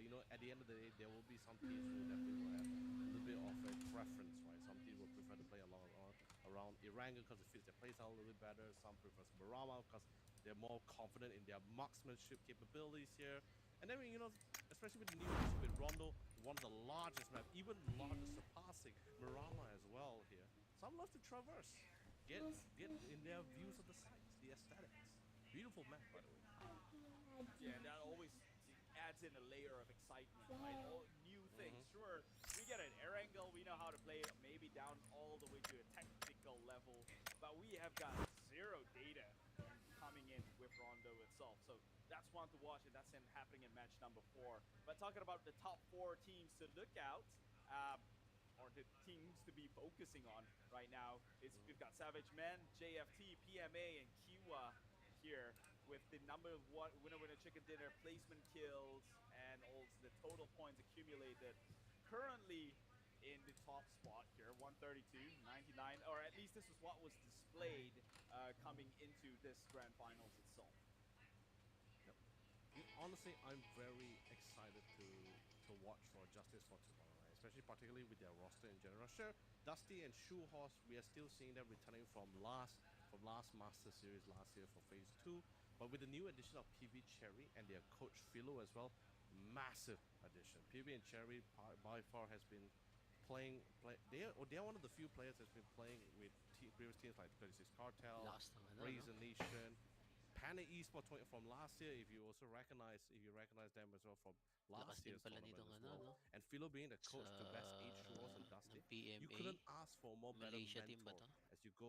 you know, at the end of the day, there will be some teams who definitely will have a little bit of a preference, right? Some teams will prefer to play around Erangel because it fits their playstyle a little bit better. Some prefer Barama because they're more confident in their marksmanship capabilities here. And then, you know, especially with the new addition with Rondo, one of the largest map, even larger, surpassing Mirama as well here. Some love to traverse, get in their views of the sights, the aesthetics. Beautiful map, by the way. Yeah, and that always adds in a layer of excitement, right? All new things. Sure, we get an air angle, we know how to play it, maybe down all the way to a technical level, but we have got zero data coming in with Rondo itself. So that's one to watch, and that's happening in match number 4. But talking about the top 4 teams to look out, or the teams to be focusing on right now, is we've got Savage Men, JFT, PMA, and Kiwa here with the number of winner winner chicken dinner placement kills and also the total points accumulated currently in the top spot here, 132 99, or at least this is what was displayed coming into this grand finals itself. Yep. Honestly, I'm very excited to watch for Justice for tomorrow, right? Especially particularly with their roster in general. Sure, Dusty and Shoehorse, we are still seeing them returning from last Master Series last year for Phase 2. But with the new addition of PB Cherry and their coach Philo as well, massive addition. PB and Cherry by far has been they're one of the few players that's been playing with previous teams like 36 Cartel, Brazen Nation, Panic Esports from last year. If you recognize them as well from last year's tournament as well. And Philo being the coach to best 8 Shows and Dusty, you couldn't ask for a more better mentor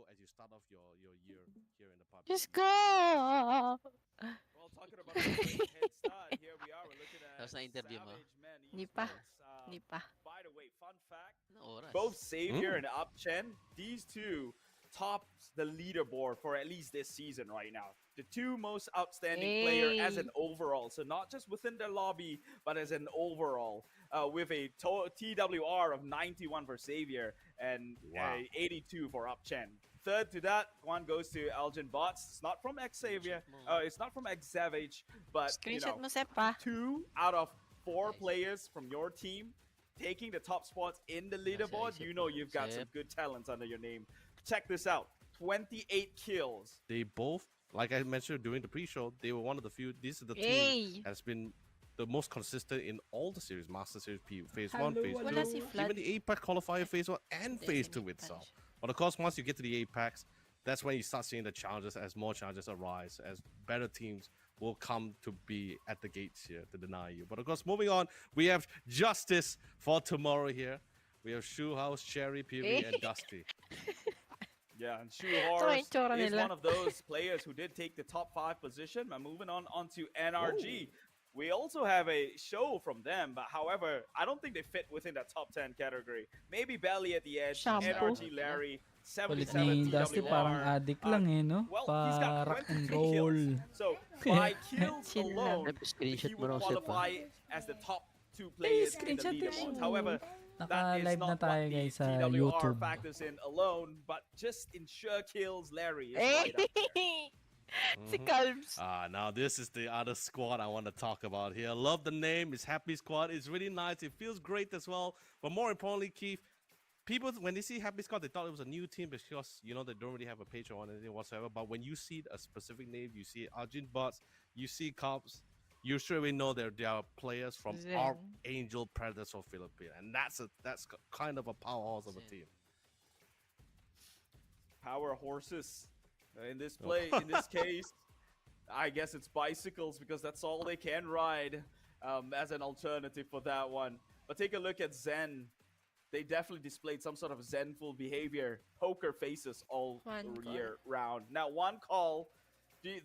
as you start off your year here in the Just PUBG Esports. go! Well, talking about a great head start, here we are. We're looking at Tapos na-interview mo? Savage Men Hindi pa. Esports. Hindi pa. By the way, fun fact, Anong oras? both Xavier and Upchen, these two top the leaderboard for at least this season right now. The two most outstanding player as an overall, so not just within their lobby, but as an overall, with a TWR of 91 for Xavier and 82 for Upchen. Third to that one goes to Elgin Bots. It's not from Xavier, it's not from Xavage, but you Screenshot mo, know, Sep, pa. 2 out of 4 players from your team taking the top spots in the leaderboard. You know you've got some good talents under your name. Check this out: 28 kills. They both, like I mentioned during the pre-show, they were one of the few. This is the team that's been the most consistent in all the series, Master Series Phase 1, Phase 2, even the APAC qualifier Phase 1 and Phase 2 itself. But of course, once you get to the APACs, that's when you start seeing the challenges as more challenges arise, as better teams will come to be at the gates here to deny you. But of course, moving on, we have Justice for tomorrow here. We have Shoehouse, Cherry, PB, and Dusty. Yeah, and Shoehorse is one of those players who did take the top 5 position. But moving on to NRG. We also have a show from them, but however, I don't think they fit within that top 10 category. Maybe Belly at the edge, NRG Larry, 77 Dusty parang addict lang eh, no? Well, he's got rock and 23 roll. kills. So by kills alone, he Screenshot mo would raw, Sep, qualify as the top 2 players in the leaderboard. However, that is Naka-live not na tayo what the guys sa TWR YouTube. factors in alone, but just in sure kills, Larry is right up there. Si Calbs. Now this is the other squad I want to talk about here. Love the name. It's Happy Squad. It's really nice. It feels great as well. But more importantly, Keith, people, when they see Happy Squad, they thought it was a new team because, you know, they don't really have a page or anything whatsoever. But when you see a specific name, you see Arjun Bots, you see Cops, you sure we know they are players from Archangel Predators of Philippines. And that's kind of a powerhouse of a team. Power horses. In this case, I guess it's bicycles because that's all they can ride as an alternative for that one. But take a look at Zen. They definitely displayed some sort of Zenful behavior. Poker faces all year round. Now, one call.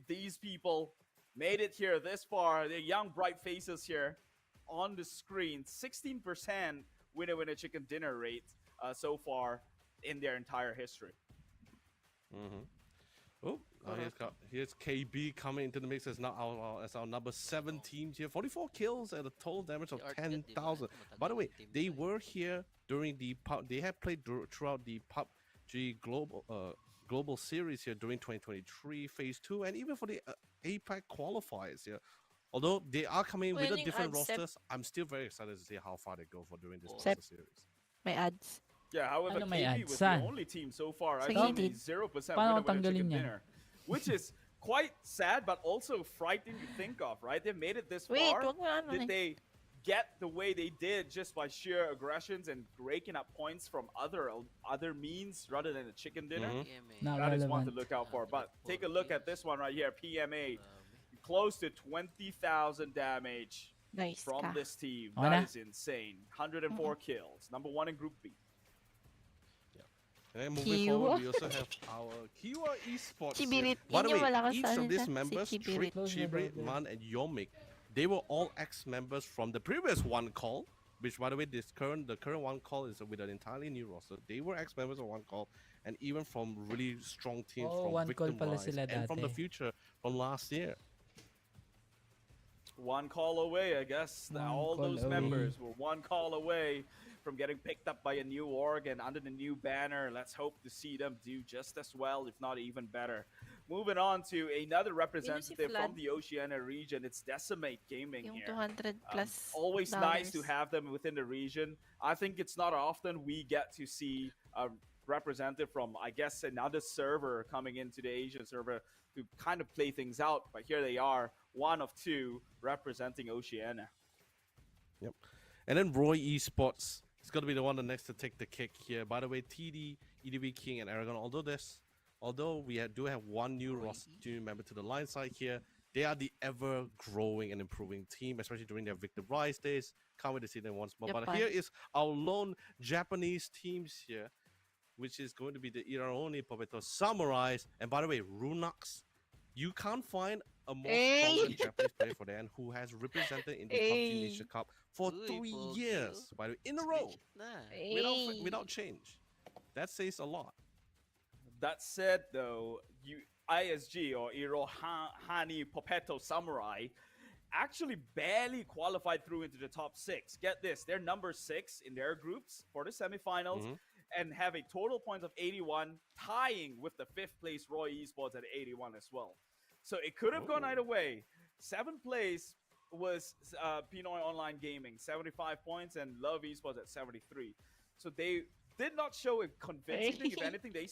These people made it here this far. They're young, bright faces here on the screen. 16% winner chicken dinner rate so far in their entire history. Here's KB coming into the mix as our number 7 team here. 44 kills and a total damage of 10,000. By the way, they were here during they have played throughout the PUBG global series here during 2023 Phase 2, and even for the APAC qualifiers here. Although they are coming with a Winning different ad set. rosters, I'm still very excited to see how far they go for doing this Sep. Master Series. May ads. Yeah, however, Ano may KB ads? was the Saan? only team so far. I've Sige, seen a Did. 0% Paano winner with a tanggalin chicken yan? dinner, which is quite sad but also frightening to think of, right? They made it this Wait, far. wag mo ano Did eh. they get the way they did just by sheer aggressions and raking up points from other means rather than a chicken dinner? Mhm. Not That is one to relevant. look out for. But take a look at this one right here, PMA. Close to 20,000 damage Nice from ka. this team. Okay That na? is insane. 104 kills. Number 1 in Group B. And then moving forward, Kiwa. we also have our Kiwa Esports. here. Chibirit. By the Yun yung way, malakas each sa of amin these sa- si members, Chibirit. Trick, Close na Chibirit, daw, Man, and Yomik, they were all ex-members from the previous One Call, which, by the way, the current One Call is with an entirely new roster. They were ex-members of One Call, and even from really strong teams Oh, from One Call Victim pala Rise sila and from the dati. future from last year. One call away, I guess. One All call those away. members were one call away from getting picked up by a new org and under the new banner. Let's hope to see them do just as well, if not even better. Moving on to another representative from Vlad. the Oceania region. It's Decimate Gaming Yung here. 200 plus Always nice to dollars. have them within the region. I think it's not often we get to see a representative from, I guess, another server coming into the Asian server to kind of play things out. But here they are, one of two representing Oceania. Yep. And then Roy Esports is going to be the one that next to take the kick here. By the way, TD, EDB King, and Aragon, although we do have one new roster member to the line side here, they are the ever growing and improving team, especially during their Victor Rise days. Can't wait to see them once more. But Japan. here is our lone Japanese teams here, which is going to be the Iraoni Popeto Samurais. And by the way, Runux, you can't find a more Hey. stronger Japanese player for them who has represented in the PUBG Hey. Nation Cup for 3 years, by the way, in a row, Hey. without change. That says a lot. That said, though, ISG or Irohani Popeto Samurai actually barely qualified through into the top 6. Get this, they're number 6 in their groups for the semifinals Mhm. and have a total points of 81, tying with the 5th place Roy Esports at 81 as well. So it could have gone Ooh. either way. 7th place was Pinoy Online Gaming, 75 points, and Love Esports at 73. So they did not show a convincing thing. If anything, they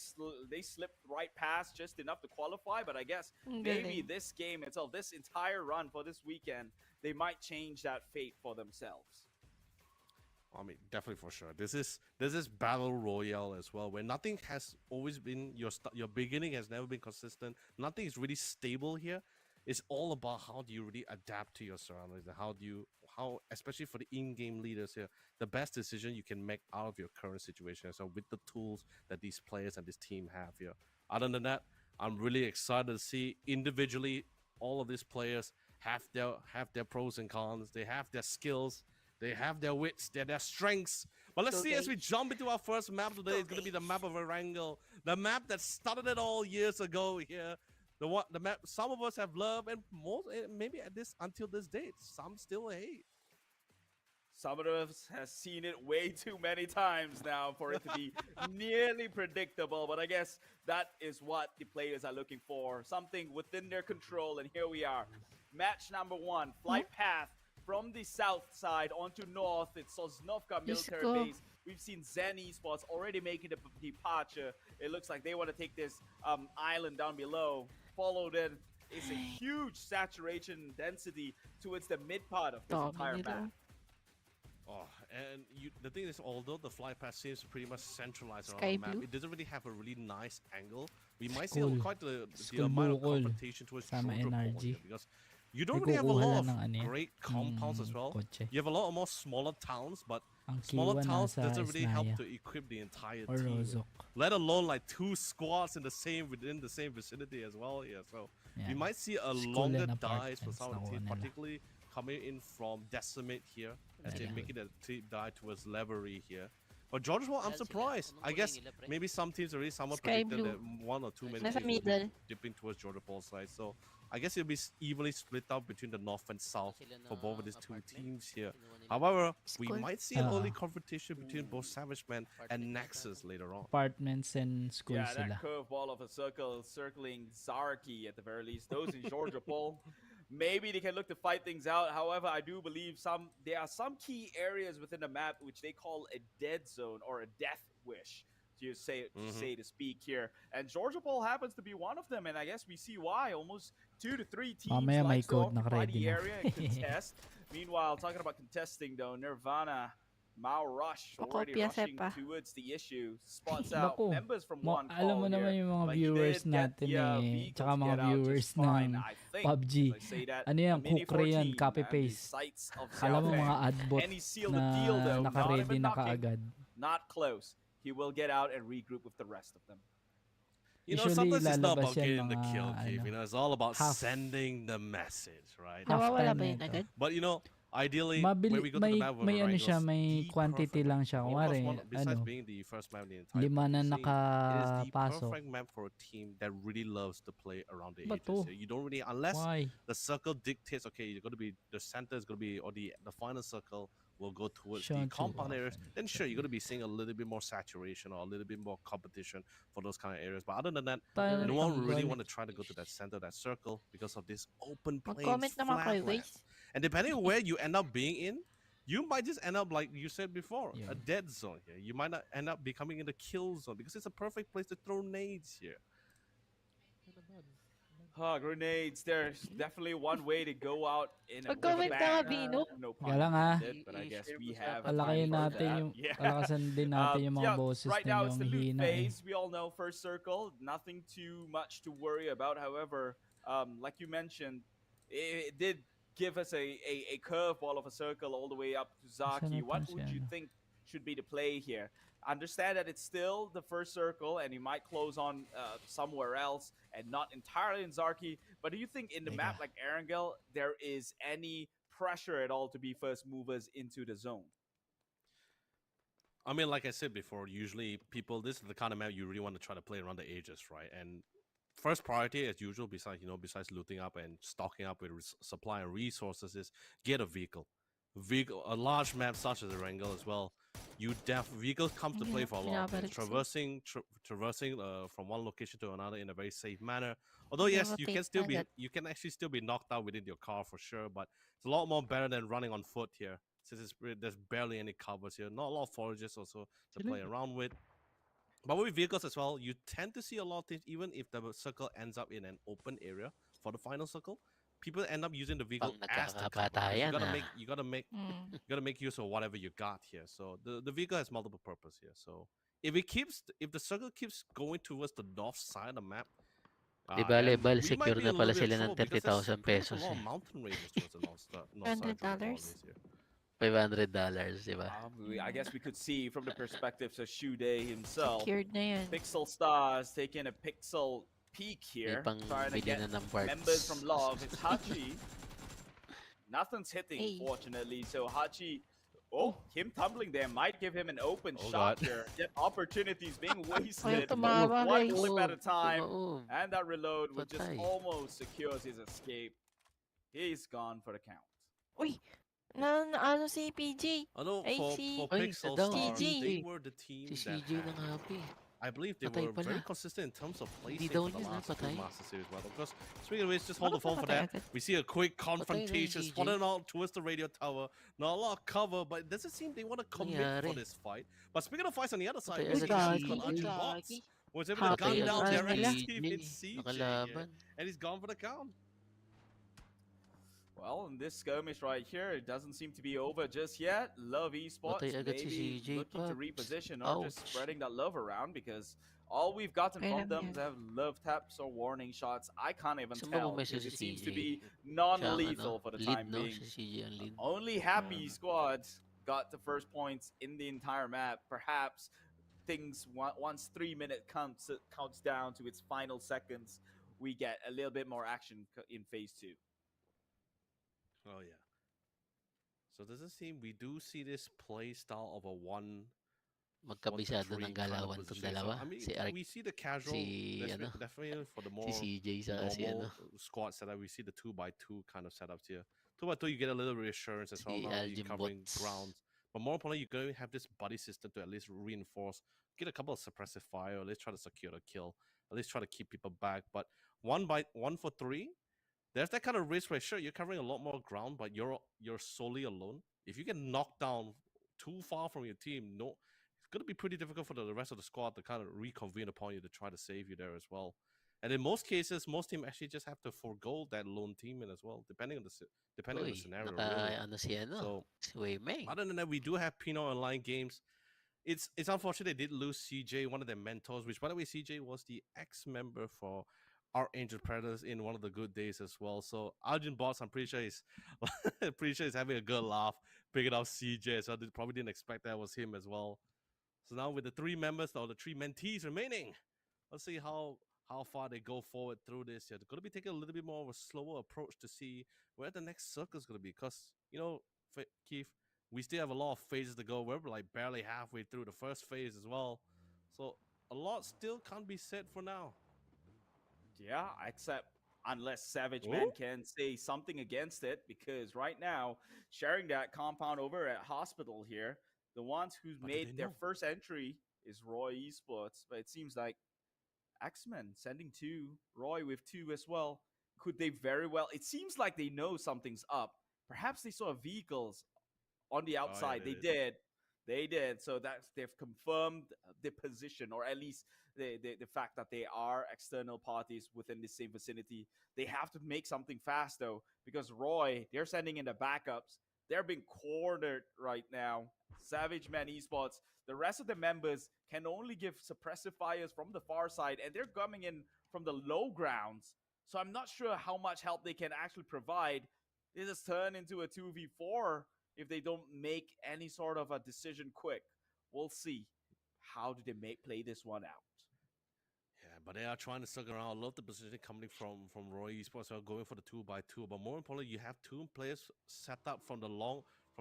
slipped right past just enough to qualify. But I guess Ang maybe galing. this game itself, this entire run for this weekend, they might change that fate for themselves. I mean, definitely for sure. This is battle royale as well, where nothing has always been your beginning has never been consistent. Nothing is really stable here. It's all about how do you really adapt to your surroundings and how especially for the in-game leaders here, the best decision you can make out of your current situation. So with the tools that these players and this team have here. Other than that, I'm really excited to see individually all of these players have their pros and cons. They have their skills. They have their wits, their strengths. But let's see as we jump into our first map today. It's going to be the map of Erangel, the map that started it all years ago here. The map some of us have loved, and most maybe until this date, some still hate. Some of us has seen it way too many times now for it to be nearly predictable. But I guess that is what the players are looking for, something within their control. And here we are, match number 1, flight path from the south side onto north. It's Sosnovka military go. base. We've seen Zen Esports already making the departure. It looks like they want to take this island down below. Followed in is a huge saturation density towards the mid part of this Dami entire nila. map. Oh, and the thing is, although the flight path seems pretty much centralized around Sky the map, blue? it doesn't really have a really nice angle. We might School. see quite the School amount of bukol. confrontation towards Sama Georgia Paul NRG. here, because you don't May really have a kukuha lot lang of ng ano yan, great compounds as well. kotse. You have a lot more smaller towns, but Ang smaller Kiwa towns nasa doesn't really help Isnaya to equip the entire or team. Rozok. Let alone like 2 squads within the same vicinity as well. Yeah, so we Yeah. might see a School longer and dives for apartments some of the nakuha teams, nila. particularly coming in from Decimate here, as they Yeah. make it a deep dive towards Levery here. But George Paul, I'm surprised. I guess maybe some teams already somewhat Sky predicted blue. that 1 or 2 many Nasa teams will be middle. dipping towards Georgia Paul's side. So I guess it'll be evenly split up between the north and south for both of these two teams here. However, we School. might see an early Ah. confrontation between both Savage Man and Nexus later on. Apartments and school Yeah, sila. that curveball of a circle circling Zarki at the very least. Those in Georgia Paul maybe they can look to fight things out. However, I do believe there are some key areas within the map which they call a dead zone or a death wish. To speak here, and Georgia Paul happens to be one of them, and I guess we see why. Almost 2 to 3 teams Mamaya may likes to code occupy naka-ready the na. area and contest. Meanwhile, talking about contesting though, Nirvana, Mao Rush already Pakopya rushing sepa. towards the issue. Spots out Naku, members from one alam call mo naman here, yung mga but he viewers did get natin the vehicle tsaka to mga get out just viewers fine. ng I think, PUBG. as I say that, Ano a yan, Mini kukre yan, 14 and the copy-paste. sights of Alam mo Xiaofeng. mga adbot And he sealed na the deal though, not naka-ready even na knocking, kaagad. not close. He will get out and regroup with the rest of them. You know, Usually sometimes it's not lalabas about yan getting the mga kill, Keith. ano, You know, it's all about half sending the message, right? half Nawawala time ba na yun ito. agad? But you know, ideally, when we go to the map with may ano Erangels, siya, may the quantity perfect lang map. siya. Almost Kumari, one, besides ano, being the first map in the entire 5 na scene, it is the nakapasok. perfect map for a team that really loves to play around the Ba edges. to? Here. You don't really, unless Why? the circle dictates, okay, you're going to be, the center is going to be, or the final circle will go towards the Shown too compound areas, often. then sure, you're going to be seeing a little bit more saturation or a little bit more competition for those kind of areas. But other than that, Tayo no one really tanggol. want to try to go to that center, that circle, because of this open plains, Mag-comment naman kayo, flat guys. lands. And depending on where you end up being in, you might just end up like you said before, Yeah. a dead zone here. You might not end up becoming in the kill zone because it's a perfect place to throw nades here. Grenades. There's definitely one way to go out in a with a Mag-comment na nga, bang. Bino. No pun Galang ha. intended, but I guess we have Palakayin time for natin that. yung, Yeah. palakasan din natin yung mga Yeah, boses right now it's the ninyong loot hina eh. phase. We all know first circle, nothing too much to worry about. However, like you mentioned, it did give us a curveball of a circle all the way up to Zaki. What natong si would you ano? think should be the play here? Understand that it's still the first circle and he might close on somewhere else and not entirely in Zarki. But do you think in the map like Erangel, there is any pressure at all to be first movers into the zone? I mean, like I said before, usually people, this is the kind of map you really want to try to play around the edges, right? And first priority, as usual, besides looting up and stocking up with supply and resources, is get a vehicle. A large map such as the Erangel as well. Vehicles come to play for a lot of things. Traversing from one location to another in a very safe manner. Although yes, you can actually still be knocked out within your car for sure, but it's a lot more better than running on foot here. Since there's barely any covers here, not a lot of forages also to play around with. But with vehicles as well, you tend to see a lot of things, even if the circle ends up in an open area for the final circle. People end up using the vehicle as the cover. You gotta make use of whatever you got here. So the vehicle has multiple purpose here. So if the circle keeps going towards the north side of the map, Di bale, secure na pala sila ng 30,000 pesos eh. Mountain ranges towards the north side of the $100? $500, di ba? I guess we could see from the perspective of Shude himself. Secured na yan. Pixel Stars taking a pixel peek here, trying to get members from Love. It's Hachi. Nothing's hitting, fortunately. So Hachi, him tumbling there might give him an open shot here. Yet opportunities being wasted. One clip at a time. And that reload would just almost secures his escape. He's gone for the count. Uy! Ano si PG? Although for Pixel Stars, they were the team si CJ na nga po eh. I believe they were very consistent in terms of placing daw for the yun, last patay. two Master Series battle. Because speaking of which, just hold the phone for that. We see a quick confrontation spotted out towards the radio tower. Not a lot of cover, but it doesn't seem they want to commit for this fight. But speaking of fights on the other side, we see Bots was able to gun down their team in CJ here, and he's gone for the count. Well, in this skirmish right here, it doesn't seem to be over just yet. Love Esports maybe looking to reposition or just spreading that love around, because all we've gotten from them is have love taps or warning shots. I can't even tell. It seems to be non-lethal for the time being. Only Happy Squad got the first points in the entire map. Perhaps things, once 3-minute counts down to its final seconds, we get a little bit more action in phase 2. Oh yeah. So does it seem we do see this play style of a one magkabisado ng galawan tong dalawa. I mean, Si Ark, we see the casual, definitely for the more CJ sa normal squad setup, we see the 2x2 kind of setups here. 2x2, you get a little reassurance as well. Now you're covering grounds. But more importantly, you're going to have this buddy system to at least reinforce, get a couple of suppressive fire, at least try to secure the kill, at least try to keep people back. But 1 for 3, there's that kind of risk where sure you're covering a lot more ground, but you're solely alone. If you get knocked down too far from your team, no, it's gonna be pretty difficult for the rest of the squad to kind of reconvene upon you to try to save you there as well. And in most cases, most teams actually just have to forego that lone teammate as well, depending on the Uy, scenario, really. naka ano si ano, So si Weimeng. other than that, we do have Pino online games. It's unfortunate they did lose CJ, one of their mentors, which by the way, CJ was the ex-member for Archangel Predators in one of the good days as well. So Arjun Boss, I'm pretty sure he's pretty sure he's having a good laugh picking up CJ. So I probably didn't expect that was him as well. So now with the three members or the three mentees remaining, let's see how far they go forward through this. They're going to be taking a little bit more of a slower approach to see where the next circle is going to be. Because, Keith, we still have a lot of phases to go. We're like barely halfway through the first phase as well. So a lot still can't be said for now. Yeah, except unless Savage Man can say something against it, because right now, sharing that compound over at Hospital here, the ones who's But made their know? first entry is Roy Esports, but it seems like X-Men sending two, Roy with two as well. Could they very well? It seems like they know something's up. Perhaps they saw vehicles on the outside. they They did. did. They did. So that's they've confirmed the position, or at least the fact that they are external parties within the same vicinity. They have to make something fast though, because Roy, they're sending in the backups. They're being cornered right now. Savage Man Esports, the rest of the members can only give suppressive fires from the far side, and they're coming in from the low grounds. So I'm not sure how much help they can actually provide. This has turned into a 2v4 if they don't make any sort of a decision quick. We'll see. How do they play this one out? Yeah, but they are trying to suck around. I love the position coming from Roy Esports. They're going for the 2x2. But more importantly, you have two players set up from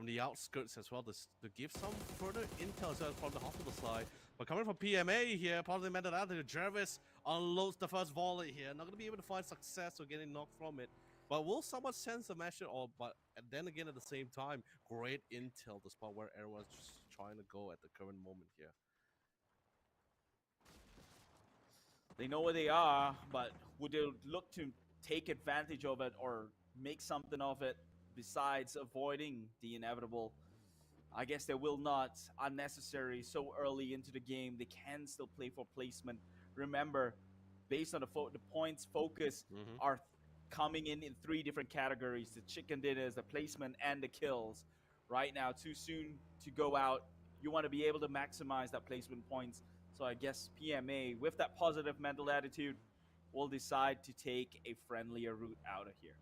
the outskirts as well to give some further intel as well from the hospital side. But coming from PMA here, probably meant that Jervis unloads the first volley here. Not going to be able to find success or getting knocked from it. But will someone sense the measure? But then again, at the same time, great intel, the spot where everyone's just trying to go at the current moment here. They know where they are, but would they look to take advantage of it or make something of it besides avoiding the inevitable? I guess they will not. Unnecessary so early into the game. They can still play for placement. Remember, based on the points focus are coming in three different categories: the chicken dinners, the placement, and the kills. Right now, too soon to go out. You want to be able to maximize that placement points. So I guess PMA, with that positive mental attitude, will decide to take a friendlier route out of here.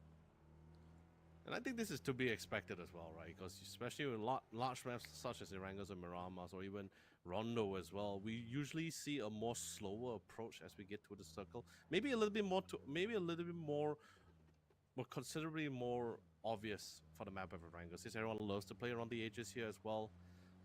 And I think this is to be expected as well, right? Because especially with large maps such as Irangas or Miramas or even Rondo as well, we usually see a more slower approach as we get to the circle. Maybe a little bit more considerably more obvious for the map of Irangas, since everyone loves to play around the edges here as well.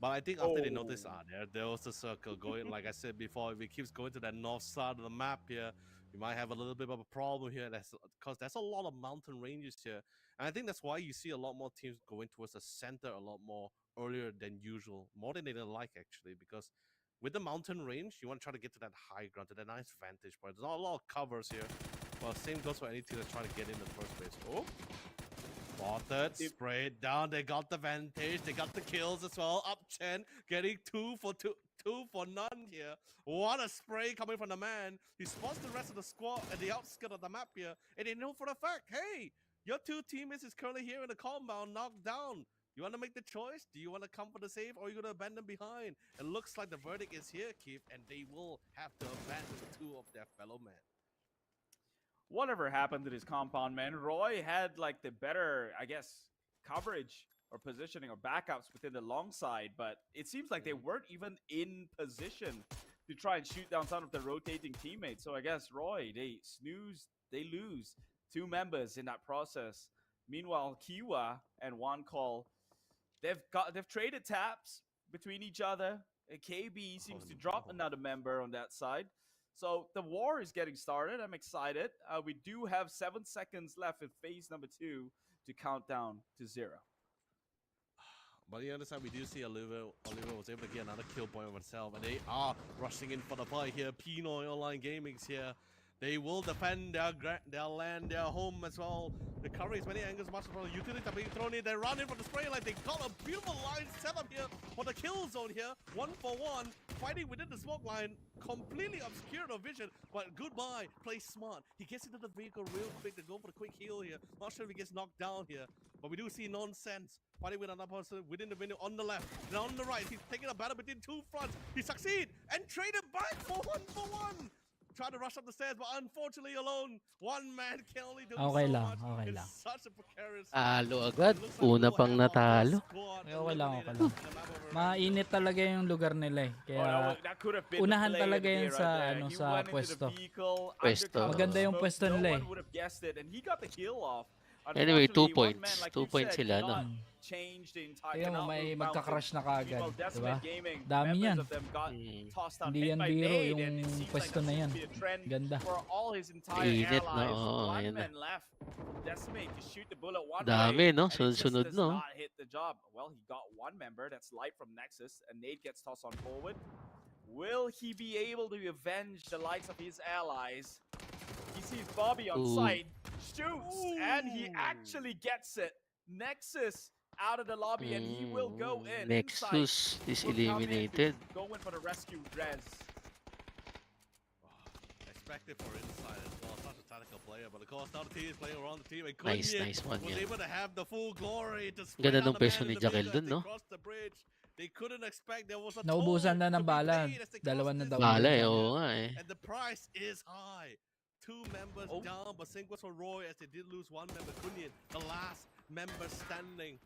But I think after they notice, there was the circle going. Like I said before, if it keeps going to that north side of the map here, we might have a little bit of a problem here. That's because there's a lot of mountain ranges here, and I think that's why you see a lot more teams going towards the center a lot more earlier than usual, more than they like actually. Because with the mountain range, you want to try to get to that high ground, to that nice vantage point. There's not a lot of covers here. Well, same goes for any team that's trying to get in the first place. Oh. Spotted, sprayed down. They got the vantage. They got the kills as well. Up 10, getting two for none here. What a spray coming from the man. He spots the rest of the squad at the outskirts of the map here, and they know for the fact, hey, your two teammates is currently here in the compound, knocked down. You want to make the choice? Do you want to come for the save, or are you going to abandon behind? It looks like the verdict is here, Keith, and they will have to abandon two of their fellow men. Whatever happened to this compound, man? Roy had like the better, I guess, coverage or positioning or backups within the long side, but it seems like they weren't even in position to try and shoot down some of the rotating teammates. So I guess Roy, they snooze, they lose two members in that process. Meanwhile, Kiwa and One Call, they've traded taps between each other. KB seems to drop another member on that side. So the war is getting started. I'm excited. We do have 7 seconds left in phase number 2 to count down to 0. But on the other side, we do see Oliver was able to get another kill point of himself, and they are rushing in for the fight here. Pinoy Online Gaming's here. They will defend their land, their home as well. The cover is many angles, much as well. Utilities are being thrown in. They run in for the spray line. They got a beautiful line set up here for the kill zone here. 1-for-1, fighting within the smoke line. Completely obscured of vision, but goodbye. Play smart. He gets into the vehicle real quick to go for the quick heal here. Not sure if he gets knocked down here, but we do see nonsense. Fighting with another person within the window on the left and on the right. He's taking a battle between two fronts. He succeeds and traded back for 1-for-1. Tried to rush up the stairs, but unfortunately alone. One man can only do Okay so lang, much. okay It's lang. such a precarious. Talo agad. It looks like Una we'll pang have our natalo. best squad Okay lang, okay eliminated lang. in the map of Mainit talaga yung lugar nila eh. Oh, Kaya that could have been the unahan play of talaga the day yan sa, right there. ano, He sa went into pwesto. the vehicle, Pwesto. undercover Maganda yung smoke, pwesto no nila one eh. would have guessed it, and he got the kill off. Anyway, 2 Unfortunately, one points. man, like 2 you points said, sila, did no? not change the entire. Kaya mo cannot may move magka-crash na mountains. kaagad, Meanwhile, di ba? Decimate Gaming, Dami members yan. of them got tossed out Hindi hit yan by biro nade, yung and it seems pwesto like na that yan. seems to be a trend Ganda. for all his entire Init, no? allies. Oo, One ayan na. man left. Decimate to shoot the bullet one Dami, way, no? and it just Sunod-sunod, does no? not hit the job. Well, he got one member. That's Light from Nexus, and Nade gets tossed on forward. Will he be able to avenge the likes of his allies? He sees Bobby on Ooh. site, shoots, and he actually gets it. Nexus out of the lobby, and he will go in. Nexus Inside, is will come in to eliminated. go in for the rescue res. Expected for inside as well. Such a tactical player, but of course now the team is playing around the team. And Nice, Kunyin nice one was yan. able to have the full glory to Ganda spray down ng the pwesto man ni in the Jaquel middle as dun, they no? crossed the bridge. They couldn't expect there was a Naubusan na toll ng to be bala. paid as they Dalawa crossed na this daw Bala yun. eh, oo nga eh. and the price is high. 2 members Oh. down, but same goes for Roy as they did lose 1 member. Kunyin, the last member standing.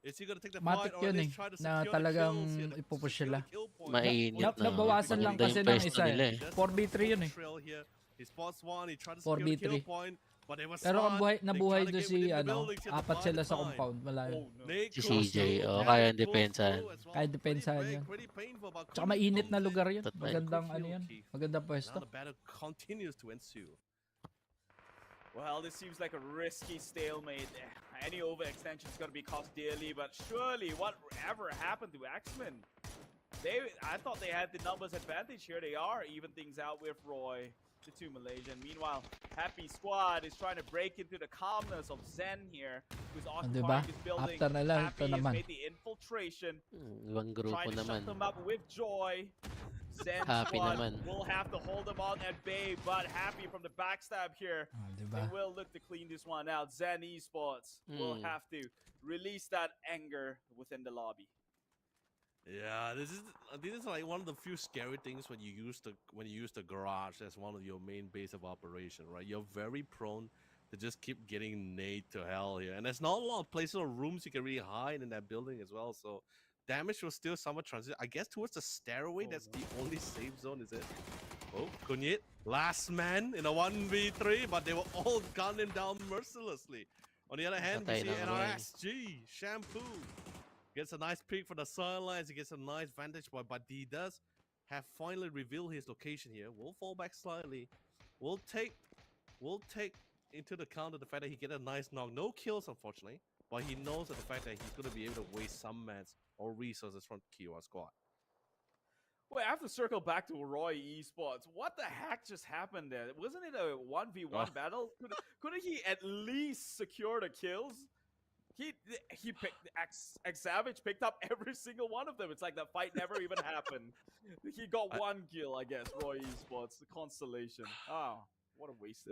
Is he gonna take the Matik fight or at yun eh, least try to na secure talagang the kills here, to ipupush secure sila. the kill point? Mainit na. Nabawasan lang Maganda kasi yung ng pwesto isa nila eh. eh. 4v3 yun eh. Trail here. He spots one, he tried to secure the 4v3. kill point, but they were Pero ang smart. They nabuhay tried to doon get si within the ano, buildings here to apat buy sila the sa time. compound. Malayo. Oh no. Nate Si goes CJ, through, oh, Panic kaya goes depensahan. through as well. Kaya depensahan Pretty yun. big, pretty painful, but Tsaka Kunyin mainit na comes lugar in. yun. Tatay. Magandang Good ano kill, yun. Keith. Magandang Now pwesto. the battle continues to ensue. Well, this seems like a risky stalemate. Any overextension is going to be cost dearly, but surely whatever happened to Axeman? I thought they had the numbers advantage here. They are even things out with Roy, the 2 Malaysian. Meanwhile, Happy Squad is trying to break into the calmness of Zen here, who's Diba? occupying this building. After nila, Happy ito has naman. made the infiltration, Ibang grupo trying to naman. shut them up with Joy. Zen Happy Squad naman. will have to hold them on at bay, but Happy from the backstab here. Ah, They diba? will look to clean this one out. Zen Esports will Hmm. have to release that anger within the lobby. Yeah, this is like one of the few scary things when you use the garage as one of your main base of operation, right? You're very prone to just keep getting nade to hell here, and there's not a lot of places or rooms you can really hide in that building as well. So damage was still somewhat transition. I guess towards the stairway. Oh, That's no. the only safe zone, is it? Oh, Kunyit, last man in a 1v3, but they were all gunning down mercilessly. On the other hand, we Patay see ng Roy. NRXG, Shampoo. Gets a nice peek for the sidelines. He gets a nice vantage point, but he does have finally revealed his location here. We'll fall back slightly. We'll take into the account of the fact that he get a nice knock. No kills, unfortunately, but he knows that the fact that he's going to be able to waste some mats or resources from Kiowa squad. Wait, I have to circle back to Roy Esports. What the heck just happened there? Wasn't it a 1v1 battle? Couldn't he at least secure the kills? He picked X Savage picked up every single one of them. It's like that fight never even happened. He got 1 kill, I guess. Roy Esports, the constellation. Oh, what a waste!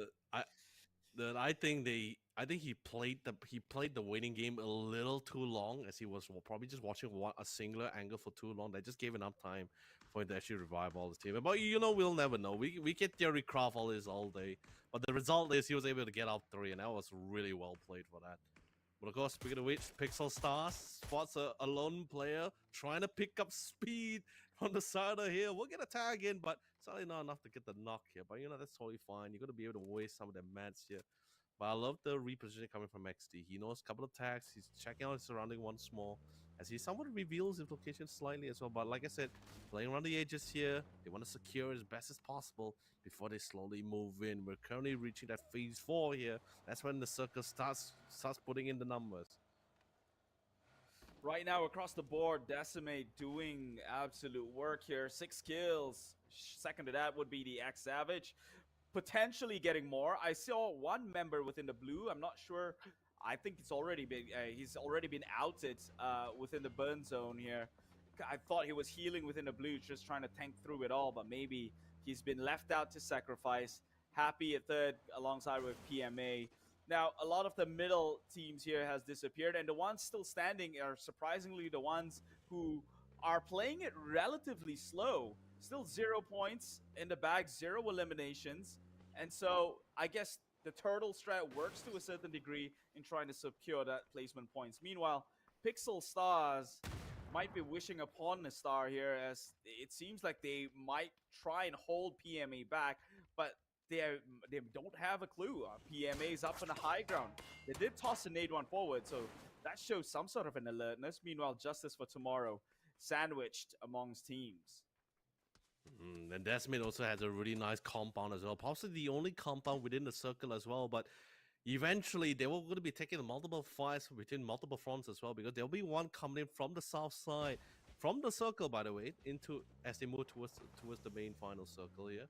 I think he played the waiting game a little too long, as he was probably just watching a singular angle for too long. That just gave enough time for him to actually revive all his team. But we'll never know. We get theory craft all this all day, but the result is he was able to get out 3, and that was really well played for that. But of course, speaking of which, Pixel Stars spots a lone player trying to pick up speed from the side of here. We'll get a tag in, but certainly not enough to get the knock here. But that's totally fine. You're going to be able to waste some of their mats here. But I love the repositioning coming from XD. He knows a couple of tags. He's checking out his surrounding once more, as he somewhat reveals his location slightly as well. But like I said, playing around the edges here. They want to secure as best as possible before they slowly move in. We're currently reaching that phase 4 here. That's when the circle starts putting in the numbers. Right now, across the board, Decimate doing absolute work here. 6 kills. Second to that would be the X Savage. potentially getting more. I saw one member within the blue. I'm not sure. I think it's already been he's already been outed within the burn zone here. I thought he was healing within the blue, just trying to tank through it all, but maybe he's been left out to sacrifice. Happy at third alongside with PMA. Now, a lot of the middle teams here has disappeared, and the ones still standing are surprisingly the ones who are playing it relatively slow. Still 0 points in the bag, 0 eliminations. And so I guess the turtle strat works to a certain degree in trying to secure that placement points. Meanwhile, Pixel Stars might be wishing upon a star here, as it seems like they might try and hold PMA back, but they don't have a clue. PMA is up on the high ground. They did toss a nade one forward, so that shows some sort of an alertness. Meanwhile, Justice for Tomorrow sandwiched amongst teams. And Desmond also has a really nice compound as well. Possibly the only compound within the circle as well. But eventually, they were going to be taking multiple fights between multiple fronts as well, because there'll be one coming in from the south side, from the circle, by the way, into as they move towards the main final circle here.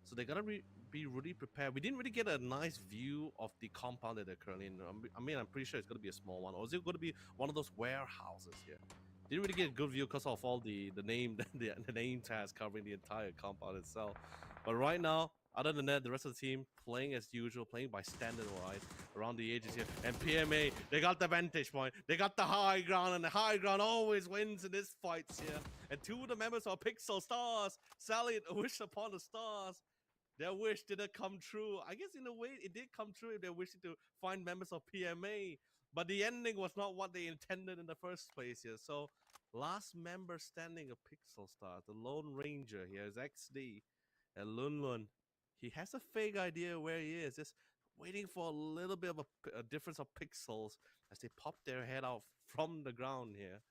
So they gotta be really prepared. We didn't really get a nice view of the compound that they're currently in. I mean, I'm pretty sure it's gonna be a small one, or is it gonna be one of those warehouses here? Didn't really get a good view because of all the name the name tags covering the entire compound itself. But right now, other than that, the rest of the team playing as usual, playing by standard wise around the edges here. And PMA, they got the vantage point, they got the high ground, and the high ground always wins in these fights here. And two of the members of Pixel Stars, Sally, wish upon the stars. Their wish didn't come true. I guess in a way it did come true if they're wishing to find members of PMA. But the ending was not what they intended in the first place here. So, last member standing of Pixel Stars, the Lone Ranger here is XD. And Lun Lun, he has a fake idea where he is. Just waiting for a little bit of a difference of pixels as they pop their head out from the ground here.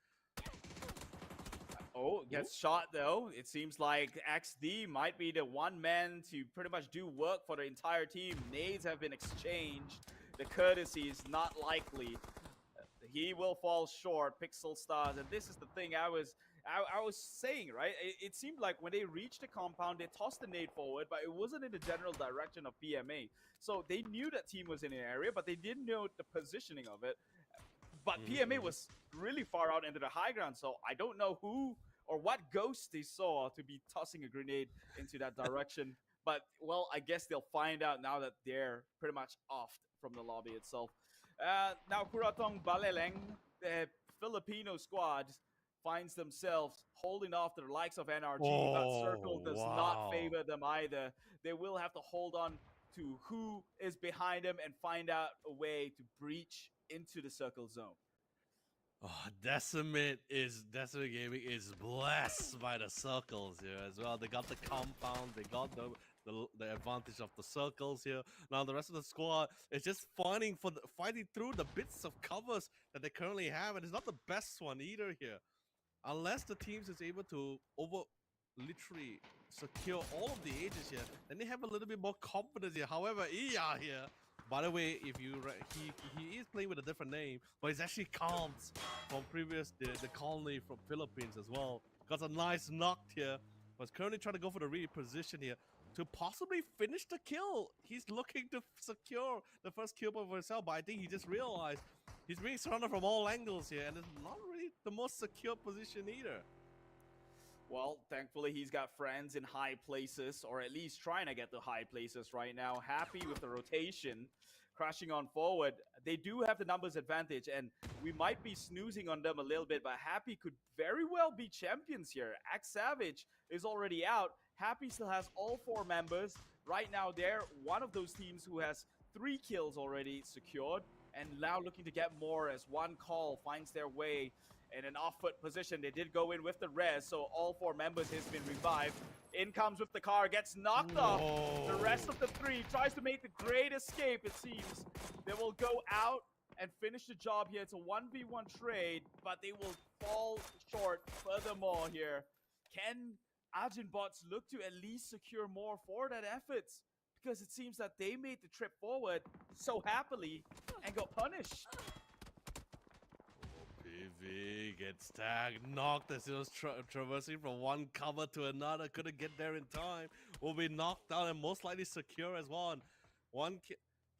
Oh, gets shot though. It seems like XD might be the one man to pretty much do work for the entire team. Nades have been exchanged. The courtesy is not likely. He will fall short, Pixel Stars. And this is the thing I was saying, right? It seemed like when they reached the compound, they tossed the nade forward, but it wasn't in the general direction of PMA. So they knew that team was in an area, but they didn't know the positioning of it. But PMA was really far out into the high ground, so I don't know who or what ghost they saw to be tossing a grenade into that direction. But, well, I guess they'll find out now that they're pretty much off from the lobby itself. Now, Kuratong Baleleng, the Filipino squad, finds themselves holding off the likes of NRG, but Circle does not favor them either. They will have to hold on to who is behind them and find out a way to breach into the Circle zone. Oh, Decimate Gaming is blessed by the circles here as well. They got the compound, they got the advantage of the circles here. Now the rest of the squad is just fighting through the bits of covers that they currently have, and it's not the best one either here. Unless the teams is able to literally secure all of the edges here, then they have a little bit more confidence here. However, Iya here, by the way, if you he is playing with a different name, but it's actually Calms from previous the colony from Philippines as well. Got a nice knock here. Was currently trying to go for the reposition here to possibly finish the kill. He's looking to secure the first kill for himself, but I think he just realized he's being surrounded from all angles here, and it's not really the most secure position either. Well, thankfully he's got friends in high places, or at least trying to get to high places right now. Happy with the rotation, crashing on forward. They do have the numbers advantage, and we might be snoozing on them a little bit, but Happy could very well be champions here. Axe Savage is already out. Happy still has all 4 members. Right now, they're one of those teams who has 3 kills already secured, and now looking to get more as one call finds their way in an off-foot position. They did go in with the res, so all 4 members has been revived. In comes with the car, gets knocked off. The rest of the 3 tries to make the great escape, it seems. They will go out and finish the job here. It's a 1v1 trade, but they will fall short furthermore here. Can Arjun Bots look to at least secure more for that efforts? Because it seems that they made the trip forward so happily and got punished. Big gets tagged, knocked as he was traversing from one cover to another. Couldn't get there in time. Will be knocked down and most likely secure as well.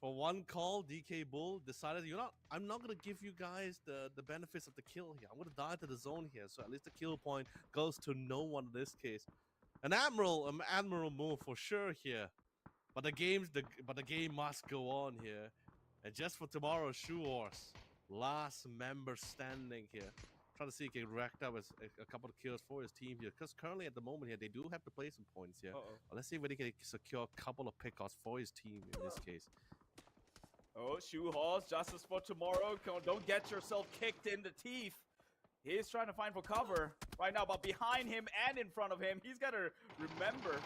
For one call, DK Bull decided, I'm not gonna give you guys the benefits of the kill here. I'm gonna die to the zone here, so at least the kill point goes to no one in this case. An admiral move for sure here, but the game must go on here. And just for tomorrow, Shoe Horse, last member standing here. Trying to see if he can rack up a couple of kills for his team here. Because currently at the moment here, they do have to play some points here. But let's see if he can secure a couple of pickoffs for his team in this case. Oh, Shoe Horse, justice for tomorrow. Don't get yourself kicked in the teeth. He's trying to find for cover right now, but behind him and in front of him, he's got to remember.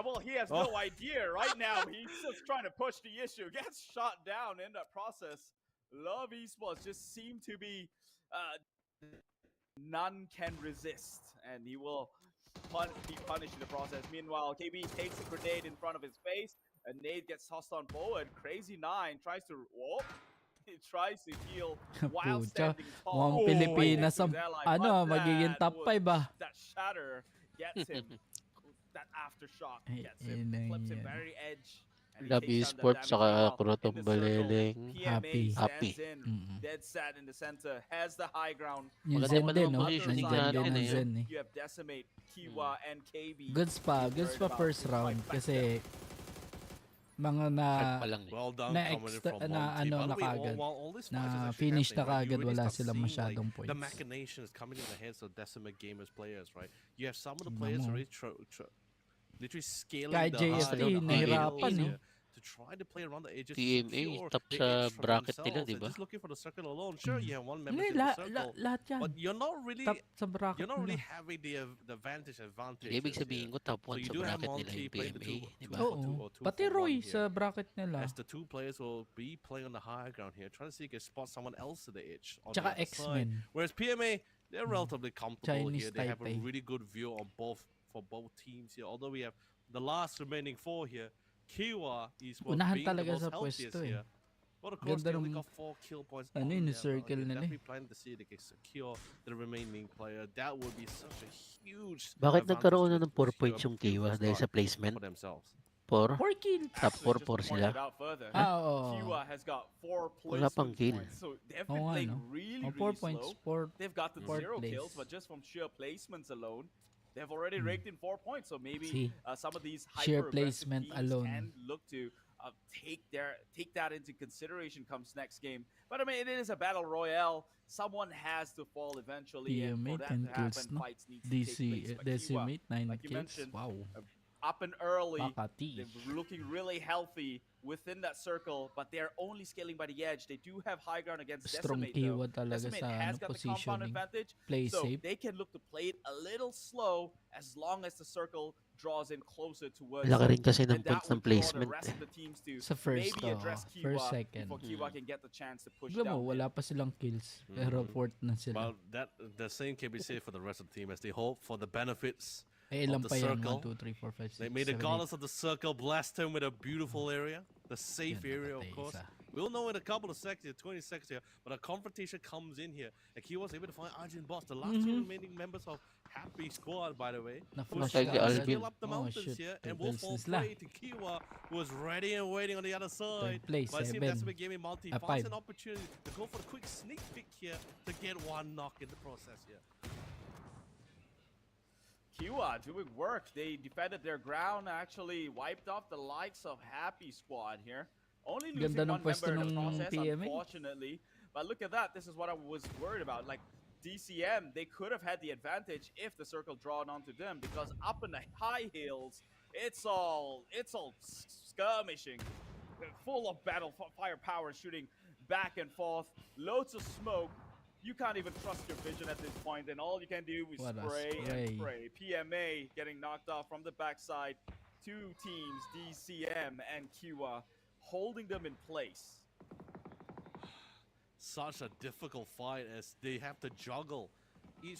Well, he has no idea right now. He's just trying to push the issue. Gets shot down in that process. Love Esports just seem to be none can resist, and he will be punished in the process. Meanwhile, KB takes a grenade in front of his face. A nade gets tossed on forward. Crazy 9 tries to he tries to heal while standing tall. Mukhang Pilipinas ang magiging top 5 ah. That shatter gets him. That aftershock gets him. Flips him very edge. Love Esports saka Kurotong Baleleng. Happy. Dead sad in the center. Has the high ground. Yung Zen din, no? Nandiyan din ang Zen eh. You have Decimate, Kiwa, and KB. Goods pa first round kasi mga well done na kagad. Na finish na kagad, wala silang masyadong points. The machination is coming in the heads of Decimate Gamers players, right? You have some of the players already literally scaling Kahit JST, nahirapan eh. To try to play around the edges. TMA, top sa bracket nila, di ba? Just looking for the circle alone. Sure, you have one member in the circle. Lahat yan. But you're not really top sa bracket having the advantage. Ibig sabihin ko top 1 sa bracket nila yung PMA, di ba? Oo. Pati Roy sa bracket nila. As the two players will be playing on the high ground here, trying to see if they can spot someone else to the edge. Tsaka X-Men. Whereas PMA, they're relatively comfortable Chinese here. They have a Taipei. really good view on both teams here. Although we have the last remaining 4 here, Kiwa is Unahan being talaga the most sa healthiest pwesto eh. here. But of course, Ganda they only nung- got 4 kill points. Ano on yun, there, circle they're nila eh. definitely planning to see if they can secure the remaining player. That would be such a huge Bakit advantage nagkaroon na to ng 4 secure points yung Kiwa dahil sa placement? for themselves. 4? 4 kills. Top 4 Just to point sila. it out further, Oo. Kiwa has got 4 Wala pang placement kill. points. So they've Oo been nga, playing no? really, 4 really points. slow. They've gotten fourth 0 place. kills, but just from sheer placements alone, they've already raked in 4 points. So maybe See, some of these sheer hyper-aggressive placement teams alone. can look to take that into consideration comes next game. But I mean, it is a battle royale. Someone has to fall eventually, and for TMA, that 10 to kills, happen, no? fights need to take place. But Kiwa, Decimate, 9 like you kills. mentioned, Wow. up and early, Makati. they're looking really healthy within that circle, but they're only scaling by the edge. They do have high ground against Strong Decimate, though. Kiwa talaga Decimate sa has got the compound positioning. advantage, Play so safe. they can look to play it a little slow as long as the circle draws in closer towards Laki rin kasi them. ng And points that ng would draw the placement rest eh. of the teams to Sa first, maybe address first, Kiwa second. before Kiwa can get the chance to push Alam mo, down. wala pa silang kills. Pero 4th na sila. Well, the same can be said for the rest of the team as they hope for the benefits. Eh, ilan the pa yan? circle. 1, 2, 3, 4, 5, 6, They made the 7, goddess of the circle blast him with a beautiful area, the safe Yan, area, of napatay course. isa. We'll know in a couple of seconds, 20 seconds here, but a confrontation comes in here. And he was able to find Arjun Boss, the last two remaining members of Happy Squad, by the way. Na-flash Like the ka Alvin. agad. Scale up the mountains shit. here, Two and will kills fall na sila. prey to Kiwa, who was ready and waiting on the other side. place, But it seems 7. Decimate Gaming Multi finds 5. an opportunity to go for the quick sneak peek here to get one knock in the process here. Kiwa doing work. They defended their ground, actually wiped off the likes of Happy Squad here. Only losing Ganda ng one pwesto member in the ng process, PMA. unfortunately. But look at that. This is what I was worried about. Like, DCM, they could have had the advantage if the circle drawn onto them, because up in the high hills, it's all skirmishing, full of battle firepower, shooting back and forth, loads of smoke. You can't even trust your vision at this point, and all you can do is What a spray spray. and spray. PMA getting knocked off from the backside. Two teams, DCM and Kiwa, holding them in place. Such a difficult fight as they have to juggle each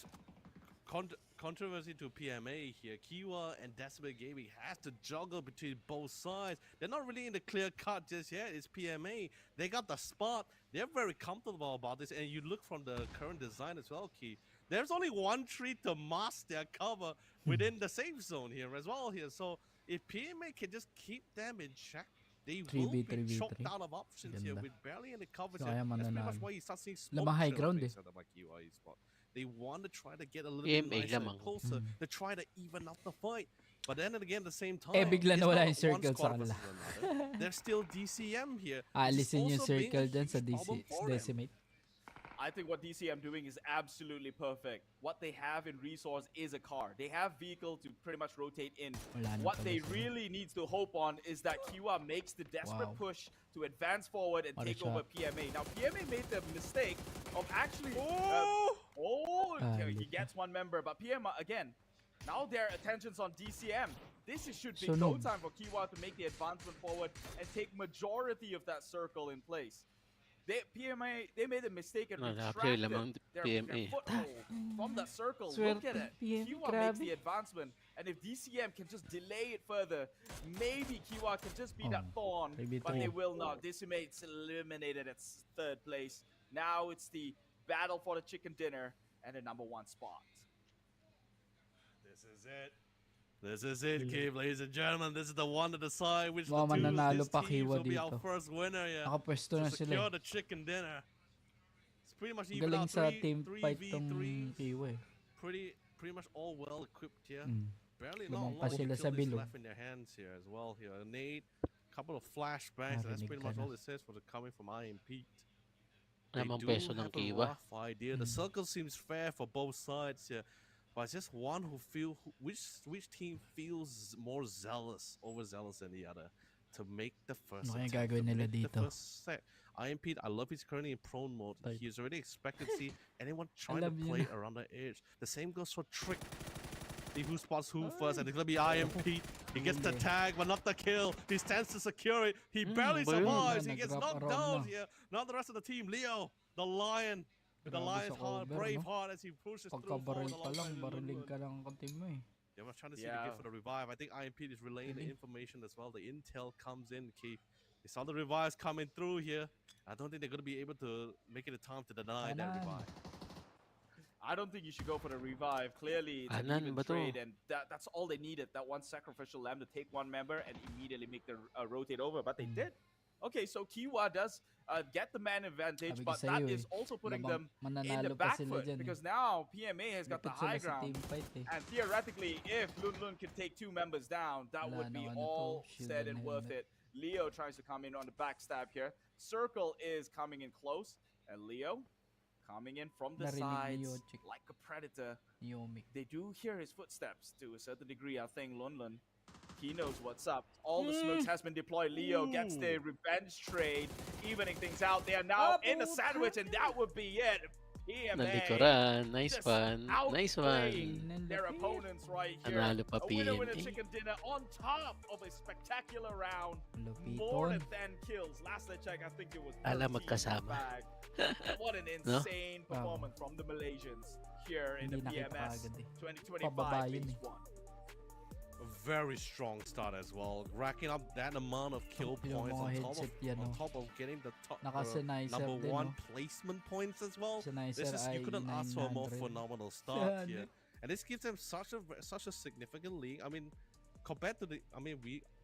controversy to PMA here. Kiwa and Decibel Gaming has to juggle between both sides. They're not really in the clear cut just yet. It's PMA. They got the spot. They're very comfortable about this. And you look from the current design as well, Keith. There's only one tree to mask their cover within the safe zone here as well here. So if PMA can just keep them in check, they will be choked out of options here with barely any coverage. That's pretty much why you start seeing smoke high ground of like UI spot. They want to try to get a little bit nicer and closer to try to even up the fight. But then again, at the same time, bigla it's nawala not yung circle one sa squad kanila. versus another. There's still DCM here. Aalisin yung Also being a circle dyan sa huge problem for them. Decimate. I think what DCM doing is absolutely perfect. What they have in resource is a car. They have vehicle to pretty much rotate in. What they really need to hope on is that Kiwa makes the desperate push to advance forward and take over PMA. Now PMA made the mistake of actually he gets one member, but PMA again. Now their attention's on DCM. This should be no time for Kiwa to make the advancement forward and take majority of that circle in place. They made a mistake and retracted their foothold from that circle. Look at it. Kiwa makes the advancement, and if DCM can just delay it further, maybe Kiwa can just be that thorn, but they will not. Decimate's eliminated at 3rd place. Now it's the battle for the chicken dinner and the #1 spot. This is it. This is it, Keith, ladies and gentlemen. This is the one to decide which of the two teams will be our first winner. Nakapwesto na sila. Secure the chicken dinner. It's pretty much even Galing out sa 3 team fight tong 3v3. Kiwa. Pretty much all well equipped here. Barely not a Lumampas lot of sila sa utilities bilog. left in their hands here as well. Here, a nade, couple of flashbangs. That's pretty much all it says for the coming from IMP. They Lamang do peso ng have a Kiwa. rough idea. The circle seems fair for both sides here. But it's just one which team feels more overzealous than the other to make the first Ano kaya attempt, gagawin to nila make the dito? first set. IMP, I love he's currently in prone mode. He's already expected to see anyone trying to love you play na. around the edge. The same goes for Trick. See who spots who first, and it's gonna be IMP. He gets the tag, but not the kill. He stands to secure it. He barely ba yun? survives. He gets Nag-wrap knocked around down na. here. Not the rest of the team. Leo, the lion. With the Grabe lion's sa heart, cover, brave no? heart as he pushes through forward Pagka-barrel pa lang, alongside bariling Lulu. ka lang ang team mo eh. Yeah, we're trying to see the gift for the revive. I think IMP is relaying the information as well. The intel comes in, Keith. They saw the revives coming through here. I don't think they're going to be able to make it a time to deny that revive. I don't think you should go for the revive. Clearly, it's an Anan even ba to? trade, and that's all they needed. That one sacrificial lamb to take one member and immediately make the rotate over, but they did. Okay, so Kiwa does get the man advantage, Sabi ko but sa'yo that is eh, also putting them Lamang in the mananalo pa back sila foot dyan eh. because now PMA has got the Lipit sila high sa ground. team fight eh. And theoretically, if Lun Lun can take 2 members down, that Wala would be na ano to, all shield said and and worth helmet. it. Leo tries to come in on the backstab here. Circle is coming in close, and Leo coming in from the Narinig ni sides Yochik. like a predator. Yomi. They do hear his footsteps to a certain degree. I think Lun Lun, he knows what's up. All the smokes has been deployed. Leo gets the revenge trade, evening things out. They are now in a sandwich, and that would be it. PMA Nalikuran. Nice just one. Nice outplaying one. their opponents right here. Nanalo pa A winner PMA. chicken dinner on top of a spectacular round. More Lupiton. than kills. Last I checked, I think it was 13 Ala, in the magkasama. bag. What an No? insane performance from the Malaysians here in the Hindi PMS nakipagad eh. 2025 Pababa yun Phase eh. 1. A very strong start as well, racking up that amount of kill Yung points mga on headset yan, on oh. top of getting the top Naka-Sennheiser number din, 1 oh. placement points as well. Sennheiser You couldn't ask for a more 900. phenomenal start here, Yan. and this gives them such a significant lead. I mean, compared to the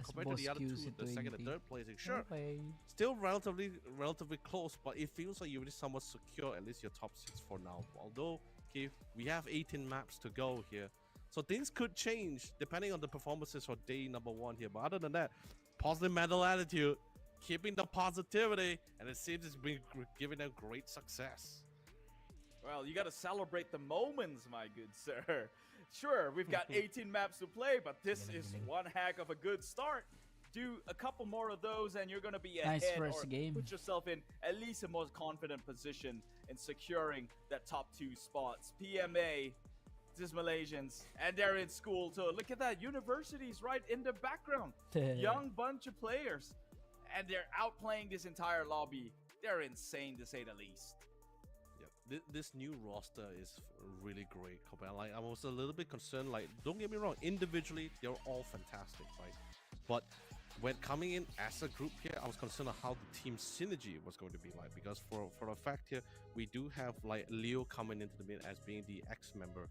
compared to the other two, the second and 20. third placing, sure, Okay. still relatively close, but it feels like you're really somewhat secure, at least your top 6 for now. Although, Keith, we have 18 maps to go here, so things could change depending on the performances for day number 1 here. But other than that, positive mental attitude, keeping the positivity, and it seems it's been giving them great success. Well, you got to celebrate the moments, my good sir. Sure, we've got 18 maps to play, but this is one heck of a good start. Do a couple more of those, and you're going to be ahead Nice or first game. put yourself in at least a more confident position in securing that top 2 spots. PMA, this Malaysians, and they're in school too. Look at that, universities right in the background. Young bunch of players, and they're outplaying this entire lobby. They're insane to say the least. this new roster is really great. Like I was a little bit concerned. Like, don't get me wrong, individually they're all fantastic, right? But when coming in as a group here, I was concerned of how the team synergy was going to be like, because for a fact here, we do have like Leo coming into the mid as being the ex-member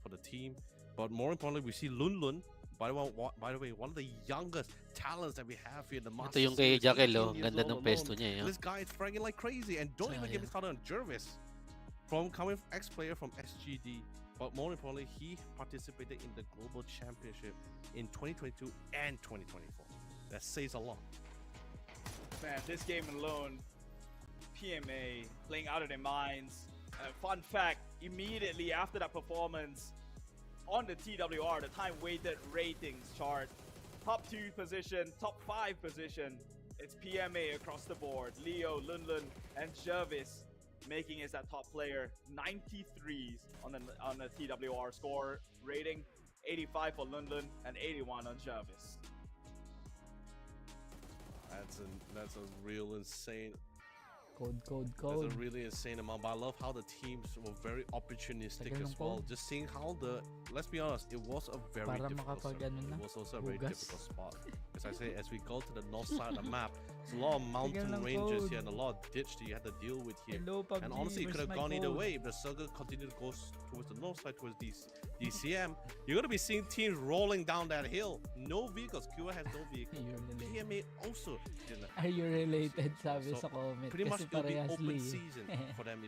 for the team, but more importantly, we see Lun Lun. By the way, one of the youngest talents that we have here in the Ito Master yung kay Series, Jackal, 18 oh. years Ganda old ng pesto alone. niya, eh, oh. This guy is fragging like crazy, and don't even get me Sayang. started on Jervis, from coming ex-player from SGD. But more importantly, he participated in the Global Championship in 2022 and 2024. That says a lot. Man, this game alone, PMA playing out of their minds. Fun fact, immediately after that performance, on the TWR, the time-weighted ratings chart, top 2 position, top 5 position, it's PMA across the board. Leo, Lunlun, and Jervis making it that top player. 93s on the TWR score rating, 85 for Lunlun, and 81 on Jervis. That's a real insane. Code. That's a really insane amount. But I love how the teams were very opportunistic as well. Just seeing how let's be honest, it was a very Para difficult makapag circle. ano na, It was also a very hugas. difficult spot. As I say, as we go to the north side of the map, there's a lot of mountain ng ranges code. here and a lot of ditch that you had to deal with here. Hello, PUBG, And honestly, it could where's have my gone either code? way. If the circle continued to go towards the north side, towards DCM, you're going to be seeing teams rolling down that hill. No vehicles. QA has no vehicles. PMA also didn't. Are you related? Sabi So, sa comment. Pretty much Kasi it'll be parehas open Lee. season for them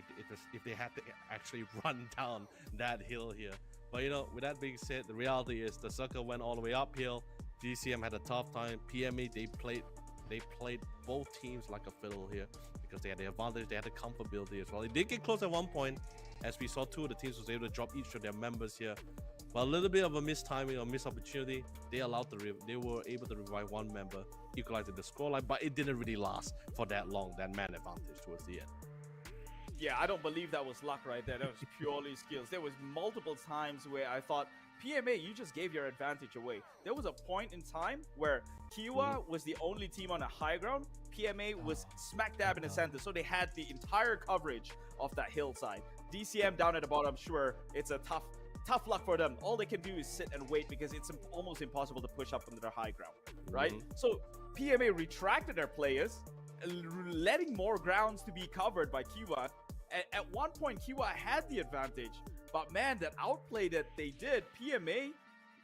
if they had to actually run down that hill here. But you know, with that being said, the reality is the circle went all the way uphill. DCM had a tough time. PMA they played both teams like a fiddle here because they had the advantage, they had the comfortability as well. They did get close at one point, as we saw two of the teams was able to drop each of their members here. But a little bit of a missed timing or missed opportunity, they were able to revive one member, equalizing the scoreline, but it didn't really last for that long, that man advantage towards the end. Yeah, I don't believe that was luck right there. That was purely skills. There was multiple times where I thought, PMA, you just gave your advantage away. There was a point in time where Kiwa was the only team on a high ground. PMA was smack dab in the center, so they had the entire coverage of that hillside. DCM down at the bottom, sure, it's a tough luck for them. All they can do is sit and wait because it's almost impossible to push up under their high ground, right? So PMA retracted their players, letting more grounds to be covered by Kiwa. At one point, Kiwa had the advantage, but man, that outplay that they did, PMA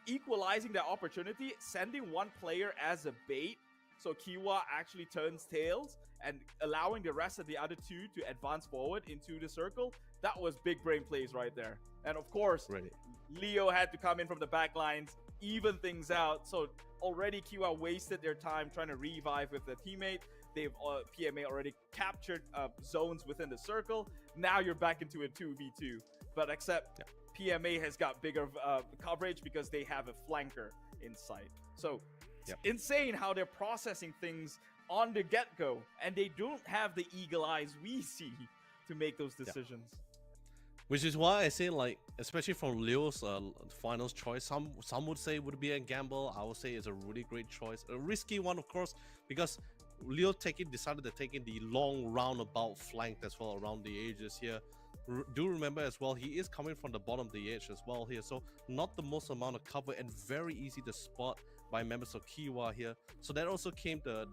equalizing that opportunity, sending one player as a bait, so Kiwa actually turns tails and allowing the rest of the other two to advance forward into the circle. That was big brain plays right there. And of course, Leo had to come in from the back lines, even things out. So already Kiwa wasted their time trying to revive with their teammate. They've PMA already captured zones within the circle. Now you're back into a 2v2. But except PMA has got bigger coverage because they have a flanker in sight. So it's insane how they're processing things on the get-go. And they don't have the eagle eyes we see to make those decisions. Which is why I say, like, especially from Leo's finals choice, some would say it would be a gamble. I would say it's a really great choice. A risky one, of course, because Leo decided to take in the long roundabout flank as well around the edges here. Do remember as well, he is coming from the bottom of the edge as well here, so not the most amount of cover and very easy to spot by members of Kiwa here. So that also came to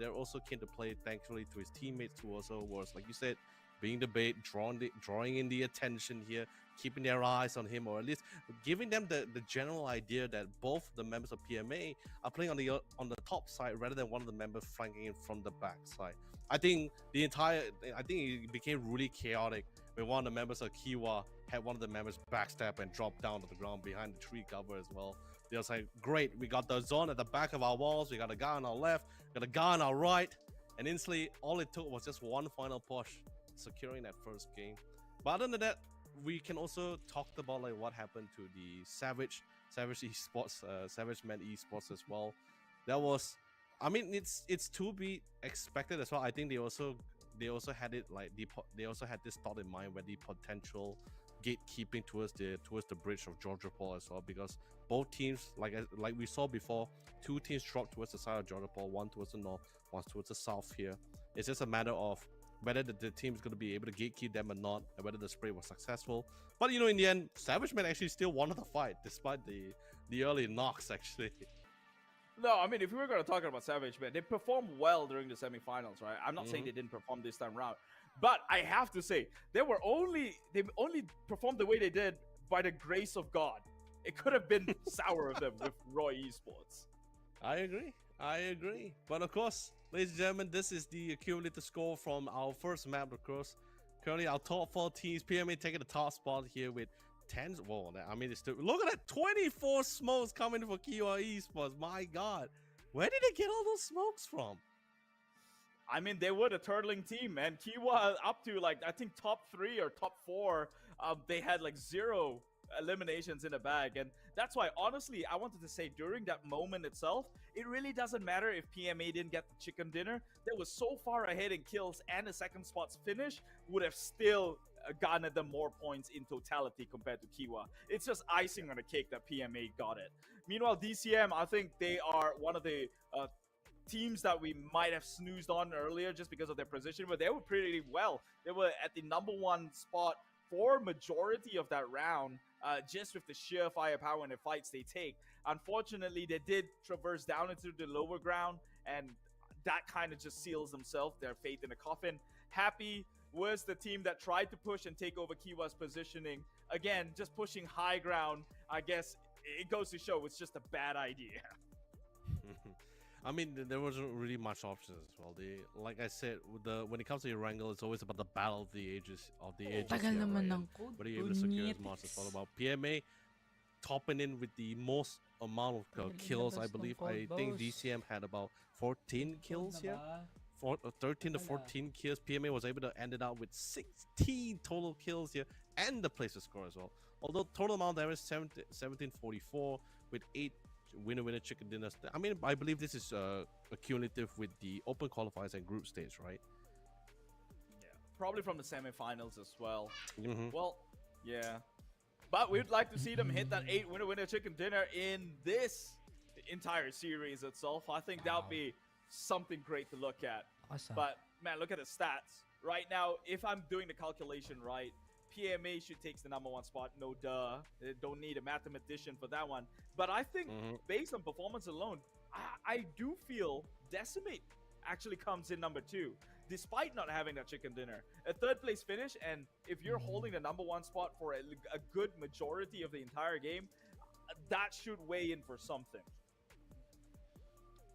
play, thankfully, to his teammates, who also was, like you said, being the bait, drawing in the attention here, keeping their eyes on him, or at least giving them the general idea that both the members of PMA are playing on the top side rather than one of the members flanking in from the back side. I think it became really chaotic when one of the members of Kiwa had one of the members backstab and drop down to the ground behind the tree cover as well. They was like, great, we got the zone at the back of our walls, we got a guy on our left, got a guy on our right, and instantly all it took was just one final push, securing that first game. But other than that, we can also talk about like what happened to the Savage Esports, Savage Men Esports as well. That was, I mean, it's to be expected as well. I think they also had it like they also had this thought in mind where the potential gatekeeping towards the bridge of Georgia Paul as well, because both teams, like we saw before, two teams dropped towards the side of Georgia Paul, one towards the north, one towards the south here. It's just a matter of whether the team's going to be able to gatekeep them or not, and whether the spray was successful. But in the end, Savage Man actually still won the fight despite the early knocks actually. No, I mean, if we were going to talk about Savage, man, they performed well during the semifinals, right? I'm not saying they didn't perform this time around, but I have to say they only performed the way they did by the grace of God. It could have been sour of them with Roy Esports. I agree. But of course, ladies and gentlemen, this is the accumulated score from our first map, of course. Currently, our top 4 teams, PMA taking the top spot here with 10. Whoa, I mean, it's still, look at that, 24 smokes coming for Kiwa Esports. My God, where did they get all those smokes from? I mean, they were the turtling team, man. Kiwa up to like, I think top 3 or top 4. They had like 0 eliminations in the bag, and that's why honestly I wanted to say during that moment itself, it really doesn't matter if PMA didn't get the chicken dinner. They were so far ahead in kills, and the second spot's finish would have still garnered them more points in totality compared to Kiwa. It's just icing on the cake that PMA got it. Meanwhile, DCM, I think they are one of the teams that we might have snoozed on earlier just because of their position, but they were pretty well. They were at the #1 spot for majority of that round, just with the sheer firepower and the fights they take. Unfortunately, they did traverse down into the lower ground, and that kind of just seals themselves, their fate in the coffin. Happy was the team that tried to push and take over Kiwa's positioning. Again, just pushing high ground, I guess it goes to show it's just a bad idea. I mean, there wasn't really much options as well. Like I said, when it comes to Erangel, it's always about the battle of the ages. Tagal here, naman right? ng code. But are you able to secure as much as possible? PMA topping in with the most amount of kills, I believe. I think DCM had about 14 kills here. 13 to 14 kills. PMA was able to end it out with 16 total kills here and the placer score as well. Although total amount there is 1744 with 8 winner chicken dinners. I mean, I believe this is cumulative with the open qualifiers and group stage, right? Yeah, probably from the semifinals as well. Mm-hmm. Well, yeah, but we'd like to see them hit that 8 winner chicken dinner in this entire series itself. I think that would be something great to look at. Awesome. But man, look at the stats right now. If I'm doing the calculation right, PMA should take the #1 spot. No duh. They don't need a mathematician for that one. But I think based on performance alone, I do feel Decimate actually comes in #2, despite not having that chicken dinner. A 3rd place finish, and if you're holding the #1 spot for a good majority of the entire game, that should weigh in for something.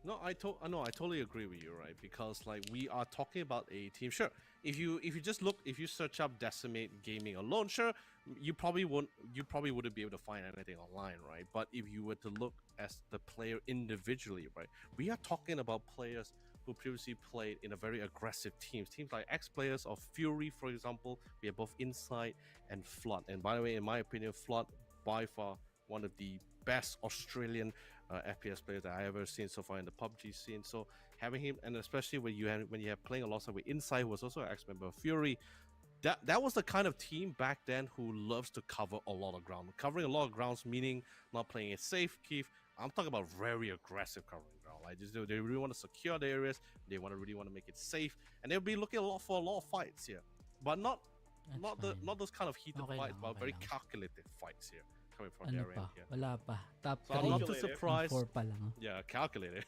No, I totally agree with you, right? Because like we are talking about a team. Sure, if you search up Decimate Gaming alone, sure, you probably wouldn't be able to find anything online, right? But if you were to look as the player individually, right, we are talking about players who previously played in a very aggressive teams like ex-players of Fury, for example. We have both Insight and Flood. And by the way, in my opinion, Flood by far one of the best Australian FPS players that I ever seen so far in the PUBG scene. So having him, and especially when you have playing alongside with Insight, who was also an ex-member of Fury, that was the kind of team back then who loves to cover a lot of ground. Covering a lot of grounds meaning not playing it safe, Keith. I'm talking about very aggressive covering ground. Like they really want to secure the areas. They really want to make it safe, and they'll be looking for a lot of fights here, but not those kind of heated fights, but very calculated fights here. Coming from their end here. Wala pa. Top So I'm not too surprised. 4 pa lang. Yeah, calculated.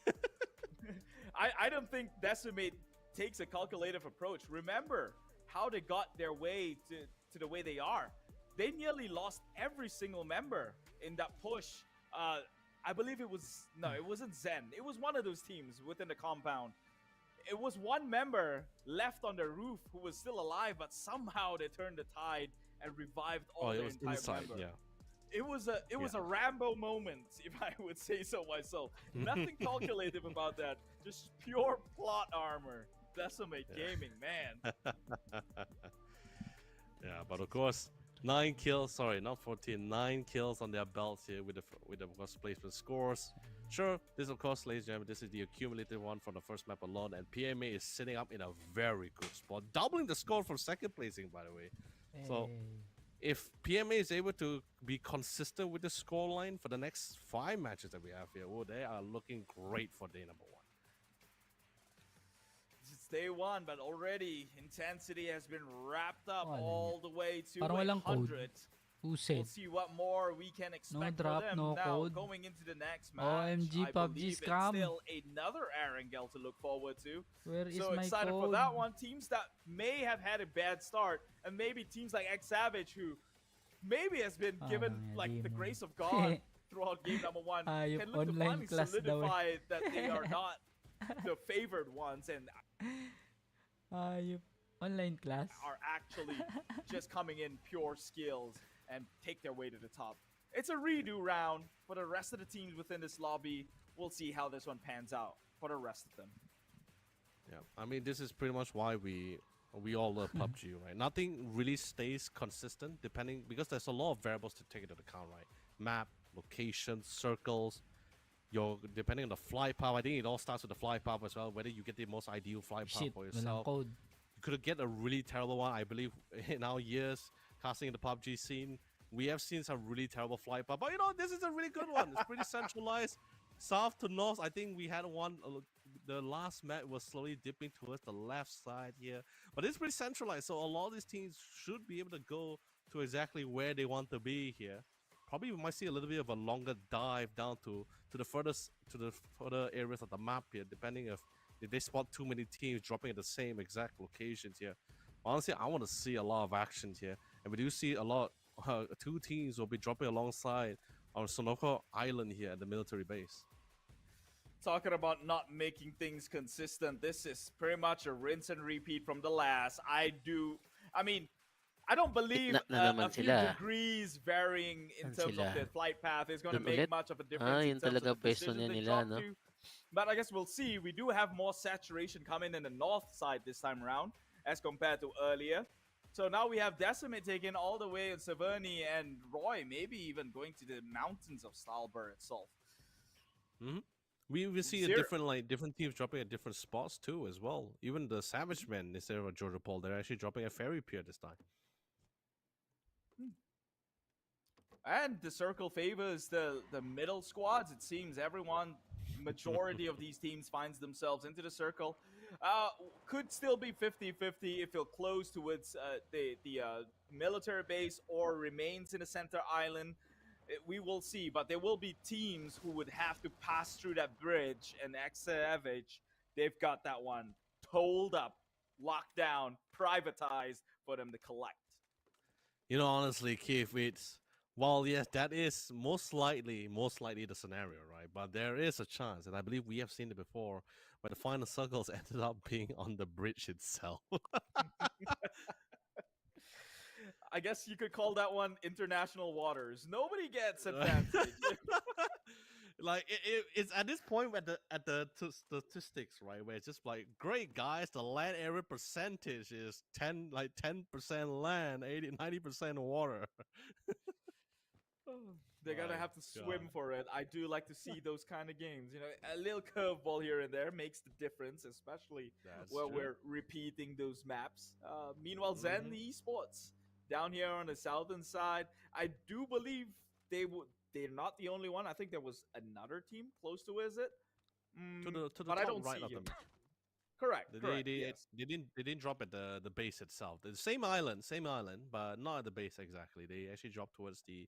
I don't think Decimate takes a calculative approach. Remember how they got their way to the way they are. They nearly lost every single member in that push. I believe it wasn't Zen. It was one of those teams within the compound. It was one member left on the roof who was still alive, but somehow they turned the tide and revived all their entire Inside, member. yeah. It was a Rambo moment, if I would say so myself. Nothing calculative about that. Just pure plot armor. Decimate Gaming, man. Yeah, but of course, 9 kills. Sorry, not 14. 9 kills on their belts here with the first placement scores. Sure, this of course, ladies and gentlemen, this is the accumulated one from the first map alone, and PMA is sitting up in a very good spot, doubling the score from second placing, by the way. So if PMA is able to be consistent with the scoreline for the next 5 matches that we have here, they are looking great for day #1. It's day one, but already intensity has been wrapped up Wala all the way to Parang walang code. 800. Who We'll said? see what more we can expect drop, for them. no Now, code. going into the next match, OMG, I PUBG believe it's scam. still another Arangel to look forward to. Where is So my excited code? for that one. Teams that may have had a bad start, and maybe teams like X Savage, who maybe has been given like the grace of God throughout game number one, can look to finally solidify that they are not the favored ones and online class are actually just coming in pure skills and take their way to the top. It's a redo round for the rest of the teams within this lobby. We'll see how this one pans out for the rest of them. Yeah, I mean, this is pretty much why we all love PUBG, right? Nothing really stays consistent depending, because there's a lot of variables to take into account, right? Map, location, circles, depending on the flight path. I think it all starts with the flight path as well, whether you get the most ideal flight path for yourself. Code. You could get a really terrible one. I believe in our years casting in the PUBG scene, we have seen some really terrible flight path, but you know, this is a really good one. It's pretty centralized. South to north, I think we had one. The last map was slowly dipping towards the left side here, but it's pretty centralized. So a lot of these teams should be able to go to exactly where they want to be here. Probably we might see a little bit of a longer dive down to the further areas of the map here, depending if they spot too many teams dropping at the same exact locations here. Honestly, I want to see a lot of actions here, and we do see a lot. Two teams will be dropping alongside on Sonoko Island here at the military base. Talking about not making things consistent, this is pretty much a rinse and repeat from the last. I don't believe a few degrees varying in terms of the flight path is going to make much of a difference in terms of the decisions they drop to. But I guess we'll see. We do have more saturation coming in the north side this time around as compared to earlier. So now we have Decimate taken all the way in Severny, and Roy maybe even going to the mountains of Stalber itself. Mm-hmm. We see a different teams dropping at different spots too as well. Even the Savage Men, instead of a Georgia Paul, they're actually dropping a Fairy Pier this time. And the circle favors the middle squads. It seems majority of these teams finds themselves into the circle. Could still be 50-50 if he'll close towards the military base or remains in the center island. We will see, but there will be teams who would have to pass through that bridge, and Savage, they've got that one tolled up, locked down, privatized for them to collect. You know, honestly, Keith, while yes, that is most likely the scenario, right? But there is a chance, and I believe we have seen it before, where the final circles ended up being on the bridge itself. I guess you could call that one international waters. Nobody gets advantage. Like it's at this point at the statistics, right, where it's just like, great guys, the land area percentage is 10% land, 90% water. They're gonna have to swim for it. I do like to see those kind of games. You know, a little curveball here and there makes the difference, especially when we're repeating those maps. Meanwhile, Zen Esports down here on the southern side, I do believe they're not the only one. I think there was another team close to it. To the but top I don't right see of him. them. Correct. They didn't drop at the base itself. The same island, but not at the base exactly. They actually dropped towards the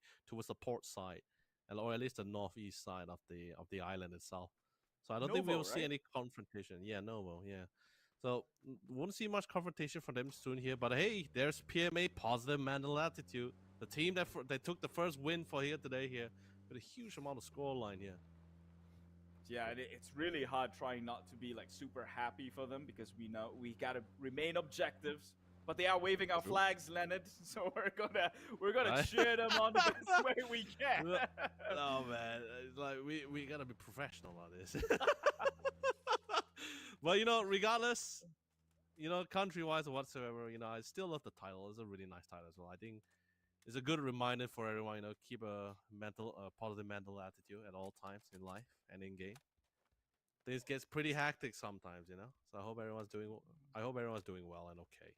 port side, or at least the northeast side of the island itself. So I don't think we will see any confrontation. Yeah, Novo. Yeah. So won't see much confrontation from them soon here. But hey, there's PMA, Positive Mental Attitude, the team that took the first win for here today here with a huge amount of scoreline here. Yeah, it's really hard trying not to be like super happy for them, because we know we gotta remain objectives. But they are waving our flags, Leonard. So we're gonna cheer them on the best way we can. Oh man, it's like we gotta be professional about this. But you know, regardless, you know, country-wise or whatsoever, you know, I still love the title. It's a really nice title as well. I think it's a good reminder for everyone, you know, keep a positive mental attitude at all times in life and in game. Things gets pretty hectic sometimes, you know. So I hope everyone's doing well and okay.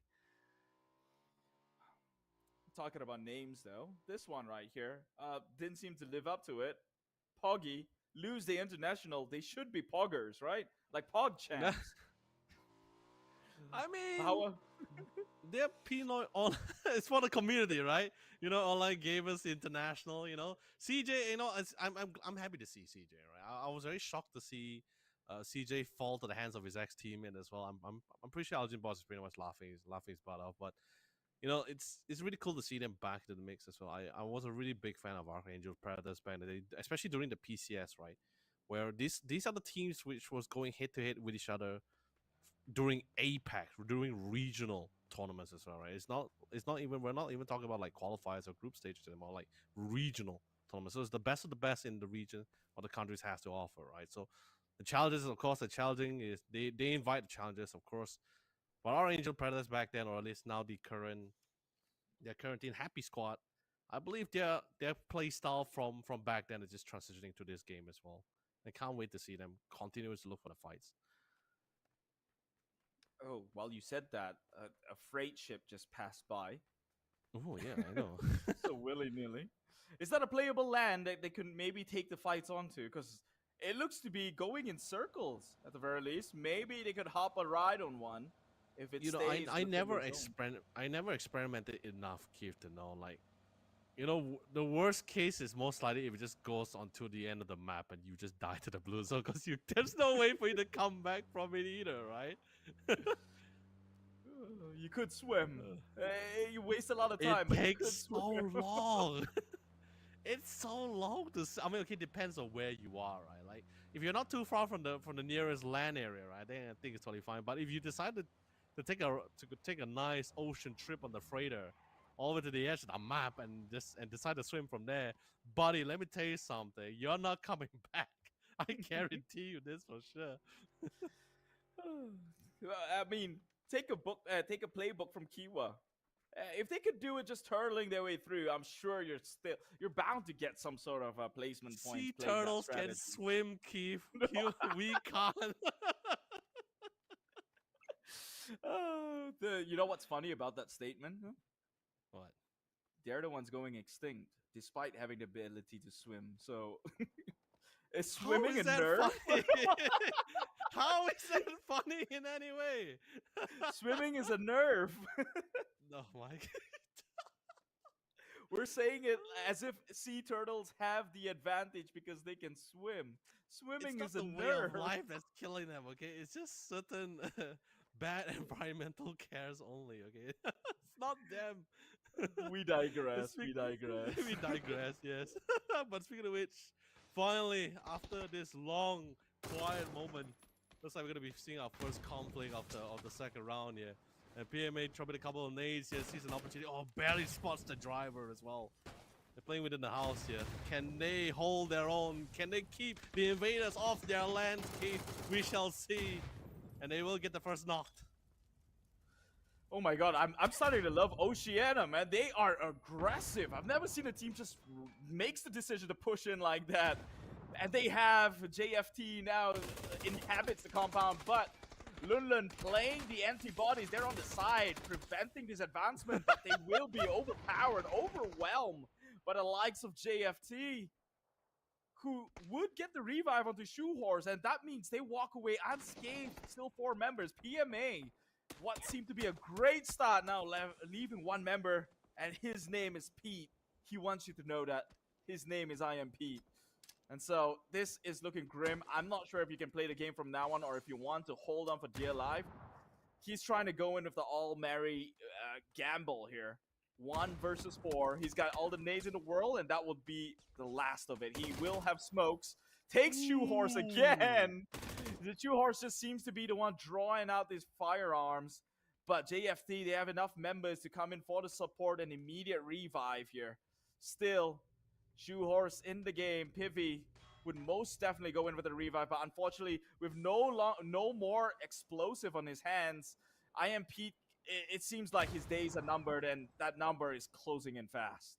Talking about names though, this one right here didn't seem to live up to it. Poggy lose the international. They should be poggers, right? Like pog champs. I mean, How? they're Pinoy on. It's for the community, right? Online gamers international. CJ. I'm happy to see CJ. Right, I was very shocked to see CJ fall to the hands of his ex teammate as well. I'm pretty sure Algin Boss is pretty much laughing his butt off, but it's really cool to see them back to the mix as well. I was a really big fan of Archangel Predators back in the day, especially during the PCS, right? Where these are the teams which was going head to head with each other during APAC, during regional tournaments as well, right? It's not even we're not even talking about like qualifiers or group stages anymore, like regional tournaments. So it's the best of the best in the region what the countries has to offer, right? So the challenges, of course, the challenging is they invite the challenges, of course. But our Angel Predators back then, or at least now their current team Happy Squad, I believe their play style from back then is just transitioning to this game as well. I can't wait to see them continue to look for the fights. Oh, while you said that, a freight ship just passed by. Oh yeah, I know. So willy nilly. Is that a playable land that they could maybe take the fights onto? Because it looks to be going in circles at the very least. Maybe they could hop a ride on one if it stays. I never experimented enough, Keith, to know like. The worst case is most likely if it just goes onto the end of the map and you just die to the blue zone because there's no way for you to come back from it either, right? You could swim. You waste a lot of time. It takes so long. It's so long to. I mean, okay, it depends on where you are, right? Like, if you're not too far from the nearest land area, right, then I think it's totally fine. But if you decide to take a nice ocean trip on the freighter, all the way to the edge of the map, and decide to swim from there, buddy, let me tell you something. You're not coming back. I guarantee you this for sure. I mean, take a playbook from Kiwa. If they could do it just hurling their way through, I'm sure you're bound to get some sort of placement points. Sea turtles can swim, Keith. We can't. You know what's funny about that statement? Huh? What? They're the ones going extinct, despite having the ability to swim. So, is swimming a nerve? How is that funny in any way? Swimming is a nerve. No, Mike. We're saying it as if sea turtles have the advantage because they can swim. Swimming it's is a not the nerve. Way of life that's killing them. Okay, it's just certain bad environmental cares only. Okay, it's not them. We digress. We digress. We digress. Yes. But speaking of which, finally, after this long, quiet moment, looks like we're gonna be seeing our first conflict of the second round here. And PMA dropping a couple of nades here, sees an opportunity. Oh, barely spots the driver as well. They're playing within the house here. Can they hold their own? Can they keep the invaders off their landscape? We shall see. And they will get the first knocked. Oh my god, I'm starting to love Oceania, man. They are aggressive. I've never seen a team just makes the decision to push in like that. And they have JFT now inhabits the compound, but Lunlun playing the antibodies. They're on the side, preventing this advancement, but they will be overpowered, overwhelmed by the likes of JFT, who would get the revive onto Shoehorse, and that means they walk away unscathed. Still 4 members. PMA, what seemed to be a great start, now leaving 1 member, and his name is Pete. He wants you to know that his name is I Am Pete. And so this is looking grim. I'm not sure if you can play the game from now on or if you want to hold on for dear life. He's trying to go in with the all-Mary gamble here. 1 versus 4. He's got all the nades in the world, and that will be the last of it. He will have smokes. Takes Shoehorse again. The Shoehorse just seems to be the one drawing out these firearms. But JFT, they have enough members to come in for the support and immediate revive here. Still, Shoehorse in the game. Pivy would most definitely go in with a revive, but unfortunately, with no more explosive on his hands, I Am Pete, it seems like his days are numbered, and that number is closing in fast.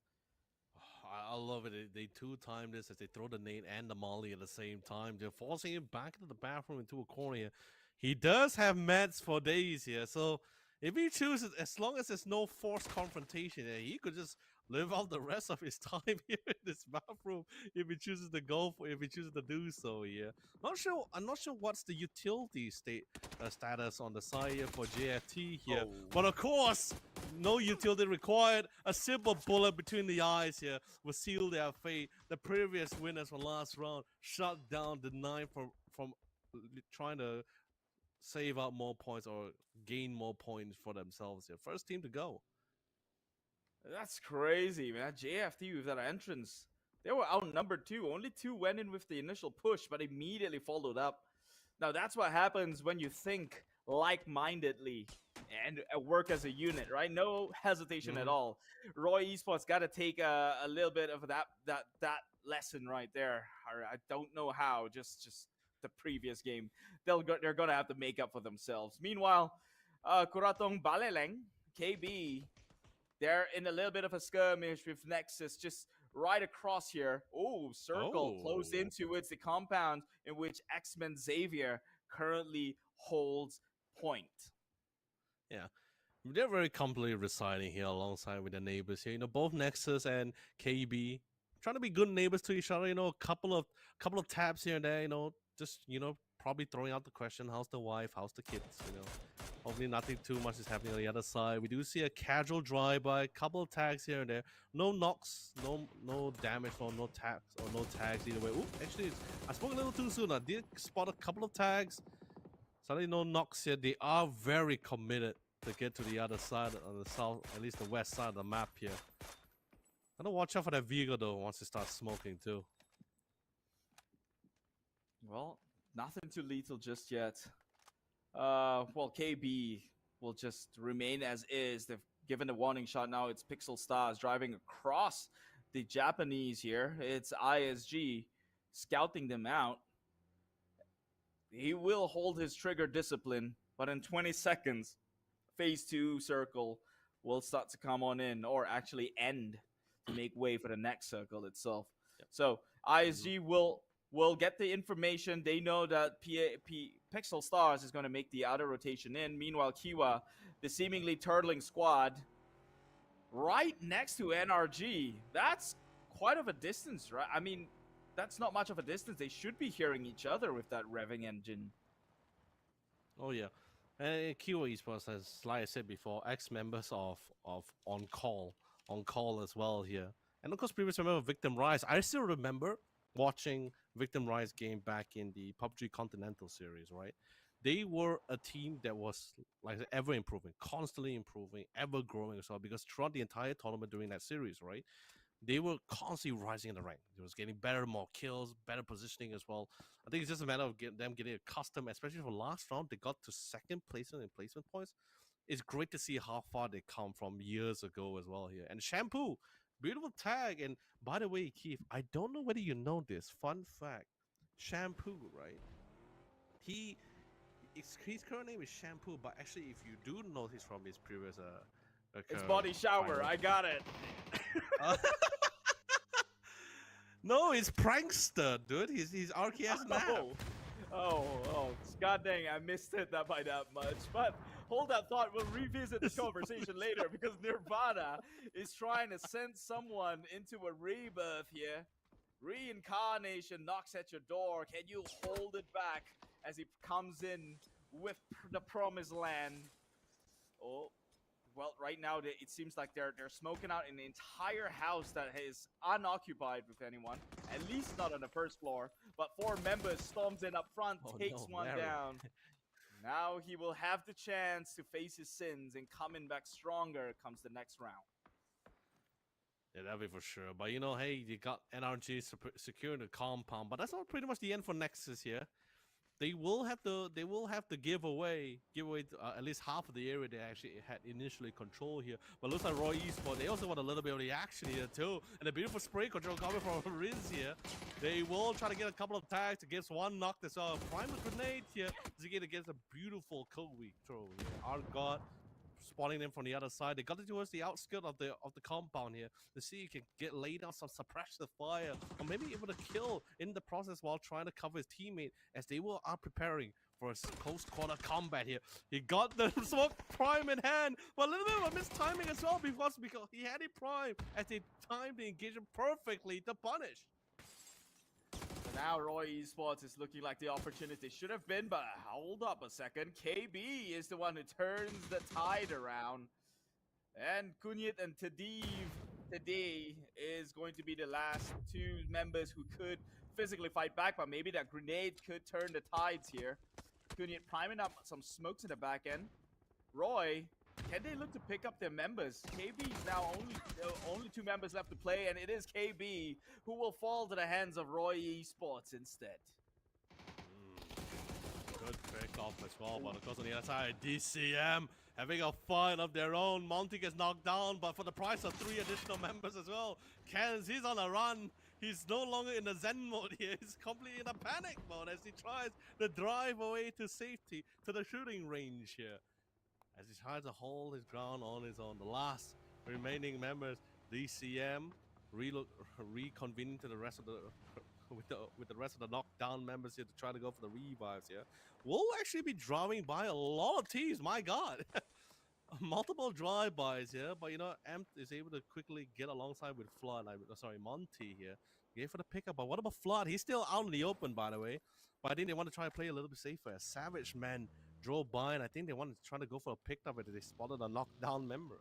I love it. They two-time this as they throw the nade and the molly at the same time. They're forcing him back into the bathroom into a corner here. He does have meds for days here, so If he chooses, as long as there's no forced confrontation, he could just live out the rest of his time here in this bathroom if he chooses to go for, if he chooses to do so. Yeah, not sure. I'm not sure what's the utility status on the side here for JFT here, but of course, no utility required. A simple bullet between the eyes here will seal their fate. The previous winners from last round shut down the 9 from trying to save out more points or gain more points for themselves here. First team to go. That's crazy, man. JFT with that entrance. They were outnumbered too. Only 2 went in with the initial push, but immediately followed up. Now that's what happens when you think like-mindedly and work as a unit, right? No hesitation at all. Roy Esports got to take a little bit of that lesson right there. I don't know how. Just the previous game, they're gonna have to make up for themselves. Meanwhile, Kuratong Baleleng, KB, they're in a little bit of a skirmish with Nexus just right across here. Oh, circle close into it's the compound in which X-Men Xavier currently holds point. Yeah. They're very comfortably residing here alongside with their neighbors here. Both Nexus and KB trying to be good neighbors to each other. A couple of taps here and there. Just probably throwing out the question: how's the wife? How's the kids? Hopefully nothing too much is happening on the other side. We do see a casual drive-by, couple of tags here and there. No knocks, no damage, no tags or no tags either way. Ooh, actually, I spoke a little too soon. I did spot a couple of tags. Suddenly no knocks here. They are very committed to get to the other side on the south, at least the west side of the map here. Gotta watch out for that vehicle though once it starts smoking too. Well, nothing too lethal just yet. Well, KB will just remain as is. They've given the warning shot now. It's Pixel Stars driving across the Japanese here. It's ISG scouting them out. He will hold his trigger discipline, but in 20 seconds, phase 2 circle will start to come on in, or actually end to make way for the next circle itself. Yep. So ISG will get the information. They know that Pixel Stars is going to make the outer rotation in. Meanwhile, Kiwa, the seemingly turtling squad, right next to NRG. That's quite of a distance, right? I mean, that's not much of a distance. They should be hearing each other with that revving engine. Oh yeah, and Kiwa Esports, as like I said before, ex-members of On Call as well here, and of course previous member of Victim Rise. I still remember watching Victim Rise game back in the PUBG Continental series, right? They were a team that was like ever improving, constantly improving, ever growing as well. Because throughout the entire tournament during that series, right, they were constantly rising in the rank. It was getting better, more kills, better positioning as well. I think it's just a matter of them getting accustomed, especially for last round. They got to second placement in placement points. It's great to see how far they come from years ago as well here. And Shampoo, beautiful tag. And by the way, Keith, I don't know whether you know this. Fun fact, Shampoo, right? His current name is Shampoo, but actually, if you do notice from his previous it's Body Shower. I got it. No, it's Prankster, dude. He's RKS now. Oh, god dang, I missed it by that much. But hold that thought, we'll revisit this conversation later because Nirvana is trying to send someone into a rebirth here. Reincarnation knocks at your door. Can you hold it back as he comes in with the promised land? Oh, well, right now it seems like they're smoking out an entire house that is unoccupied with anyone, at least not on the first floor. But 4 members storms in up front, takes one down. Now he will have the chance to face his sins, and coming back stronger comes the next round. Yeah, that'll be for sure. But hey, you got NRG securing the compound, but that's not pretty much the end for Nexus here. They will have to give away at least half of the area they actually had initially control here. But looks like Roy Esports, they also want a little bit of the action here too. And a beautiful spray control coming from Riz here. They will try to get a couple of tags against one knock. There's a primal grenade here to get against a beautiful Kobe throw here. Our God spotting them from the other side. They got it towards the outskirt of the compound here to see if he can get laid down some suppressive fire or maybe able to kill in the process while trying to cover his teammate as they are preparing for a close quarter combat here. He got the smoke prime in hand, but a little bit of a mistiming as well because he had it prime as he timed the engagement perfectly to punish. So now Roy Esports is looking like the opportunity should have been, but hold up a second. KB is the one who turns the tide around. And Kunyit and Tadiv today is going to be the last two members who could physically fight back, but maybe that grenade could turn the tides here. Kunyit priming up some smokes in the back end. Roy, can they look to pick up their members? KB is now only two members left to play, and it is KB who will fall to the hands of Roy Esports instead. Good pick off as well, but of course on the other side, DCM having a fight of their own. Monty gets knocked down, but for the price of 3 additional members as well. Kens, he's on a run. He's no longer in the Zen mode here. He's completely in a panic mode as he tries to drive away to safety, to the shooting range here. As he tries to hold his ground on his own. The last remaining members, DCM, reconvening to the rest of the with the rest of the knockdown members here to try to go for the revives here. We'll actually be driving by a lot of teams, my god. Multiple drive-bys here, but you know, Amp is able to quickly get alongside with Flood. Monty here. Gave for the pickup, but what about Flood? He's still out in the open, by the way. But I think they want to try to play a little bit safer. A Savage Man drove by, and I think they wanted to try to go for a pickup, but they spotted a knockdown member.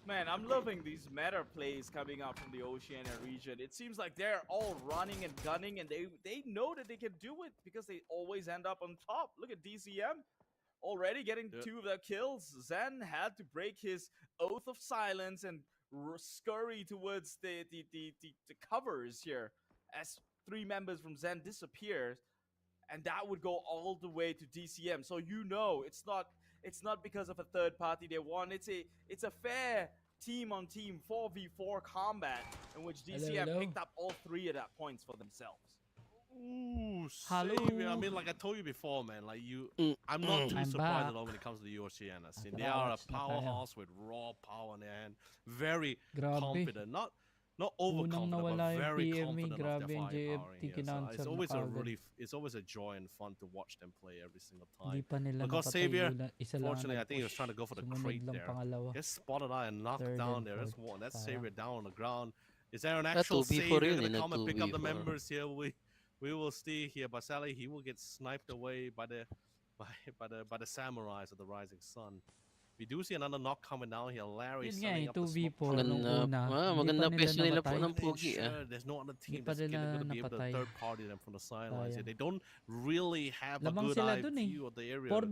Man, I'm loving these meta plays coming out from the Oceania region. It seems like they're all running and gunning, and they know that they can do it because they always end up on top. Look at DCM already getting 2 of their kills. Zen had to break his oath of silence and scurry towards the covers here as 3 members from Zen disappears, and that would go all the way to DCM. So you know it's not because of a third party they won. It's a fair team on team 4v4 combat in which DCM picked up all 3 of that points for themselves. Ooh, Hello. Savior. I mean, like I told you before, man. Like I'm not too surprised at all when it comes to the Oceania scene. They are a powerhouse with raw power in their hand. Very confident, not overconfident, but very confident of their firepower here. So it's always a joy and fun to watch them play every single time. Because Savior, fortunately, I think he was trying to go for the crate there. Gets spotted out and knocked down there. That's Savior down on the ground. Is there an actual Savior going to come and pick up the members here? We will see here, but sadly he will get sniped away by the samurais of the Rising Sun. We do see another knock coming down here. Larry setting up the smoke. Maganda peso nila po ng Pugi. There's no other team that's going to be able to third party them from the sidelines here. They don't really have a good eye view of the area. 4v1 They're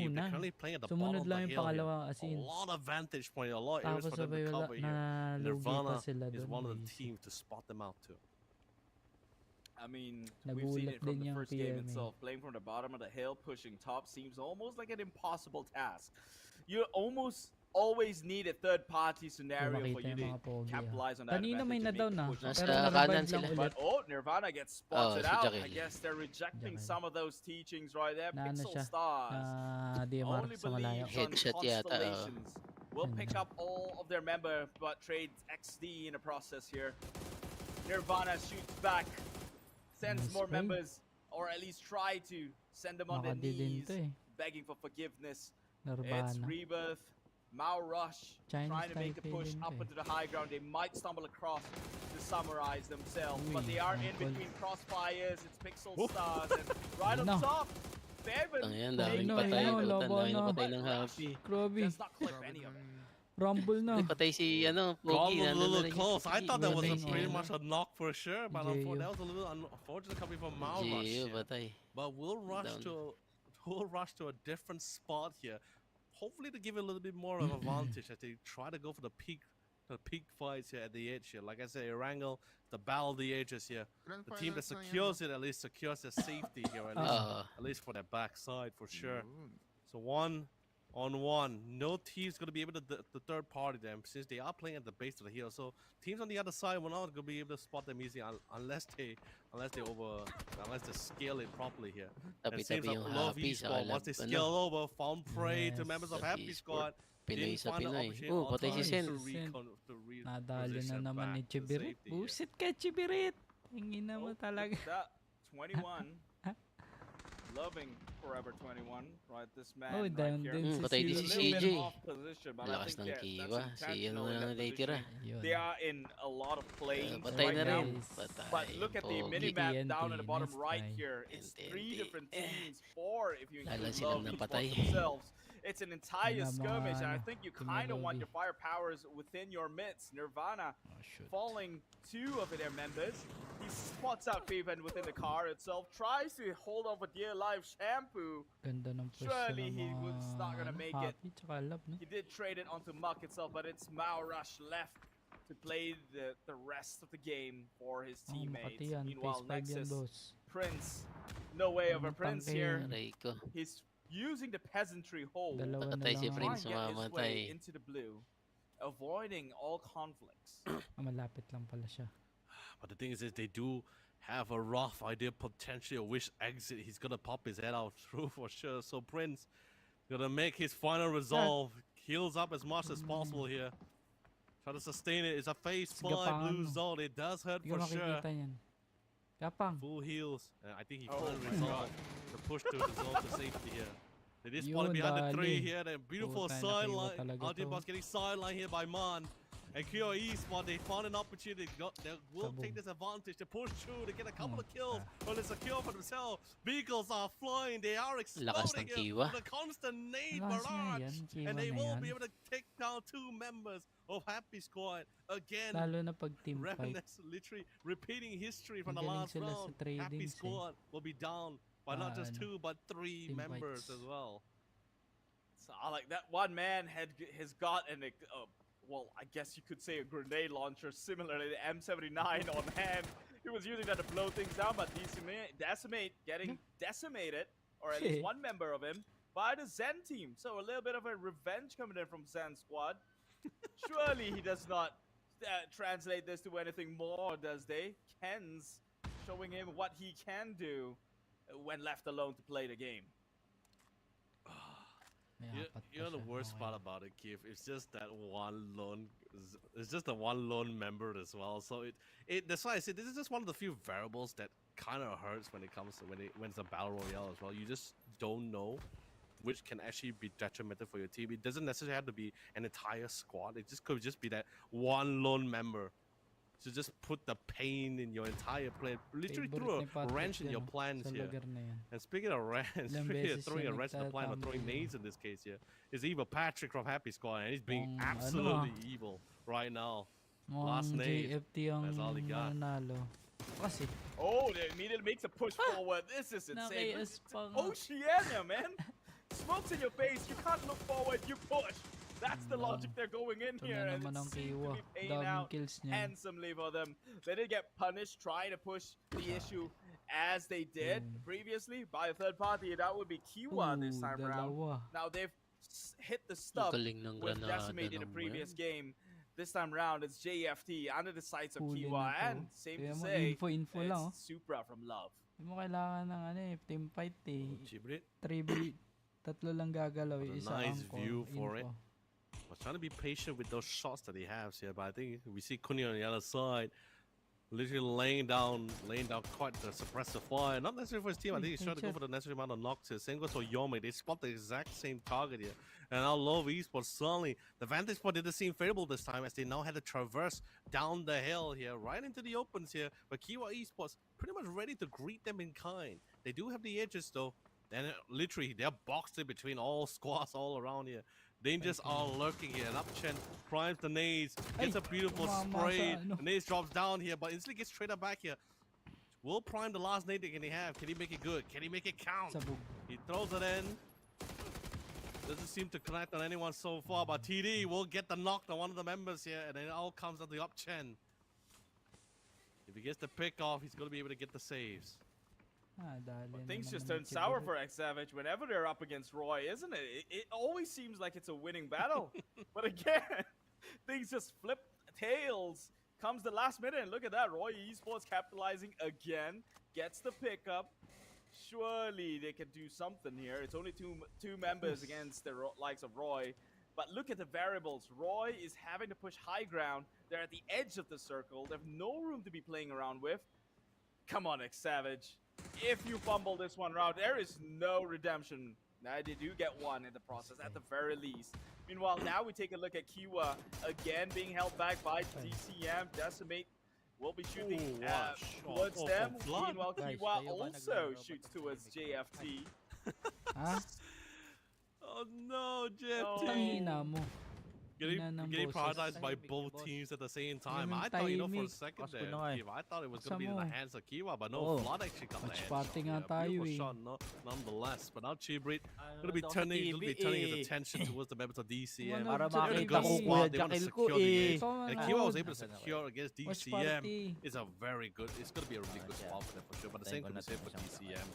muna. currently playing at the bottom of the hill here. A lot of vantage point, a lot of areas for them to cover here. Nirvana is one of the teams to spot them out too. I mean, we've seen it from the first game itself. Playing from the bottom of the hill, pushing top seems almost like an impossible task. You almost always need a third-party scenario for you to capitalize on that advantage. But Nirvana gets spotted out. I guess they're rejecting some of those teachings right there. Pixel Stars only believes on constellations. Will pick up all of their member, but trades XD in the process here. Nirvana shoots back. Sends more members, or at least try to send them on their knees, begging for forgiveness. It's Rebirth, Mao Rush, trying to make a push up into the high ground. They might stumble across the samurais themselves, but they are in between crossfires. It's Pixel Stars, and right on top, Fairman does not clip any of it. Rumble na. Patay si Pogi. A little close. I thought that was pretty much a knock for sure, but that was a little unfortunate coming from Mao Rush. But we'll rush to a different spot here. Hopefully to give it a little bit more of an advantage as they try to go for the peak fights here at the edge here. Like I said, Erangel, the battle of the edges here. The team that secures it at least secures their safety here, at least for their backside for sure. So 1-on-1. No team's going to be able to third party them since they are playing at the base of the hill. So teams on the other side will not going to be able to spot them easily unless they scale it properly here. And it seems like Love Esports, once they scale over, found prey to members of Happy Squad. Pinoy sa Pinoy. Patay si Sen. Nadali na naman ni Chibirit. Busit ka, Chibirit! Hingin na mo talaga. 21. loving Forever 21, right? This man Oh, right down here. din si patay din He's si a little CJ. bit off position, but I Lakas think ng that's Kiwa. Si ano intentional in na that natitira. position. Yun. They are in a lot of planes Patay right na now. rin. Nice. Patay. But look at the Pogi. minimap TNT, down at the bottom nice right try. here. It's TNT. 3 different teams, 4 if you Lala include silang Love napatay. Esports themselves. It's an entire Wala mga skirmish, and I ano, think you team kind of want Lodi. your firepowers within your midst. Nirvana Oh, shoot. falling 2 of their members. He spots out Faven within the car itself, tries to hold off a dear life Shampoo. Ganda ng pwesto Surely ng he mga was not gonna make it. Happy tsaka Love, no? He did trade it onto Muck itself, but it's Mao Rush left to play the rest of the game for his Oh, teammates. Makati yan. Meanwhile, Phase 5 yan, Nexus, boss. Prince, no way of a Ang Prince tangke here. yan. Aray ko. He's using the peasantry hold, Dalawa na Patay si lang. Prince. trying to get his way Mamamatay. into the blue, avoiding all conflicts. Ah, malapit lang pala siya. But the thing is they do have a rough idea potentially of which exit he's gonna pop his head out through for sure. So Prince gonna make his final resolve, heals up as much as possible here. Try to sustain it. It's a phase 5 Gapang blue ano. zone. It does hurt Hindi ko for sure. makikita yan. Gapang. Full heals. I think he Oh finally my resolved to push to the zone to safety here. They just spotted Yun, behind the 3 dali. here. The beautiful Putay, nakiwa sideline. talaga Ultimate to. getting sideline here by Man. And Kyo Esport, they found an opportunity. They will Kaboom. take this advantage to push through to get a couple Oh, of kills. But it's a kill for themselves. Vehicles are flying. They are exploding ng here Kiwa. with a constant nade Lakas na barrage. yan, Kiwa And they na will yan. be able to take down 2 members of Happy Squad again. Lalo na pag team fight. Reminisce, literally repeating history from the Magaling last sila sa round. tradings, Happy eh. Squad will be down by not just Ano, 2 but 3 team members fights. as well. So I like that one man has got an well, I guess you could say a grenade launcher similar to the M79 on hand. He was using that to blow things down, but Decimate getting decimated, or at least one member of him, by the Zen team. So a little bit of a revenge coming in from Zen squad. Surely he does not translate this to anything more, does they? Ken's showing him what he can do when left alone to play the game. May You, apat you pa know the siya. worst Okay. part about it, Keith? It's just that one lone. It's just the one lone member as well. So that's why I said this is just one of the few variables that kind of hurts when it comes to when it's a battle royale as well. You just don't know which can actually be detrimental for your team. It doesn't necessarily have to be an entire squad. It just could just be that one lone member. So just put the pain in your entire plan. Literally Favorite throw ni a Patrick wrench in yan, your oh, plans sa here. lugar na yan. And speaking of wrench, Ilang speaking of beses throwing a siya wrench in the plan or throwing nagtatambay nades in this case here, is either Patrick from Happy Squad, and he's being Ano absolutely evil right now. Last Mukhang nade. JFT ang That's all he got. mananalo. Kasi, Oh, they immediately makes a push forward. This is insane. naki-S pa nga. Oceania, man. Smokes in your face. You can't look forward. You push. That's the logic they're going in Ito here, na and naman it ang seems to Kiwa. be paying Daming out kills niya. handsomely for them. They did get punished trying to push the issue as they did previously by a third party. That would be Kiwa this time around. Dalawa. Now they've hit the Ang stub galing ng with granada Decimate in the ng previous yan. game. This time around, it's JFT under the sights of Huli Kiwa, na to. and same Kaya to mo, say, info lang, oh. it's Supra from Love. Hindi mo kailangan ng ano eh, team fight eh. Chibrit 3v, tatlo lang gagalaw. What a Isa nice angkor, view for info. was trying to be patient with those shots that he has here, but I think we see Kuni on the other side, literally laying down quite the suppressive fire. Not necessarily for his team. I think he's trying to go for the necessary amount of knocks here. Same goes for Yomi. They spot the exact same target here. And now Love Esports suddenly, the vantage point didn't seem favorable this time as they now had to traverse down the hill here, right into the opens here. But Kiwa Esports pretty much ready to greet them in kind. They do have the edges though. And literally, they're boxed in between all squads all around here. Dangers are lurking here. And Upchen primes the nades, gets a beautiful tumama spray. sa ano. The nades drops down here, but instantly gets straight up back here. Will prime the last nade that can he have? Can he make it good? Can he make it count? Sabog. He throws it in. Doesn't seem to connect on anyone so far, but TD will get the knock on one of the members here, and then it all comes on the Upchen. If he gets the pick off, he's going to be able to get the saves. Ah, dali Well, na things just naman turn ang sour Chiburit. for X Savage whenever they're up against Roy, isn't it? It always seems like it's a winning battle. But again, things just flip tails. Comes the last minute, and look at that. Roy Esports capitalizing again. Gets the pickup. Surely they can do something here. It's only two members against the likes of Roy. But look at the variables. Roy is having to push high ground. They're at the edge of the circle. They have no room to be playing around with. Come on, X Savage. If you fumble this one round, there is no redemption. Now they do get one in the process, at the very least. Meanwhile, now we take a look at Kiwa again being held back by DCM. Decimate will be shooting towards them. Meanwhile, Guys, Kiwa kayo ba also naglaro? shoots Ba't towards nagtitipid? JFT. Ha? Oh no, JFT. Tangina mo. Getting, Ina ng getting boses. prioritized by Tahimik both yung boss. teams at the same time. Ganun I thought, you know, for a tahimik. second Boss ko there, na nga eh. Kiva, I thought it was going to be in Basta the mo. hands of Kiwa, but no, Oo. Flood actually got the Watch headshot. party nga Yeah, tayo beautiful eh. shot, no, nonetheless. But now Chibrit Ano going to be daw sa turning, TV gonna be turning his eh. attention towards the members of DCM. Ano, Para They're They're gonna in a makita good ko go. squad. Kuya They want to Jackal ko secure the eh. game. Ikaw And ano? Kiwa was able to Nasaan ako? secure against Watch DCM. party. It's a very good, it's going to be a really good Yeah. spot for them for sure. But the Tayo same ko could be said for natin isang DCM.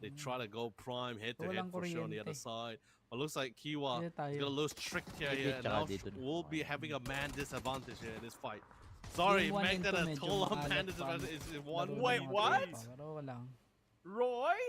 They try to go prime head to head Walang for sure on the other kuryente. side. But looks like Kiwa Hindi is going to tayo. lose tricked here, Hindi, here and tsaka now dito na. will be having a man disadvantage here in this fight. Sorry, Yung one make and that two a medyo total maalat man pa. disadvantage. Is one Laro Wait, ng way. mga what? tropa, Pero walang. Roy?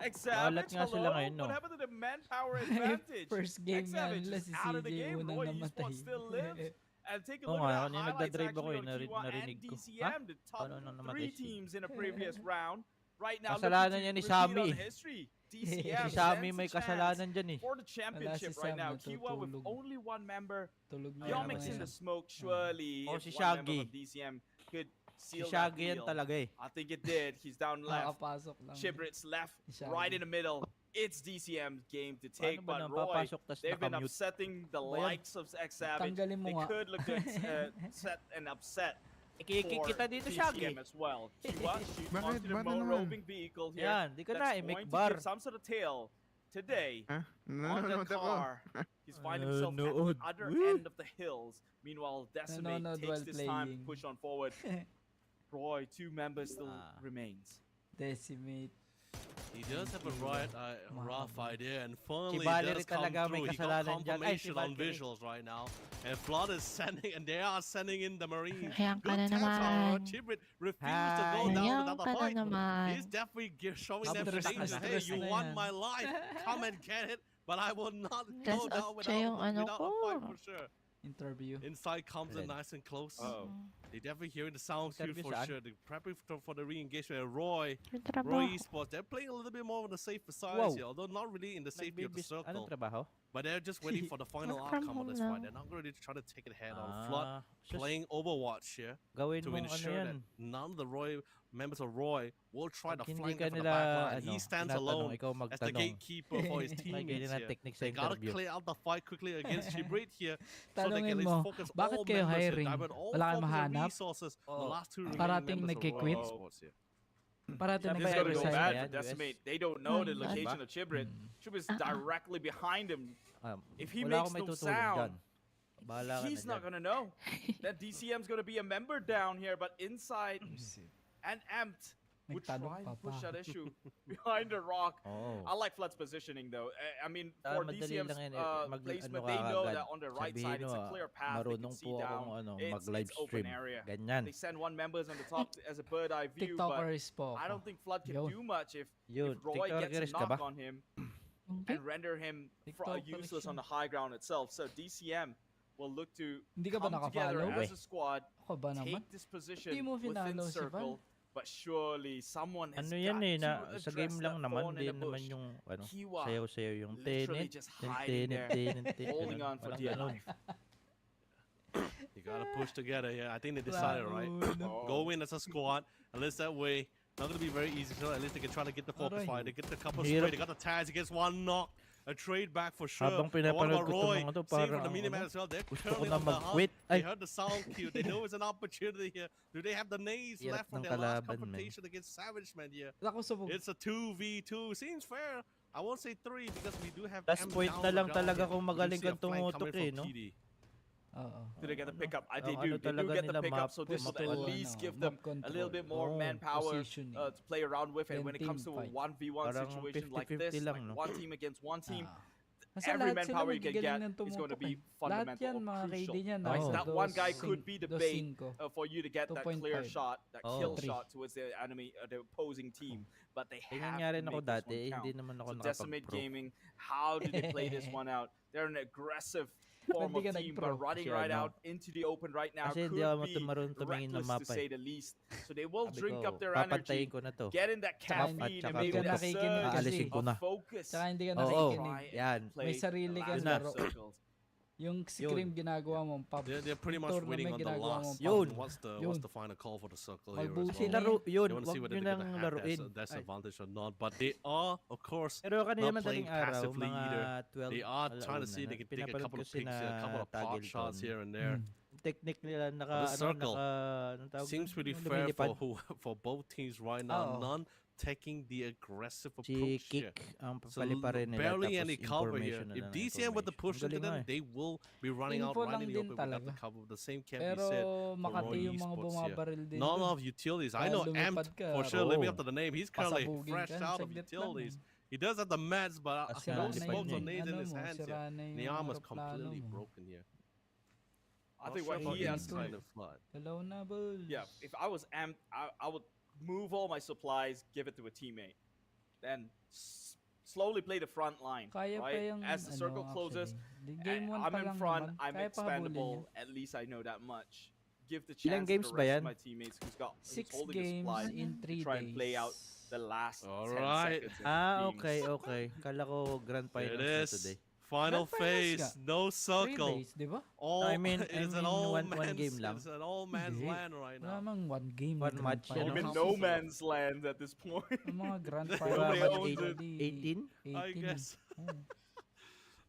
X Malat Savage, nga sila hello? ngayon, no? What happened to the manpower advantage? First game X nga Savage nila is si out of the CJ game. unang Roy namatay. Esports still lives. And take a Oo look nga, at the kanina highlights nagdadrive ako actually eh, on Kiwa and narinig ko. DCM, the top Paano nang three namatay si- teams in the previous round. Right now, Kasalanan looking niya to ni repeat Sammy on eh. history. Si DCM Sammy stands may a chance kasalanan dyan eh. for the championship si right Sam, now. Kiwa with natutulog. only one member. Tulog na Yomix naman in the yan. smoke, surely Oh, if si one member Shaggy. of DCM could Si seal that Shaggy yan deal. talaga eh. I think it did. He's down left. Nakakapasok lang. Chibrit's left, Si right Shaggy. in the middle. It's DCM's game to take, Paano ba but nang Roy, papasok tas they've been nakamute? upsetting the Ba yan? likes of X Savage. Tanggalin mo They nga. could look good, set and upset for Kita dito Shaggy. DCM as well. Kiwa shoots Bakit onto the ba naman? roving vehicle here. Yan, di ka na That's eh, going to Mikbar. give some sort of tail today Ha? on the Nanonood ako. car. He's finding himself at Nanonood. the other Woo. end of the hills. Meanwhile, Decimate Nanonood takes while this time to playing. push on forward. Roy, two members still remains. Decimate. He does have a right, rough idea, and finally Valerie does come talaga may through. He got kasalanan dyan. Ay, si confirmation on Valkyrie. visuals right now, and Flood is sending, and they are sending in the Marines. Ayan ka na Good tap from naman. Chibrit refused to go Hi. down Ayan without ka the na point. naman. He's definitely showing them Stress na, danger. Hey, stress you na won yan. my life. Come and get it. But I will not That's go down up siya yung ano without a ko. fight for sure. Interview. Inside comes in Alin? nice and close. Oh. They definitely hearing the sound cue Interview for saan? sure. They're prepping for the re-engagement. And Roy May trabaho. Esports, they're playing a little bit more on the safer side Wow. here, although not really in the safety of the Anong circle. trabaho? But they're just waiting for the final Work from outcome of home this now. fight. They're not going to try to take it head on. Flood Sus, playing Overwatch here gawin to mo ano ensure that yan. none of the members of Roy will try to Pag hindi flank ka them from the nila, back line. ano, He stands tinatanong, alone ikaw as the magtanong. gatekeeper for his May teammates ganyan ang here. technique sa They gotta interview. clear out the fight quickly against Chibrit here so they Tanungin can at mo, least focus bakit all kayo members here, hiring? divert all Wala kayong focus and mahanap? resources the Oh. last two remaining Parating members of nagki-quit? Roy Esports here. Parating This Ano is ba going to yan, go US bad ba for yan? Decimate. They don't know the Hmm. location of Chibrit. Chibrit's directly behind him. If he Wala makes akong may no tutulong sound, dyan. Bahala ka he's na not dyan. gonna know that DCM's gonna be a member down here, but inside and amped would try Nagtanong and pa push pa. that issue behind the rock. Oo. I like Flood's positioning though. I mean, Ah, for madali DCM's lang yan, placement, ano they ka know agad. that on the right Sabihin side it's mo, a clear path. They can marunong see po down. akong It's mag-live open stream. area. Ganyan. They send one members on the top as a bird eye view, but TikTokers po. I don't think Flood can Yun. do much if Yun, Roy gets a TikTokers ka ba? knock on him Hindi. and render him TikTok useless on connection. the high ground itself. So DCM will look to Hindi ka ba come together nakafollow? as a squad, Ako ba naman? take this position Hindi mo within finalo si circle, but surely someone has Ano yan got eh, to na, sa game address lang that naman, thorn in di the naman bush. yung, ano, Kiwa, sayo-sayo yung literally tenet, just hiding there, holding on for dear life. You gotta push together. Yeah, I think they decided right. Oh. Go in as a squad. At least that way, not gonna be very easy. So at least they can try to get the focus Aray. fight. They get the couple Hirap. straight. They got the tags. He gets one knock. A trade back for sure. Habang But what about pinapanood ko Roy? itong mga to, Seeing from parang the miniman ano, as well. They're gusto ko currently na on the hunt. mag-quit. They Ay. heard the sound cue. They know it's an opportunity here. Do they have the nades Hirap left for ng their last kalaban, man. confrontation against Savage Man here? Ako subog. It's a 2v2. Seems fair. I won't say 3 because we do have Last M point down na the lang ground talaga here. kung We do magaling see a kang flank tumutok coming eh, from no? TD. Oo. Do they get the pickup? They Ang do. ano They do talaga get the nila, pickup, map- so this will map- at ano, least give map them a little bit control. more Oh, manpower positioning. to play around with. And Then when it comes to team a fight. 1v1 Parang situation like 50-50 this, lang, like no? one team against one team, Kasi every lahat sila manpower you can magigaling get ng is going to tumutok be eh. Lahat fundamental yan, or mga KD crucial. niyan. Like, Oo. that one guy could be the bait 2.5. for you to get that clear 2.5. shot, that Oh. kill 3. shot towards the enemy, the opposing team. But they Eh, have nangyari to na ako make this dati, one hindi count. naman ako So Decimate nakapag-pro. Gaming, how do they play this one out? They're an aggressive form of Hindi ka team, nag-pro. but running Kasi right ano, out into the open right now Kasi could hindi ako be marunong tumingin ng reckless to mapa say eh. the least. So they will Sabi drink ko, up their papantayin energy, ko na to. get in that Tsaka- caffeine, and tsaka maybe hindi ka that nakikinig surge Aalisin ko of na. focus. Tsaka hindi ka Oo, nakikinig. Try yan. and play May sarili the kang last laro. few circles. Yung scream ginagawa mong pub. They're pretty Yung much tournament waiting on the ginagawa last. mong Yun. What's the final call for the circle here as Magbuti Kasi well? na laro yun, They want to see wag whether nyo they're nang gonna have laruin. that Ay, advantage or not. But they are, of course, pero kanina not playing madaling araw, passively mga either. 12, They are trying to alauna see na, they can take a pinapanood couple ko of picks here, a couple of pot Tagilton. shots here and there. Technique nila naka, This circle anong tawag Seems doon? pretty Yung fair lumilipad. for both teams right now. Oo. None taking the aggressive Si approach here. Kick ang So papaliparin nila, barely tapos any cover here. information na If lang, DCM with the information. push Ang into galing nga them, eh. they will be running out Info right lang in the din open without talaga. the cover. The same can be Pero said. Makati Roy yung mga Esports here. bumabaril din None dun. of utilities. I Kaya know lumipad Amped ka, for sure. Living Oo. up to the name. He's currently Pasabugin fresh ka, out of saglit lang utilities. eh. He does have the meds, but Kasi no nga, smokes or yung nades in his mo, hands here. sira na yung Niyama's aeroplano completely mo. broken here. I Not think sure what about he has inside to the flood. Hello na, Bulls. Yeah, if I was amped, I would move all my supplies, give it to a teammate, then slowly play the front line. Kaya pa right? yung, As the circle closes, Game 1 I'm pa in lang front, naman. I'm Kaya pa habulin expendable. yan. At least I know that much. Give the Ilang chance to games the ba rest yan? of my teammates who's 6 holding the games supply in 3 to try days. and play out the last 10 Alright. seconds. of Ah, games. okay. Kala ko grand There finals it na is. today. Final Grand finals phase. nga. No 3 circle. days, di ba? All, I mean- it is I an mean, all one man's, game lang. It's an all man's Hindi. land right Wala now. mang 1 game. One grand match yan. finals. Even How no is it? man's land at this point. Yung mga grand Diba, finals. Nobody owns it. 18? 18. I guess. Oh.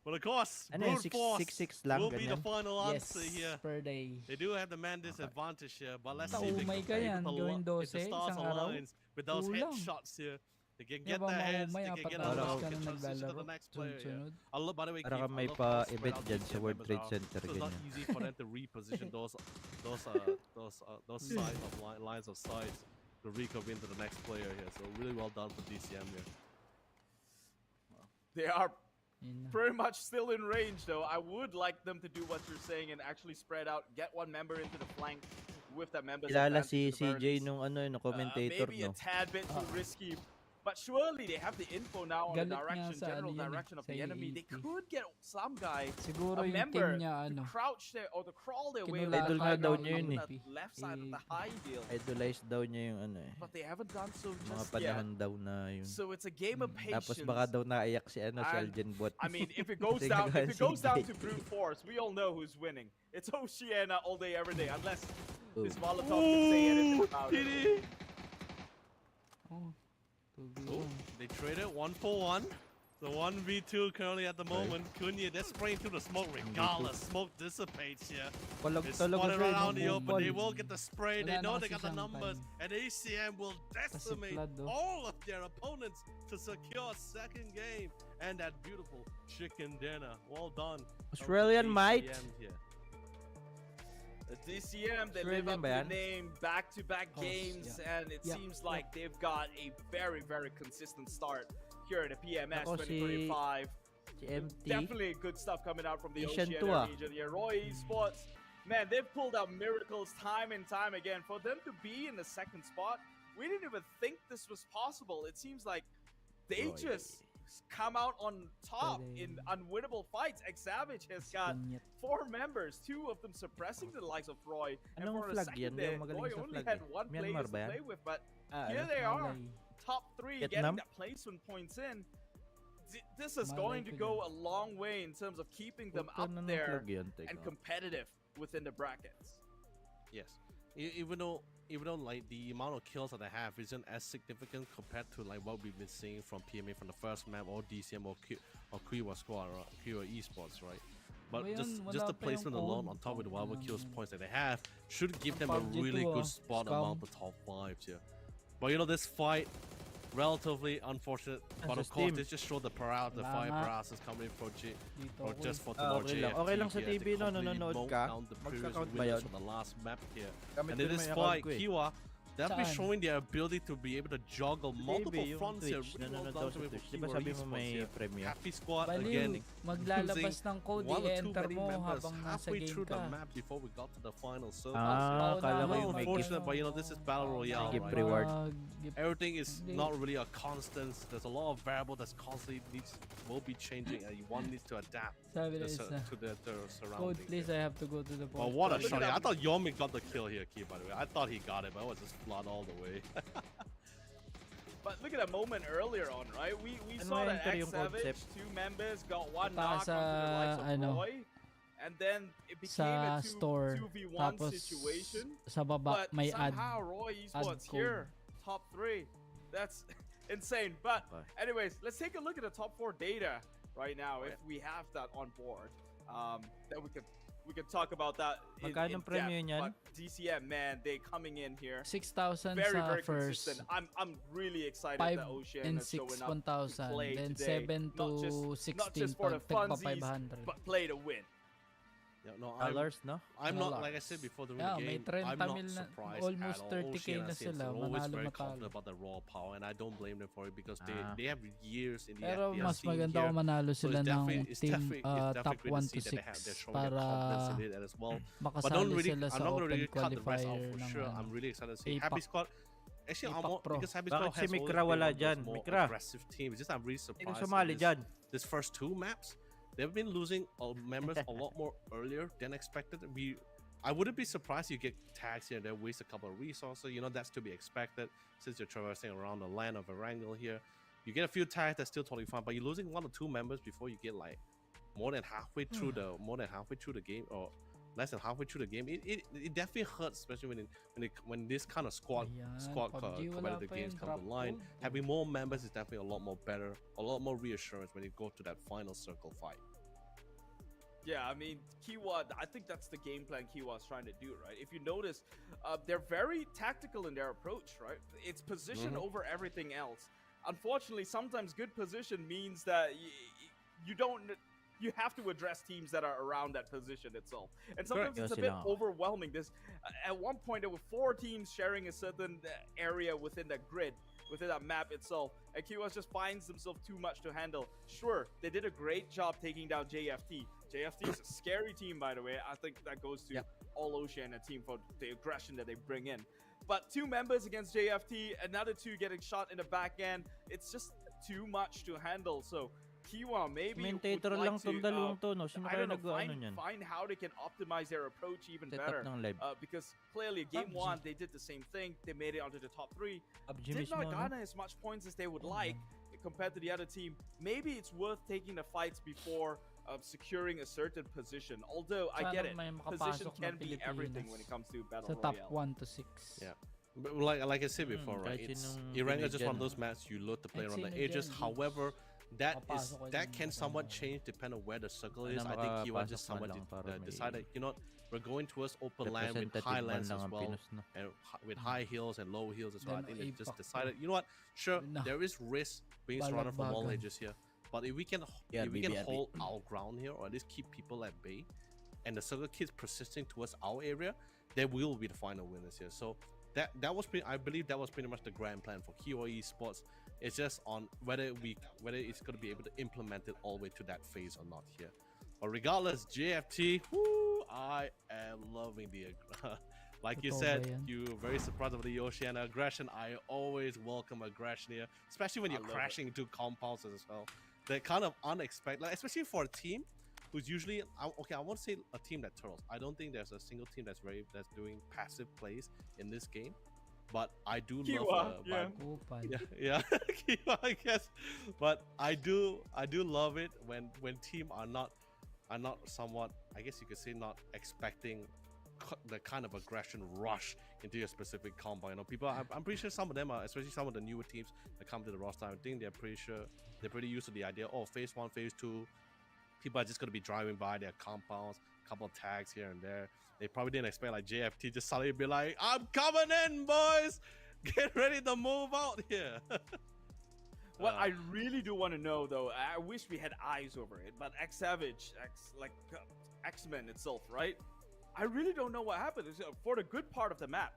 But of course, Ano yun, brute force 6-6 lang, will be the ganyan? final Yes, answer here. per day. They do have the man disadvantage here, but let's Basta see if they umay can ka play yan, with the, gawin if the 12, stars isang araw. aligns with those Kulang. headshots here. They can Di get ba their heads, maumay, they can apat get na a oras look ka and na transition to naglalaro. the next player here. Sunod-sunod. I love, by the way, Para Keith, kang I may love how spread pa-event out dyan these sa World members Trade are. Center, So it's not ganyan. easy for them to reposition those sides of lines of sights to recover into the next player here. So really well done for DCM here. They are Yun na. pretty much still in range, though. I would like them to do what you're saying and actually spread out, get one member into the flank with that member's Kilala advantage si at the very CJ least. nung no commentator, Maybe a no? tad bit too risky, but surely they have the info now on the Galit nga direction, sa general ano yun eh, direction of sa the enemy. They EAT. could get some guy, Siguro a yung member, team niya, to crouch crouch their or to crawl their way Kinulatan Idol nga daw niya yun on eh. that left side of the high deal, Idolize daw niya yung but they haven't done so mga just yet. panahon daw na yun. So it's a game of patience. Tapos baka daw naiyak si si And, Algen Bot. I mean, if it goes Kasi down, if it goes down CJ. to brute force, we all know who's winning. It's Oceana all day, every day, unless Oh. this Molotov can say anything about it. PD! Oh, 2v1. Oh, they traded 1-for-1. The 1v2 currently at the moment. Kunya, they're spraying through the smoke regardless. Smoke dissipates here. Palag They talaga spotted siya right out in the yung open. They ball. will get the spray. They Wala know na they kasi got the siyang numbers. time. And ACM will decimate Flood, oh. all of their opponents to secure a second game. And that beautiful chicken dinner. Well done. Australian mate. ACM here. The DCM, they Australian live up ba to yan? the name, back-to-back Course, games, yeah. and it Yeah, seems like they've got a very, very consistent start here in the PMS Ako si 2025. Si MT. Definitely good stuff coming out from the Asian to, Oceania ah. region. Yeah, Roy Esports, man, they've pulled out miracles time and time again. For them to be in the second spot, we didn't even think this was possible. It seems like they Roy. just come out on top Pwede. in unwinnable fights. X-Savage has got Kunyat. 4 members, 2 of them suppressing the likes of Roy. And Anong for a flag second yan? Hindi there, ako magaling Roy sa only flag had eh. 1 Myanmar player ba to yan? play with, but Ah, here ano? they are, Malay. top 3 Vietnam? getting that placement points in. This is Malay going to ko go dyan. a long way in terms of keeping them Punta up na ng there flag yan, teka. and competitive within the brackets. Yes. Even though like the amount of kills that they have isn't as significant compared to like what we've been seeing from PMA from the first map or DCM or Kiwa Squad or Kiwa Esports, right? But Ba just yun? just Wala the pa yung placement alone code. on top of the whatever kills Mm. points that they have should give them a PUBG really too, good ah. spot Scum. among the top 5s here. But you know, this fight relatively unfortunate, but Sa of course Steam. this just showed the paralysis, the Wala fire nga. paralysis coming in for Dito or ako just eh. for Ah, tomorrow okay lang. JFT Okay lang sa here to TV, no, completely nanonood mow ka. down the previous Magka-count ba winners yun? for the last map here. Gamit And ko in rin this may account fight, ko eh. Kiwa definitely Saan? showing their ability to be able to juggle multiple Baby, yung fronts here. Twitch. Really well Nanonood done daw to sa me Twitch. for Di ba Keyword sabi mo Esports may here. premium? Happy Squad Baliw, again. maglalabas ng code, One or two i-enter many mo members habang nasa halfway game through the ka. map before we got to the final circle. Ah, Paunahan kala ko Well, yung may unfortunate, gift. but you know, this is Battle Royale, Gift right? reward. Everything is Hindi. not really a constant. There's a lot of variable that's constantly will be changing, and one needs to adapt Sabi na the isa. to the Code surroundings. please, I have to go to the Well, point. what a Look shot! at I that. thought Yomi got the kill here, Key. By the way, I thought he got it, but it was just blood all the way. But look at that moment earlier on, right? We Ano saw that enter X yung Savage, concept? 2 members got one Mataas knock onto the likes sa, of ano, Roy, and then it became sa a store. 2v1 Tapos situation. sa baba But may ad. somehow Roy Esports code. here, top 3. That's insane. But Okay. anyways, let's take a look at the top 4 data right now if we have that on board. That we could talk about that in Magkano depth. premium niyan? But DCM, man, they coming in here. 6,000 Very, sa very first. consistent. I'm really excited 5 that Ocean and is 6, showing up 1,000. play Then today. 7 to Not 16 just for the pag tagpa funsies, 500. but play to win. Yeah, no, Dollars, no? I'm not, Dollars. like I said before during Yeah, the may game, I'm 30 not mil na- surprised almost at all. 30K Ocean, na I see, sila, they're always manalo very matalo. confident about their raw power, and I don't blame them for it because Ah. they have years in the Pero FPS mas scene maganda here. kung manalo So sila it's ng definitely, team top great 1 to to see that they're 6 showing their para confidence in it as well. But makasali don't really, sila I'm sa not going to open really cut the rest out qualifier for ng sure. ano. I'm really excited to see APAC. Happy Squad. Actually, I'm APAC more, Pro. because Happy Squad Bakit has si always Mikra been wala one of those dyan? more Mikra. aggressive teams. Just I'm really Sino surprised. sumali dyan? This first 2 maps, they've been losing members a lot more earlier than expected. I wouldn't be surprised you get tags here and there, waste a couple of resources. You know, that's to be expected since you're traversing around the land of Erangel here. You get a few tags, that's still totally fine, but you're losing 1 or 2 members before you get like more than halfway through the game, or less than halfway through the game. It definitely hurts, especially when this kind of squad Ayan, PUBG, wala competitive pa games yung come drop to line. gold. Having more members is definitely a lot more better, a lot more reassurance when you go to that final circle fight. Yeah, I mean, Kiwa, I think that's the game plan Kiwa's trying to do, right? If you notice, they're very tactical in their approach, right? It's position over everything else. Unfortunately, sometimes good position means that you have to address teams that are around that position itself. And sometimes Correct. it's a bit overwhelming. At one point, there were 4 teams sharing a certain area within that grid, within that map itself. And Kiwas just finds themselves too much to handle. Sure, they did a great job taking down JFT. JFT is a scary team, by the way. I think that goes to All Ocean, a team for the aggression that they bring in. But 2 members against JFT, another 2 getting shot in the back end. It's just too much to handle. So Kiwa maybe would Commentator like lang tong to, dalawang to, no? Sino I kaya don't know, nag-ano niyan? find how they can optimize their approach even Setup better. ng live. Because clearly, game PUBG. 1, they did the same thing. They made it onto the top 3. PUBG Did mismo, not no? garner as much points as they would like compared to the other team. Maybe it's worth taking the fights before securing a certain position. Although I get it, Sana may position makapasok na can be everything when it Pilipinas comes to battle sa top royale. 1 to 6. Yeah. But like I said before, right? kahit It's sinong Iranga is just one of binigyan, those maps you load to play Kahit around the sino edges. dyan, However, that Papasok ka can dyan, somewhat kasama. change depending on where the circle Sana is. I think Kiwa makapasok just man somewhat lang para may decided, you know what, we're going towards open land with representative high man lands lang as ang well, Pinos, no? and with high hills and low hills as well. I Then think they just APAC decided, you know what, sure, No. there is risk being surrounded from all Balagbagan. edges here, but if we can BRB. hold our ground here, or at least keep people at bay, and the circle keeps persisting towards our area, then we will be the final winners here. So that was pretty, I believe that was pretty much the grand plan for Kyoe Esports. It's just on whether it's going to be able to implement it all the way to that phase or not here. But regardless, JFT, whoo, I am loving the like you Totoo said, ba yan? you're very surprised about the Oceana aggression. I always welcome aggression here, especially when I you're love crashing into compounds as well. They're kind of unexpected, like, especially for a team who's usually okay. I won't say a team that turtles. I don't think there's a single team that's doing passive plays in this game. But I do Kiwa, love yeah. Kupad. yeah Kiwa, I guess. But I do love it when team are not somewhat, I guess you could say, not expecting the kind of aggression rush into your specific combo. You know, people, I'm pretty sure some of them are, especially some of the newer teams that come to the roster, I think they're pretty used to the idea, oh, phase 1, phase 2, people are just going to be driving by their compounds, a couple of tags here and there. They probably didn't expect like JFT just suddenly be like, I'm coming in, boys, get ready to move out here. What I really do want to know, though, I wish we had eyes over it, but X-Men itself, right? I really don't know what happened. For the good part of the map,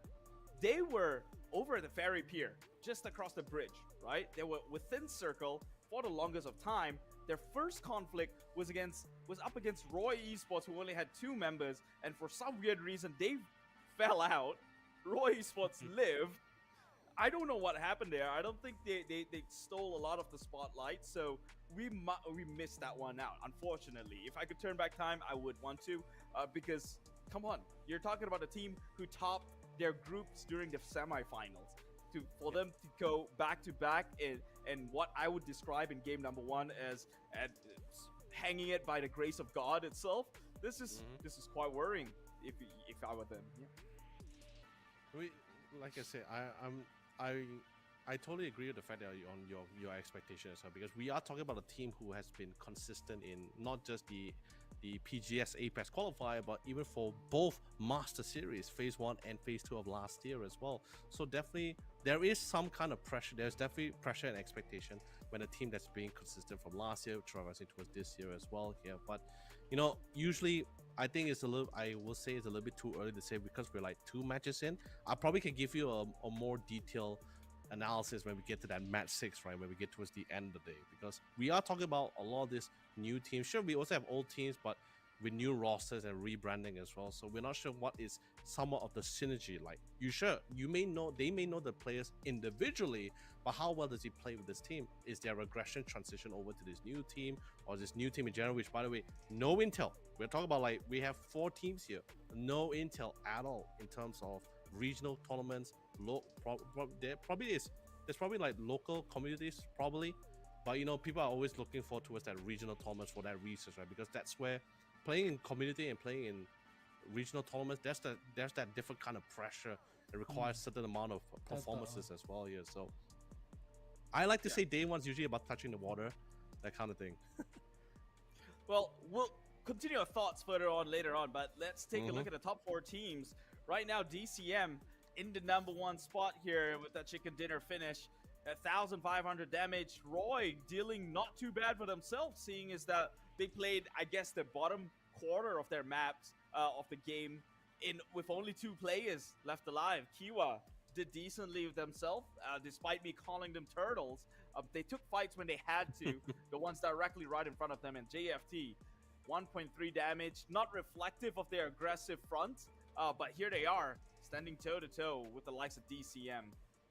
they were over at the ferry pier, just across the bridge, right? They were within circle for the longest of time. Their first conflict was up against Roy Esports, who only had 2 members, and for some weird reason they fell out. Roy Esports lived. I don't know what happened there. I don't think they stole a lot of the spotlight, so we missed that one out, unfortunately. If I could turn back time, I would want to, because come on, you're talking about a team who topped their groups during the semifinals. For them to go back to back in what I would describe in game number 1 as hanging it by the grace of God itself. This is quite worrying if I were them. Yeah. Like I said, I totally agree with the fact that on your expectations as well, because we are talking about a team who has been consistent in not just the PGS Apex qualifier, but even for both Master Series Phase 1 and Phase 2 of last year as well. So definitely there is some kind of pressure. There's definitely pressure and expectation when a team that's being consistent from last year traversing towards this year as well here. But usually I think it's a little bit too early to say, because we're like 2 matches in. I probably can give you a more detailed analysis when we get to that match 6, right, when we get towards the end of the day, because we are talking about a lot of these new teams. Sure, we also have old teams, but with new rosters and rebranding as well, so we're not sure what is somewhat of the synergy like. They may know the players individually, but how well does he play with this team? Is there regression transition over to this new team, or this new team in general, which, by the way, no intel. We're talking about, like, we have 4 teams here, no intel at all in terms of regional tournaments. There's probably like local communities probably, but people are always looking forward towards that regional tournaments for that research, right? Because that's where playing in community and playing in regional tournaments, there's that different kind of pressure. It requires certain amount of performances as well here. So I like to say day one's usually about touching the water, that kind of thing. Well, we'll continue our thoughts further on later on, but let's take a look at the top 4 teams right now. DCM in the number 1 spot here with that chicken dinner finish, 1,500 damage. Roy dealing not too bad for themselves, seeing as that they played, I guess, the bottom quarter of their maps of the game with only 2 players left alive. Kiwa did decently with themselves, despite me calling them turtles. They took fights when they had to, the ones directly right in front of them. And JFT, 1.3 damage, not reflective of their aggressive front, but here they are, standing toe-to-toe with the likes of DCM.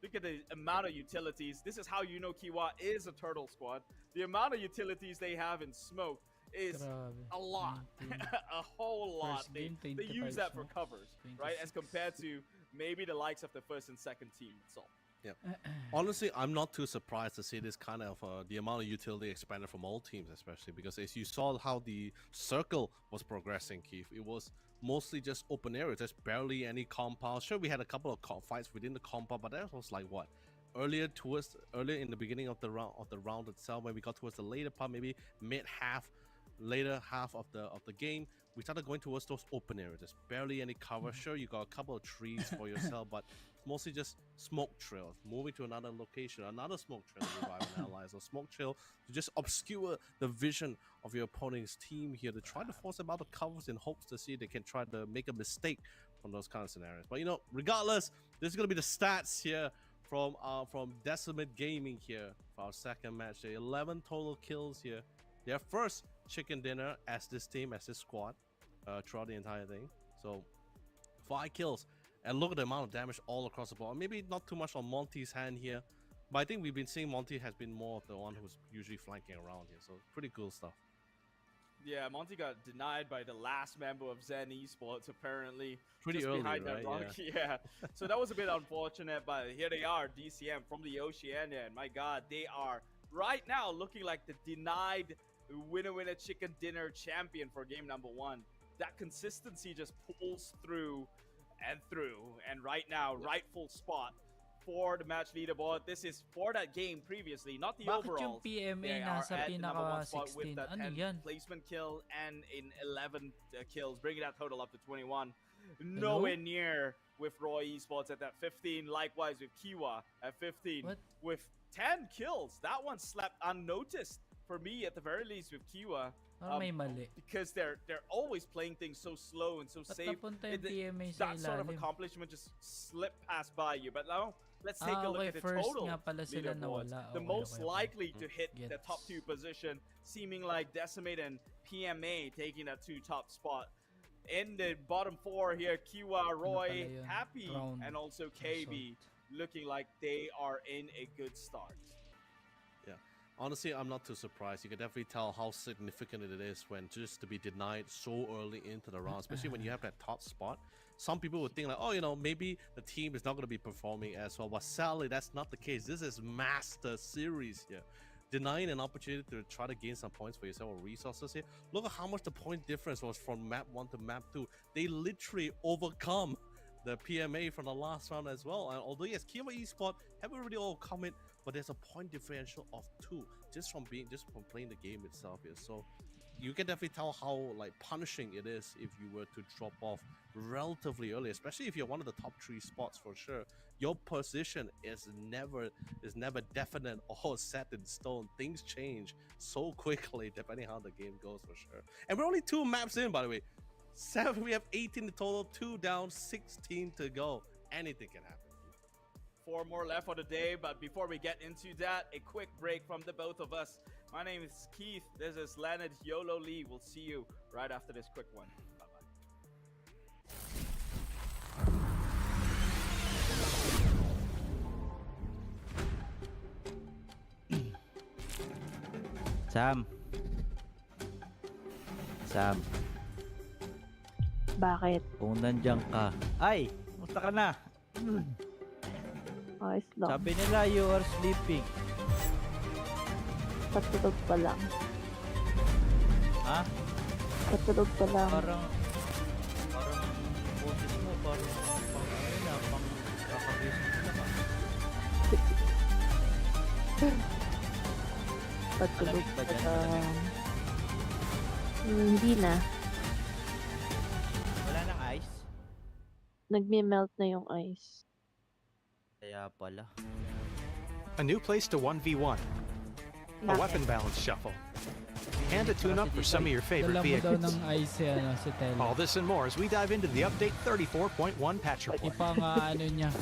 Look at the amount of utilities. This is how you know Kiwa is a turtle squad. The amount of utilities they have in smoke is a lot. A whole lot. They use that for covers, right? As compared to maybe the likes of the first and second team itself. Yeah. Honestly, I'm not too surprised to see this kind of the amount of utility expanded from all teams, especially because as you saw how the circle was progressing, Keith, it was mostly just open areas. There's barely any compound. Sure, we had a couple of fights within the compound, but that was like what, earlier in the beginning of the round itself, when we got towards the later part, maybe later half of the game, we started going towards those open areas. There's barely any cover. Sure, you got a couple of trees for yourself, but mostly just smoke trails. Moving to another location, another smoke trail to revive an ally. So smoke trail to just obscure the vision of your opponent's team here, to try to force them out of covers in hopes to see if they can try to make a mistake from those kind of scenarios. But regardless, this is gonna be the stats here from Decimate Gaming here for our second match. The 11 total kills here. Their first chicken dinner as this team, as this squad, throughout the entire thing. So 5 kills. And look at the amount of damage all across the board. Maybe not too much on Monty's hand here, but I think we've been seeing Monty has been more of the one who's usually flanking around here. So pretty cool stuff. Yeah, Monty got denied by the last member of Zen Esports, apparently. Pretty just early, behind that right? rock. Yeah. So that was a bit unfortunate, but here they are, DCM from the Oceania. And my God, they are right now looking like the denied winner chicken dinner champion for game number 1. That consistency just pulls through and through, and right now, rightful spot for the match leaderboard. This is for that game previously, not the overall. Bakit yung PMA They are nasa at the number 1 spot with pinaka-16? that Ano 10 yan? placement kill and in 11 kills, bringing that total up to 21. Nowhere near with Roy Esports at that 15. Likewise with Kiwa at 15 with 10 kills. That one slept unnoticed for me at the very least with Kiwa. May mali. because they're always playing things so slow and so Ba't safe. napunta yung PMA sa That sort of ilalim? accomplishment just slipped past by you. But now let's take a look Okay, at the first total nga pala sila leaderboards. nawala. The Okay, most okay. likely to hit the Gets. top 2 position, seeming like Decimate and PMA taking that 2 top spot. In the bottom 4 here, Kiwa, Roy, pala yun? Happy, Round and also KB looking like they are in a good start. Honestly, I'm not too surprised. You can definitely tell how significant it is when just to be denied so early into the round, especially when you have that top spot. Some people would think like, oh, you know, maybe the team is not going to be performing as well. But sadly, that's not the case. This is Master Series here. Denying an opportunity to try to gain some points for yourself or resources here. Look at how much the point difference was from map 1 to map 2. They literally overcome the PMA from the last round as well. And although yes, Kiwa Esport haven't really overcome it, but there's a point differential of 2 just from playing the game itself here. So you can definitely tell how like punishing it is if you were to drop off relatively early, especially if you're one of the top 3 spots for sure. Your position is never definite or set in stone. Things change so quickly depending how the game goes for sure. And we're only 2 maps in, by the way. 7, we have 18 in total, 2 down, 16 to go. Anything can happen. 4 more left for the day, but before we get into that, a quick break from the both of us. My name is Keith. This is Leonard YOLO Lee. We'll see you right after this quick one. Sam. Bakit? Kung nandiyan ka. Ay! Musta ka na? Ayos lang. Sabi nila you are sleeping. Patulog pa lang. Ha? Patulog pa lang. Parang boses mo parang pang ano na, pang kakagising ka naman. Patulog Malamig ba pa dyan? lang. Hindi na. Wala nang ice? Nagme-melt na yung ice. Kaya pala. A new place to 1v1. A weapon balance shuffle. And a tune-up for some of your favorite Dala mo daw vehicles. ng ice si Tel. All this and more as we dive into the update 34.1 patch report. Ipang ano niya.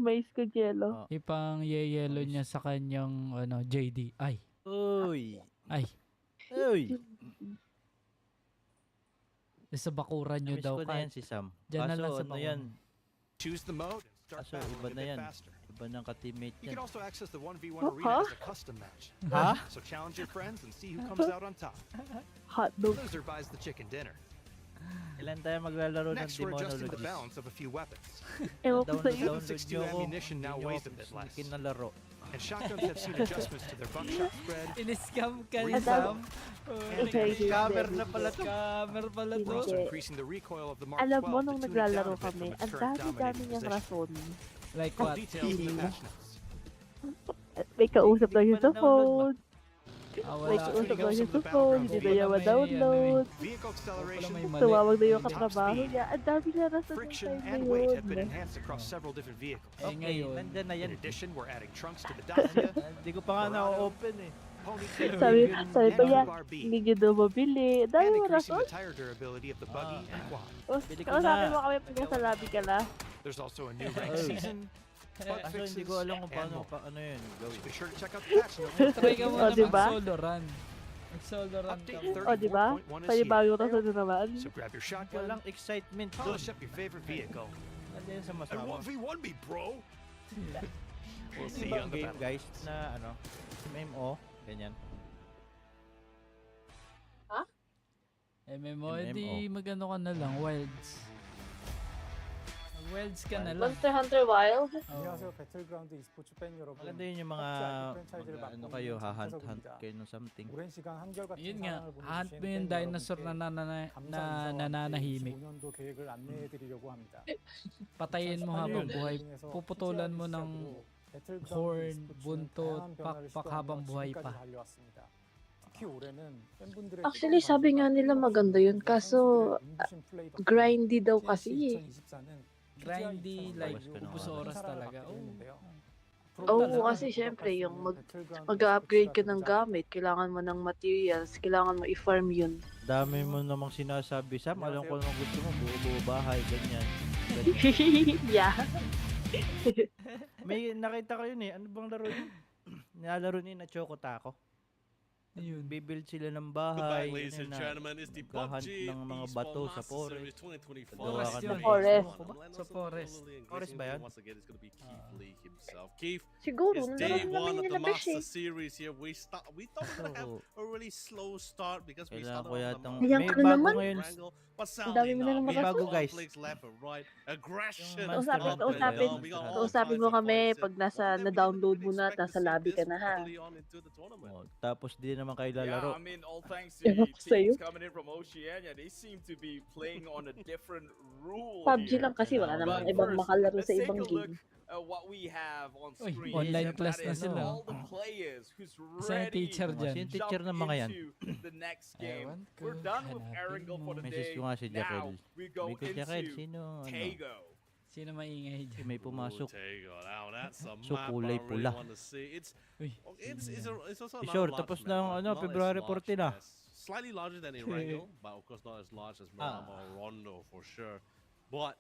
Mais ko jello. Ipang yellow niya sa kanyang JD. Ay. Uy! Uy. Sa bakuran nyo Miss daw ko na yan si Sam. Diyan na Kaso lang sa ano yan? Choose the mode and start Kaso battling iba a na bit yan. faster. Iba ng ka-teammate You yan. can also access the 1v1 arena as a custom match. Ha? So challenge your friends and see who comes out on top. Hotdog. Loser buys the chicken dinner. Ilan tayo maglalaro ng Next, we're adjusting the demonologies? balance of a few weapons. Ewan ko sa iyo. 7.62 ammunition now weighs a bit less. Kinalaro. And shotguns have seen adjustments to their buckshot spread. In-scam ka ni Reload. Sam. Okay, Scammer hindi. na pala to. Scammer pala We're to. also Hindi. increasing the recoil of the Mark Alam 12 mo, to nung tune it down naglalaro a bit kami, from its ang current dami-dami dominating niyang position. rason. Like Full what? details in the patch notes. May kausap daw siya sa Hindi pa phone. Wala. May kausap Tuning daw out siya some sa of the phone. Hindi battleground na niya video. ma-download. Vehicle acceleration, May mali. Tumawag na yung Top katrabaho speed, niya. Ang dami niya rason ng friction, time na and weight have been yun. enhanced across several different vehicles. Eh Okay, ngayon. nandyan na In yan. addition, we're adding trunks to the Dacia, Hindi ko pa nga na-open eh. ponytail, Sabi and pa niya, Cougar B, hindi niya daw mabili. Ang dami and mo increasing rason. the tire durability of the buggy and quad. Bili ko Kausapin na. mo kami pag nasa lobby ka na. There's also a new ranked Oh. season, bug Kaso fixes, hindi ko alam kung and paano more. pa ano yun gawin. So be sure to check out the patch notes. Try ka muna diba? mag-solo run. Mag-solo run ka. Update O, diba? 34.1 is Panibago here. rason na naman. So grab your shotgun, Walang excitement doon. polish up your favorite vehicle, Nandiyan sa and masama. 1v1 me, bro! We'll see Iba you on the game battle. guys na ano, MMO, ganyan. MMO, MMO. hindi magano ka na lang, wilds. Wilds ka na lang. Monster Hunter Wild? Oh. 안녕하세요. 배틀그라운드 e스포츠 팬 여러분. Maganda yun yung mga ano kayo, hahunt kayo ng something. 오랜 시간 한결같은 Yun nga, 사랑을 hunt mo 보내주신 yung 팬 dinosaur na 여러분께 감사 인사와 함께 nananahimik. 25년도 계획을 안내해드리려고 합니다. Patayin mo habang buhay. Puputulan mo ng horn, buntot, pakpak habang buhay pa. Actually, sabi nga nila maganda yun. Kaso, grindy daw kasi eh. Grindy, like, Bawas ka na ubus oras. oras talaga. Oh. Oo, kasi syempre yung mag-upgrade ka ng gamit, kailangan mo ng materials, kailangan mo i-farm yun. Dami mo namang sinasabi, Sam. Alam ko naman gusto mo, buo-buo bahay, ganyan. Yeah. May nakita ko yun eh. Ano bang laro yun? Nilalaro ni na Choco Taco. Ayun. Bibuild sila ng Goodbye, bahay. ladies yun and na, gentlemen. It's the naghahunt PUBG ng mga Esports bato sa Master forest. Series 2024. Gawa ka ng Forest. Sa forest. Forest ba yun? Once again, it's gonna be Keith Lee himself. Keith, Siguro, it's nalaro day namin one of nila the Besh Master eh. Series here. We thought we were gonna have a really slow start because we Kailangan started ko off yatang... the Ayan May ka bago naman. ngayon. Wrangle, but Ang sadly dami mo na not. naman We have bago, guys. conflicts left and right. Aggression. Yung Kausapin, Monster kausapin. Hunter ba yun? We got all Kausapin mo kinds of kami fights here. pag nasa, One thing we na-download didn't mo na at expect to nasa see lobby ka this na ha. early on into the tournament. Oh, tapos di naman kayo Yeah, lalaro. I mean, all thanks to Ewan the ko sa'yo. teams coming in from Oceania, they seem to be playing on a different rule PUBG here. lang kasi wala namang But ibang first, makalaro let's sa take ibang a look game. at what we have on Uy, screen. online and class that na is sila. all the players who's Isa yung ready teacher Sino dyan. yung teacher ng mga yan? into the next game. Ewan ko, We're done with hanapin Erangel for the mo. Message day. ko nga si Now, Jaquel. we go Sabi ko, Jaquel, into sino? Ano? Tego. Sino maingay dyan? May pumasok. Ooh, Tego. Now that's a So, map kulay I really pula. want to see. It's Uy, it's also not Sure, a large tapos map, na ang but ano, not as February large 14 na. as- Slightly larger than Erangel, but of course not as large as Miramar or Rondo for sure. But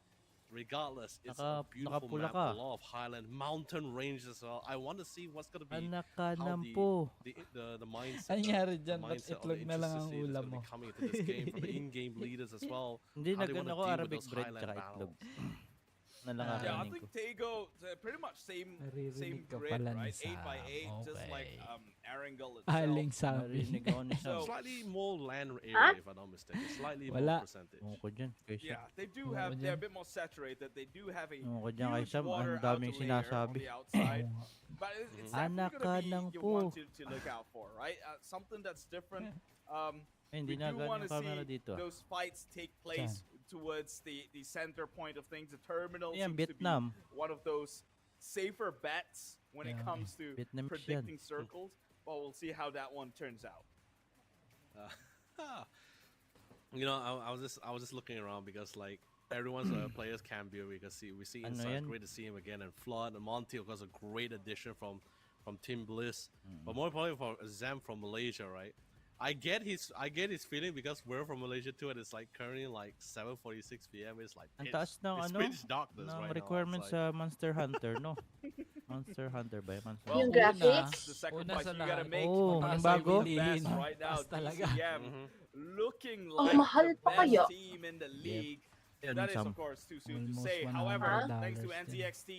regardless, it's a beautiful nakapula map, ka. a lot of highland, mountain range as well. I want to see what's gonna be Anak ka how ng po. the mindset. Ay, nangyari the dyan, ba't mindset of itlog the na lang ang interested ulam seeds mo? gonna be coming into this game from the in-game leaders as well. Hindi, How they nagano wanna ko deal with Arabic those bread highland tsaka itlog. battles. Na lang Yeah, Yeah, I kakainin think ko. Tego pretty much same Naririnig ka grid, pala ni right? Sam. 8x8, just like Okay. Erangel Aling itself. sabi. Narinig ako ni Sam. So- Slightly more land area, if I'm not mistaken. Slightly Wala. more percentage. Ewan ko dyan. Kay Sam. Yeah, they do Oo, have, they're a dyan. bit more saturated. They do have a Ewan ko dyan kay huge Sam. water Ang daming outer layer on sinasabi. the outside. But it's Anak definitely ka going ng to be you po. want to look out for, right? Something that's different. Ay, We hindi na do ganyan want to camera see dito. those fights take place towards the center point of things. The terminal Ayan, seems to be Vietnam. one of those safer bets when it Yeah. comes to Vietnamese predicting yan. circles. But we'll see how that one turns out. You know, I was just looking around because like everyone's players can be we can see Ano inside. yan? Great to see him again, and Flood and Monty of course a great addition from Team Bliss, but more importantly for Zam from Malaysia, right? I get his feeling because we're from Malaysia too, and it's like currently like 7:46 p.m. It's like Ang taas ng it's ano, pitch darkness ng right requirements now. sa Monster Hunter, no? Monster Hunter ba? Monster Well, Yung Hunter. graphics? The sacrifice Una sa you gotta lahat. make. Oh, to ang pass bago. the best Bilihin. right now. Taas talaga. DCM looking Ang like mahal the pa kaya. best team in the league. Yan, That is Sam. of course too soon to Almost say. However, $100 thanks to din. NZXT,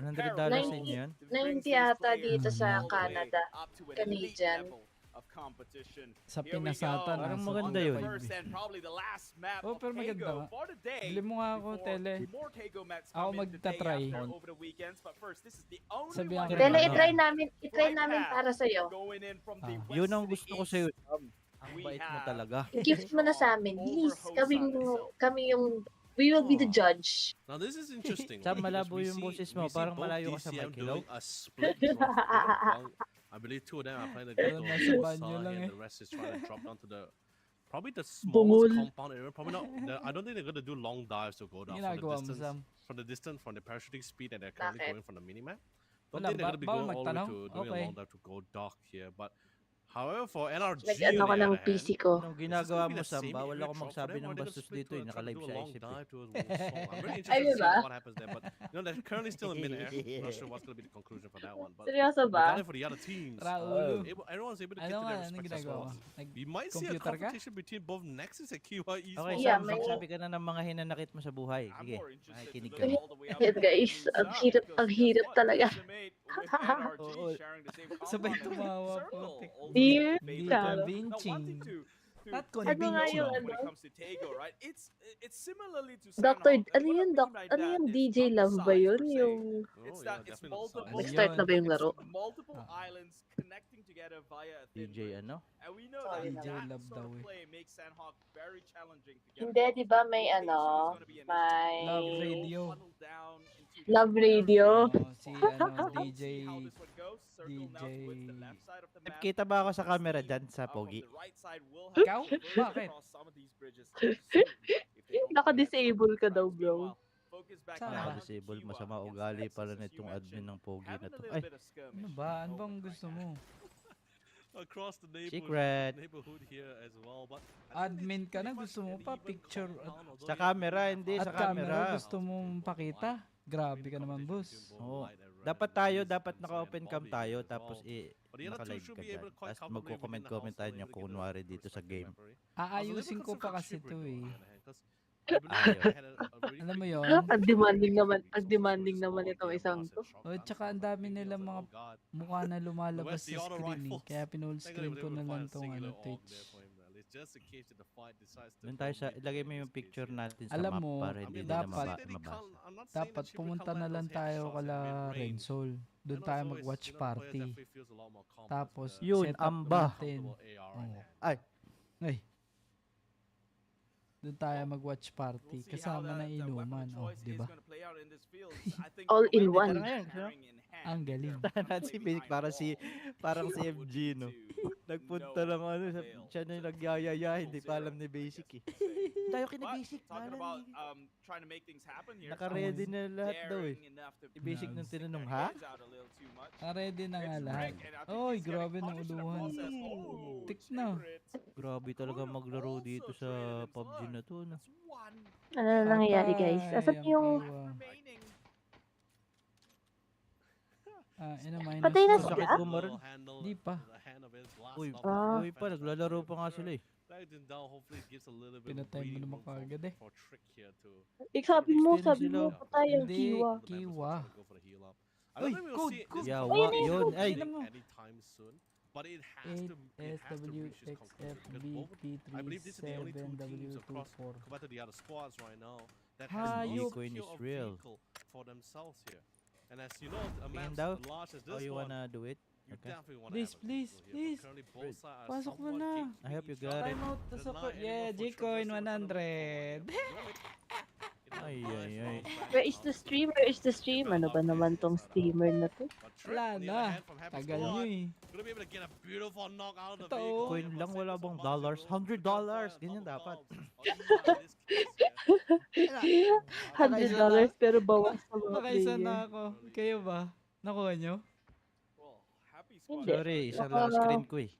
$100 parallel sa inyo yan? brings 90 these yata players dito sa all the way Canada. up to an elite Canadian. level of competition. Sa Here we pinasatan, go. Parang nasa maganda On the yun. first and probably the last map Oh, of pero maganda Tego nga. for the day. Bili mo nga ako, before Tele. More Tego maps Ako come in the day magta-try. after over the weekends. But first, this is the only Sabihan one ko Tele, Ano? itry namin para sa'yo. going in from the west Yun ang to the gusto ko east. sa'yo, Sam. Ang We bait mo have- talaga. Gift mo na sa amin. Please, kami yung, we will be the judge. Now this is interesting. Sam, right? malabo Because we yung see- boses we mo. see Parang both malayo ka sa DCM mic, hello? doing a split drop. I believe two of them are playing the Parang Gecko nasa on banyo Salah lang here, and eh. the rest is trying to drop down to the probably the Bungol. smallest compound area. Probably not. I don't think they're gonna do long dives to go down Ginagawa mo, Sam. from the distance from the parachuting speed, and they're currently Bakit? going from the minimap. Don't Wala, think they're gonna be bawal going all the way magtanong? to doing Okay. a long dive to go dark here. But however, for NRG, Nag-ano on ko the ng other PC hand, ko. Anong is this ginagawa gonna be mo, the Sam? same Bawal area ako drop for magsabi them, ng or they're gonna bastos split dito to eh. try to Naka-live do a sa long ICP. dive towards Wolfsong. I'm really interested Ay, to see diba? what happens there, but you know they're currently still in mid-air. Not sure what's gonna be the conclusion for that one, but Seryoso ba? regarding for the other teams, Raulo. everyone's able to get Ano to nga, their anong respective ginagawa mo? spots. We might see a Nag-computer ka? competition between both Nexus and QI Okay, Esports. Yeah, Sam, may- magsabi ka na ng mga hinanakit mo sa buhay. I'm Sige, more interested makikinig to ka. look all the way up Yan, to guys. Musa, Ang hirap- because ang guess hirap what? talaga. Ultimate with NRG Oo. sharing the same Sabay compound and tumawa, Circle putik. also Dear favored Hindi God. them. Now, one convincing. thing to Not point Ano nga out yung when it ano? comes to Tego, right? It's similarly to Dr. Sanhok. Ano What I yun, mean by ano that yung is DJ not the Love ba size yun? per se. Yung It's Oh, that yeah, it's definitely the multiple. size. nag-start na ba yung laro? It's multiple islands connecting together via a thin DJ bridge. ano? And we know Sorry that DJ that Love sort daw of eh. play makes Sanhok very challenging to get Hindi, across. di ba may Location ano, is gonna be an issue. may Love All radio. funneled down into Love different radio. areas. Oh, si ano, We'll DJ. see how this one goes. Circle now DJ. towards the left side of the map. Kita ba ako sa camera dyan sa From Pogi? the right side, we'll Ikaw? have to converge Bakit? across some of these bridges soon if they don't Naka-disable get ka some daw, tracks. bro. Meanwhile, focus back Saan down ba? on Naka-disable, Kiwa masama against ugali Nexus, pala as you nitong admin mentioned, ng pogi na having a to. little Ay, bit of skirmish. Ano ba? Ano bang gusto mo? Across the Secret. neighborhood here as well. But I think Admin it's ka na, pretty much gusto mo an pa even picture compound, although Sa you have camera, hindi at sa camera camera. gusto mong pakita? Grabe ka naman, boss. Oo. Dapat naka-open cam tayo tapos But the other two naka-live should ka be dyan. able to quite Tapos comfortably within the house magko-comment tayo still niya able to kung get kunwari the dito sa respective game. referee. I was a little Aayusin ko pa kasi concerned to with eh. Shipwreck, though, on the other hand, 'cause I believe Ayaw. they had a very Alam mo quick yon? defense Ang demanding naman, resources ang versus demanding a lot naman of itong DMRs isang and to. shotguns. O, I tsaka was ang like dami thinking, I nilang was like, mga oh god. mukha na lumalabas Where's the sa auto screen eh. rifles? Kaya pinull Thankfully, screen we ko were able na to lang find a tong singular ano, orb Twitch. there for him. It's just in case that the fight decides to Doon go tayo sa, midway ilagay mo in yung this case picture here. natin sa Alam map mo, para I hindi mean, nila not to say dapat- that he mabasa. can't, I'm not saying Dapat that Shipwreck pumunta can't na land lang those tayo headshots kala in mid-range. Rensol. Doon And tayo also, mag-watch you know, the players party. definitely feels a lot more confident Tapos, with a Yun, set up amba. natin. comfortable AR in Oo. hand. Ay, Ay. Doon tayo mag-watch We'll party. see how Kasama na the weapon inuman. of Oh, choice di is ba? gonna play out in this field. I think All in when one. they Ngayon, have hammering in hand, Ang galing. their Tanan si play Basic behind para the si wall parang si would FG be no. to Nagpunta no lang ano, avail. siya na yung So, nagyayaya, hindi triple pa alam zero, ni I guess Basic you eh. could say. Tayo kay ni But Basic, talking bahala about ni. trying to make things happen here. Naka-ready someone's na lahat daw eh. daring enough to Si Basic nung stick tinanong, their ha? heads out a little too much. Ready na nga It's lahat. Rick, and I think Oy, he's getting grabe na punished in the uluhan. process. Oh, Tik na. Secret. Grabe talaga Could've maglaro also dito sa traded him. PUBG na to, no? That's one Ano na nangyayari guys? Asan ang yung... kiwa. remaining. Minus Patay na one. sila? Sakit bumarin. Di pa. Uy, Ah. uy pa, naglalaro pa nga sila eh. Pinatay mo naman kagad eh. Sabi mo Extend sila. patay ang Hindi. kiwa. Kiwa. Uy, code, code. Yawa, Ayun, yun. Ay, Tingnan mo. anytime soon. But it has to reach its comfortability. Because I believe this is the only two teams across SW6FB337W24. compared to the other squads right now that has Hayop. not Bitcoin is secured a real. vehicle for themselves here. And as you know, a Tingin map daw. as large as Oh, this you one, wanna do it? you Okay. definitely want to Please, have a please, vehicle here. please. But currently both sides are Pasok mo somewhat na. gatekeeping I hope you each got other. it. Time out na There's sa not ko. anymore Yeah, for J-Coin traversing for them to 100. enjoy it. Ay, ay, ay. Where is the stream? Where is the stream? Ano ba naman tong streamer na to? But Trick, Wala on the na. other hand, from Happy Tagal Squad, nyo eh. gonna be able to get a beautiful knock out of the Ito, vehicle. oh. Coin here, lang, but wala save bang us some dollars? bucks, $100. double Ganyan dubs. dapat. Oh, in this case here. $100 pero bawas sa mga Nakaisa player. na ako. Kayo ba? Nakuha nyo? Well, Happy Hindi. Squad. Sorry, isang lang screen ko eh.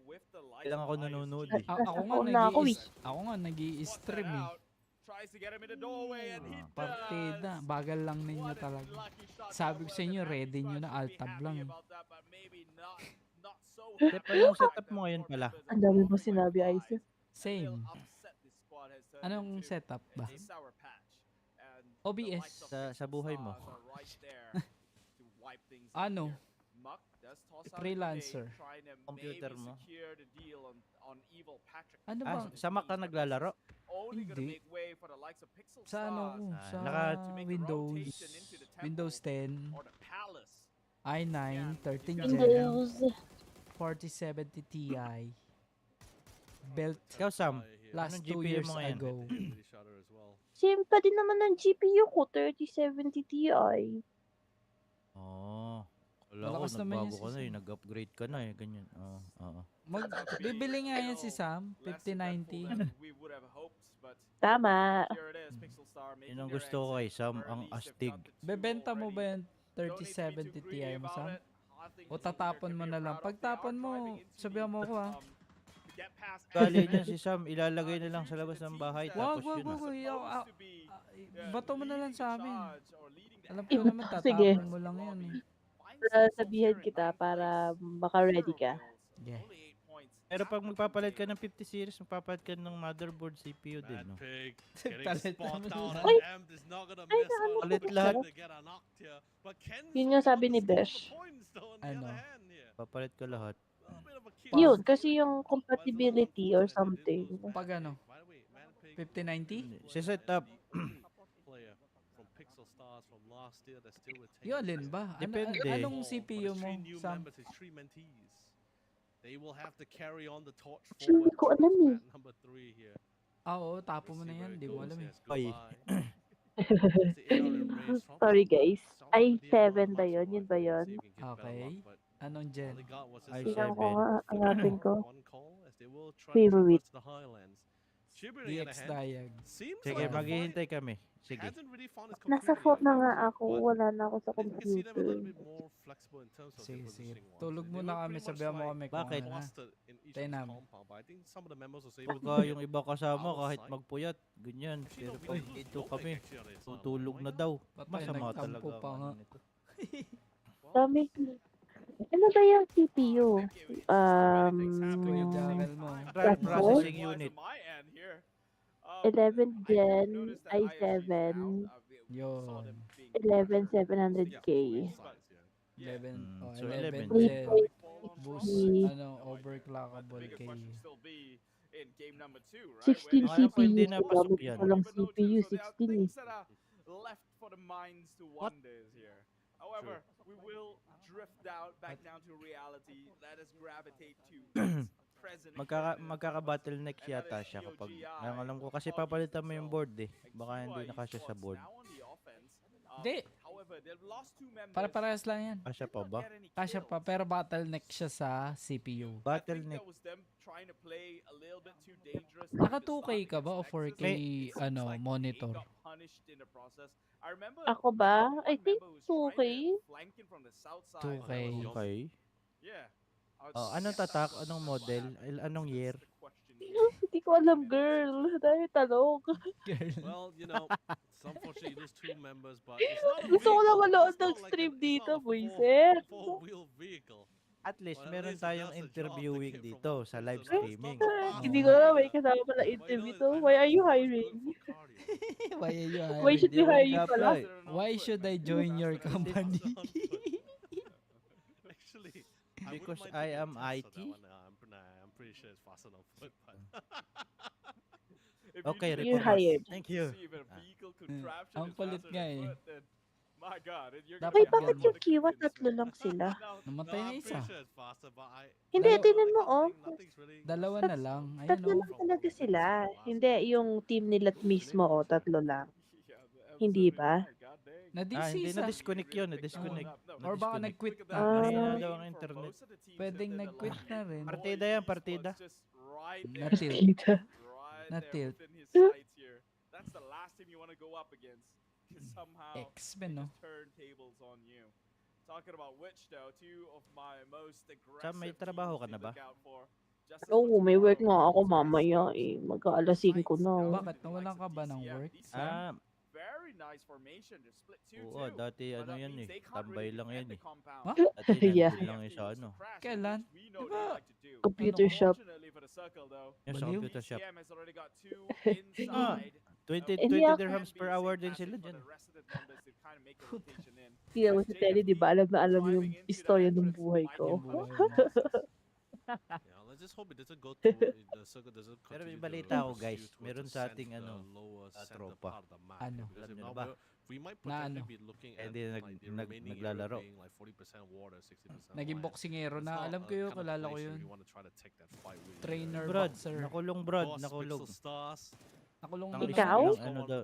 With the lights Kailang ako of nanonood ISG, eh. Ako nga Ako na ako eh. Ako nga nag-i-stream eh. Tries to get him in the doorway and he Partida. does. Bagal lang ninyo What a talaga. lucky shot Sabi ko that sa was, inyo, and Happy ready nyo Squad na should be alt-tab happy lang. about that, but maybe not so Step, happy anong about the setup fact mo that ngayon four pala? members Ang of dami the mo Roaring sinabi, Five, Isaac. a little Same. upset this squad has turned Anong into setup ba? a sour patch. And OBS. the likes of Sa Pixel buhay mo. Stars are right there to wipe things up Ano? here. Muck does toss out a Freelancer. grenade, trying to Computer maybe mo. secure the deal on evil Patrick. Ano Ah, ba? sa Mac ka naglalaro? Only gonna Hindi. make way for the likes of Pixel Sa ano ko? Stars Sa naka- to make a Windows. rotation into the temple Windows 10. or the palace. i9 13 Windows. Gen Windows. 4070 Ti. Built Ikaw, Sam. last Anong 2 GPU years mo ngayon? ago. Same pa din naman ng GPU ko, 3070 Ti. Oo. Wala ko, Malakas naman nagbago yan si ka na eh. Sam. Nag-upgrade ka na eh. Ganyan. Oo, oo. Bibili nga yan si Sam, Less eventful 5090. than we would have hoped, but Tama. here it is, Pixel Star making Yun ang their gusto ko kay exit. Sam, Or at ang least they've astig. got the two Bebenta mo already. ba yung Don't need to be 3070 too Ti greedy mo, about Sam? it. I think O it's something tatapon they're mo gonna na be lang. proud of. They are Pagtapon mo, driving into sabihan mo the, ko ha. to get past Kali X-Men. niya si Sam, ilalagay na lang sa labas ng bahay. Wag, Tapos wag, yun wag, na. wag. Supposed to be, Bato mo na lang leading sa the amin. charge or leading the Alam ko Eh, naman, sige. tatapon mo lang yan eh. Sabihan kita para maka-ready ka. Yeah. Pero pag magpapalit ka ng 50 series, magpapalit ka ng motherboard CPU din, no? Palit naman lang. Uy! Palit lahat. Yun yung sabi ni Besh. Ano? Papalit ka lahat. Yun, kasi yung compatibility or something. Pag ano? 5090? Si setup. Yung alin ba? Depende. Anong CPU mo, Sam? They will have to carry on the torch Actually, hindi forward. ko alam eh. At number 3 here. Oo, tapo mo na yan. Di mo alam eh. Ay. Sorry guys. i7 ba yun? Yun ba yun? Okay. Anong gen? i7. Tingnan ko nga, hanapin ko. Wait. Shibu, on the other DX hand, Diag. seems Sige, like the fight maghihintay kami. Sige. hasn't really found its Nasa conclusion phone yet. na nga ako. But Wala na ako sa I think we can see them a little computer. bit more flexible in terms of their Sige, sige. positioning. Tulog They muna were kami, pretty much sabihan mo like kami kung Bakit? ano ha. clustered in each Tayo of its namin. compound, but I think some of the members was able to Pagka get yung iba kasama, out of kahit sight. magpuyat, ganyan. Actually, Pero no, we pag did lose dito no kami, leg actually on this one. tutulog Oh my na God. daw. Patay, Masama nagtampo talaga pa ang nga. ano nito. Dami. Ano ba yung CPU? Kuya Jackal mo. Graphic That's processing Wise unit. on my end here. 11 I did Gen notice that ISG is down. i7 We saw them Yun. being 11 pressured. 700K. Both sides, yeah. 11, Mm, oh, so 11 11 Gen. Gen. They fall on Boost, front. ano, No idea. But the overclockable bigger kay... question still be in game number 2, right? 16 Mga na pwede CPU. na pasok Gamit yan. ko lang Even though CPU, too, so there are 16 eh. things that are left for the minds to wonders here. However, we will drift back down to reality. Let us gravitate to what's present. in front of us. Magkaka-bottleneck And that yata is siya kapag... POGI, Ang alam ko kasi PUBG papalitan mo yung board eh. themselves. Baka hindi Xua nakasya sa Esports board. now on the offense. Di. However, they've lost 2 members. Para-parehas lang yan. Kasya Did pa not ba? get any Kasya kills. pa, pero bottleneck siya sa CPU. I think Bottleneck. that was them trying to play a little bit too dangerous. Naka at the 2K start ka ba o against 4K Nexus. It seems ano, like monitor? they got punished in the process. I remember Ako ba? one I think member who's trying 2K. to flank in from the south side. 2K. That was just- Okay. Yeah. Oh, anong tatak? Anong model? Anong year? Hindi ko alam, girl. Dahil talog. Girl. Well, you know, it's unfortunate you lose 2 members, but it's not a Gusto ko lang vehicle. manood It's not ng like stream it's dito, not a buisit. four-wheel vehicle. At least Well, at meron least it tayong does the job to interviewing get from dito one sa place live to the next. streaming. Not the Oh. fast Hindi ko alam, may vehicle. kasama pala But you interview know, to. I Why heard are you it's much hiring? good for cardio. Why are you Why hiring? should we Hindi hire ako you pala? nag-apply. Why should I join your company? Actually, I Because wouldn't mind I taking am a test IT? on that one. I'm pretty sure it's faster on foot, but Okay, You're report. hired. Thank you. Ang kulit nga eh. My God, you're Dapat Uy, gonna bakit ganun. yung Kiwa tatlo lang sila? Namatay na I'm isa. pretty sure it's faster, but Hindi, Dalawa- tinan mo, oh. nothing's really. Dalawa na lang. Ayan Tatlo o. lang talaga sila. Hindi, yung team nila mismo, oh, tatlo lang. Hindi ba? Hindi Na-DC isa. na-disconnect yun. Na-disconnect. Or baka nag-quit na. Mahina daw ang internet. Pwedeng nag-quit na rin. Partida yan, partida. Na-tilt. Kita. Na-tilt. That's the last team you want to go up against. 'Cause somehow X-Men, no? turn tables on you. Talking about which though, 2 of my most aggressive Sam, may trabaho ka na ba? Oo, may work nga ako mamaya eh. Mag-aalas 5 na. Bakit? Nawalan ka ba ng work? Sam? Very nice formation. Just split 2-2. Oo, dati But ano that yan means eh. they can't Tambay really lang defend yan the eh. compound. Huh? Dati Yeah. nandun lang yung sa ano. Kailan? We know Diba? they like to do. Computer shop. Unfortunately for the circle though, Yung sa Baliw. computer shop. PCM has already got 2 inside. 20 Hindi 20 ako- dirhams per hour din sila dyan. Hindi ako sa tele, di ba? Alam na alam yung istorya ng buhay ko. Yung buhay mo. Yeah, let's just hope it doesn't go through. The circle doesn't Pero may continue balita to ako, guys. pursue towards Meron the sa ating center, ano, lower center tropa. part of the map. Ano? Because Alam if niyo na not, ba? we might Na potentially ano? be looking Eh, at di like the remaining area naglalaro. being like 40% water, 60% Naging land. boksingero It's na. not Alam a ko yun, kind of kilala ko place you yun. really wanna try to take that fight with, Trainer, Brad, boxer. nakulong Brad, Boss, nakulong. Pixel Stars, Nakulong Ng doon. Ikaw? ng ano daw,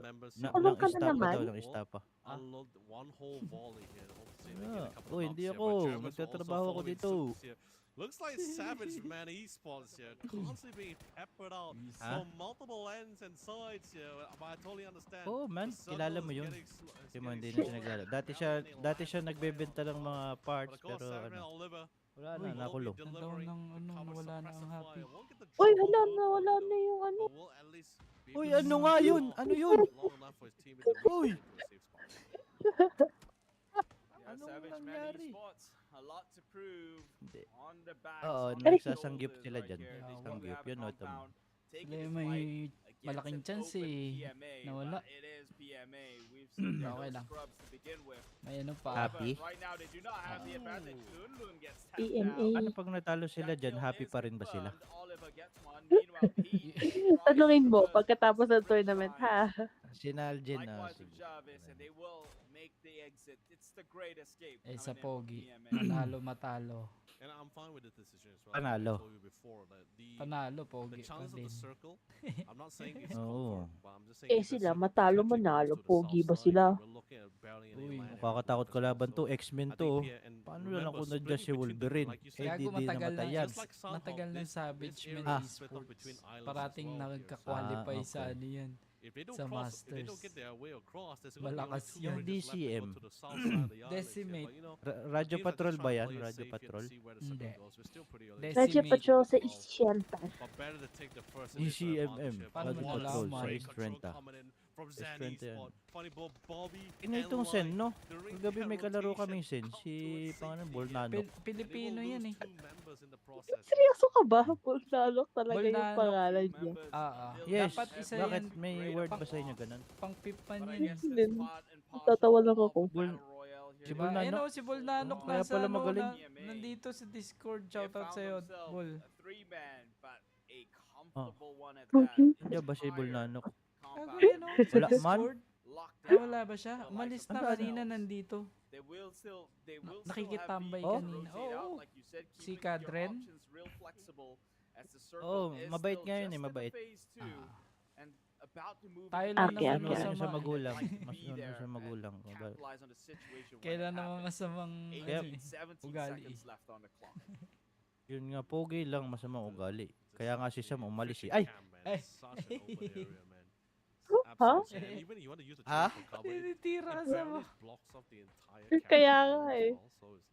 Kulong ng ka na istapa naman? daw, ng istapa. unload one whole volley here. Hopefully they get a couple Oh, of hindi knocks here, ako. but Germans will also Magtatrabaho ako follow in dito. suit here. Looks like Savage Man Esports here, constantly being peppered out Huh? from multiple ends and sides here. But I totally understand. Oh man, the circle kilala is mo yun. getting sl- is Hindi mo, getting hindi na slower. siya naglaro. Not Dati siya many nagbebenta lines ng to mga play parts, on. But of course, pero Savage Man ano, Oliver wala will na, be nakulong. Nagdaw delivering ng the ano, cover wala na ang suppressive happy. fire. Won't get the Uy, jump wala on na, wala though, na yung ano. but will at least be Uy, able to ano nga stay yun? long- Ano yun? long enough for his teammates to make Uy! it into a safe spot. Anong Savage Man nangyari? Esports, a lot to prove Hindi. on the backs, Oo, on the nagsasanggip shoulders sila right dyan. here. They Oo. do Sanggip have a yun, no, compound. Taking Sila this may fight against malaking an chance open eh. PMA, Nawala. but it is PMA. We've seen there Okay no lang. scrubs to begin with. May ano pa. Happy? But right now they do not have the advantage. Lunlun gets tapped PMA. down. Ano pag natalo sila That dyan, kill happy is pa rin ba sila? confirmed. Oliver gets one. Meanwhile, Pete tries Tanungin to mo, reverse pagkatapos ng this tournament, time. ha? Sinalgin na. Likewise with Jarvis, and they will make the exit. It's the great escape. Eh, sa coming in from pogi. PMA. Manalo, matalo. And I'm fine with the decision as well. Panalo. I told you before that Panalo, the pogi pa chance of din. the circle, I'm not saying it's Oo. confirmed, but I'm just saying Eh, if the sila, circle matalo potentially manalo, goes to the pogi south ba side, sila? we're looking at barely Uy. Makakatakot ko laban to. X-Men to. Paano lang ako nandiyan si Wolverine? Eh, Gago, di namatay yan. matagal ng Savage Men Esports. Parating nagka-qualify Ah, sa okay. ano yan. If they don't Sa cross, if they don't Masters. get their way across, there's Malakas gonna be only 2 yan. villages left to go to the south side of the island. Decimate. But, you know, Radyo teams are Patrol just ba trying to yan? play it Radyo safe here to Patrol? see where the circle Hindi. goes. We're still pretty early. Decimate. Radyo Patrol sa East Sienta. But better to take the first ECMM. Paano Radyo mo Patrol nalaman? sa East Trenta. From East Zanny Trenta yan. spot. Funny ball, Bobby. Initong and Sen, Light. no? The ring Kagabi may rotation kalaro kaming Sen. out Si, towards pangalan, safety. Bolnano. They will Pilipino lose yan eh. 2 members in the process. Seryoso ka ba? Bulnalok talaga yung Bulnalok. pangalan niya. Yes. Dapat isa Bakit yan. may word ba sa inyo ganun? Pang pipan But I yan. guess this Din. spot and Tatawa lang partial ako. of Battle Royale here. Si Diba? Bulnanok? Ayun o, si Bulnanok Kaya nasa pala ano, magaling. nandito sa Discord. They Shoutout found sa'yo, themselves Bul. a 3-man, but a comfortable one at Mhm. that. Nandiyan ba si Bulnanok? Gago yan o, sa Wala man. Discord. Locked Ah, down. wala ba siya? Umalis na Ano, ano? kanina nandito. They will still nakikitambay have kanina. rotate out, Oo. like you said, Si keeping your Kadren? options real flexible as the circle Oo, is mabait still nga yun just eh, in the mabait. phase 2 and about to move Tayo into lang phase naman three. masama. Mas sa magulang. Like to Mas be yun there sa and magulang. Mabait. capitalize on the situation when Kailan it naman happens. masamang 18, ano eh. 17 ugali. seconds left on the clock. Yun nga, pogi lang, masamang ugali. Kaya nga si Sam umalis eh. Ay! Ay. Ha? Ah? Tinitira ka sa mo. Kaya nga eh.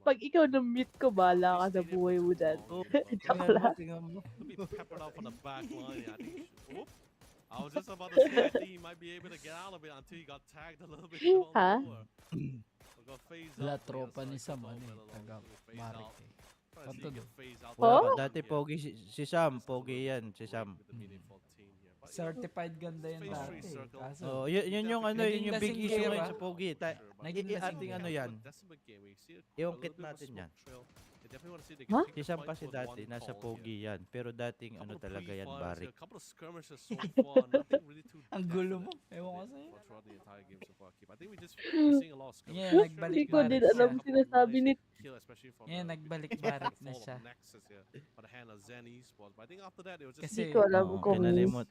Pag ikaw na-mute ko, bahala ka sa buhay mo dyan. Oh, Joke tingnan mo, lang. tingnan mo. Peppered out from the back line. I think. I was just about to say I think he might be able to get out of it until he got tagged a little bit down Ha? lower. Got phased Wala out. tropa ni Yes, Sam, like, ano eh, top of taga the phase Marik out. eh. Trying to see if he can phase out Wala Oh? ka, dati pogi si Sam, pogi yan, si Sam. Certified ganda yan Phase dati. three circle. Kaso, Oh, yun yung ano, Naging yun yung big issue lasinggera. ngayon sa pogi. Naging Ating ano yan, iungkit natin yan. Huh? Si Sam kasi dati, nasa pogi yan. Pero dating ano talaga yan, Barik. ang gulo mo. Ewan ko sa'yo. Yeah, Hindi nagbalik ko din Barik alam siya. sinasabi ni Yeah, nagbalik Barik na siya. Kasi, Hindi ko alam Oo, kung pinalimot.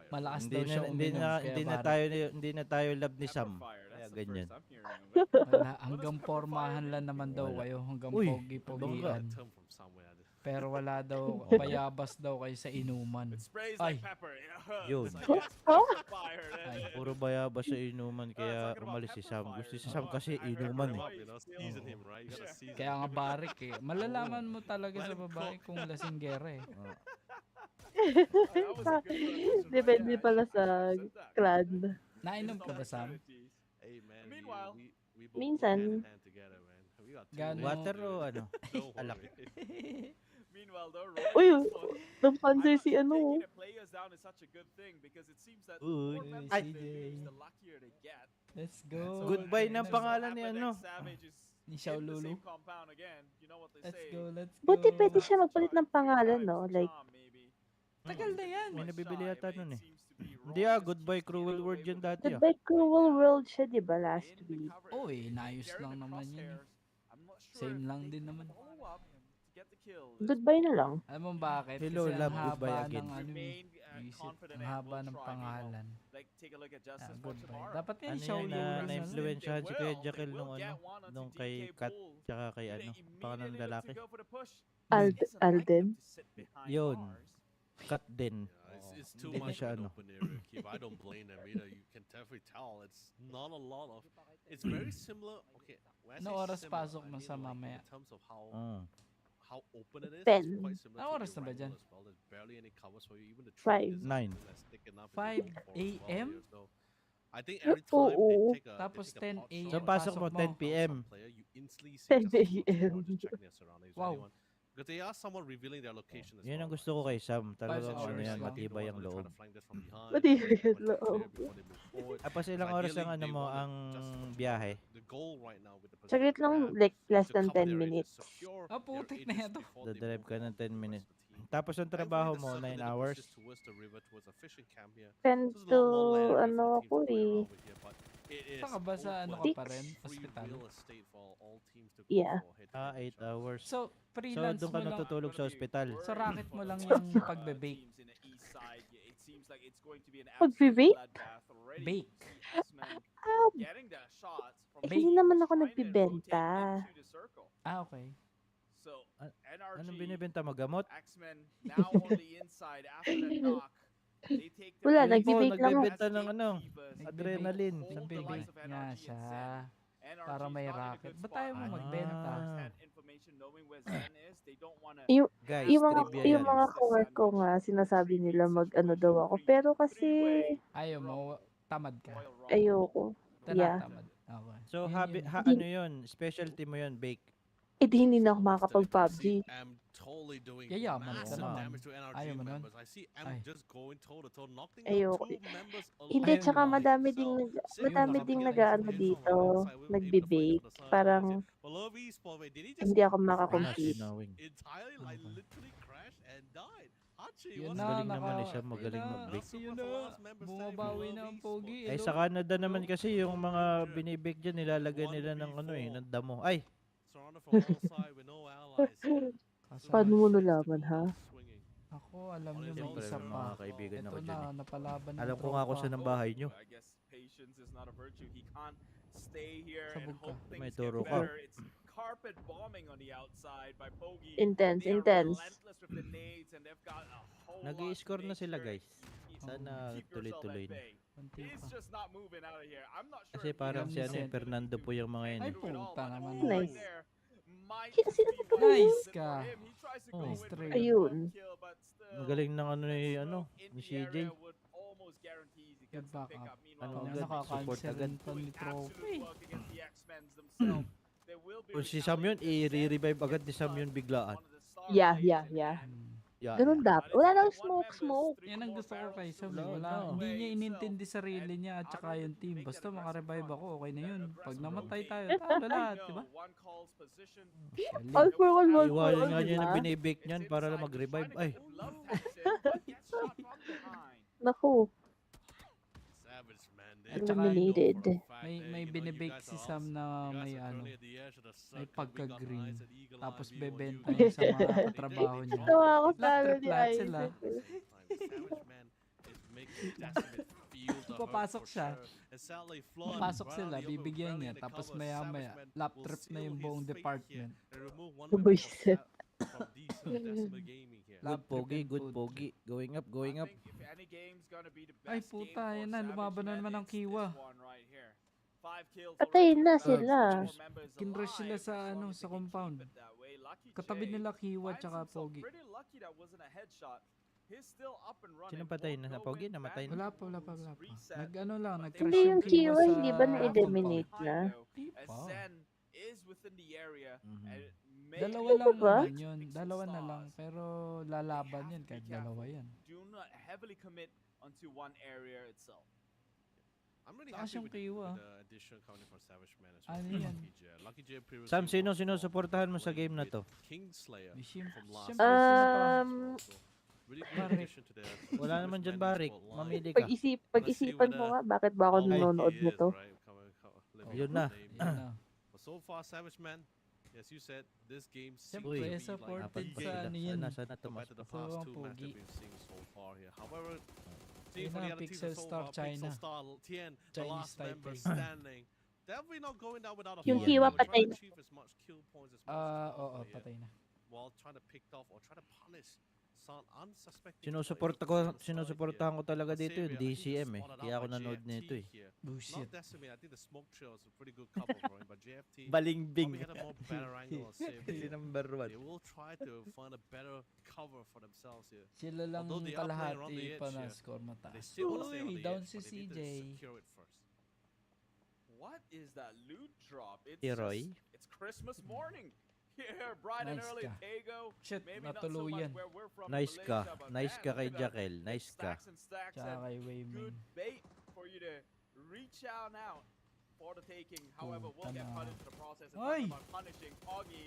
malakas Hindi daw siya na, uminom. kaya Barik. hindi na tayo love ni Sam. Fire, Kaya that's the ganyan. first I'm hearing of it. Wala, hanggang pormahan lang naman daw Wala. kayo. Hanggang Uy, pogi-pogian. Pero wala daw, bayabas daw kayo sa inuman. It sprays Ay. like pepper. It hurts. Yun. Like it's extra fire. Ay. Puro bayaba sa inuman kaya umalis si Sam. Gusto si Sam kasi inuman eh. Kaya nga Barik eh. Malalaman mo talaga sa babae kung lasinggera eh. Depende pala sa clan. Nainom ka ba, Sam? Meanwhile, Minsan. Gano? Water o ano? Alak. Meanwhile, though, Uy, Roy is napansin si ano. taking the players down is such a good thing because it seems that the Uy. more members Ay. they lose, the luckier they get. Let's go. Goodbye ng Just pangalan ni happened ano. that Savage is Ni in Xiao the Lulu. same compound again. You know what they Let's say. go, let's go. Buti pwede siya magpalit ng pangalan, no? Like, Tagal na yan. May nabibili yata nun eh. Hindi Hindi goodbye cruel world yun dati ah. Goodbye Cruel World siya, di ba, last week? Oh eh, naayos lang naman yun. Same lang din naman. Goodbye na lang. Alam mo bakit? Hello, Kasi love, ang haba goodbye again. ng ano, isip, ang haba ng pangalan. Goodbye. Dapat yan, Ano Xiao yan Lulu. na na- na-influensyahan si Kuya Jackal nung ano, nung kay Kat tsaka kay ano, pangalan ng lalaki. Alden? Yun. Kat din. It's too Hindi na much siya of an ano. open area, Keith. I don't blame them either. You can definitely tell it's not a lot of. It's very similar. Okay, when I Ano say oras similar, pasok I mo mean sa like mamaya? in terms of how Oh. how open it is. Ten. It's quite similar Ano to oras the na ba Irangel dyan? as well. There's barely any covers for you. Even the Five. tree is Nine. less thick enough. 5 as well a.m.? here, so I think every time Oo. they take a Tapos they take 10 a pot a.m. shot So pasok mo pasok mo. 10 p.m. some player, you instantly see 10 just a shot a.m. or just checking their surroundings. or Wow. anyone. Because they are somewhat revealing their location as Yun ang well. gusto ko kay Sam. Talagang hours ano yan, lang. matibay ang loob. Matibay ang loob. Tapos ilang oras ang ano mo, ang biyahe? Saglit lang, like, less than 10 minutes. Ah, putik na yan to. Dadrive ka ng 10 minutes. Tapos ang trabaho mo, 9 hours. 10 to, ano ako eh. Saka ba sa ano ka pa rin? Hospital? Yeah. 8 hours. So, So freelance doon ka mo lang. natutulog sa ospital. Sa racket mo lang yung pagbe-bake. Pagbe-bake? getting the shots from Hindi Bake, naman ako trying to nagbibenta. rotate into the circle. Okay. So Anong NRG, binibenta mo? Gamot? X-Men now on the inside after that knock. They take their Wala, Ayun po, nagbibake lang ako. nagbebenta ng ano, gatekeepers. adrenaline. Hold the Nagbibake likes of nga NRG siya. and Zen. NRG Para is may not in a racket. good Ba't spot tayo mo right now. magbenta? First-hand information knowing where Zen is, they don't wanna Yung, Guys, yung mga, trivia yung yan. mga kawork ko nga, sinasabi nila mag-ano daw ako. Pero kasi, Ayaw mo, tamad ka. ayoko. Yeah. Tinatamad. Okay. So, Yun. ano yun? Specialty mo yun, Bake. Eh di hindi na ako makakapag-PUBG. I'm totally doing Yayaman massive ka naman. damage to NRG Ayaw mo nun? members. I see M Ay. just going toe to toe, knocking Ayoko. out 2 members Hindi, alive tsaka Ayun. madami ding, madami ding nag-ano dito, nagbe-bake. Parang, hindi ako makakompete. Sinawing. entirely like literally crashed and died. Hachi, Yun what's na, Magaling naman siya, naka- magaling yun na. mag-bake. Yun na, bumabawi na ang pogi. Eh, Hello? sa Canada naman kasi yung mga binibake dyan, nilalagay nila ng ano eh, ng damo. Ay! surrounded from all sides with no allies. Kasama. Paano mo nalaman, ha? Ako, alam niyo, may Siyempre, isa may pa. mga kaibigan Ito ako dyan na, eh. napalaban ng Alam ko nga kung tropa. saan ang bahay nyo. I guess patience is not a virtue. He can't stay here and Sabog ka. hope things May get turo ka. better. It's carpet bombing on the outside by Pogi. Intense, They are intense. relentless with the nades and they've got a whole lot to Nag-i-score na make sila, sure guys. keep- Sana keep yourself tuloy-tuloy at na. bay. Kunti He's pa. just not moving out of here. I'm not sure Kasi if he parang has si ano, Vincent. Fernando po yung mga yan Ay, eh. through it all, puta but naman. right Nice. there might Sino just be ba what yun? it is Nice for ka. him. He tries to go Oh. in for Straight. the Ayun. kill, but still, Magaling ng ano ni ano, in ni the CJ. area would almost guarantee he Good gets the backup. pickup. Meanwhile, Ano Kanya agad, support nakakancel agad. pa ni doing trophy. absolute work against the X-Men themselves. There will be Kung si Sam yun, i-revive agad ni Sam yun biglaan. one of the star Yeah, players yeah, in yeah. hand. Yeah, Ganun yeah. dapat. Wala nang smoke. Yan ang gusto ko kay Sam. Wala, Wala, no. hindi niya inintindi sarili niya at saka yung team. Basta makarevive ako, okay na yun. Pag namatay tayo, talo lahat, di ba? All for one, all for Iwanan all, nga niya diba? na binibake niyan para lang mag-revive. Ay, Naku, Savage, man. At saka eliminated. May binibake si Sam na may ano, may pagka-green. Tapos bebenta niya sa mga katrabaho niya. Tawa ako sa Lahat ano ni triplat Isaac. sila. Papasok siya. Papasok sila, bibigyan niya. Tapos maya-maya, lap trip na yung buong department. Buisit. good pogi, good pogi. Going up, going up. Ay, puta, yan na, lumaban na naman ang Kiwa. Patayin na sila. Kinrush sila sa ano, sa compound. Katabi nila Kiwa tsaka Pogi. Sino patay na? Pogi? Namatay na? Wala pa. Nag-ano lang, nag-crash Hindi yung Kiwa, sa hindi ba compound. na-eliminate na? Di pa. Mhm. Dalawa Ano lang ba? naman yun. Dalawa na lang. Pero lalaban yan kahit dalawa yan. Do not heavily commit onto one area itself. I'm really Taas happy yung with Kiwa. the addition coming from Savage Man as Ano well. yan? Lucky J previously Sam, sino was sinusuportahan mo sa game na to? Kingslayer May sim- from last siyempre, season sino pa? as well, so really good Barik. addition to the Wala naman dyan, Barik. Mamili ka. Pag-isipan ko nga, bakit ba ako nanonood nito? Yun na. Yun na. But so far, Savage Man, as you said, this game seems Siyempre, to be supported like sa the game ano yun. Sana compared to the So, past ang two matches pogi. we've seen so far here. However, Yun for the na, other teams Pixel so Star far, China. Pixel Star Tien, the Chinese last member Taipei. standing. Definitely not going down without a Yung fight. Kiwa They were trying patay to na. achieve as much kill points as possible Oo, here, patay na. while trying to pick off or try to punish some unsuspecting players Sinusuportahan ko talaga dito yung Xavier, I think DCM was eh. spotted Kaya out ako by nanood JFT nito eh. here. Bullshit. Not Decimate, I think the smoke trail is a pretty good cover for him, but JFT Balingbing. probably had a more better angle on save Si here. number They 1. will try to find a better cover for themselves here. Sila lang Although they are playing around the kalahati edge pa na here, score They mataas. still want to stay on Uy, the down edge, si but they need to CJ. secure it first. What is that loot drop? It's Roy? it's Christmas morning. Here, bright and Nice early ka. Tego. Shit, Maybe not so much natuluyan. where we're from in Nice ka. Malaysia, but Nice man, ka kay look at that. Jakel. Nice ka. Stacks and stacks Tsaka and kay good Wayman. bait for you to reach out now for the taking. However, we'll get Puta na. punished in the process. And Ay! talking about punishing, Poggy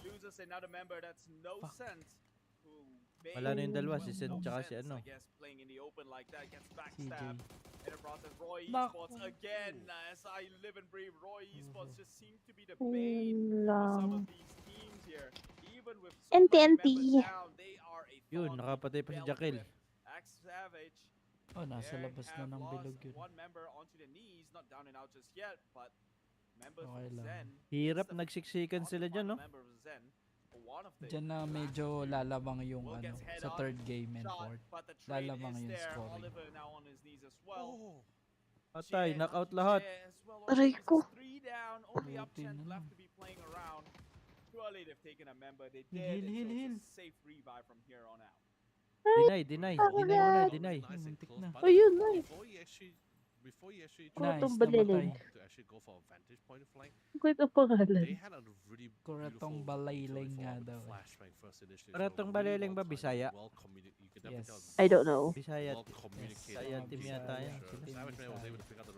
loses another member that's no Fuck. sense. Who made Wala na yung dalawa, si no Sen tsaka si sense, ano. I guess playing in the open like that gets CJ. backstabbed. In the process, Roy Naku. Esports again. As I live and breathe, Roy Esports Mhm. just seems to be the bane Yun for some lang. of these teams here. Even with so NT, many NT. members down, they are a Yun, thought nakapatay pa si dealt Jakel. with. Axe Savage Oh, nasa Eric labas na have ng lost bilog yun. one member onto the knees, not down and out just yet, but members Okay from lang. Zen. Hirap, it's the nagsiksikan sila dyan, no? member of Zen, one of the Diyan na last medyo two lalamang yung will ano, get head sa on third game and shot, fourth. but the trade Lalamang is yung there. scoring. Oliver now on his knees as well. Oh, Patay, Jet, knockout lahat. Jet as well Aray already. ko. This is 3 down, only Buti Upchant na left lang. to be playing around. Surely they've taken a member. They Heal, did, heal, so heal. it's a safe revive from here on out. Deny, deny. Deny mo na, deny. Muntik na. Oh, yun, nice. Before he actually Nice, tried balilin. to actually go for a vantage point flank, Ang kwento pangalan. they had a really Kuratong beautiful balailing utility nga for daw eh. flashbang first initially. Kuratong So really balailing ba, well timed, Bisaya? well you can definitely Yes. tell I don't know. Bisaya. well communicated. Bisaya Mga team Bisaya. yata yan. Sure. Team Savage Man was Bisaya. able to pick out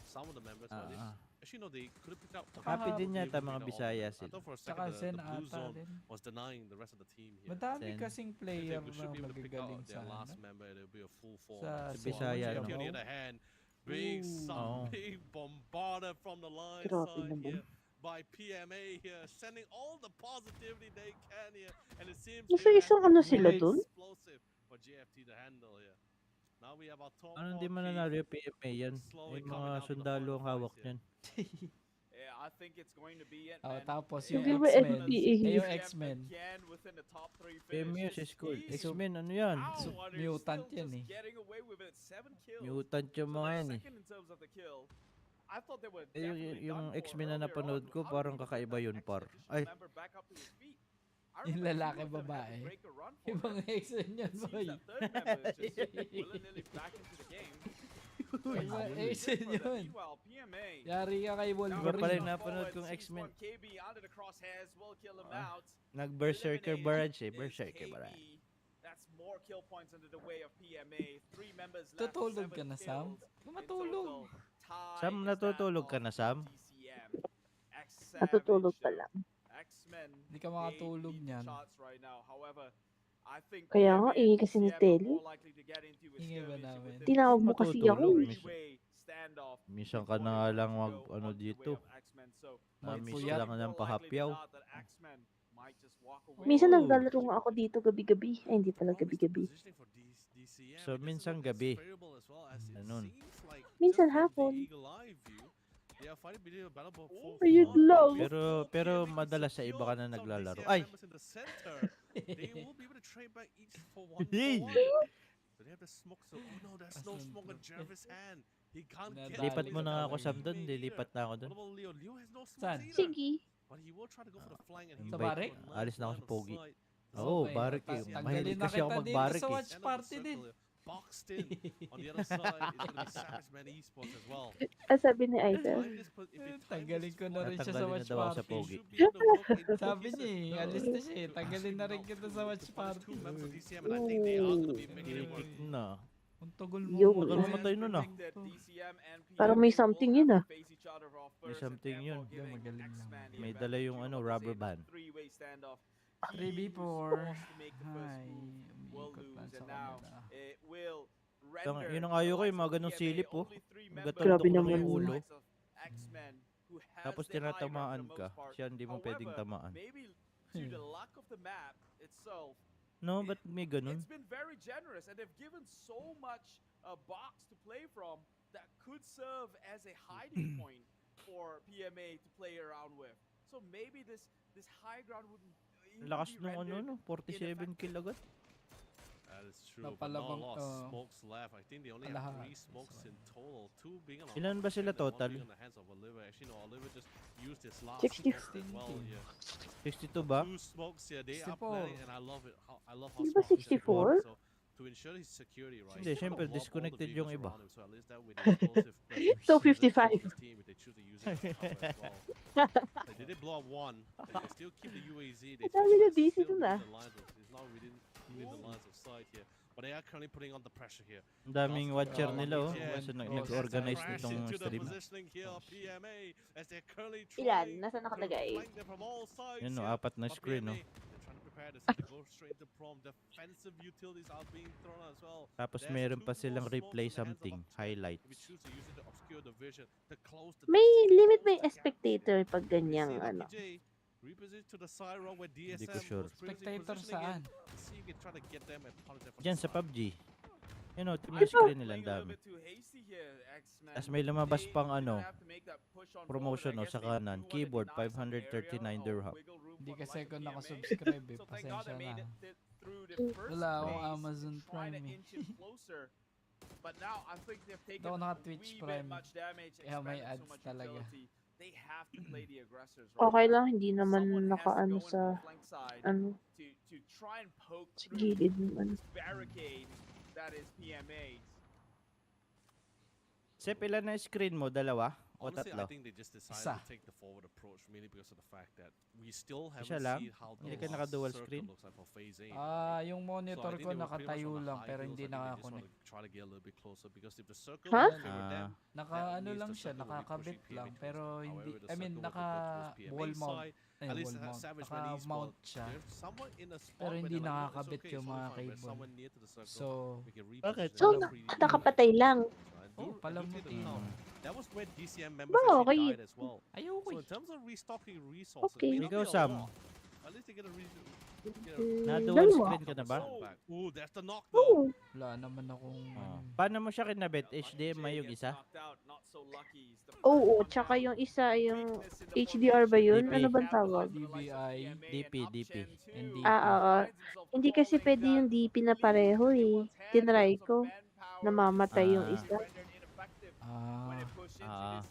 some of the members, but Ah, ah. actually no, they could have picked out. Happy din they yata picked mga out all of Bisaya them. I sila. thought for a Tsaka second Zen the blue ata zone din. was denying the rest of the team here. Madami Zen. kasing They player should na be able to pick out magagaling their sa last ano. member. It'll be a full four. Sa Bisaya, GFT on no? the other hand, being Oh. being bombarded from the line Grabe side naman. here by PMA here, sending all the positivity they can here, and it seems Nasa it has isang been ano sila very dun? explosive for GFT to handle here. Now we have our top Ano hindi four man key nanalo yung PMA yan? slowly May coming mga down to the sundalo final ang hawak fights here. niyan. Yeah, I think it's going to be it, Oh, man. tapos Hindi yung ba X-Men. FPA? Eh, yung Gem X-Men. again within the top 3 PMA finishes. si School. He's X-Men, ano yan? out, So, and he's mutant still yan just eh. getting away with it. 7 kills. Mutant yung So mga they're yan eh. second in terms of the kill. I thought they were Eh, definitely yung done for X-Men na earlier napanood on. ko, How parang did he get kakaiba that yun, par. additional Ay. member back up to his feet? I Yung remember lalaki, two of them had to babae. break a run for Ibang him. X-Men yan, It seems boy. that third member is just willy-nilly back into the game. Ibang Good X-Men for them. yun. Meanwhile, PMA Yari ka kay Iba pala yung Wolverine. napanood kong X-Men. KB under the crosshairs will kill him Ah. out. Nag-Berserker Eliminated Barrage eh. is Berserker KB. Barrage. That's more kill points under the way of PMA. 3 members left. Tutulog 7 ka na, Sam? kills Kung in matulog. total. Tie Sam, is natutulog that ka of na, Sam? TCM. Natutulog X-Savage, pa lang. X-Men. Hindi ka makatulog they lead niyan. shots right now. However, I think Kaya nga, PMA and ingay kasi ni TCM are Telly. more likely to get into a Ingay ba skirmish namin? within Tinawag mo kasi ako Matutulog, eh. miss. three-way standoff Minsan ka before na they want lang to mag, go ano onto the way dito. of X-Men. So, Na-miss it's Puyat. lang more ng likely than pahapyaw. not that X-Men might just walk away. Minsan Oo. naglalaro nga ako dito gabi-gabi. Ay, hindi pala gabi-gabi. So, minsan gabi. Ganun. Minsan hapon. Oh, Ayun lang. Pero madalas sa iba ka na naglalaro. Ay! They will be able to trade back each for one. Hey! So they have the smoke. So oh no, there's no smoke on Jervis' hand. He can't get. Nadali Lipat it. mo ka na ako, talaga. Sam, doon. Lilipat na ako What doon. about Leo? Leo has no smoke Saan? either. Sige. But he will try to go for the flank and he Sa will barik? go Alis na ako line sa pogi. of sight. Oo, Okay, barik eh. tanggalin Mahilig na kasi ako kita dito magbarik sa eh. watch End of the party circle din. here. Boxed in. On the other side is going to be Savage Man Esports as well. Sabi ni Idol. Time this put- if you time Tanggalin this ko na rin siya sa Tatanggalin na watch daw ako sa party. pogi. should be able to look into Sabi pieces. niya eh, alis na siya eh. Tanggalin na rin kita sa watch To punish party. two members of DCM, and I think they are going to be making it work. Kikik na. Ang tugol mo. Yo. Tagal mamatay nun ah. Parang may something yun ah. May something yun. Yeah, magaling lang. May dala yung ano, rubber band. 3v4. Hi. Umiikot lang sa kanila. Yun ang ayaw ko, yung mga ganong silip oh. Gatultok Grabe lang naman. yung ulo. Tapos tinatamaan ka. Siya hindi mo pwedeng tamaan. Maybe to the lack of the map itself, No, ba't may ganun? it's been very generous, and they've given so much box to play from that could serve as a hiding point for PMA to play around with. So maybe this high ground wouldn't. Lakas nung ano, no? 47 kill agad. That is true, but not a Napalabang, lot of smokes left. I think they only have lahat. 3 smokes in total. 2 being on Ilan ba sila and one total? being on the hands of Oliver. Actually, no, Oliver just used his last 60. smoke as well here. 62 ba? 2 smokes here. They are 64. planning, and I love it. I love how Di ba smart this is 64? So to ensure his security, right? Hindi, he's syempre, gonna blow up all the disconnected yung vehicles iba. around him, so at least that with the explosive presence, So, he doesn't 55. kill his team if they choose to use it as cover as well. Like, they did blow up one. They still keep the UAZ. They Ang dami na still DC within dun ah. the lines of- it's not within the lines of sight here. But they are currently putting on the pressure here. Ang daming watcher nila oh. Yeah. Kasi Oh, nag-organize Crash nitong into the stream. positioning here of PMA as they're currently Ilan? trying Nasa to nakalagay? flank them from all sides Yan no, here. 4 na But screen no. PMA, they're trying to prepare this to go straight into prom. Defensive utilities are being thrown as well. Tapos There's meron 2 pa more silang smokes replay in the hands of something, Upchurch. If highlights. we choose to use it to obscure the vision, to close the May distance, limit, close may the gaps spectator here. pag We ganyang see ano. Lucky J reposition to the side row where Hindi ko DSM sure. was previously Spectator positioning saan? in. See if you can try to get them and punish them from Diyan the sa side. PUBG. You know, team Ito. screen nila ang Playing a little dami. bit too hasty here, X-Men. Tapos may lumabas They pang gonna ano, have to make that push on forward. promotion I no, guess sa they kanan. do wanna Keyboard, deny some area 539 or dirham. wiggle room Hindi for the kasi likes ako of PMA. nakasubscribe eh. So thank God Pasensya they made na. it through the first Wala akong phase, Amazon trying to Prime eh. inch it closer. But now I think they've taken Daw a naka-Twitch wee bit Prime. much damage, Kaya may expended so ads much talaga. utility. They have to play the aggressors right Okay now. lang, hindi naman Someone has to nakaano go into sa, the flank side ano, to try and poke sa through gilid naman. this barricade that is PMA. Sep, ilan na screen mo? Dalawa? O Honestly, I tatlo? think they just decided Isa. to take the forward approach mainly because of the fact that we still Isa haven't lang? seen how the Hindi ka last naka-dual circle screen? looks like for phase 8. Yung So I monitor think ko they were pretty much nakatayo on the lang high pero heels. hindi I think they just nakakonect. want to try to get a little bit closer because if the circle Huh? was never Ah. them, Naka ano means lang the siya, circle will be nakakabit pushing lang PMA pero closer. hindi, However, the I mean circle will naka go towards PMA wall mount. side. Ay, At least wall mount. Savage Naka Manise, mount well, siya. they're somewhat in a spot Pero where hindi they're like, you know, it's nakakabit okay, yung it's mga totally fine. We're cable. somewhere near to the circle. So, We can Bakit? reposition So, it Alam- pretty easily. nakapatay lang. So, pala mo due to the din. count, that was where DCM members Ba, actually okay. died as well. Ayoko So eh. in terms of restocking resources, Okay. may not Ikaw, be a Sam. lot. At least they get a Na-dual Dalawa. screen ka na ba? Ooh, there's the knock though. Oo. Wala naman akong Oh. ano. Paano mo siya kinabit? HDMI yung isa? Oo, tsaka yung isa, yung HDR ba yun? DP. Ano bang tawag? DBI, DP. and Oo. Hindi kasi pwede yung DP na pareho eh. Tinry ko. Namamatay yung Ah. isa. Ah.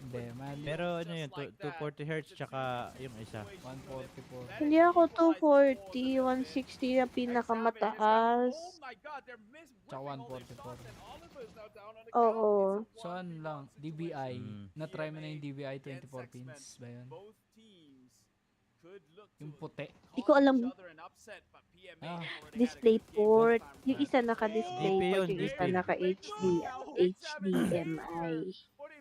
Hindi, man. Pero ano yun? 240 Hz tsaka yung isa. 144. Hindi ako 240, 160 na pinakamataas. Tsaka 144. Oo. So ano lang, DBI. Mm. Na-try mo na yung DBI 24 pins ba yun? Yung puti. Di ko alam. Ah. Display port. Yung isa naka-display DP port, yun, yung isa DP. naka-HDMI.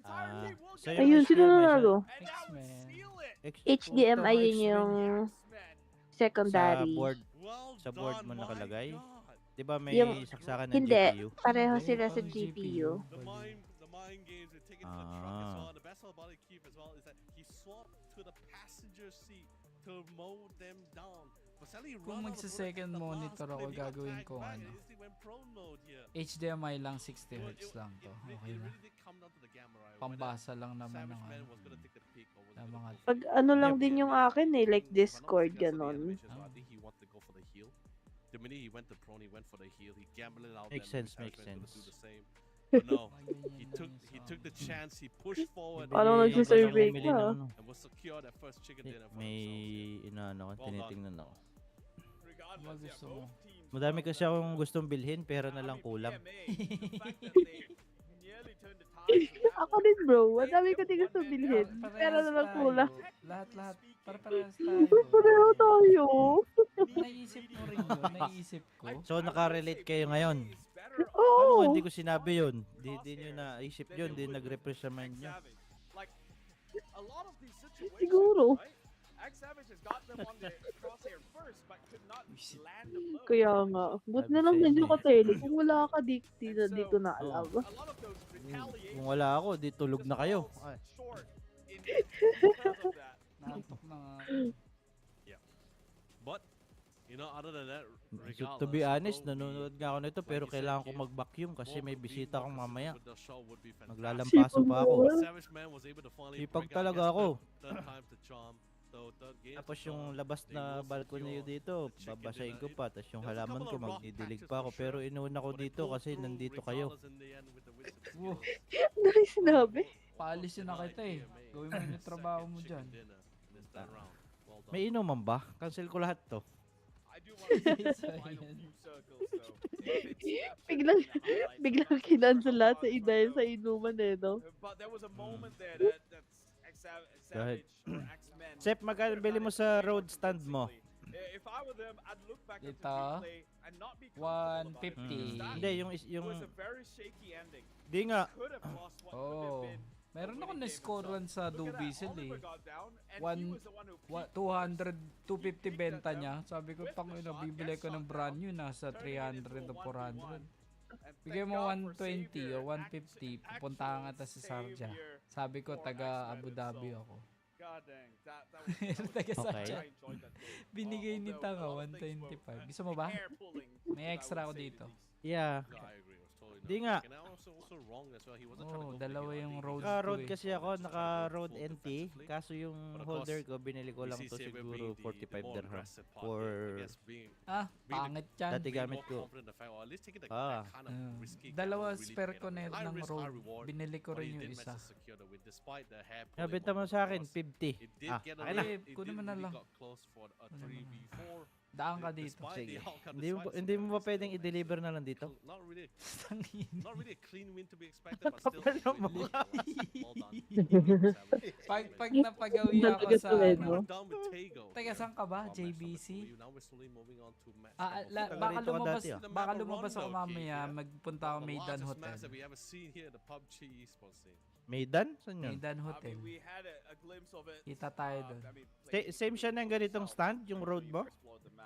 Ah. So Ayun, sino HDMI siya- nanalo? X-Men. HDMI yun yung sa secondary. board. Well Sa board done, mo my nakalagay? God. Di ba may Yung- saksakan ng Hindi. GPU? Pareho Hindi, sila sa pang GPU. The mind games are taken to the truck as Ah. well. And the best part about it, Keith, as well, is that he swapped to the passenger seat to mow them down. But sadly, he Kung ran out of magsa-second bullets at the monitor last ako, clip. He got gagawin tagged ko back ano. and instantly went prone mode here. HDMI lang 60 Well, Hz lang to. it Okay na. really did come down to the gamma, right? Whether Pambasa lang naman Savage ng Man ano. was gonna take the pick or was ng gonna mga- go for Pag the- ano lang Yep. din yung akin eh, like If I'm not Discord, mistaken, that's the ganon. animation, so I Oh. think he wanted to go for the heal. The minute he went to prone, he went for the heal. He gambled it out. Makes then sense, Savage makes Man's gonna sense. do the same. But no, Mga ganyan he lang took yung he sa took the amin. chance. He pushed forward Parang Bili- nagsisurvey bumili ka. ng ano. and was secure that first chicken dinner for May themselves. inaano ko, Well done. tinitingnan ako. Ano gusto mo? Madami kasi akong gustong bilhin, pero na lang kulang. Ako rin bro, madami ko din gusto bilhin. Pero naman kulang. Lahat-lahat. Para-parehas tayo. Pareho tayo. Naisip mo rin yun. Naisip ko. So, nakarelate kayo ngayon. Oo. Paano kung hindi ko sinabi yun? Di nyo naisip yun, di nag-refresh sa mind nyo. Siguro. Kaya nga. But na lang din yung kateli. Kung wala ka, di ko na alam. Kung wala ako, di tulog na kayo. Ay. Naantok na nga. But you know, other than that, So, to be honest, nanonood nga ako nito, pero kailangan ko mag-vacuum kasi may bisita akong mamaya. Maglalampaso pa ako. Sipag talaga ako. Tapos yung labas na balcony dito, babasahin ko pa. Tapos yung halaman ko, magdidilig pa ako. Pero inuuna ko dito kasi nandito kayo. Wow. Ano sinabi? Paalisin na kita eh. Gawin mo yung trabaho mo dyan. May inuman ba? Cancel ko lahat to. Biglang kinansel lahat sa dahil sa inuman eh, no? But there was a moment there that Savage or X-Men. Sep, magkano bili mo sa road stand mo? If I were them, I'd look back at the Ito, replay and not be comfortable about it. 150. That Hindi, yung was a very shaky ending. di nga. Could have lost what could Oh. have been. Meron ako na-score run sa Look at that, Dubisil eh. Oliver got down, and he One- was the one who peaked. 200, 250 benta niya. Sabi ko, tangina, bibili ko ng brand new, nasa 300 o 400. Bigay mo 120 o 150, pupunta nga ta sa Sarja. Sabi ko, taga Abu Dhabi ako. God dang, that was Taga Okay. Sarja. I enjoyed that game. Binigay ni Although Tanga, a lot of things were 125. Gusto mo ba? hair pulling, May I extra would ako say dito. the least. Yeah. Yeah, I agree with Di nga. And I was also wrong as well. He wasn't Oh, trying to go dalawa big, yung I think. road Naka-road ko eh. kasi ako, naka-road NT. Kaso yung But of holder course, ko, binili ko we lang see to Saber siguro being the 45 more dirham. aggressive part For there, I guess being Pangit yan. dati being gamit more ko. confident in the fact, or at least taking that Ah. kind of risky Dalawa gamble really spare paid ko off. na High ng risk, road. high reward, Binili ko but rin he yung did isa. manage to secure the win despite the hair pulling Nabenta mo moment sa akin, because 50. it did get a akin na. little, it kunin did mo na really lang. got close for a Kunin mo na. 3v4. Daan ka dito. Despite Sige. the outcome, Hindi mo, despite the hindi mo ba scenario, pwedeng still i-deliver managed na to- lang dito? not really a clean win to be expected, but still Kapal a ng win mukha. nonetheless. Well done. Pag napagawi ako Talaga sa to eh, ano. no? We're done with Tego. Teka, saan ka ba? Match number JBC? three. Now we're slowly moving on to match Ah, number la, four. baka Taga rito ka lumabas, dati, ah. baka The lumabas ako Rondo mamaya, cake, magpunta ako The Maidan largest match Hotel. that we ever seen here at the PUBG esports scene. Maidan? Saan yun? Maidan I Hotel. mean, we had a glimpse of it. Kita tayo doon. I mean, Same siya ng ganitong stand, yung road mo?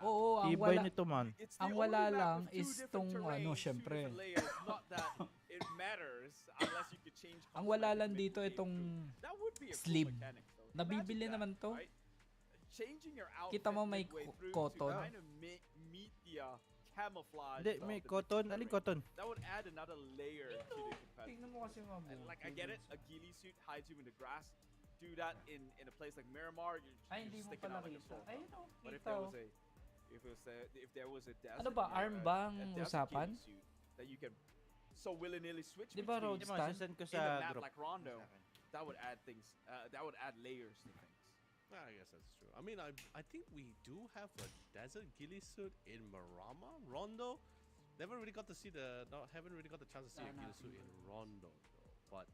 Oo, ang Tibay wala, nito man. It's ang the wala only map lang with two is different tong ano, terrains, two syempre. different layers. Not that it matters unless you could change Ang wala cosmetics lang dito midway itong through. That would be a cool sleeve. mechanic, though. Nabibili Imagine naman that, to. right? Changing your Kita mo outfit may midway through cotton. to kind of meet the camouflage. Hindi, of may the cotton. different Aling terrain. cotton? That would add another layer to the competitive. Tingnan mo kasi mabuti. And like I get it, a ghillie suit hides you in the grass. Do that in a place like Miramar, you're, Ay, you're hindi mo sticking pala out like a kita. sore Ayun, thumb. oh, But if kita there oh. was a if there was a desert, Ano ba, you know, arm ba ang a desert usapan? ghillie suit that you can so willy-nilly switch Di ba road between stand? Send ko in a sa map group. like Rondo, that would add things. That would add layers to things. I guess that's true. I mean, I think we do have a desert ghillie suit in Marama, Rondo. Never really got to see haven't really got the chance to see a ghillie suit in Rondo though.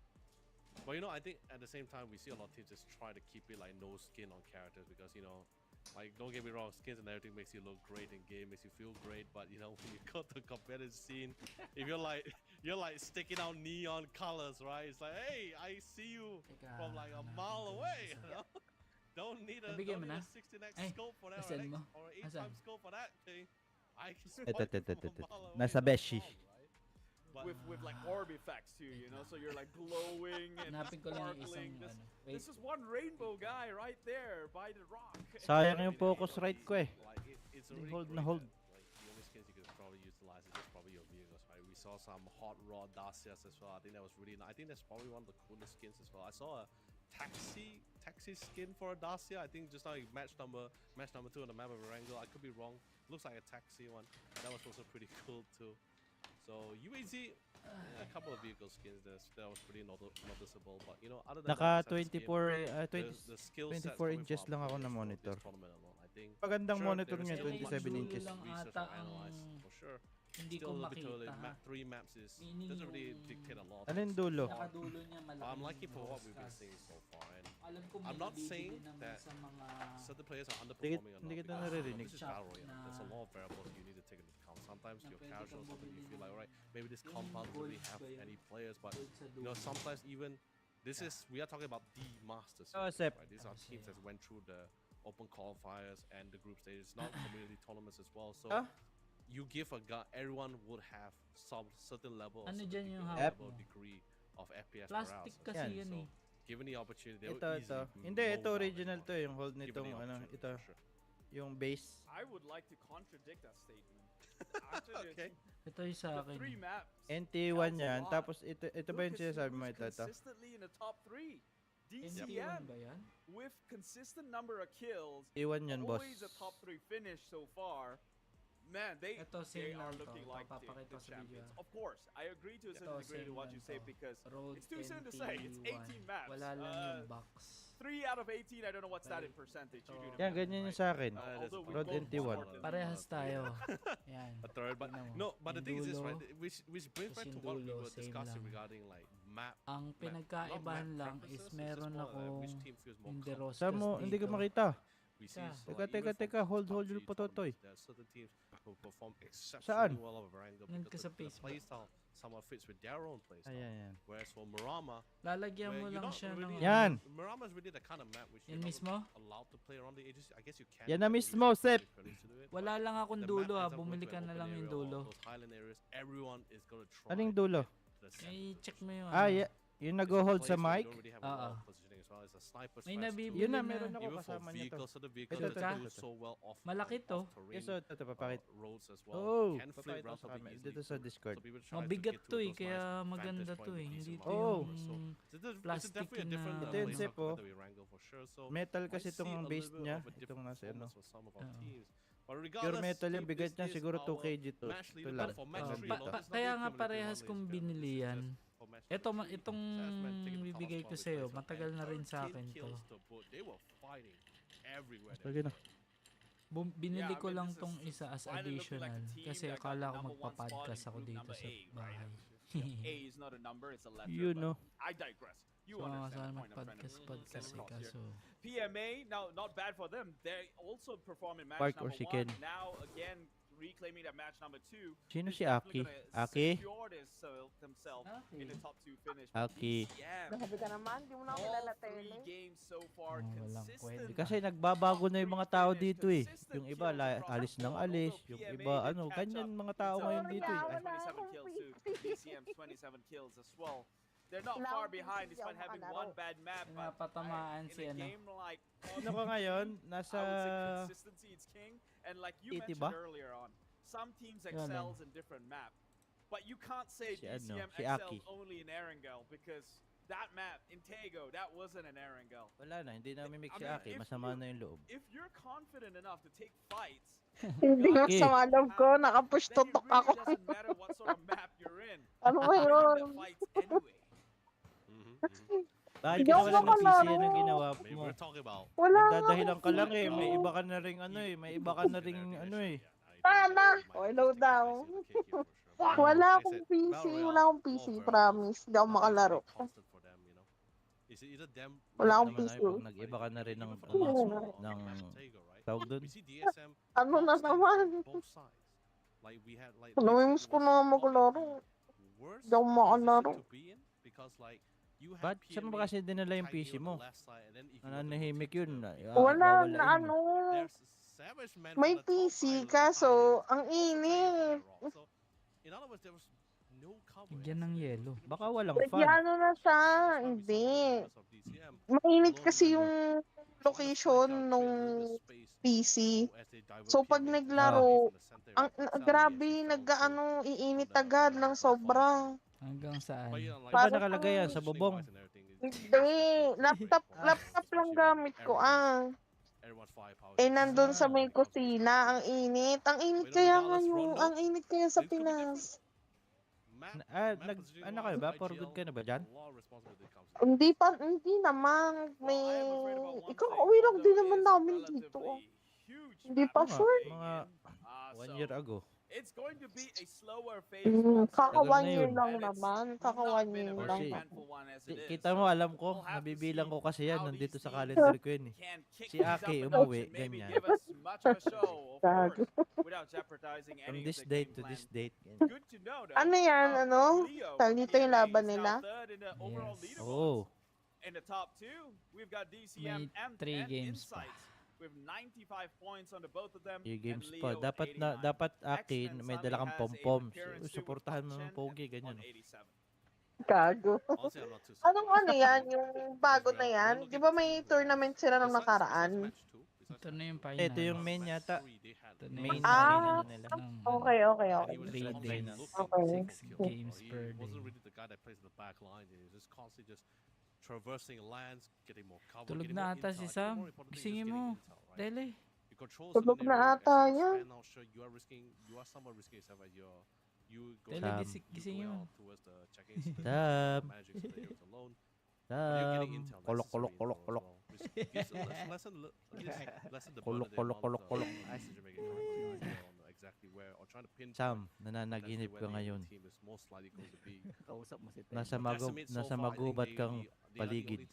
But you know, I think at the same time we see a lot of teams just try to keep it like no skin on characters because you know, like don't get me wrong, skins and everything makes you look great in game, makes you feel great. But you know, when you go to the competitive scene, if you're like sticking out neon colors, right? It's like, hey, I see you from like a mile away. You know? Don't need a Nabigyan mo na? 16x Ay, scope for that, asan mo? or Asan? 8x scope for that thing. I can spot Ito, it ito, from a ito. mile away, Nasa no Beshi. problem, right? But With like orb effects too, you know, so you're like glowing and Hanapin ko lang yung sparkling. isang This, ano. Wait. this is one rainbow guy right there by the rock. Sayang yung focus right ko eh. Like it's Hindi already hold great na hold. that, like the only skins you could probably utilize is just probably your vehicles, right? We saw some hot rod Dacias as well. I think that was really nice. I think that's probably one of the coolest skins as well. I saw a taxi skin for a Dacia. I think just like match number 2 on the map of Erangel. I could be wrong. Looks like a taxi one. That was also pretty cool too. So UAZ, a couple of vehicle skins that was pretty noticeable. But you know, other than Naka that, besides the 24, skin, 20, the skill 24 sets coming inches from lang our ako na players for monitor. this tournament alone, I think Magandang sure, monitor there is niya, still 27 much room inches. to lang research ata or analyze, ang for sure. hindi ko Still a little bit too makita early. ha. 3 maps Meaning doesn't really yung dictate a lot. Alin dulo? Nakadulo niya But malaki. I'm liking for what we've been seeing so far. And Alam ko I'm not saying naman that sa mga certain players are underperforming or Hindi not. kita because, naririnig. this is Battle Royale. There's a lot of variables you need to take into account. Sometimes Na you're pwede casual, kang sometimes you bumili feel like, ng- alright, maybe this yung compound doesn't really gold have ba yun? any players, but gold sa you know, dulo. sometimes even we are talking about the Masters. Oh, Series, Sep. right? These are teams that went through the open qualifiers and the group stages, not community tournaments as well. So Ah? you give a guy, everyone would have some certain level, Ano certain dyan yung degree, hawak level mo? degree of FPS per Plastic hour. kasi Yan. yan So eh. given the opportunity, they Ito, will ito. easily Hindi, mow ito down original anyone, to yung hold given nitong the ano, opportunity, ito. for sure. Yung base. I would like to contradict that statement. Actually, Okay. Ito yung sa the akin. 3 maps NT1 yan. Sounds a lot. Tapos ito ba yung Look at sinasabi mo who's ito? Ito. consistently in the top 3. NT1 DCM ba yan? with consistent number of kills, T1 yan, boss. always a top 3 finish so far. Man, they Ito, they same are lang to. looking like Papakita the ko sa video, champions. ah. Of course, I agree to a Ito, certain degree to same what lang you say to. because Road it's too soon to say. It's 18 maps. Wala lang yung box. 3 out of 18, I don't know what's that in percentage. You do the Ito. Yan, math, ganyan yung right? sa akin. Although we Road both NT1. scored the Parehas lead. tayo. Yan. A third, but Tingnan mo. no, but the Yung thing is this, dulo, right? Which brings back tas to yung what we dulo, were same discussing lang. regarding like map. Ang not pinagkaibahan map lang preferences, is it's just meron more like which akong team feels more Inderoscas Sa mo, hindi ko dito. makita. We see Teka. so Teka, like, even from teka, hold PUBG yung pototoy. tournaments, there are certain teams who perform Saan? exceptionally well over Erangel Nandun ka because sa the Facebook. playstyle somewhat fits with their own playstyle. Ayan, yan. Whereas for Marama, Lalagyan where mo you're lang not siya really, ng... Yan. Marama is really the kind of map which Yan you're not mismo? allowed to play around the edges. I guess you can. Yan na if you mismo, really Sep. specifically to do it, Wala but lang akong the dulo map ah. ends up going Bumili to ka an na open lang yung area or dulo. those highland areas, everyone is gonna try Aling to dulo? get to the center. Ay, check mo yung Ah, ano. yung nag-hold sa mic? Don't really have a Oo. lot of positioning as well. It's a sniper May threat nabibili to Yun na, na. meron ako even for kasama niya to. vehicles, so the vehicles Ito, that ito. do so well off Malaki to. terrain, Yes, ito papakit. roads as well. Oh, Can flip papakita ko sa relatively camera. easily. Dito sa Discord. So people try to Mabigat get to those eh, kaya nice maganda vantage to point eh. with Hindi diesel to Oh. yung so it's plastic definitely a different na- Ito yung laser zip, oh. that we wrangle for sure. So Metal we kasi see itong a base little bit niya. of a Itong different nasa ano. performance for some of our Oo. teams. But Pure regardless, metal yung team, bigat this niya is siguro 2 our kg to. match Ito leader, lang. but for match Oh, three, Ganito. Lotus kaya nga accumulating parehas one kong laser. binili This is yan. just for match number three. Itong Sasman taking the top bibigay spot ko with sa'yo, laser. matagal na rin sa 13 akin to. kills to boot. They were fighting everywhere. Lagi na. Binili Yeah, I ko mean, lang this tong is isa as finally looking like additional. a team Kasi that got akala the ko number one spot magpa-podcast in ako group dito number sa A, right? bahay. A is not a number, it's a letter. You but know. I digress. You So, understand sana the point I'm trying to mag-podcast get eh, across here. kaso... PMA, now not bad for them. They also perform in match Park or number chicken. 1. Now again reclaiming that match number 2. Sino Who's si definitely Aki? gonna Aki? secure themselves in the top 2 finish. Aki. DCM, Grabe ka naman, di mo na ako all kilala 3 tele. games so far walang consistent. kwenta. Kasi nagbabago na yung mga tao dito eh. Yung iba alis ng alis, yung iba ano, ganyan mga tao ngayon dito eh. Wala 27 akong kills too. PC. DCM's 27 kills as well. They're not Wala far akong behind PC, despite di ako having makalaro. one bad map. But Napatamaan in si a ano. game like Ano ko ngayon? Nasa... I would say consistency is king. And like you Titi mentioned ba? earlier on, some teams Yan excels in different map. But you can't say Si ano, DCM si excels Aki. only in Erangel because that map, Intego, that wasn't an Erangel. Wala na, hindi na mimik I si mean, Aki. if Masama you- na yung loob. If you're confident enough to take fights, Hindi God, nga sa alam ko, nakapush then it tutok really ako. doesn't matter what sort of map you're in. Ano ba You're winning the yun? fights anyway. Bakit Hindi ka ako wala ng PC makalaro. yan ang ginawa Maybe mo? we're talking about Wala nga Nagdadahilan akong ka lang eh. PC. May iba ka na ring ano eh. May iba ka na ring ano eh. Sana. O, hello daw. Wala akong PC, wala akong PC, promise. Hindi ako makalaro. Wala akong Naman PC. ay pag nag-iba ka na rin ng ng tawag doon. Ano na naman? Namimiss ko na maglaro. Hindi ako makalaro. Ba't saan mo ba kasi dinala yung PC mo? Nananahimik yun. Wala Wawalain na mo. ano. May PC, kaso ang init. Bigyan ng yelo. Baka walang fan. Nagyano na siya. Hindi. Mainit kasi yung location nung PC. So pag naglaro, grabe, nag-ano, iinit agad ng sobra. Hanggang saan? Diba nakalagay yan sa bubong? Hindi. Laptop lang gamit ko, Eh, nandun sa may kusina, ang init. Ang init kaya nga yung, ang init kaya sa Pinas. Ano kayo ba? For good ka na ba dyan? Hindi naman. May, ikaw-uwi lang din naman namin dito. Hindi pa Nga, sure. mga 1 year ago. It's going to be a slower phase. Kaka Tagal 1 na year yun. lang naman. Kaka 1 year lang. Kita mo, alam ko, nabibilang ko kasi yan. Nandito sa calendar ko yun eh. Si Aki umuwi, ganyan. Gago. From this date to this date. Good to know, though. Ano yan, ano? Leo Dito yung PMA laban is nila? now third in the overall Yes. leaderboard. Oh. In the top 2, we've got DCM May and 3 games pa. Insights with 95 points on the both of them. Yung games and pa. Leo Dapat 89. Dapat Aki, X-Men may Sami dala kang has a pom-pom. appearance too with Suportahan mo Chen ng pogi, on ganyan. 87. Gago. Anong ano yan? Yung bago na yan? Di ba may tournament sila nung nakaraan? Ito na yung final. Ito yung main yata. Ito na Main yung Ah, final nila. ng Okay, okay, okay. 3 days. Okay. 6 games per wasn't day. really the guy that plays in the back line. He was just constantly just traversing lands, getting more cover. Tulog getting na more ata intel. si I think Sam. more importantly, just Gisingin getting mo. intel, right? Dele. You control Tulog certain na area, ata as you yan. expand out, sure, you are somewhat risking yourself as you go Dele, Sam. gisingin mo. out towards the check-in station, Sam. managing so that you're alone. But you're getting intel Kolok, kolok, necessary kolok, intel as kolok. well, which gives a lesson the Kolok, burden kolok, kolok, kolok. decision making correctly on exactly where or trying to pinpoint Sam, exactly nananaginip where ka the ngayon. team is most likely going to be. Kausap mo si Ted. Nasa magubat kang paligid.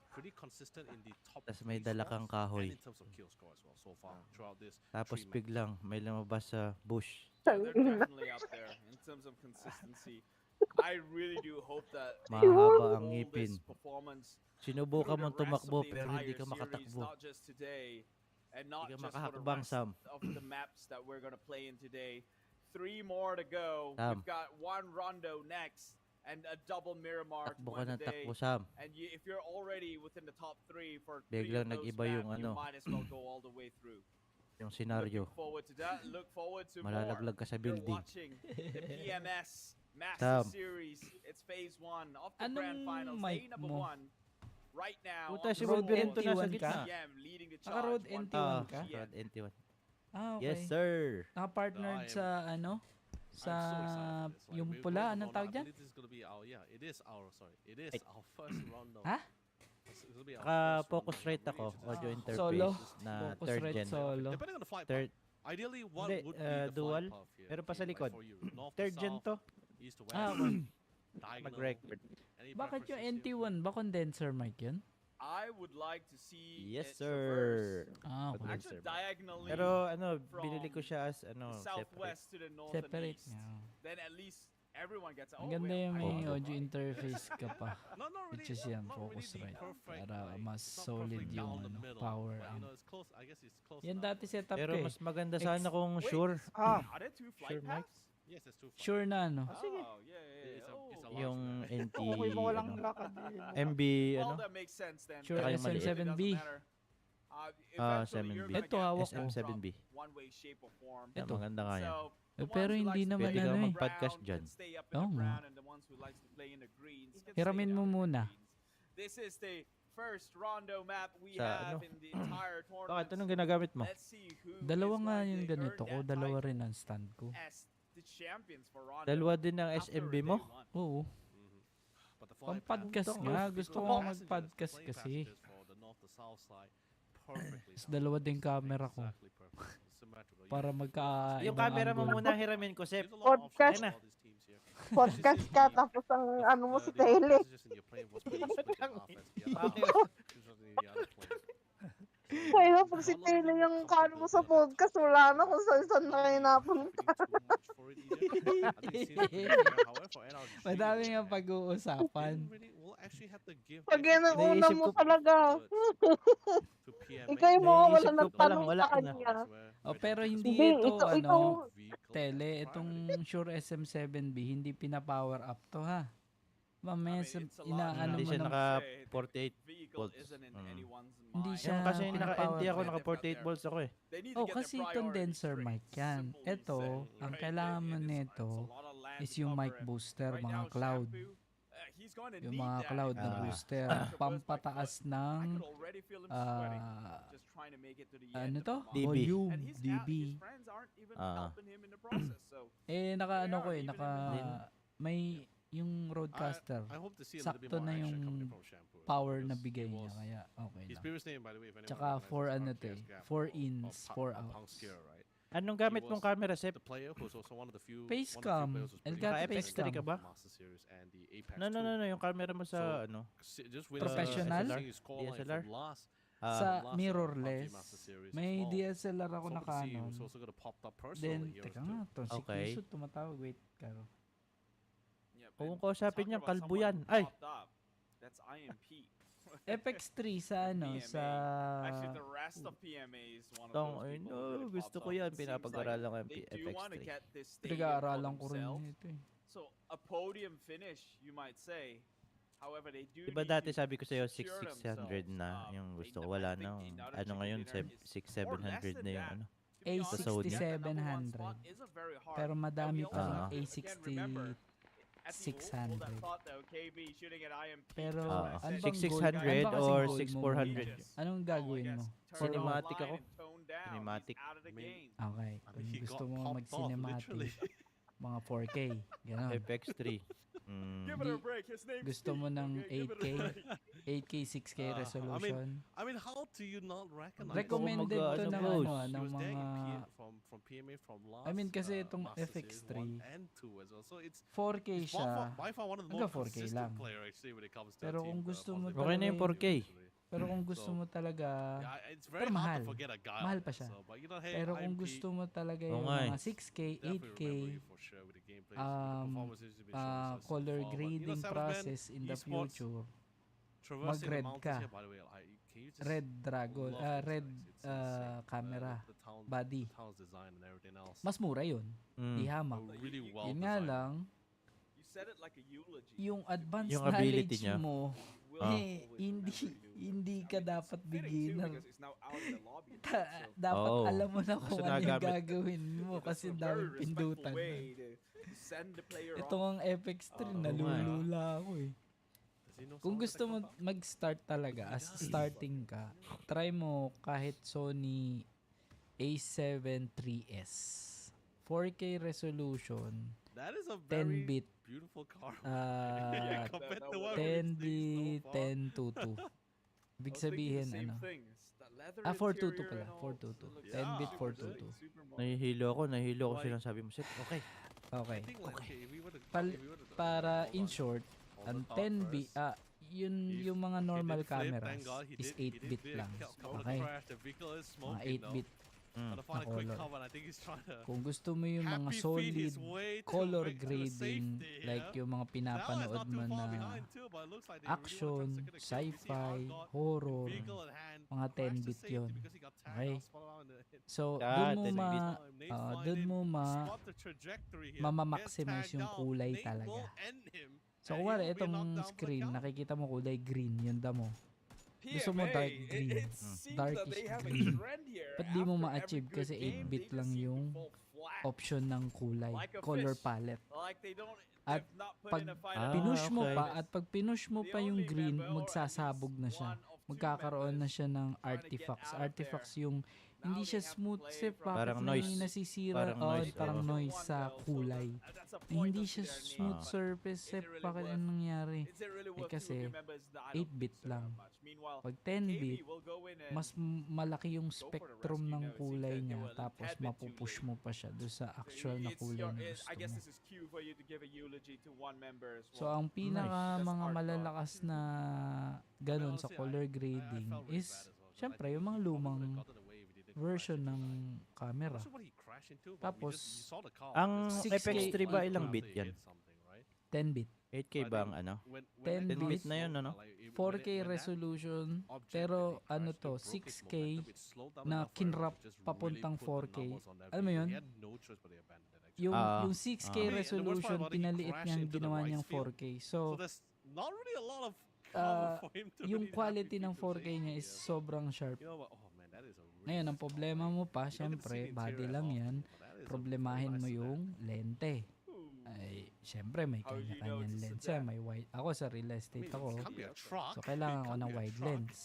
Pretty consistent in the top Tas may three dala spots kang and kahoy. in terms of kill score as well so far throughout this Tapos 3 matches. biglang may lumabas sa bush. Yeah, they're definitely up there in terms of consistency. I really do hope that they Mahaba ang hold ngipin. this performance Sinubukan through mong the rest of tumakbo the pero hindi entire ka series, makatakbo. not just today, and not Hindi ka just for the makahakbang, rest Sam. of the maps that we're gonna play in today. 3 more to go. Sam. We've got 1 rondo next, and a double Miramar to Takbo ka win the ng day. takbo, Sam. And if you're already within the top 3 for 3 Biglang of those nag-iba maps, yung you ano, might as well go all the way through. yung senaryo. Looking forward to that. Look forward to more. Malalaglag ka sa You're building. watching the PMS Sam. Master Series. It's phase 1 of the grand finals. mic Day number mo? 1. Right now, Puta, on si the Wolverento scoreboard, nasa NT1 gitna. PM leading the Naka charge. Road 1 NT1 ka? PM. Road NT1. Ah, okay. Yes, sir. Naka-partnered No, sa ano? Sa I'm so excited for this. Like, yung we pula, won anong the round. tawag I dyan? believe this is gonna be our, it is our first round of. Ha? This will be our Naka-focus first round rate of ako, regions. audio Ah, interface Solo. na Focus third rate gen. solo. Depending on the flight Third, path. Ideally, what Hindi, would be the dual. flight path here? Pero pa sa Like likod. for you, north to Third gen south, to. east to Ah, west, okay. diagonal. Mag-record. Any Bakit yung preferences here? NT1? Ba condenser mic yun? I would like to see Yes, it sir. traverse. Ah, okay. Actually, diagonally Pero ano, from binili ko siya as the ano, separate. southwest to the north Separate and east. nga. Then at least everyone gets. Ang ganda yung may Oh. audio interface ka pa. Not really, Which is yan, not focus really right. perfect, Para like, mas it's not solid perfect yung down the ano, middle, power but, amp. it's close. I guess it's close Yan enough. dati setup Pero ko eh. mas maganda sana kung Wait, sure. Are there 2 flight Sure, Mike. paths? Yes, it's too far. Sure na ano. Oh, yeah. It's a Oh. large Yung map. NT, Okay mo walang ano, lakad MB, Well, ano, that makes sense then. Sure, Tsaka yung maliit. SM7B. Eventually, you're 7B. gonna Ito, get hawak some ko. SM7B. one way, shape, or form. Yan, Ito. maganda nga yan. So, the Pero ones who hindi likes to naman play Pwede in ka the mag-podcast brown dyan. can stay up in Oo the nga. brown, and the ones who likes to play in the greens can Hiramin stay mo down in the muna. greens. This is the first rondo map we Sa have ano? in the entire Bakit? tournament. Anong ginagamit mo? Let's see who Dalawa is nga going yung to ganito earn ko. that Dalawa title rin ang stand ko. as the champions for rondo Dalawa din ng after SMB day mo? one. Oo. But the Pang flight path- podcast Ito, nga. oh, Gusto the ko passengers, mag-podcast the plane kasi. passengers for the north to south side perfectly Tapos down. dalawa din camera ko. Exactly perfect. Symmetrical. Para magka Yung ibang camera mo angle. muna hiramin ko, Sep. There's a lot of Podcast. options for all these teams here. Podcast ka, tapos ang ano mo si The other Tele. passengers in your plane was pretty split in half as the other Bakit? half is in the other plane. Kaya pag si Tele yung kano mo sa podcast, wala na kung saan na kayo napunta. Madami nga pag-uusapan. Pag yan ang una Naisip mo ko- talaga. Ikaw yung Naisip wala ko ng pa lang, tanong wala sa ka na. kanya. Oh, pero hindi Hindi, ito, ito- ano, ito- Tele, itong Shure SM7B, hindi pina-power up to ha. Mamaya sa inaano Hindi mo siya ng... naka 48 volts. Hindi Yung siya kasi naka-NT pina-power ako, up. naka 48 volts ako eh. Oh, kasi condenser mic yan. Ito, ang kailangan mo nito is yung mic booster, mga cloud. Yung mga cloud na booster. Pampataas ng ano to? DB. Volume, DB. Ah. Naka ano ko may yung roadcaster. Sakto na yung power na bigay niya, kaya okay His lang. previous name, by the way, if anyone Tsaka recognizes 4 this ano podcast to eh, graph 4 of ins, Punk- 4 of outs. Punkskier, right? Anong gamit He mong was camera, Sep? The player who's also one of the few Face one of the few cam. players who's Elgato pretty face good cam. in ba? the Master Series and the Apex No, 2. yung camera mo sa So, ano. Just with Professional? seeing his scoreline DSLR? from last Sa last mirrorless, PUBG Master Series may as well. DSLR ako So na we can see he Canon. was also gonna pop up personally Then, here teka as nga, well. to si Okay. Kusut tumatawag, wait, Karo. Kung kausapin niya, kalbo yan. Ay! That's IMP. FX3 sa ano, PMA. sa... Actually, the rest of PMA is one of Tong, those ay people no, who really gusto pops ko up. yan. It seems Pinapag-aralan ko like yung they do want to FX3. get this stadium for Pinag-aaralan ko rin themselves. ito eh. So, a podium finish, you might say. However, they do Diba need dati to sabi ko sa'yo, secure 6,600 na themselves. yung They gusto ko. know- Wala I think na. another Ano ngayon, chicken dinner is 6,700 na yung that. ano. To be honest, Sony. that number one A6700. spot isn't very hard. Pero madami And we pa also rin have to, again, remember, at the hold that 600. thought though, KB shooting at IMP Pero, just ano like bang 6,600 goal? Ano ba kasing or goal mo? 6,400? Anong gagawin mo? Cinematic ako. Cinematic. Cinematic. Okay, I mean, kung he gusto got mo popped off, mag-cinematic, literally. mga 4K, gano'n. FX3. Give it a break. His name's Gusto mo Steve, ng okay? Give it a 8K, break. 8K, 6K resolution. I mean, how do you not recognize? Recommended Mag- to ano, ng boss? ano, He ng was there in mga from PMA from last. I mean, kasi itong Master Series FX3, 1 and 2 as well. So it's 4K he's siya. by far one of the Hanggang more 4K consistent lang. player actually when it comes to Pero team, kung gusto mo positive Okay na yung talaga 4K. Pero kung gusto So, mo talaga, Yeah, it's very pero hard mahal. to forget a guy. Mahal like pa this, siya. So, but you know, hey, pero kung IMP, gusto mo talaga Oo yung nga eh. mga 6K, definitely 8K, remember you for sure with the gameplay. The performance has been shown so color far, but, you know, grading Seventh Man, process in the esports, future, traversing the mag-red mountains ka. here, by the way, can you just red dragon, love this red place. It's insane. camera, The town, body. the town's design and everything else. Mas mura yun. Di Mm. hamak. Really well Yun nga designed. lang, said it like a eulogy. yung advanced Yung ability knowledge niya. mo, Will eh, always hindi, remember you. hindi I ka mean, it's dapat fitting too, beginner. because it's now out in the lobby now, so Dapat Oo. alam mo na Kasi kung ano yung nagamit. gagawin mo that's kasi a ang very daming respectful pindutan way nun. to send the player Ito off. ang FX3, Oo nga eh. nalulula ako eh. Does he know Kung someone gusto that mo can come back? mag-start talaga, as starting ka, try mo kahit Sony A7 3S. 4K resolution, That is a 10 very bit, beautiful car. ah, Compared that to was- what 10 we've seen bit, so far. 1022. Ibig sabihin, ano, 422 pala, 422. 10 bit 422. Nahihilo ako sinasabi mo, Seth. Okay. Okay. I think like, okay, if we were to, Pal- if we were to Para hold in on, short, hold ang the thought 10 bit, first. yung mga normal He did flip, cameras thank God, he is did 8 bit flip, lang. couple of Okay? crash, the vehicle is Mga smoking 8 though. bit. Trying to find a quick color. cover, and I think he's trying to Kung gusto mo yung mga happy feet solid his way to color make to the grading, safety, like yeah? yung mga That one is pinapanood not mo too far na behind too, but it looks like they really wanna try to action, secure the kill. We see sci-fi, Argot, horror, vehicle in hand, mga 10 crashed to bit safety yun. because he got tagged Okay? out, spot out in the- So, Ah, dun mo 10 ma, bit. Nate find dun him, mo spot the trajectory here, mamamaximize gets yung tagged out, kulay Nate talaga. will end him, So, and he kumari, will be itong knocked down for the screen, count. nakikita mo kulay green, yung damo. Gusto mo PMA, dark green. It seems that Darkish they have a green. trend here. Ba't di mo After ma-achieve every good kasi game, 8 they bit just lang seem to yung fall flat. option ng kulay, Like a color fish. palette. Like they don't, At they've not put pag in a fight Ah, at pinush mo okay. pa, at pag pinush mo The pa yung only green, member or at magsasabog least na siya. one of two Magkakaroon na members siya ng trying to get artifacts. out of Artifacts there. yung Now hindi they siya have to smooth play kasi from bakit Parang may noise. nasisira, Parang noise, parang oo. noise sa kulay. That's a Eh, point hindi of siya their smooth name, but surface is eh, it really bakit worth- anong nangyari? is it really worth kasi 2 members? I don't 8 bit think so lang. that much. Meanwhile, Pag 10 KB bit, will go in and mas malaki yung for the spectrum rescue ng now. It seems kulay that they niya, were a tapos tad bit too mapupush late. mo pa siya doon sa So actual na it's kulay your- na I gusto guess mo. this is cue for you to give a eulogy to one member as So well. ang pinaka That's mga art malalakas na ganun sa honestly, color I grading felt really is bad as well, 'cause I syempre think yung mga he probably lumang would've gotten away if he didn't crash version into ng that. I'm camera. not sure what he crashed into, but Tapos, you saw the car. Ang It's 6K FX3 ba ilang after bit he yan? hit something, right? 10 bit. 8K So I ba ang think ano? 10 10 bit bit na yun, ano? 4K resolution, pero ano to, 6K na kinrap papuntang 4K. Alam mo yun? Yung, Ah, yung 6K ah. resolution, pinaliit niyang ginawa niyang 4K. So So, there's not really a lot of ah, cover for him to yung really quality navigate ng to 4K niya safety, is yeah. sobrang sharp. You know what? Oh man, that is a really Ngayon, ang small problema car. mo pa, You don't get to see syempre, the body interior lang at all, yan. but that is a Problemahin very mo nice yung sedan. lente. Ay, syempre, may How do you know kanya-kanyang it's a lens. sedan? May wide. Ako sa real I estate mean, ako. it can be a truck. So, kailangan It ko can ng be a wide truck. lens.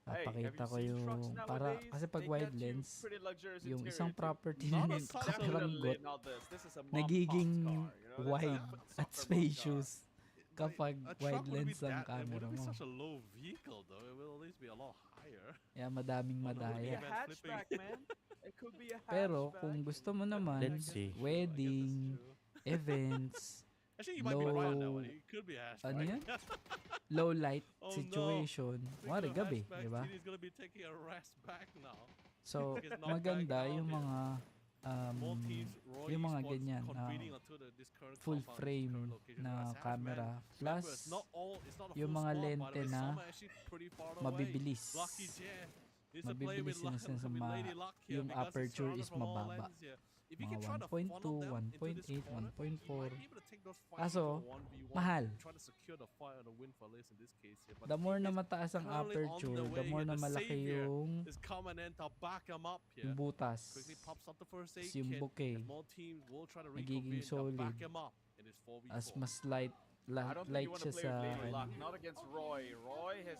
Hey, have Papakita you ko seen yung, trucks para, nowadays? kasi pag They wide get you lens, pretty luxurious yung interior isang too. property Not na a such a Definitely kakaranggot, not this. This is a mom nagiging pop's car, you know? That's a wide soccer at mom car. spacious kapag A truck wide wouldn't be lens ang that- it camera wouldn't be mo. such a low vehicle though. It will at least be a lot higher. Kaya madaming Oh, no, Could be madaya. a hatchback, man. It could be a Pero hatchback. kung gusto mo naman, Let's see. wedding, events, Actually, you might be right on that low, one. It could be a hatchback. ano yan? Low light Oh, no. situation. Wari Speaking of gabi, hatchbacks, di ba? TD's gonna be taking a rest back now. So, It's not maganda back yung now, mga Maltese Roy yung mga Esports ganyan, convening onto this current full compound, this frame current location. na As hatchback, camera. remember, Plus, it's not a yung full mga squad, by the lente way. na Some are actually pretty far away. mabibilis. Lucky J needs to play Mabibilis with yun sa with ma- Lady Luck here yung because he's aperture surrounded is from all mababa. ends here. If you can Mga try to 1.2, funnel them into this 1.8, corner, he 1.4. might be able to take those fights Kaso, into a 1v1, mahal. try to secure the fight and the win for Liz in this case here. But The more na TD mataas ang currently on aperture, the the way more here. na The malaki savior yung is coming in to back him up here. butas. Quickly pops up the first aid Tapos yung kit, bouquet, and more teams will try to nagiging reconvene to back solid. him up in his 4v4. As mas light, I don't think light you want siya to play sa with Lady ano. Luck, not against Roy. Roy has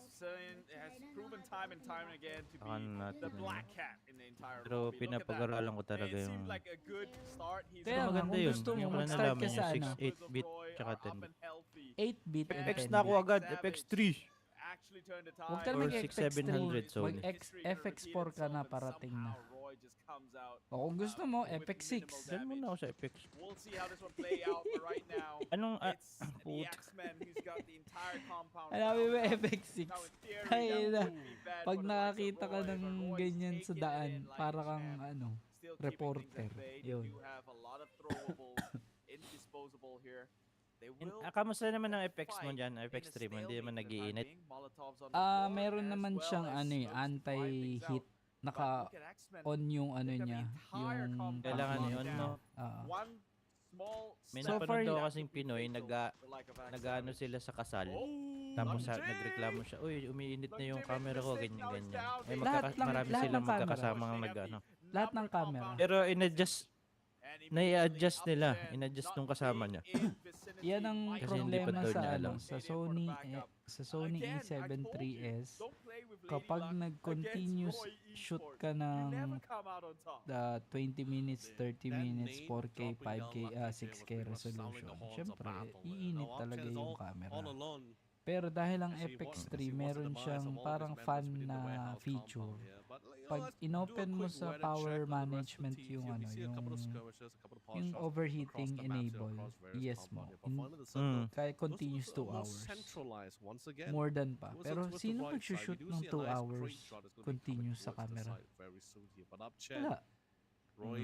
proven time and time again to be Ano natin, the ano. black cat in the entire Pero lobby. Look at that. pinapag-aralan ko talaga It yung... seemed like a good start. He's Kaya Pero nga, maganda kung yun. gusto mo, Yung mag-start nalaman ka yung sa 6, ano, 8-bit, tsaka 10 bit. 8-bit and FX 10 na ako bit. agad, FX3. Actually turned the Huwag ka tide. na Or mag-FX3. 6700 Sony. Mag-FX4 ka na parating na. Roy just comes out. O kung gusto mo, FX6. Diyan muna ako sa FX. We'll see how this one play out, but right now, Anong... it's the put- X-Men who's got the entire compound. Hanapin mo found out. FX6. Now, in theory, Ay that na. would be bad Pag for the likes of nakakita ka Roy, ng but Roy's ganyan sa taking it daan, in like para a kang champ. ano, Still keeping reporter. things at bay. They Yun. do have a lot of throwables, indisposable here. They will Kamusta naman ang FX mo fight dyan? in a FX3 mo, hindi stalemate naman for the time nag-iinit. being. Molotovs on the floor, Meron as naman well siyang as ano eh, smokes to dry things anti-heat. out. But Naka look at X-Men. on yung ano Look at the niya, entire yung compound Kailangan locked yun, down. no? Ah. One May So far, napanood ako kasing Pinoy, nag-ano sila sa kasal. Tapos nagreklamo siya, uy, umiinit na yung camera ko, ganyan-ganyan. Eh, marami lahat silang ng camera. magkakasamang nag-ano. Lahat ng camera. Pero nai-adjust nila. In-adjust nung kasama niya. Yan ang Kasi hindi pa problema daw sa niya alam. sa Sony A7 3S. Kapag nag-continuous shoot ka ng 20 minutes, 30 minutes, 4K, 5K, 6K resolution, syempre, iinit talaga yung camera. Pero dahil ang FX3, meron siyang parang fan na feature. Pag inopen mo sa power management yung yung overheating enable, yes mo. Kaya continuous 2 hours. More than pa. Pero sino mag-shoot ng 2 hours continuous sa camera? Wala.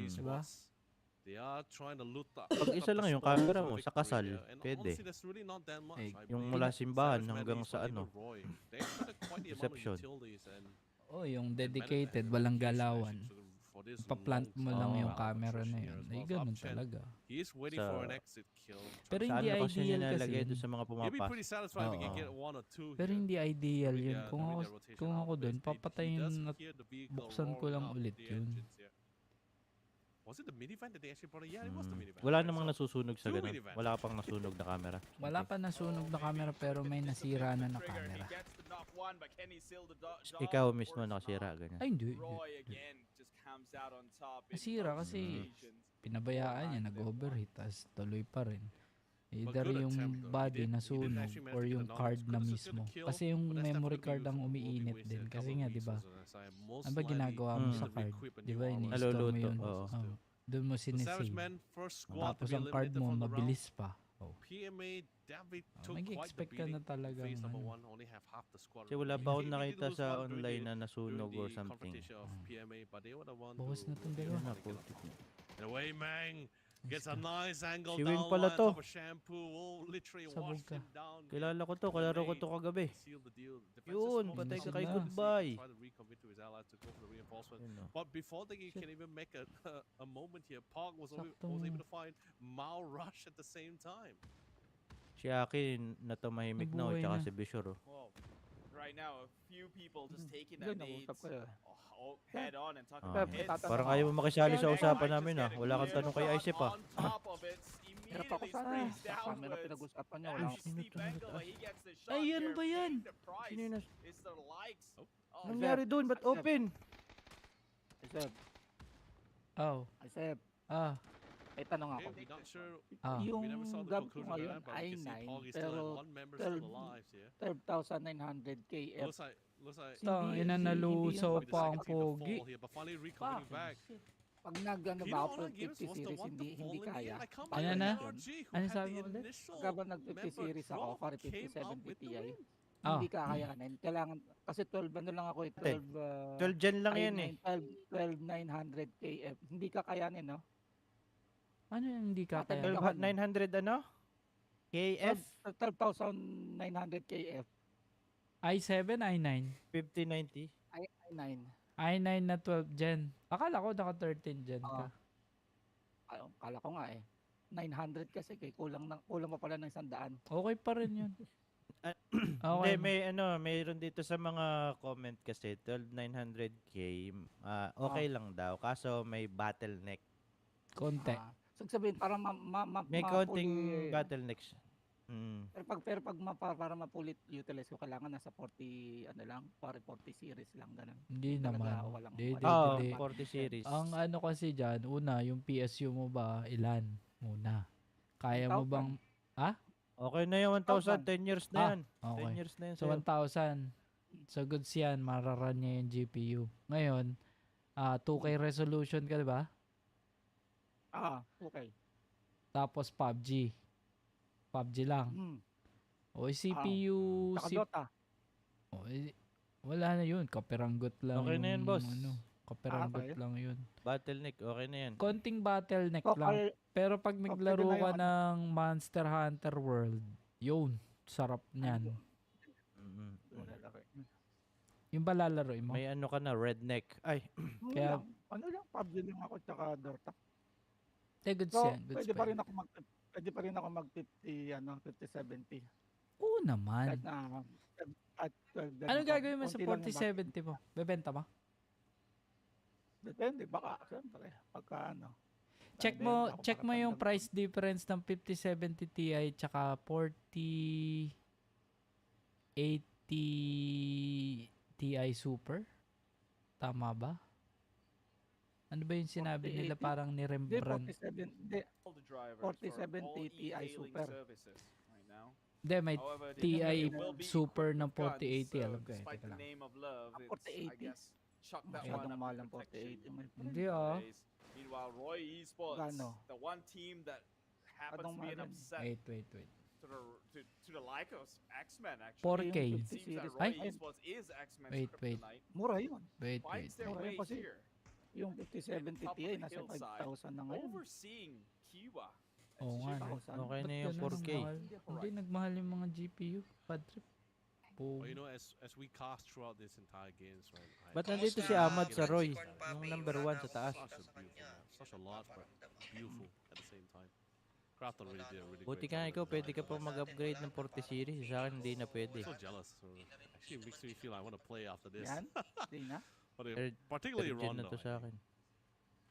Diba? Pag isa lang yung camera mo sa kasal, pwede. Yung mula simbahan hanggang sa reception. Yung dedicated, walang galawan. Pa-plant mo lang yung camera na yun. Ay, ganun talaga. Pero hindi ideal kasi. Sa mga pumapasok. Pero hindi ideal yun. Kung ako doon, papatayin at buksan ko lang ulit yun. Was it the minivan that they actually brought? Yeah, it was the minivan. Wala namang nasusunog sa ganun. Wala ka pang nasunog na camera. Wala pa nasunog na camera pero may nasira na camera. Ikaw mismo nakasira, ganyan. Ay, hindi. Nasira kasi pinabayaan niya, nag-overheat, tas tuloy pa rin. Either yung body nasunog or yung card na mismo. Kasi yung memory card ang umiinit din. Kasi nga, di ba? Ano ba ginagawa mo sa card? Di ba? Ini-store mo yun. Doon mo sinisave. Tapos ang card mo, mabilis pa. Mag-expect ka na talaga. Kasi wala pa akong nakita sa online na nasunog or something. Bukas na itong dalawa. Away, Mang! Gets a nice angle Si Wing down pala line, to. top of shampoo, literally Sabog washed ka. him down. Kilala ko to, kalaro ko to kagabi. Seal the deal. Yun, Defenses patay ka kay na. goodbye. Try to recommit to his allies to go for the reinforcement. Yun, no. But before they can even make a moment here, Park was able to find Mao Rush at the same time. Si Aki na tumahimik na, Nabuhay tsaka na. si Bishoro. Right now, a few people just taking that nades head on and talking Ah, about heads. parang ayaw mo makisali sa usapan namin Wala kang tanong kay Isip On top of it, Hirap ako immediately sana. sprays Sa camera downwards. pinag-usapan niya. Wala akong Steep angle, but he gets the shot Ay, ano here, ba yan? paying the price. Sino yun? It's the likes of Nangyari doon, ba't open? Isep, Oh. Isep, may tanong ako. Okay, we're not sure. Yung We never saw the gab ko conclusion of ngayon that, but we can see I9, Pog is still pero at one member still 12 alive here. 12,900 KF. Looks like Tang, ina hindi nalusaw with the pa ang second team to pogi. fall here, but finally recoming back. Pag nag-ano Kino ba ako Online 50 Games was the series, one to hindi fall in the kaya. end. I can't Ano believe na? RG, who Ano had sabi the mo ulit? initial Pagka ba nag-50 member series ako, drop, pari came 57 out with the Ti, win. hindi kakayanin. Kailangan, kasi 12 ano lang ako 12 gen lang yan I9, 12,900 KF. Hindi kakayanin, no? Ano yung hindi ka kaya? 12,900 ano? KF? 12,900 KF. i7, i9. 5090? I9. i9 na 12 gen. Akala ko naka 13 gen ka. Kala ko nga 900 kasi kulang pa pala ng 100. Okay pa rin yun. Hindi, Okay. mayroon dito sa mga comment kasi 12,900K, okay lang daw. Kaso may bottleneck. Konti. So sabihin para May counting bottlenecks. pero pag para mapulit utilize ko kailangan nasa 40 ano lang, para 40 series lang ganun. Hindi Talaga, naman. walang- Di, walang- di. 40 series. Ang ano kasi dyan, una, yung PSU mo ba, ilan? Muna. Kaya mo 1,000. bang, Okay na yan, 1,000. 10 years na yan. 10 okay. years na yan. So 1,000. So goods yan, mararan niya yung GPU. Ngayon, 2K resolution ka, di ba? Okay. Tapos PUBG. PUBG lang. O yung CPU, Dota. wala na yun. Kaperanggot lang. Okay na yun, boss. Kaperanggot Okay. lang yun. Bottleneck, okay na yan. Konting bottleneck So, lang. Pero pag naglaro na ka yun. ng Monster Hunter World, yun, sarap niyan. Yung ba lalaroin mo? May ano ka na, redneck. Ay, Kaya- Ano lang, PUBG lang ako tsaka Dota. Goods So, yan. Goods pwede pa pa yan. rin ako pwede pa rin ako mag 50 50-70. Oo naman. Kahit na at Ano gagawin mo sa 4070 mo? Bebenta mo? Depende, baka siyempre pagka ano. Check mo yung price difference ng 5070 Ti tsaka 4080 Ti Super. Tama ba? Ano ba yung sinabi nila 4080? parang ni Hindi, Rembrandt? 4070 Ti Super. Hindi, may However, TI it will be Super equipped ng with guns, 4080. Alam so ko eh. despite Teka the lang. name of love, it's, I 4080? guess, chuck that Okay. one Masyadong up mahal in ang protection. 4080. My friend. Hindi ah. Meanwhile, Roy Esports, Gano? the one team that happens Anong to be an mahal yan? upset Wait. to the like of X-Men, actually. 4K. It seems that Roy Ay. Esports is X-Men's Wait. kryptonite. Mura yun. Wait. Finds their Mura way yun kasi here, yung 5070 top of Ti the nasa hillside, 5,000 na ngayon. overseeing Kiwa. Oo nga. no. 5,000. Okay na Ba't yung ganun 4K. ang mahal? Hindi, nagmahal yung mga GPU. Bad trip. Boom. Well, you know, as we cast throughout this entire games, right? Ba't nandito si Ahmad sa Roy? Yung number 1 sa taas. Such a beautiful map. Such a lot, but beautiful at the same time. Krafton really did a really Buti great nga job ikaw, with pwede ka design. pa mag-upgrade ng 40 series. Sa akin, hindi na pwede. I'm so jealous. So actually, it makes me feel I want to play after this. Yan. Hindi na. But particularly Third gen na Rondo. to sa akin.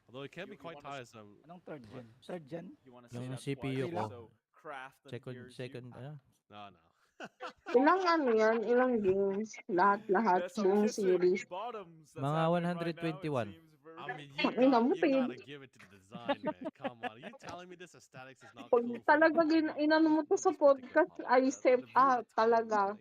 Although it can be You quite wanna tiresome. Anong third gen? Third gen? You want to Yung say that's CPU why ko. so Krafton hears you? Second, No. Ilang ano yan? Ilang games? Lahat-lahat. There's some Buong kissing series. bottoms that's Mga happening right now, it 121. seems very- I mean, Ay, namu, you babe. gotta give it to the design, man. Come on. You telling me this aesthetics is not Pag cool? talaga inano mo to sa podcast, ay sep, talaga.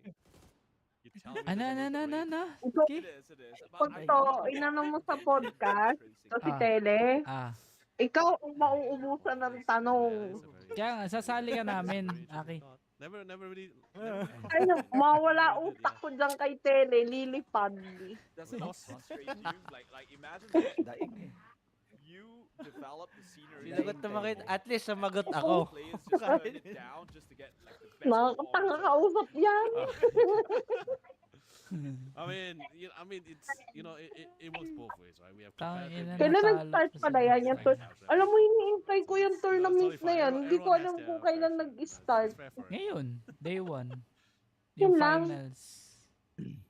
You telling me Ana. Ikaw, It is. pag to, inano mo sa podcast, to si Ah. Tele, Ah. ikaw ang mauubusan ng tanong. Kaya nga, sasali ka namin, Aki. Never really. Ay, mawala utak ko dyan kay Tele, lilipad. Does it not frustrate you? Like imagine that Daig eh. you develop the scenery. Sinagot na makita. At least samagot ako. Players just turn it down just to get like the best. Nakakatanga kausap yan. I mean, it's it works both ways, right? We have Tangina competitive. Kailan natalo nag-start pa pala si yan? Max. Yung alam mo, iniintay ko yung tournament na yan. Hindi ko Everyone alam has kung their kailan fair share. nag-start. It's fair for it. Ngayon, day 1. Yun Yung lang. finals.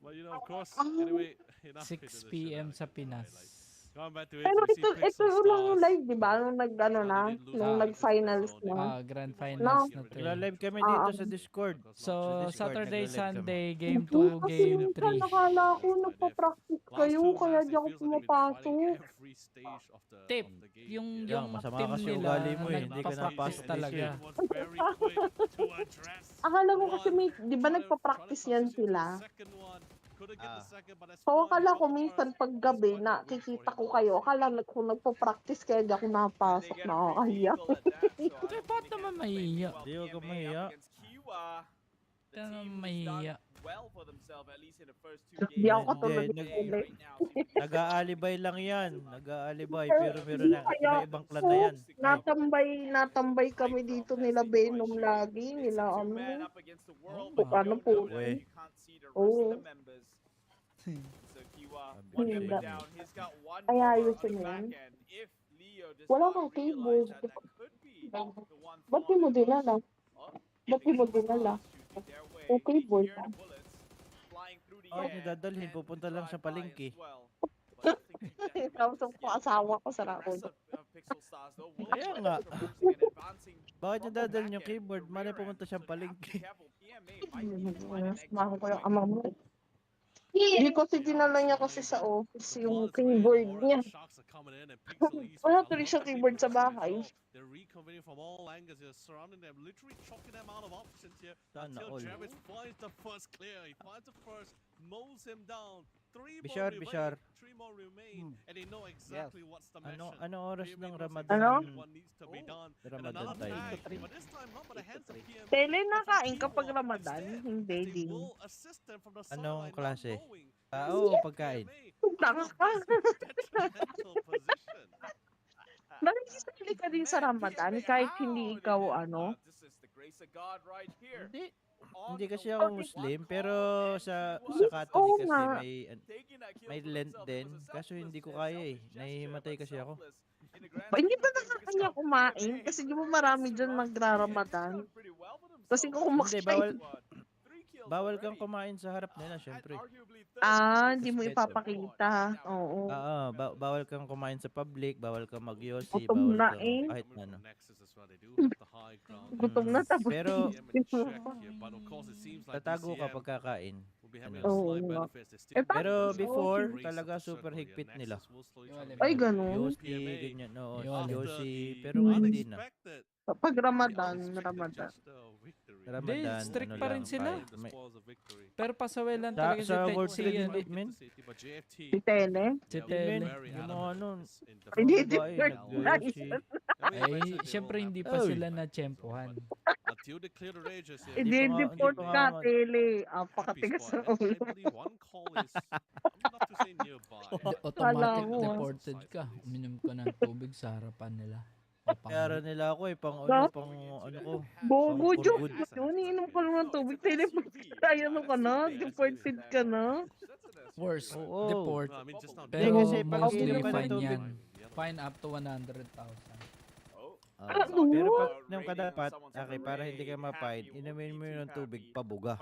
Well, of course, anyway, enough 6 into the shit PM that sa I did, Pinas. right? Like, going back to it, Pero we see ito Pixel lang Stars. live, di ba? Nung nag-ano na, They did lose nung the nag-finals zone. na. Grand No. finals na to. Nagla-live kami Ah, dito ah. sa Discord. So, Discord, Saturday, nagla-live kami. Sunday, game Hindi, 2, kasi game minsan 3. nakala ko nagpa-practice Last kayo, two kaya matches, di it ako feels like they've been pumapasok. fighting every stage of the Tip, game. yung Yan, masama team kasi nila, ugali mo eh, hindi ka nagpa-practice napasok this talaga. year. Was very quick to address Akala ko kasi one. may, di ba nagpa-practice yan sila? Second one. Couldn't get the second, but that's So, fine. akala ko Got the minsan first, pag gabi despite na the win for kikita him ko last kayo. year. Akala kung nagpa-practice kaya di ako And they napasok, get a free nakakahiya. vehicle at that, so I Hindi, don't ba't think naman it's mahihiya? playing well. Di, huwag kang PMA mahiya. up against Kiwa. The Kaya naman team who's mahihiya. done well for themselves, at least in the first two Di ako games. katulad Hindi, ni nag- Tele. Right now, seem to be Nag-aalibay lang yan. Nag-aalibay. Pero Pero meron na kaya iba-ibang clan na yan. natambay kami dito nila Venom lagi, It's nila a two-man ano. up against the world, Oh, but paano you don't know po? that Uy. if you can't see the rest Oo. of the members. So Kiwa, Sabi one ko member sa'yo. down. He's got one Ay, more on ayusin the mo back yan. end. If Leo does Wala not kang realize keyboard. that that could be the one Ba't di mo dinala? Oh, Ba't di mo Pixel dinala? Stars shooting their way. Yung They keyboard hear mo. the bullets flying through the Oh, air, dadalhin. and Pupunta lang sa drive by palengke. as well. But nothing too detrimental Kausap ko yet. asawa ko sa The rakon. rest of Pixel Stars though will Kaya be nga. traversing and advancing Bakit niya from the dadalhin back yung end, keyboard? the Malay rear pumunta end. siyang So they have to be palengke. careful. PMA might need to find an exit Mahal ko yung point. ama mo. Hindi kasi dinala niya kasi sa office yung keyboard niya. Wala tuloy siya keyboard sa bahay. They're reconvening from all angles. They're surrounding them, literally choking them out of options here. Sana Until all. Jarvis finds the first clear. He finds the first, mows him down. Bishar, Bishar. Three more remain, and they know exactly what's the mission. Ano oras ng PMA knows Ramadan? exactly what needs to be done. And Ramadan another time. tag, but this time not by the hands of PMA. Tele nakain kapag Ramadan, hindi They din. will assist them from the Anong sideline, not klase? knowing Oo, pagkain. Tanga ka. detrimental position. Bakit sasali ka din sa Ramadan kahit hindi ikaw ano? This is the grace of God right here. Hindi. On Hindi kasi the ako one Muslim, call, pero and sa Kiwa Catholic Oo kasi nga. may taking that kill may for Lent themselves. It din. was a Kaso hindi ko selfless kaya eh. gesture, Nahihimatay but kasi ako. selfless in the grand Hindi scheme ba of things, because nakakaya kumain? Kasi di ba marami dyan he's magraramadan. done pretty well for Kasi themselves. kung Hindi, bawal, Squad. 3 kills bawal kang already. kumain sa harap nila, And syempre. arguably third Hindi is mo Respeto. ipapakita. Oo. Oo, bawal kang kumain sa public, bawal kang magyosi, Gutom bawal na kang eh. kahit ano. Gutom na tapos Pero gutom. tatago ka pagkakain. Ano. Oo nga. Pero tapos, before, talaga super higpit nila. ay ganun. Yosi, ganyan, oo, Yun. Yosi, pero ngayon hindi na. Pag Ramadan. Ramadan, strict ano pa rin lang, sila. Pero Pero pasaway lang sa, talaga si sa World Tetsi. Trade, hindi, men. Si Tele. Si Men, Tele. yung mga ano, Hindi, mga babae, different nag-Yosi. Ay, syempre hindi pa Oy. sila na-tsempohan. I-deport hindi pa ka, nga- Tele. Apakatigas ng ulo. Automatic Kala mo, deported ka. Uminom ka ng tubig sa harapan nila. Kaya nila ako eh, pang ano ko. Bobo, for Diyos. good. Yun, ininom ka lang ng tubig. Teleport ka. Ano ka na? Deported ka na. Worse, Oo. deport. Hindi, Pero kasi pag mostly inom ka ng fine tubig- yan. Fine up to 100,000. Pero pag inom ka dapat, okay, para hindi ka ma-fine, inumin mo yun ng tubig, pabuga.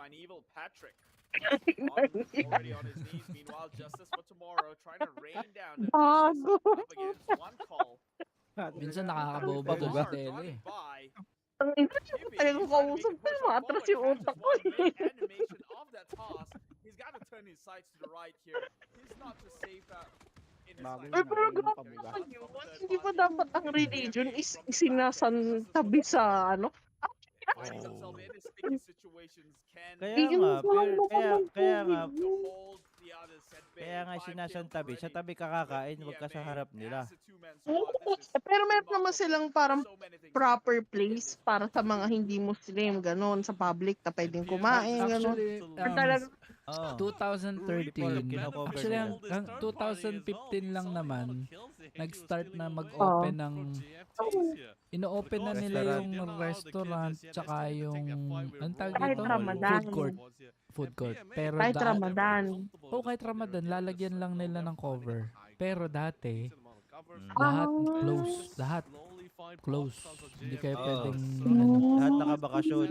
Already on his knees. Meanwhile, Justice for Tomorrow trying to rain down the Bago. up against one call. Minsan nakakabobo to si Tele. Ang ina niyo ko talagang kausap ko. Matras yung utak ko. Animation of that toss. He's got to turn his sights to the right here. He's not just safe in his Bago side. Ay, pero grabe naman yun. Hindi pa dapat ang religion is sinasantabi sa ano? Finding himself in sticky situations can Kaya Iyon nga, ko lang pero, mo ka ng kaya nga, tubig. hold the others at bay. kaya nga sinasantabi, sa tabi ka kakain, huwag ka sa harap nila. Pero meron naman silang parang proper place para sa mga hindi Muslim, ganon, sa public na pwedeng kumain, ganon. Actually, Or talagang, Oo. 2013, kino-cover actually nila. ang 2015 lang naman, nag-start na mag-open ng, ino-open na nila yung restaurant, tsaka yung, anong tawag kahit dito? Ramadan. Food court. Pero Kahit Ramadan. kahit Ramadan, lalagyan lang nila ng cover. Pero dati, Mm. lahat Ah. close. Lahat close. Hindi kayo Oo. pwedeng, Lahat nakabakasyon.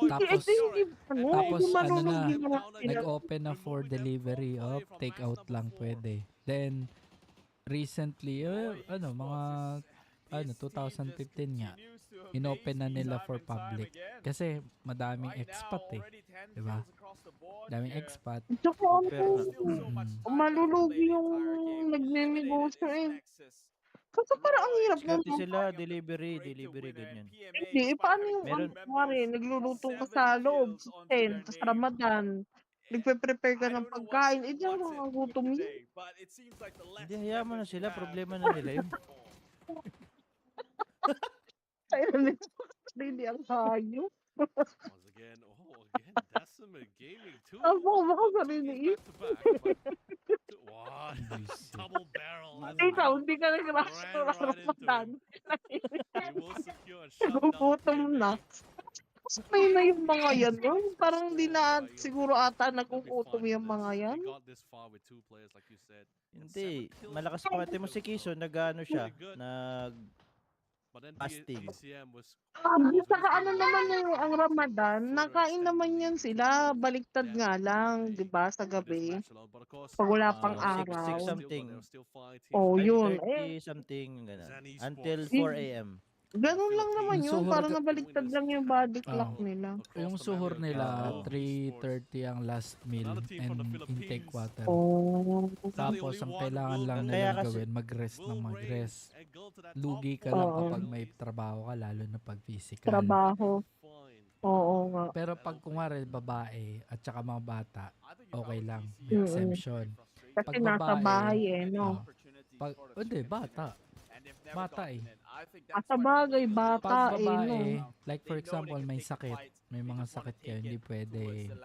Tapos, tapos hindi ano na, malulugi naman sila. nag-open na for delivery. Take out lang pwede. Then, recently, mga 2015 nga, inopen na nila for public. Kasi madaming expat eh. Diba? Daming expat. Tsaka Pero malulugi yung nagnenegosyo eh. Kasi parang ang hirap Diskarte naman. sila, delivery, ganyan. Hindi, paano yung Meron- kunwari, nagluluto ka sa loob, sa tent, sa Ramadan, nagpe-prepare ka ng pagkain, eh diyan mga gutom yun. Hindi, hayaan mo na sila, problema na nila yun. Kaya nito, hindi ang hayop. Ako, baka sarili yun. Ikaw, hindi ka nag-rush to Ramadan. Nagugutom na. Sabay na yung mga yan, no? Parang hindi na siguro ata nagugutom yung mga yan. Hindi, malakas pa ate mo si Kiso, nag-ano siya, fasting. Saka ano naman ang Ramadan, nakain naman yan sila, baliktad nga lang, di ba, sa gabi. Pag wala pang araw. 6 something. Oh, yun. 5:30 something, ganun. Until 4 a.m. Ganun lang naman Yung yun, suhor parang ka- nabaliktad lang yung body clock nila. Yung suhor nila, Oo. 3:30 ang last meal and intake water. Oh. Tapos ang kailangan lang Kaya nilang kasi- gawin, mag-rest ng mag-rest. Lugi ka lang Oo. kapag may trabaho ka, lalo na pag physical. Trabaho. Oo nga. Pero pag kunwari babae at saka mga bata, okay lang. May Mm-mm. exemption. Kasi Pag nasa babae, bahay eh, no? Hindi, bata. Bata eh. Sa bagay, Pag bata eh, no? babae, like for example, may sakit. May mga sakit kayo, hindi pwede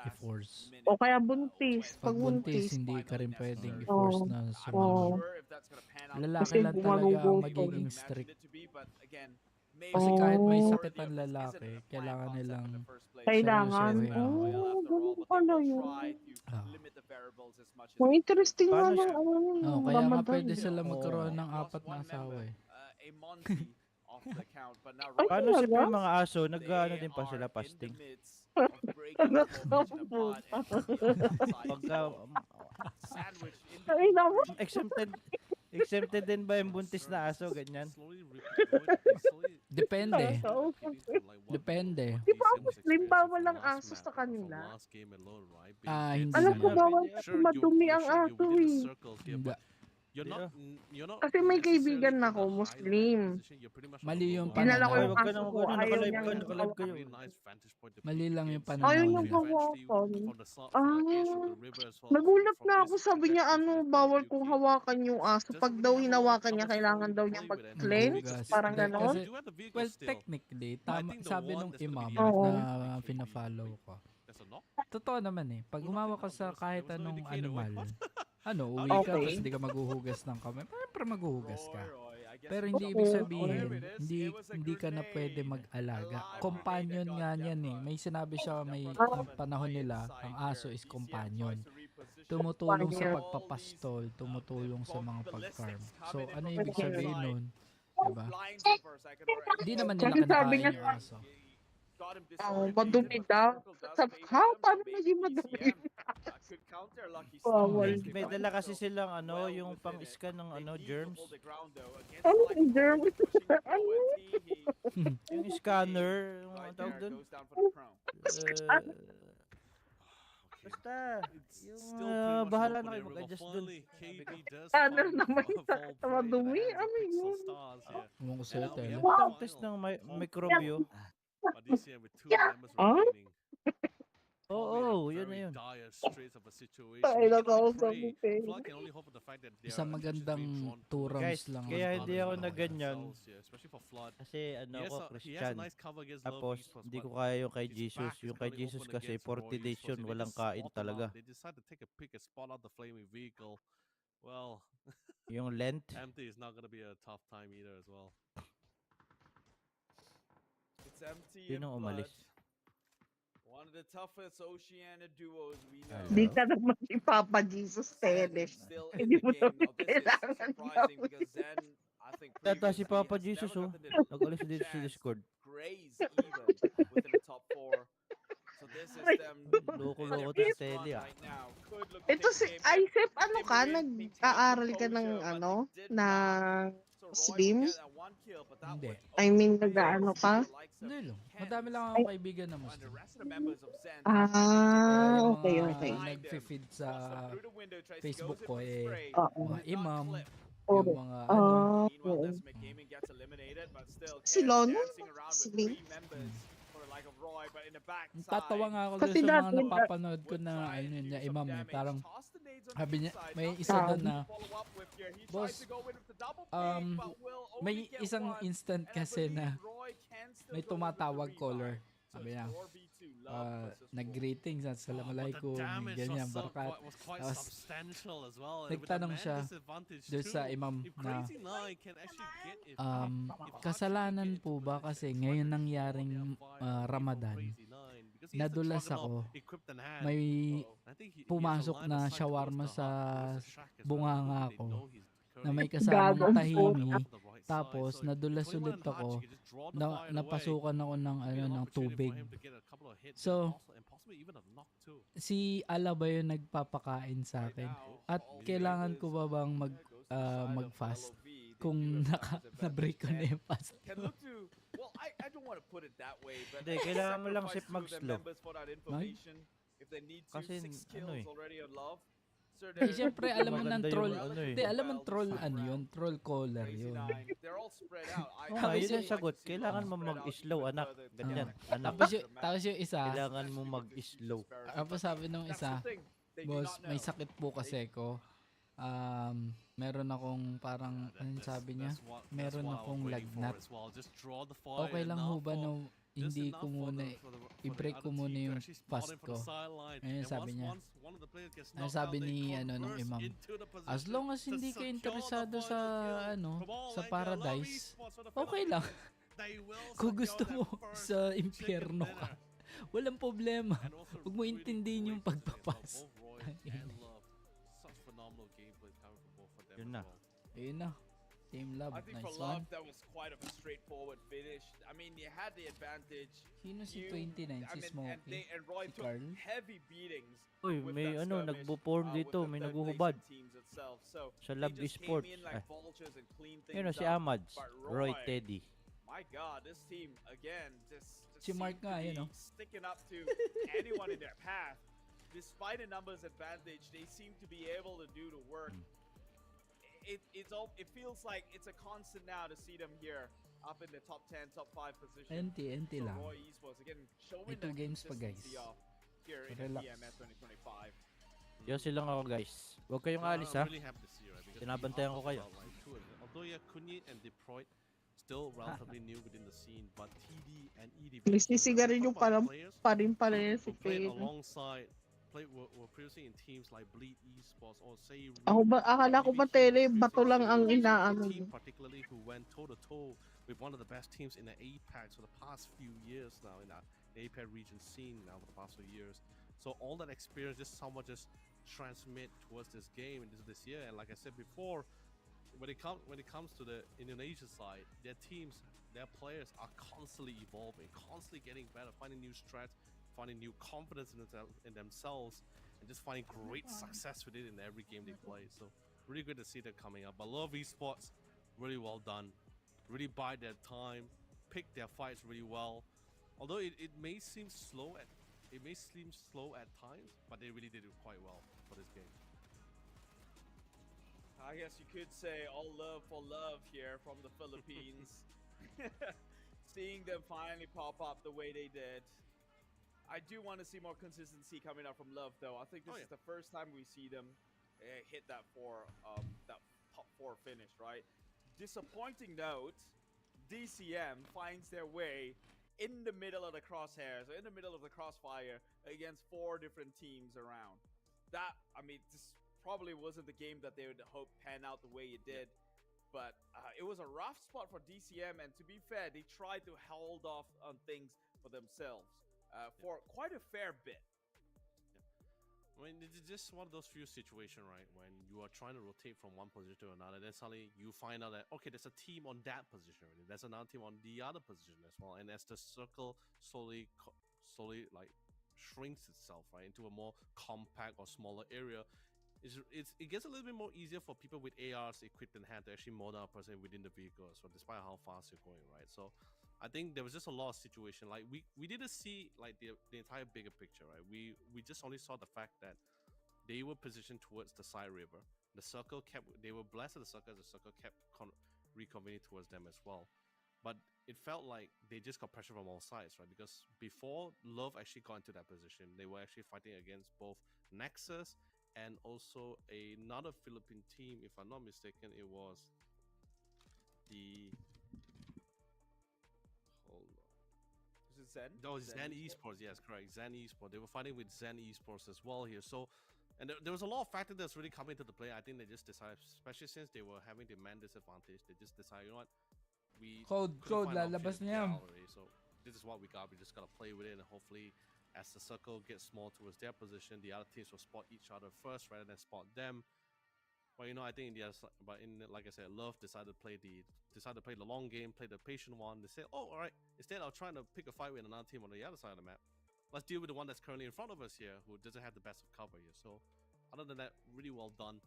i-force. O kaya buntis. Pag Pag buntis, buntis. hindi ka rin pwedeng i-force Oo. na Oo. sumunod. Lalaki Kasi lang talaga ang gumagugutom. magiging strict. Kasi kahit may Oh. sakit ang lalaki, kailangan nilang Kailangan. seryosohin. Oo. Oh, ganun pala yun. Ah. Ang interesting nga Paano ng siya- ano yun, Oo, yung kaya nga Ramadan. pwede sila Oo. magkaroon ng 4 na asawa eh. Ay, Paano sip talaga? yung mga aso? Nag-ano din pa sila fasting? Nakaputa. Pagka Ay, naman. exempted din ba yung buntis na aso ganyan? Depende. Nakakausap. Depende. Di ba ang Muslim, bawal ang aso sa kanila? Hindi Alam ko naman. bawal kasi madumi ang aso eh. Hindi. Kasi may kaibigan ako, Muslim. Mali yung Dinala ko pananaw. yung Huwag ka aso na ko, mag-ano, ayaw nakalive niyang ka, nakalive kayo. Mali lang yung pananaw Ayaw niyang nila. hawakan. Nagulat na ako, sabi niya bawal kong hawakan yung aso. Pag daw hinawakan niya, kailangan daw niyang mag-cleanse. Maghugas. Parang Hindi, gano'n. kasi, well, technically, tama, sabi nung imam Oo. na pina-follow ko. Totoo naman eh. Pag humawa ka sa kahit anong animal, uwi ka, Okay. tapos hindi ka maghuhugas ng kamay, pero maghuhugas ka. Pero hindi ibig sabihin, hindi ka na pwede mag-alaga. Companion nga niyan eh. May sinabi siya, may yung panahon nila, ang aso is companion. Tumutulong sa pagpapastol, tumutulong sa mga pag-farm. So, ano yung ibig sabihin nun? Diba? Hindi naman nila Kasi sabi kinakain niya, yung aso. madumi daw. Sabi ko, ha? Paano naging madumi? Bawal. May dala kasi silang yung pang-scan ng germs. Ano yung germ? Ano? Yung scanner, yung ang tawag doon. Basta, yung bahala na kayo mag-adjust doon. Ano naman sa madumi? Ano yun? Ewan ko sa'yo, Tele. Yung test ng microbio. Ah? Oo, yun na yun. Ay, nakausap mo, Pe. Isang magandang 2 rounds Guys, lang. kaya ang hindi ako bago. na ganyan. Kasi ako, Christian. Tapos, hindi ko kaya yung kay Jesus. Yung kay Jesus kasi 40 days yun, walang kain talaga. Yung Lent. Empty is not gonna be a tough time either as well. Sinong umalis? One of the toughest Oceania duos we know. Di ka naman si Papa Jesus, Tele. Still Hindi in the mo game. naman Now, this is kailangan surprising because Zen, I think Tata si previously Papa has Jesus never oh. gotten the Nag-alis dito sa chance Discord. graze even within the top 4. So this is them. Loko-loko their to best Tele run ah. right now. Could look Ito to si take the game. Isep, ano ka? Nag-aaral ka ng ng Muslim? Hindi. I mean, nag-ano ka? Hindi lang. Madami lang akong kaibigan na Muslim. Ah, Yung okay, mga okay. nag-feed sa Facebook ko Oo. mga imam, Oo. yung mga Oo. Si Lono? Muslim? Tatawa nga ako Kasi doon sa mga dati- napapanood ko na niya imam eh. Parang sabi niya, may isa doon na, boss, may isang instant kasi na may tumatawag caller. Sabi niya, nag-greetings at assalamualaikum, ganyan, barakat. Tapos, nagtanong siya doon sa imam na, kasalanan po ba kasi ngayon nangyaring Ramadan, nadulas ako, may pumasok na shawarma sa bunganga ko na may kasamang tahini, tapos nadulas ulit ako, napasukan ako ng tubig. So, si Allah ba yung nagpapakain sa akin? At kailangan ko ba bang mag-fast kung na-break ko na yung fast? Hindi, kailangan mo lang sip mag-slow. Kasi Siyempre, alam mo ng Maganda troll. yung Hindi, alam mo troll yun? Troll caller yun. Ayun yung sagot. Kailangan mo mag-slow, anak. Ganyan, anak. Tapos yung isa, Kailangan mo mag-slow. tapos sabi nung isa, boss, may sakit po kasi ko. Meron akong parang, anong sabi niya? Meron akong lagnat. Okay lang ho ba no, hindi ko muna, i-break ko muna yung fast ko? Ayun sabi niya. Ano sabi ni nung imam? As long as hindi ka interesado sa sa paradise, okay lang. they will Kung secure gusto their mo first sa chicken impyerno ka, dinner. walang problema. And also Huwag mo really intindihin yung great positioning as well. pagpapas. Both Roy and Love, such phenomenal gameplay coming from both of them Yun as na. well. Ayun na. Team Love, I think nice for Love, one. that was quite of a straightforward finish. I mean, they had the advantage. Sino si You- 29? I Si mean, Smokey? and Roy Si took Carl? heavy beatings Uy, with may that ano, skirmish, nagbo-form with dito, the may third naguhubad. place teams itself. So Sa they Love just Esports. came in like vultures and cleaned things Yun o, si up. Amads. But Roy Teddy. My God, this team again just Si Mark seemed nga, to yun, be no? sticking up to anyone in their path. Despite a numbers advantage, they seem to be able to do the work. It feels like it's a constant now to see them here up in the top 10, top 5 position. NT So lang. Roy Esports again showing May 2 that games pa, guys. consistency of here So in relax. DMS 2025. Yosi lang ako guys. Huwag kayong alis ha. I'm really happy to see, right? Because Sinabantayan we ko are kayo. talking about, like, two of them. Although yeah, Kunyi and Detroit still relatively new within the scene, but TD and EDB, Nagsisigarilyo pa lang players pa rin pala yan si who played Fade. alongside, were previously in teams like Bleed Esports or say Akala ko ba tele, bato lang ang inaano. team particularly who went toe to toe with one of the best teams in the APAC for the past few years now in the APAC region scene now for the past few years. So all that experience just somewhat just transmit towards this game and this year. And like I said before, when it comes to the Indonesian side, their teams, their players are constantly evolving, constantly getting better, finding new strats, finding new confidence in themselves, and just finding great success with it in every game they play. So really good to see them coming up. But Love Esports, really well done. Really bide their time, pick their fights really well. Although it may seem slow at times, but they really did it quite well for this game. I guess you could say all love for love here from the Philippines. Seeing them finally pop up the way they did. I do want to see more consistency coming out from Love, though. I think this is the first time we see them hit that top 4 finish, right? Disappointing note, DCM finds their way in the middle of the crosshairs, in the middle of the crossfire against 4 different teams around. That, I mean, this probably wasn't the game that they would hope pan out the way it did. But it was a rough spot for DCM, and to be fair, they tried to hold off on things for themselves for quite a fair bit. I mean, it's just one of those few situations, right? When you are trying to rotate from one position to another, then suddenly you find out that, okay, there's a team on that position already. There's another team on the other position as well. And as the circle slowly like shrinks itself, right, into a more compact or smaller area, it gets a little bit more easier for people with ARs equipped in hand to actually mow down a person within the vehicle. So despite how fast you're going, right? So I think there was just a lot of situation. Like we didn't see like the entire bigger picture, right? We just only saw the fact that they were positioned towards the side river. The circle they were blessed at the circle. The circle kept reconvening towards them as well. But it felt like they just got pressure from all sides, right? Because before Love actually got into that position, they were actually fighting against both Nexus and also another Philippine team. If I'm not mistaken, it was the... Hold on. Is it Zen? No, Zen Esports. Yes, correct. Zen Esports. They were fighting with Zen Esports as well here. So, and there was a lot of factors that's really coming into the play. I think they just decided, especially since they were having the man disadvantage, they just decided, you know what, we Code, couldn't find lalabas options to na get yan. out already. So this is what we got. We just gotta play with it, and hopefully, as the circle gets small towards their position, the other teams will spot each other first rather than spot them. But you know, I think in the other side, like I said, Love decided to play the long game, play the patient one. They said, "Oh, all right. Instead of trying to pick a fight with another team on the other side of the map, let's deal with the one that's currently in front of us here, who doesn't have the best of cover here." So, other than that, really well done.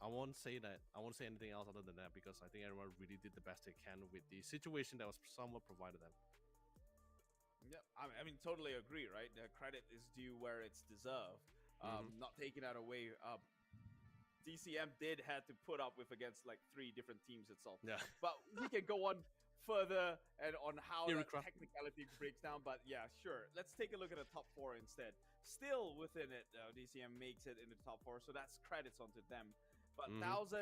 I won't say anything else other than that, because I think everyone really did the best they can with the situation that was somewhat provided them. Yeah, I mean, totally agree, right? The credit is due where it's deserved. Not taking that away. DCM did have to put up with against like 3 different teams itself. Yeah. But we can go on further and on how that Eurocraft. technicality breaks down. But yeah, sure. Let's take a look at the top 4 instead. Still within it, DCM makes it in the top 4, so that's credits onto them. But 1,800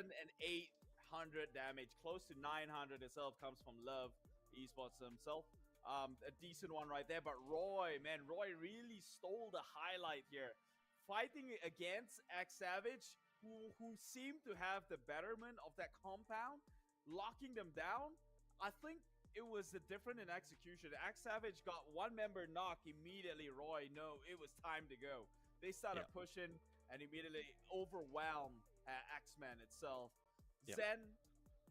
damage, close to 900 itself, comes from Love Esports himself. A decent one right there. But Roy really stole the highlight here. Fighting against X Savage, who seemed to have the betterment of that compound, locking them down. I think it was different in execution. Axe Savage got one member knock immediately. Roy, no, it was time to go. They started pushing and immediately overwhelmed Axeman itself. Zen,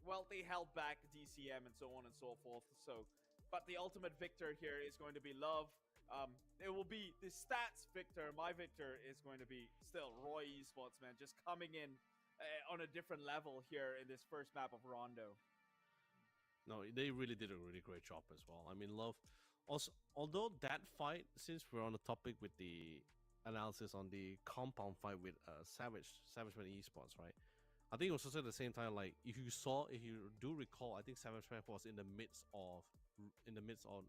well, they held back DCM and so on and so forth. So, but the ultimate victor here is going to be Love. It will be the stats victor. My victor is going to be still Roy Esports, man, just coming in on a different level here in this first map of Rondo. No, they really did a really great job as well. I mean, Love. Also, although that fight, since we're on the topic with the analysis on the compound fight with Savage Man Esports, right? I think it was also at the same time, like if you do recall, I think Savage Man was in the midst of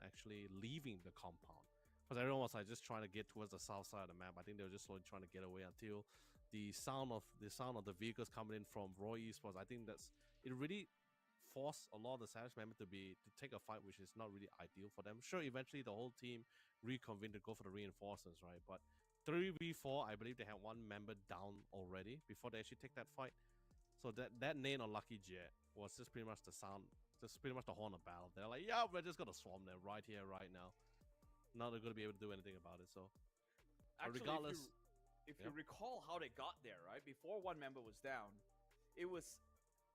actually leaving the compound, because everyone was like just trying to get towards the south side of the map. I think they were just slowly trying to get away until the sound of the vehicles coming in from Roy Esports. I think it really forced a lot of the Savage members to take a fight, which is not really ideal for them. Sure, eventually the whole team reconvened to go for the reinforcements, right? But 3v4, I believe they had one member down already before they actually take that fight. So that name on Lucky Jet was just pretty much the sound, just pretty much the horn of battle. They're like, yeah, we're just gonna swarm them right here, right now. Not they're gonna be able to do anything about it. So actually, regardless, if you recall how they got there, right? Before one member was down, it was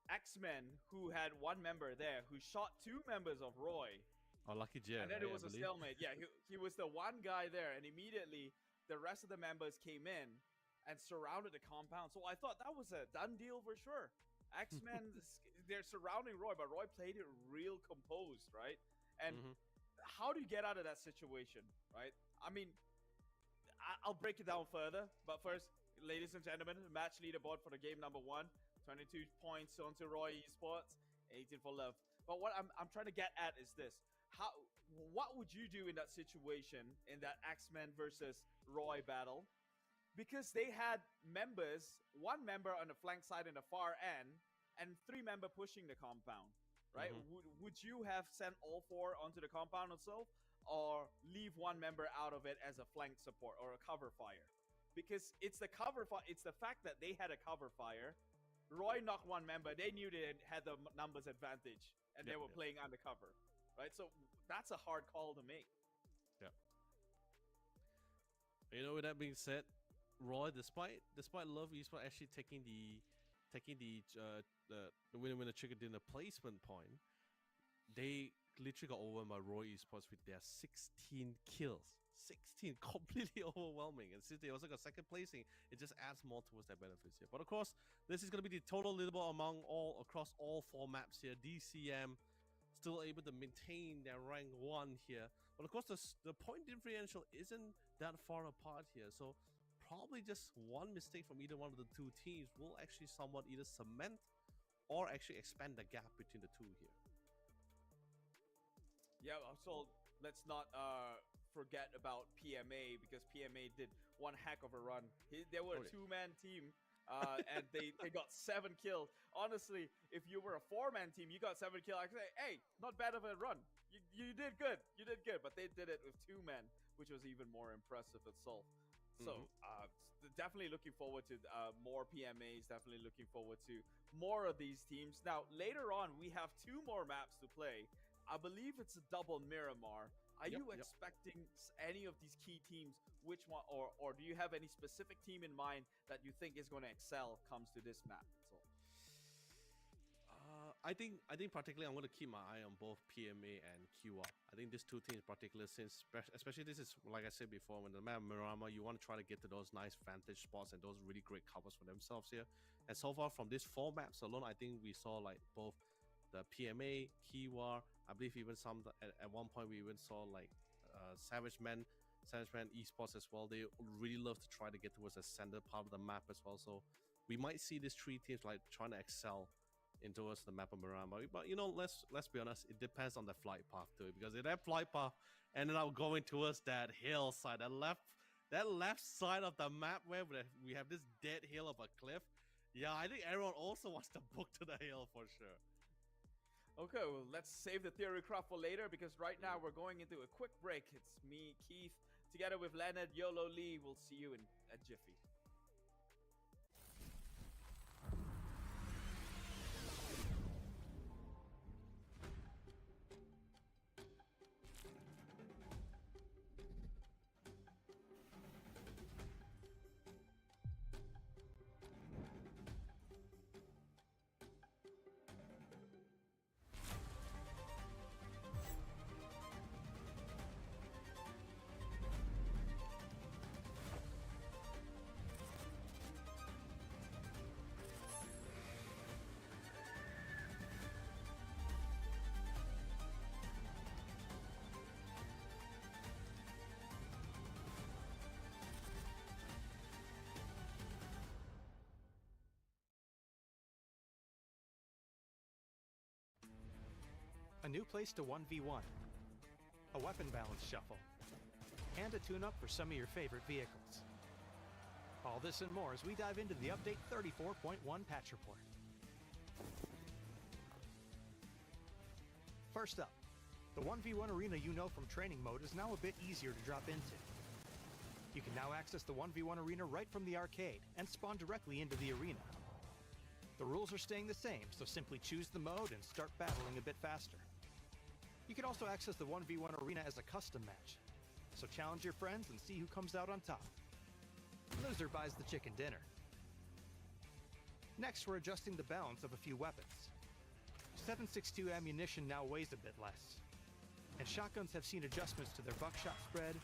X-Men who had one member there who shot two members of Roy. Oh, Lucky Jet. And then it was a stalemate. Yeah, he was the one guy there, and immediately the rest of the members came in and surrounded the compound. So I thought that was a done deal for sure. X-Men, they're surrounding Roy, but Roy played it real composed, right? And how do you get out of that situation, right? I mean, I'll break it down further, but first, ladies and gentlemen, match leaderboard for the game number 1. 22 points onto Roy Esports, 18 for Love. But what I'm trying to get at is this. What would you do in that situation, in that X-Men versus Roy battle? Because they had members, one member on the flank side in the far end, and 3 members pushing the compound, right? Would you have sent all 4 onto the compound itself, or leave one member out of it as a flank support or a cover fire? Because it's the cover fire, it's the fact that they had a cover fire. Roy knocked one member. They knew they had the numbers advantage, and they were playing undercover, right? So that's a hard call to make. Yeah. You know, with that being said, Roy, despite Love Esports actually taking the winner chicken dinner placement point, they literally got overwhelmed by Roy Esports with their 16 kills. 16, completely overwhelming. And since they also got second placing, it just adds more towards their benefits here. But of course, this is going to be the total leaderboard across all 4 maps here. DCM still able to maintain their rank 1 here. But of course, the point differential isn't that far apart here. So probably just one mistake from either one of the 2 teams will actually somewhat either cement or actually expand the gap between the 2 here. Yeah, so let's not forget about PMA, because PMA did one heck of a run. They were a 2-man team, and they got 7 kills. Honestly, if you were a 4-man team, you got 7 kills, I could say, hey, not bad of a run. You did good. You did good. But they did it with 2 men, which was even more impressive itself. So definitely looking forward to more PMAs. Definitely looking forward to more of these teams. Now, later on, we have 2 more maps to play. I believe it's a double Miramar. Are you expecting any of these key teams? Which one, or do you have any specific team in mind that you think is going to excel comes to this map? So, I think particularly I'm going to keep my eye on both PMA and QR. I think these 2 teams in particular, since especially this is, like I said before, when the map Miramar, you want to try to get to those nice vantage spots and those really great covers for themselves here. And so far from these 4 maps alone, I think we saw like both the PMA, Kiwar, I believe even some at one point we even saw like Savage Man Esports as well. They really love to try to get towards the center part of the map as well. So we might see these 3 teams like trying to excel in towards the map of Miramar. But you know, let's be honest, it depends on the flight path too. Because if that flight path ended up going towards that hillside, that left side of the map where we have this dead hill of a cliff, yeah, I think everyone also wants to book to the hill for sure. Okay, well, let's save the theory craft for later, because right now we're going into a quick break. It's me, Keith, together with Leonard, YOLO Lee. We'll see you in a jiffy. a new place to 1v1, a weapon balance shuffle, and a tune-up for some of your favorite vehicles. All this and more as we dive into the Update 34.1 patch report. First up, the 1v1 arena you know from training mode is now a bit easier to drop into. You can now access the 1v1 arena right from the arcade and spawn directly into the arena. The rules are staying the same, so simply choose the mode and start battling a bit faster. You can also access the 1v1 arena as a custom match, so challenge your friends and see who comes out on top. Loser buys the chicken dinner. Next, we're adjusting the balance of a few weapons. 7.62 ammunition now weighs a bit less, and shotguns have seen adjustments to their buckshot spread,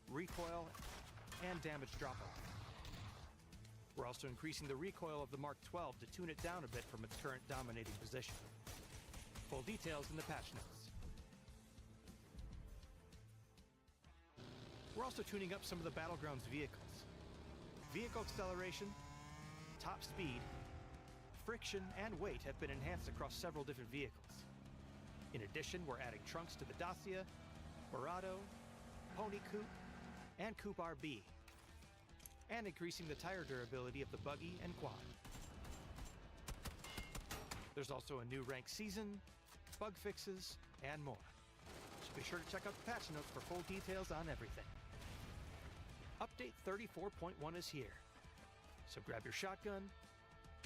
recoil, and damage drop-off. We're also increasing the recoil of the Mark 12 to tune it down a bit from its current dominating position. Full details in the patch notes. We're also tuning up some of the Battlegrounds vehicles. Vehicle acceleration, top speed, friction, and weight have been enhanced across several different vehicles. In addition, we're adding trunks to the Dacia, Barado, Pony Coupe, and Coupe RB, and increasing the tire durability of the buggy and quad. There's also a new rank season, bug fixes, and more. So be sure to check out the patch notes for full details on everything. Update 34.1 is here, so grab your shotgun,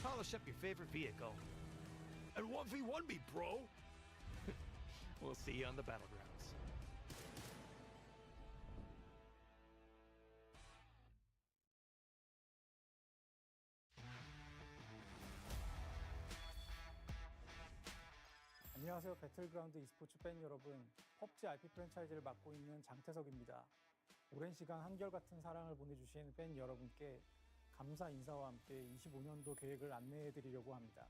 polish up your favorite vehicle, and 1v1 me, bro! We'll see you on the battlegrounds. 안녕하세요. 배틀그라운드 e스포츠 팬 여러분. PUBG RP 프랜차이즈를 맡고 있는 장태석입니다. 오랜 시간 한결같은 사랑을 보내주신 팬 여러분께 감사 인사와 함께 25년도 계획을 안내해 드리려고 합니다.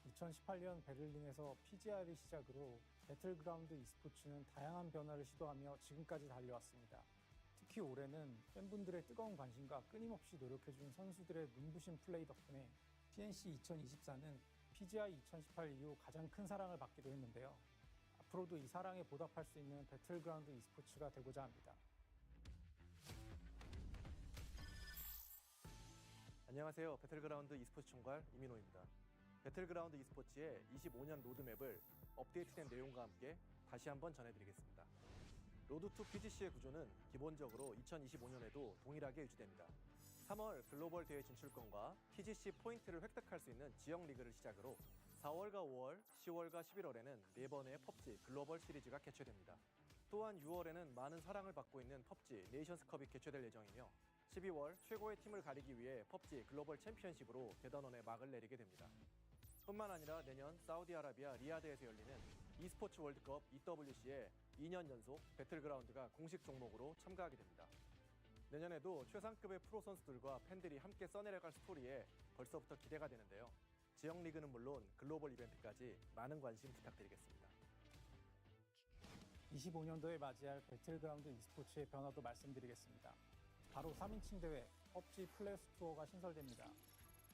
2018년 베를린에서 PGR을 시작으로 배틀그라운드 e스포츠는 다양한 변화를 시도하며 지금까지 달려왔습니다. 특히 올해는 팬분들의 뜨거운 관심과 끊임없이 노력해준 선수들의 눈부신 플레이 덕분에 CNC 2024는 PGI 2018 이후 가장 큰 사랑을 받기도 했는데요. 앞으로도 이 사랑에 보답할 수 있는 배틀그라운드 e스포츠가 되고자 합니다. 안녕하세요. 배틀그라운드 e스포츠 총괄 이민호입니다. 배틀그라운드 e스포츠의 25년 로드맵을 업데이트된 내용과 함께 다시 한번 전해드리겠습니다. 로드2 PGC의 구조는 기본적으로 2025년에도 동일하게 유지됩니다. 3월 글로벌 대회 진출권과 PGC 포인트를 획득할 수 있는 지역 리그를 시작으로 4월과 5월, 10월과 11월에는 4번의 PUBG 글로벌 시리즈가 개최됩니다. 또한 6월에는 많은 사랑을 받고 있는 PUBG 네이션스컵이 개최될 예정이며 12월 최고의 팀을 가리기 위해 PUBG 글로벌 챔피언십으로 대단원의 막을 내리게 됩니다. 뿐만 아니라 내년 사우디아라비아 리야드에서 열리는 e스포츠 월드컵 EWC에 2년 연속 배틀그라운드가 공식 종목으로 참가하게 됩니다. 내년에도 최상급의 프로 선수들과 팬들이 함께 써내려갈 스토리에 벌써부터 기대가 되는데요. 지역 리그는 물론 글로벌 이벤트까지 많은 관심 부탁드리겠습니다. 25년도에 맞이할 배틀그라운드 e스포츠의 변화도 말씀드리겠습니다. 바로 3인칭 대회 PUBG 플레이오프 투어가 신설됩니다.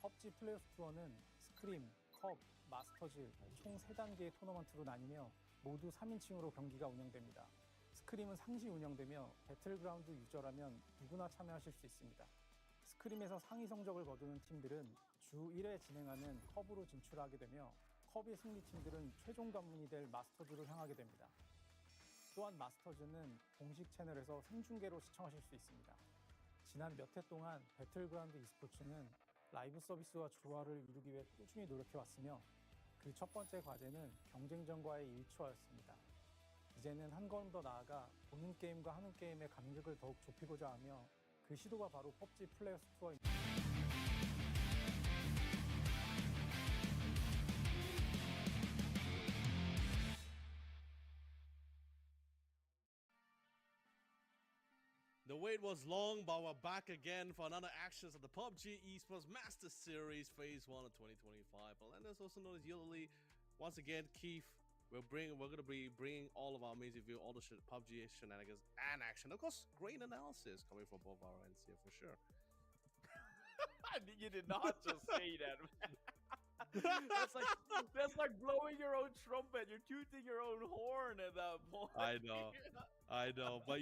PUBG 플레이오프 투어는 스크림, 컵, 마스터즈 총 3단계의 토너먼트로 나뉘며 모두 3인칭으로 경기가 운영됩니다. 스크림은 상시 운영되며 배틀그라운드 유저라면 누구나 참여하실 수 있습니다. 스크림에서 상위 성적을 거두는 팀들은 주 1회 진행하는 컵으로 진출하게 되며 컵의 승리팀들은 최종 관문이 될 마스터즈로 향하게 됩니다. 또한 마스터즈는 공식 채널에서 생중계로 시청하실 수 있습니다. 지난 몇 해 동안 배틀그라운드 e스포츠는 라이브 서비스와 조화를 이루기 위해 꾸준히 노력해왔으며 그 첫 번째 과제는 경쟁전과의 일치화였습니다. 이제는 한 걸음 더 나아가 보는 게임과 하는 게임의 간극을 더욱 좁히고자 하며 그 시도가 바로 PUBG 플레이오프 투어입니다. The wait was long, but we're back again for another actions of the PUBG Esports Master Series Phase 1 of 2025. And that's also known as yearly. Once again, Keith, we're gonna be bringing all of our amazing view, all the PUBG shenanigans and action. Of course, great analysis coming from both our ends here for sure. You did not just say that, man. that's like blowing your own trumpet. You're tooting your own horn at that point. I know, but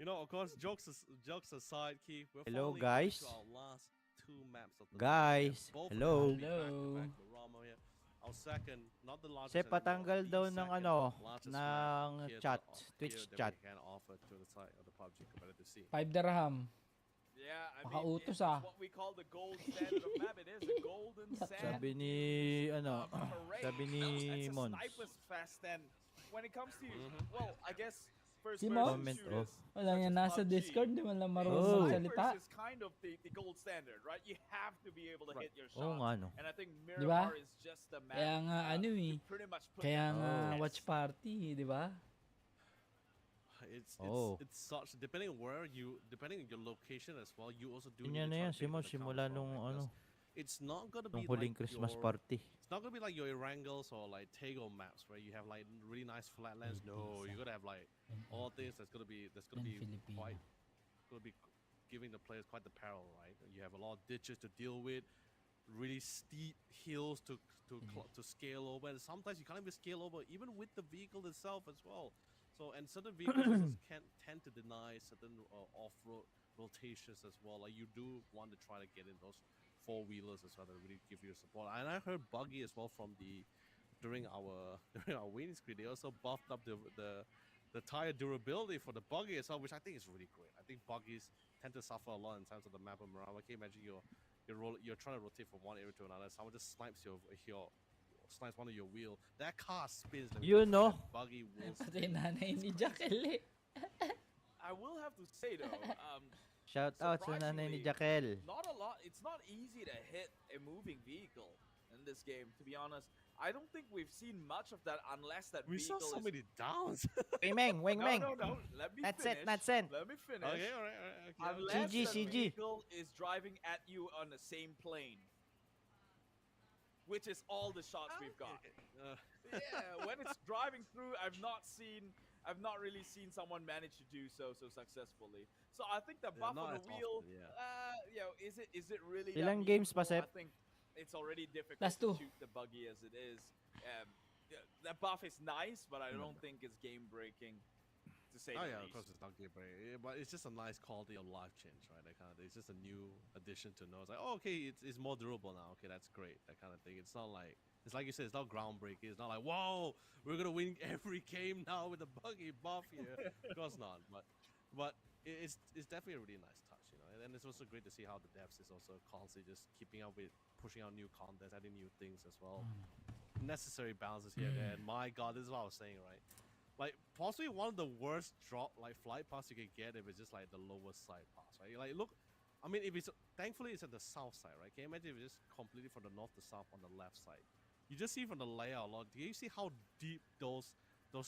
of course, jokes aside, Keith, we're Hello, finally guys. into our last two maps of the night. Guys, Both hello. of them will be back-to-back Lorama here. Our second, not the largest Kasi anymore, patanggal the daw ng second ng largest map here chat, here Twitch that chat. we can offer to the side of the PUBG competitive scene. 5 dirham. Yeah, I mean, Makautos, it's what we call the gold standard of map. It is the golden sand. Sabi ni sabi ni It's a Mons. sniper's fest, and when it comes to well, I guess first Si person Mons? shooters. Wala such nga as nasa PUBG, Discord, di man lang marunong Oh. magsalita. snipers is kind of the gold standard, right? You have to be able to hit your Oo shots. nga, no. And I think Di ba? Miramar is just the map. Kaya nga ano to eh. pretty much put Kaya that nga to the watch test. party, di ba? It's such depending on your location as well. You also do. Ganyan need to na yan, try to take into simula account as well, nung right? ano, Because it's not gonna nung be huling like Christmas your, party. It's not gonna be like your Erangels or like Tego maps where you have like really nice flatlands. No, you're gonna have like all things that's gonna be quite gonna be giving the players quite the peril, right? You have a lot of ditches to deal with, really steep hills to scale over, and sometimes you can't even scale over even with the vehicle itself as well. So, and certain vehicles just can tend to deny certain off-road rotations as well. Like you do want to try to get in those four-wheelers as well to really give you support. And I heard Buggy as well from during our winning screen. They also buffed up the tire durability for the Buggy as well, which I think is really great. I think Buggies tend to suffer a lot in terms of the map of Marama. Can you imagine you're trying to rotate from one area to another, someone just snipes snipes one of your wheel. That car spins. You know. Buggy will Pati nanay ni Jackal eh. I will have to say though, Shout out sa nanay ni surprisingly, Jaquel. not a lot. It's not easy to hit a moving vehicle in this game. To be honest, I don't think we've seen much of that unless that we saw vehicle so is... many downs. Wing Meng, Wing Meng. No. Let me That's finish. it, that's it. Let me finish. Okay, all right. Okay. Unless CG, the CG. vehicle is driving at you on the same plane, which is all the shots we've got. Yeah, when it's driving through, I've not really seen someone manage to do so successfully. So I think the buff on the wheel, is it really that Ilang games pa, meaningful? Sep? I think it's already difficult Last to two. shoot the buggy as it is. The buff is nice, but I don't think it's game breaking. To say the Of least. course it's not game breaking, but it's just a nice quality of life change, right? That kind of thing. It's just a new addition to know. It's like, oh, okay, it's more durable now. Okay, that's great. That kind of thing. It's not like you said, it's not groundbreaking. It's not like, whoa, we're gonna win every game now with the buggy buff here. Of course not. But it's definitely a really nice touch, you know. And then it's also great to see how the devs is also constantly just keeping up with pushing out new content, adding new things as well. Necessary balances here and there. And my God, this is what I was saying, right? Like possibly one of the worst flight paths you can get if it's just like the lowest side pass, right? Like look, I mean, if it's thankfully it's at the south side, right? Can you imagine if it's just completely from the north to south on the left side? You just see from the layout a lot. Do you see how deep those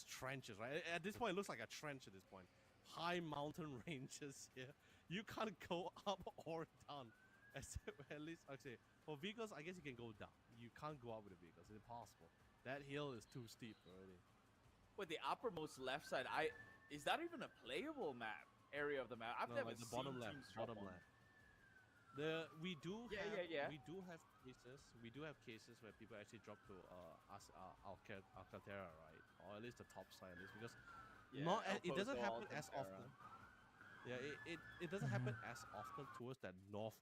trenches, right? At this point, it looks like a trench at this point. High mountain ranges here. You can't go up or down. At least, actually, for vehicles, I guess you can go down. You can't go up with the vehicles. It's impossible. That hill is too steep already. With the uppermost left side, is that even a playable map area of the map? I've never like the seen bottom left. teams drop Bottom one. left. We do have cases where people actually drop to Alcantara, right? Or at least the top side, at least because it doesn't happen as often. Yeah, it doesn't happen as often towards that north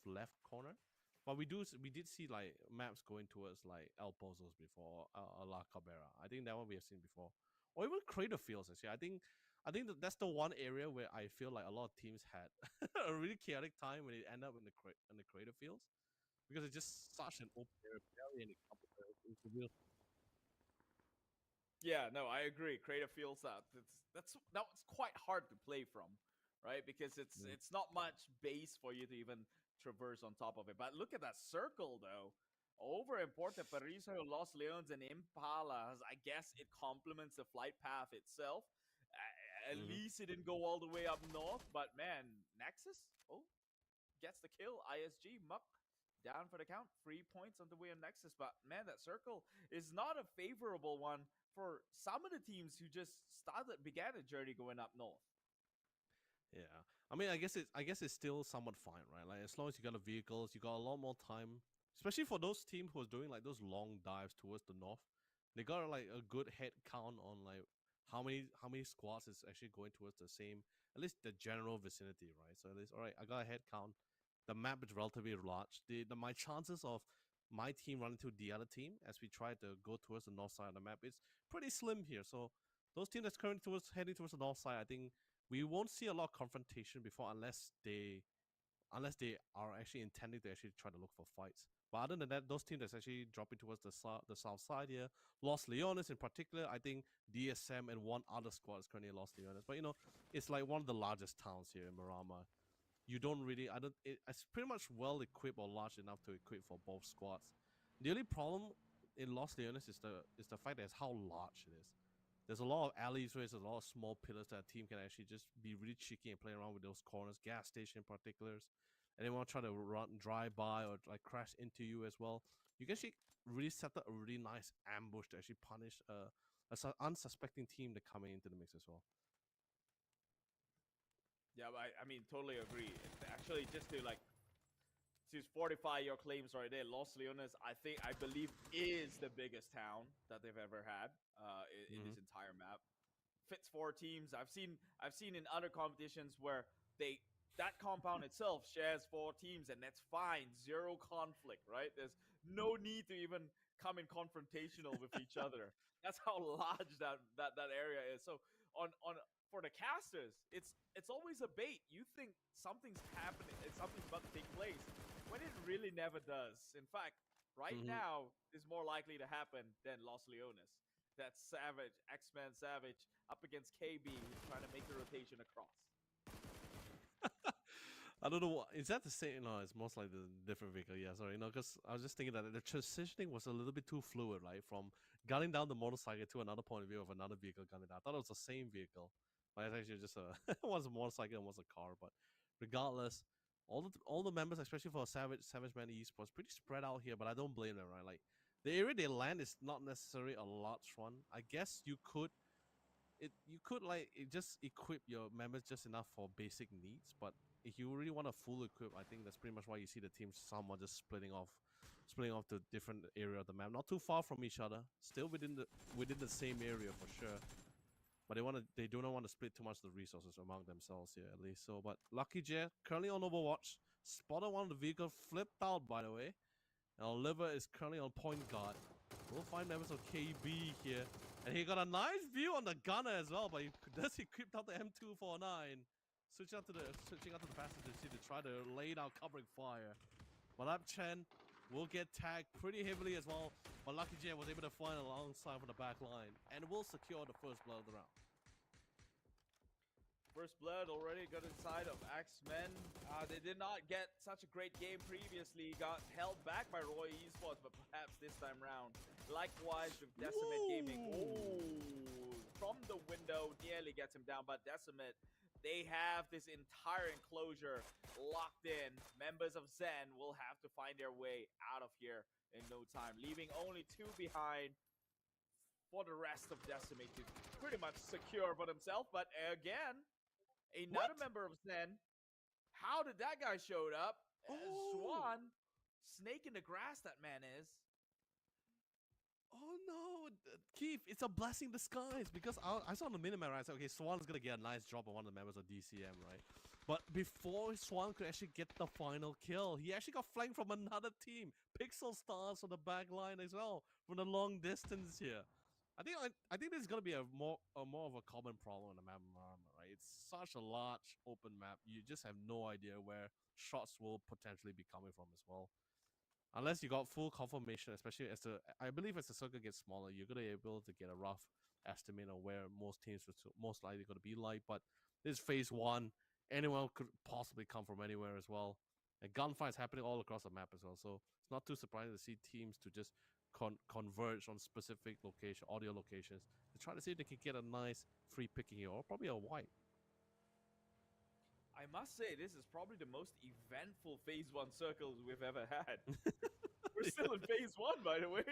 left corner. But we did see like maps going towards like El Pozos before, La Cabrera. I think that one we have seen before, or even Crater Fields. Actually, I think that's the one area where I feel like a lot of teams had a really chaotic time when they end up in the Crater Fields, because it's just such an open area, barely any competition. It's a real. Yeah, no, I agree. Crater feels that. That's quite hard to play from, right? Because it's not much base for you to even traverse on top of it. But look at that circle, though. Over in Puerto Paraiso, Los Leones, and Impalas. I guess it complements the flight path itself. At least it didn't go all the way up north. But man, Nexus, gets the kill. ISG, Muck, down for the count. 3 points on the way on Nexus. But man, that circle is not a favorable one for some of the teams who just began a journey going up north. Yeah, I mean, I guess it's still somewhat fine, right? Like as long as you got the vehicles, you got a lot more time especially for those teams who are doing like those long dives towards the north. They got like a good head count on like how many squads is actually going towards the same, at least the general vicinity, right? So at least, all right, I got a head count. The map is relatively large. My chances of my team running to the other team as we try to go towards the north side of the map is pretty slim here. So those teams that's currently heading towards the north side, I think we won't see a lot of confrontation before unless they are actually intending to actually try to look for fights. But other than that, those teams that's actually dropping towards the south side here, Los Leones in particular, I think DSM and one other squad is currently Los Leones. But it's like one of the largest towns here in Marama. You don't really, it's pretty much well equipped or large enough to equip for both squads. The only problem in Los Leones is the fact that it's how large it is. There's a lot of alleys where there's a lot of small pillars that a team can actually just be really cheeky and play around with those corners, gas station in particulars. And they want to try to drive by or like crash into you as well. You can actually really set up a really nice ambush to actually punish an unsuspecting team that coming into the mix as well. Yeah, I mean, totally agree. Actually, just to fortify your claims right there, Los Leones, I believe, is the biggest town that they've ever had in this entire map. Fits 4 teams. I've seen in other competitions where that compound itself shares 4 teams, and that's fine. Zero conflict, right? There's no need to even come in confrontational with each other. That's how large that area is. So for the casters, it's always a bait. You think something's happening, something's about to take place, when it really never does. In fact, right now is more likely to happen than Los Leones. That's Savage, X-Men Savage, up against KB, who's trying to make the rotation across. I don't know. Is that the same? No, it's most like the different vehicle. Yeah, sorry. No, because I was just thinking that the transitioning was a little bit too fluid, right? From gunning down the motorcycle to another point of view of another vehicle gunning down. I thought it was the same vehicle, but it's actually just one's a motorcycle and one's a car. But regardless, all the members, especially for Savage Man Esports, pretty spread out here. But I don't blame them, right? Like the area they land is not necessarily a large one. I guess you could just equip your members just enough for basic needs, but if you really want a full equip, I think that's pretty much why you see the teams somewhat just splitting off to different area of the map, not too far from each other, still within the same area for sure. But they do not want to split too much of the resources among themselves here, at least. So, but Lucky J currently on Overwatch, spotted one of the vehicles, flipped out by the way. And Oliver is currently on point guard. We'll find members of KB here. And he got a nice view on the gunner as well, but he equipped out the M249. Switching out to the passenger seat to try to lay down covering fire. But up Chen will get tagged pretty heavily as well. But Lucky J was able to find a long side from the back line and will secure the first blood of the round. First blood already got inside of X-Men. They did not get such a great game previously. Got held back by Roy Esports, but perhaps this time round. Likewise with Decimate Gaming. Ooh, from the window, nearly gets him down. But Decimate, they have this entire enclosure locked in. Members of Zen will have to find their way out of here in no time, leaving only 2 behind for the rest of Decimate to pretty much secure for themselves. But again, another member of Zen. How did that guy showed up? Swan, snake in the grass that man is. Oh no, Keith, it's a blessing in disguise because I saw on the minimap, right? I said, okay, Swan's gonna get a nice drop on one of the members of DCM, right? But before Swan could actually get the final kill, he actually got flanked from another team. Pixel Stars on the back line as well, from the long distance here. I think this is gonna be a more of a common problem on the map, right? It's such a large open map. You just have no idea where shots will potentially be coming from as well. Unless you got full confirmation, especially I believe as the circle gets smaller, you're gonna be able to get a rough estimate of where most teams are most likely gonna be like. But this is phase 1. Anyone could possibly come from anywhere as well. And gunfights happening all across the map as well. So it's not too surprising to see teams to just converge on specific audio locations to try to see if they can get a nice free picking here or probably a wipe. I must say, this is probably the most eventful phase 1 circles we've ever had. We're still in phase 1, by the way.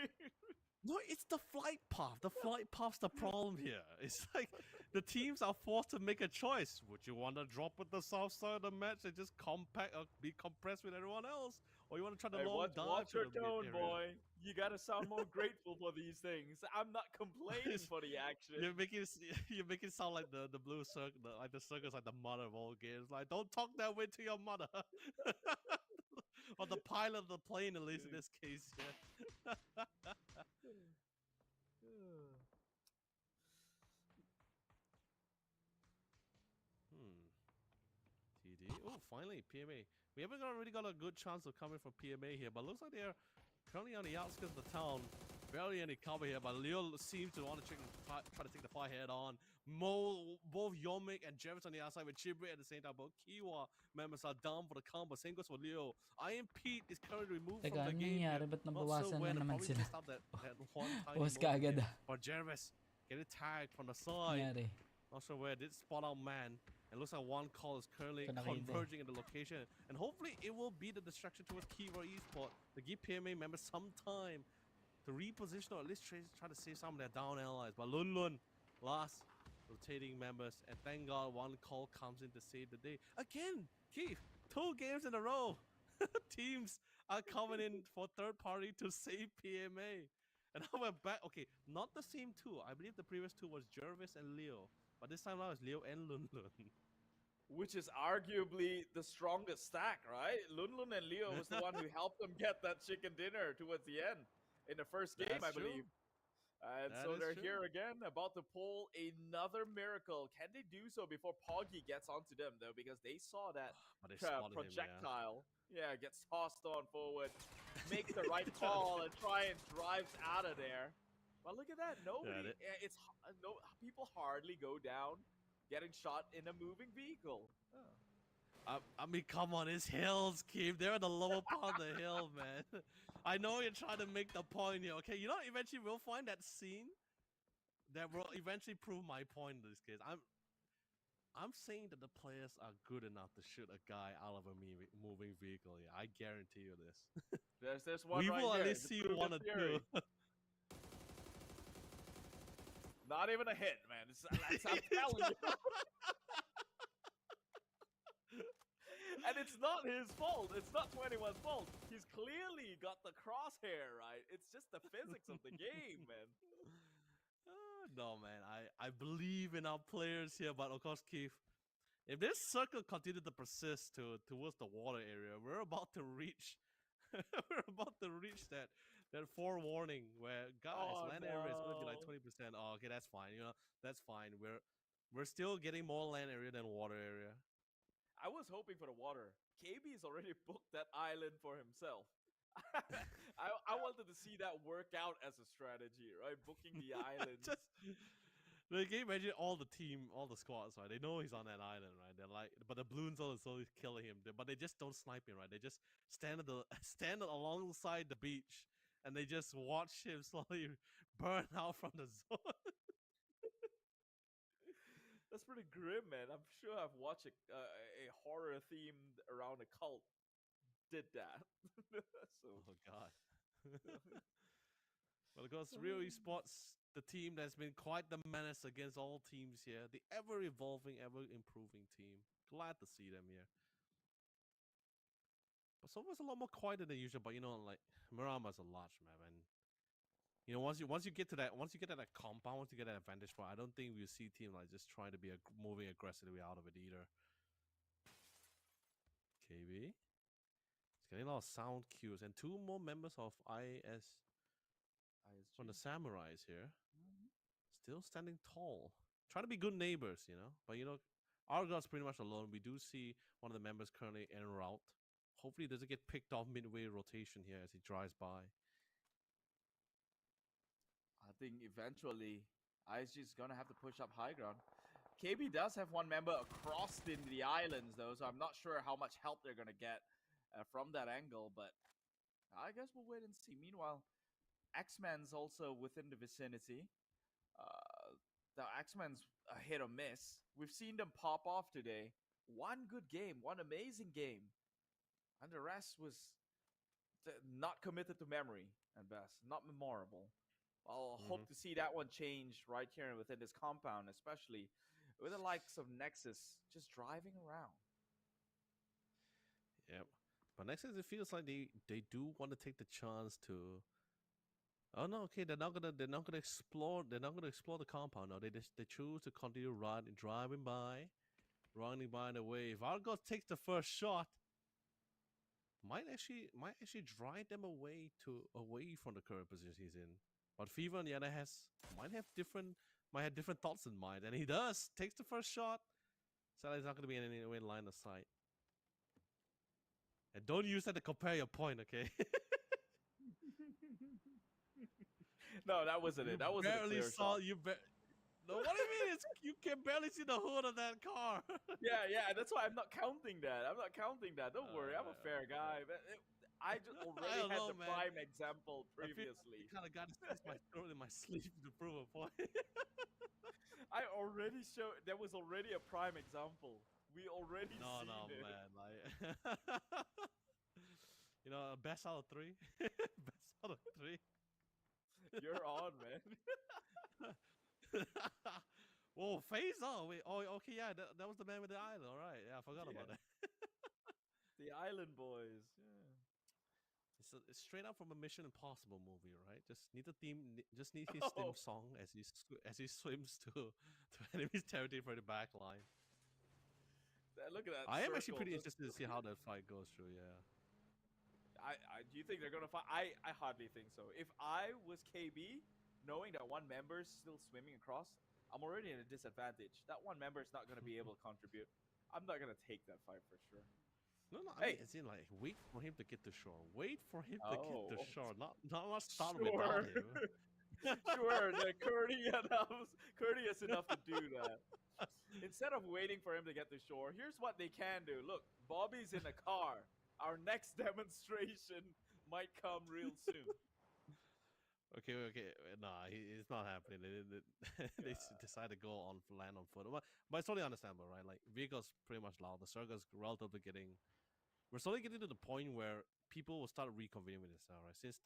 No, it's the flight path. The flight path's the problem here. It's like the teams are forced to make a choice. Would you want to drop with the south side of the match and just compact or be compressed with everyone else? Or you want to try the long dive watch to your the mid tone, area? boy. You gotta sound more grateful for these things. I'm not complaining for the action. You're making it sound like the blue circle, like the circle's like the mother of all games. Like, don't talk that way to your mother, or the pilot of the plane, at least in this case. Yeah. TD. Oh, finally PMA. We haven't really got a good chance of coming from PMA here, but looks like they're currently on the outskirts of the town. Barely any cover here, but Leo seems to want to try to take the fight head on. Both Yomik and Jervis on the outside with Chibre at the same time. Both Kiwa members are down for the combo. Same goes for Leo. Iron Pete is currently removed from the game here. Ba't Not nabawasan sure when, na naman probably sila? missed out that one tiny Bawas moment kaagad here. But Jervis getting tagged from the side. Nangyari. Not sure where. Did spot out man. It looks like one call is currently Pinakita. converging in the location. And hopefully it will be the distraction towards Kiwa Esport to give PMA members some time to reposition or at least try to save some of their down allies. But Lun Lun, last rotating members. And thank God one call comes in to save the day. Again, Keith, 2 games in a row. Teams are coming in for third party to save PMA. And now we're back. Okay, not the same 2. I believe the previous 2 was Jervis and Leo. But this time now it's Leo and Lun Lun. Which is arguably the strongest stack, right? Lun Lun and Leo was the one who helped them get that chicken dinner towards the end in the first game, I believe. And so they're here again, about to pull another miracle. Can they do so before Poggy gets onto them, though? Because they saw that projectile, gets tossed on forward, makes the right call, and try and drives out of there. But look at that, nobody. People hardly go down getting shot in a moving vehicle. I mean, come on, it's hills, Keith. They're at the lower part of the hill, man. I know you're trying to make the point here, okay? You know, eventually we'll find that scene that will eventually prove my point in this case. I'm saying that the players are good enough to shoot a guy out of a moving vehicle. Yeah, I guarantee you this. There's one we right will here. at least see one or two. Not even a hit, man. I'm telling you. And it's not his fault. It's not 21's fault. He's clearly got the crosshair, right? It's just the physics of the game, man. No, man. I believe in our players here, but of course, Keith, if this circle continues to persist towards the water area, we're about to reach that forewarning where land area is going to be like 20%. Oh, okay, that's fine. You know, that's fine. We're still getting more land area than water area. I was hoping for the water. KB's already booked that island for himself. I wanted to see that work out as a strategy, right? Booking the island. Can you imagine all the squads, right? They know he's on that island, right? They're like, but the balloons are slowly killing him. But they just don't snipe him, right? They just stand alongside the beach, and they just watch him slowly burn out from the zone. That's pretty grim, man. I'm sure I've watched a horror themed around a cult did that. So. Oh God. Well, of course, Real Esports, the team that's been quite the menace against all teams here, the ever-evolving, ever-improving team. Glad to see them here. But so was a lot more quieter than usual. But you know, like Murama's a large map, and you know, once you get to that compound, once you get that advantage point, I don't think we'll see team like just trying to be moving aggressively out of it either. KB. It's getting a lot of sound cues, and 2 more members of ISG from the Samurais here. Still standing tall. Trying to be good neighbors, you know. But you know, Argot's pretty much alone. We do see one of the members currently en route. Hopefully he doesn't get picked off midway rotation here as he drives by. I think eventually ISG is going to have to push up high ground. KB does have one member across into the islands, though, so I'm not sure how much help they're going to get from that angle, but I guess we'll wait and see. Meanwhile, X-Man's also within the vicinity. The X-Man's a hit or miss. We've seen them pop off today. One good game, one amazing game. And the rest was not committed to memory, at best. Not memorable. I'll hope to see that one change right here within this compound, especially with the likes of Nexus just driving around. Yep. But Nexus, it feels like they do want to take the chance to. Oh no, okay, they're not gonna explore the compound. No, they choose to continue driving by, running by the way. If Argos takes the first shot, might actually drive them away from the current position he's in. But Fever on the other might have different thoughts in mind, and he does takes the first shot. So he's not gonna be in any way in line of sight. And don't use that to compare your point, okay? No, that wasn't it. That wasn't a clear shot. No, what do you mean? You can barely see the hood of that car. Yeah, that's why I'm not counting that. Don't worry, I'm a fair guy. But I just already had the prime example previously. I kind of got to squeeze my throat in my sleeve to prove a point. I already showed. There was already a prime example. We already seen it. Man, like, best out of 3. Best out of 3. You're on, man. Whoa, phase on. Wait, okay, yeah, that was the man with the island. All right, yeah, I forgot about that. The Island Boys. Yeah. It's straight out from a Mission Impossible movie, right? Just need his theme song as he swims to enemy's territory for the back line. Look at that. I am actually pretty interested to see how that fight goes through. Yeah. Do you think they're gonna fight? I hardly think so. If I was KB, knowing that one member is still swimming across, I'm already in a disadvantage. That one member is not gonna be able to contribute. I'm not gonna take that fight for sure. No, I mean, it's in like wait for him to get to shore. Wait for him to get to shore. Not start without him. Sure, they're courteous enough to do that. Instead of waiting for him to get to shore, here's what they can do. Look, Bobby's in a car. Our next demonstration might come real soon. Okay. Nah, it's not happening. They decide to go on land on foot. But it's totally understandable, right? Like vehicles pretty much loud. The circle's relatively we're slowly getting to the point where people will start reconvening with this now, right? Since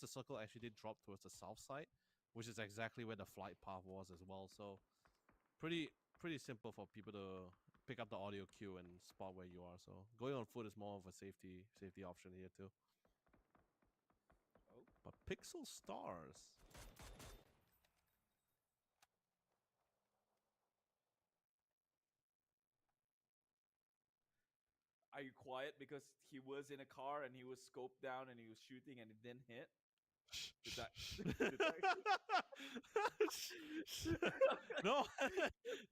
the circle actually did drop towards the south side, which is exactly where the flight path was as well. So pretty simple for people to pick up the audio cue and spot where you are. So going on foot is more of a safety option here too. But Pixel Stars. Are you quiet because he was in a car and he was scoped down and he was shooting and it didn't hit?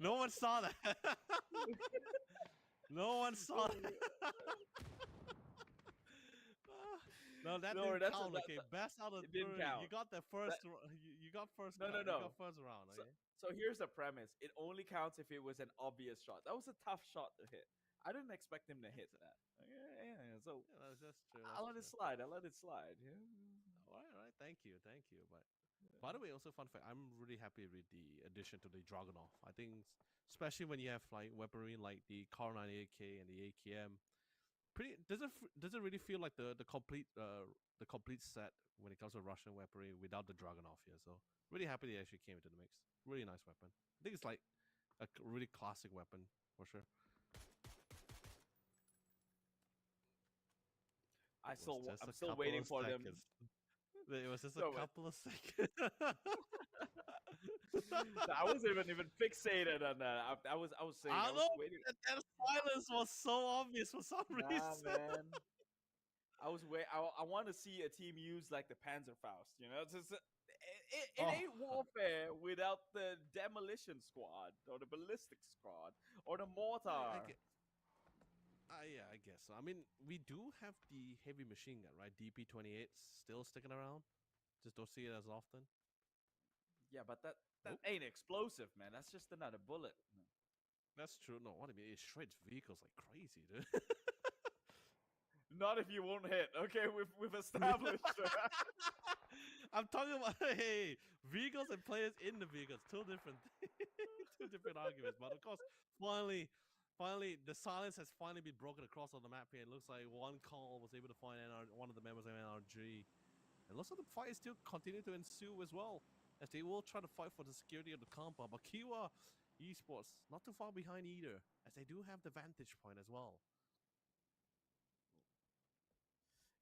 No one saw that. No one saw that. No, that didn't count. Okay, best out of 3. You got the first. You got first. No. You got first round. Okay. So here's the premise. It only counts if it was an obvious shot. That was a tough shot to hit. I didn't expect him to hit that. Yeah. So that's true. I'll let it slide. Yeah. All right. Thank you. But by the way, also fun fact. I'm really happy with the addition to the Dragunov. I think, especially when you have like weaponry like the Kar 98K and the AKM. Doesn't really feel like the complete set when it comes to Russian weaponry without the Dragunov here. So really happy they actually came into the mix. Really nice weapon. I think it's like a really classic weapon for sure. I'm still waiting for them. It was just a couple of seconds. I wasn't even fixated on that. I was saying. I was waiting. That silence was so obvious for some reason. Man. I want to see a team use like the Panzerfaust. You know, it ain't warfare without the demolition squad or the ballistic squad or the mortar. Yeah, I guess so. I mean, we do have the heavy machine gun, right? DP-28 still sticking around. Just don't see it as often. Yeah, but that ain't explosive, man. That's just another bullet. That's true. No, what I mean, it shreds vehicles like crazy, dude. Not if you won't hit. Okay, we've established. I'm talking about vehicles and players in the vehicles. Two different arguments. But of course, finally, the silence has finally been broken across on the map here. It looks like one call was able to find one of the members of NRG And looks like the fight is still continue to ensue as well, as they will try to fight for the security of the compound. But Kiwa Esports not too far behind either, as they do have the vantage point as well.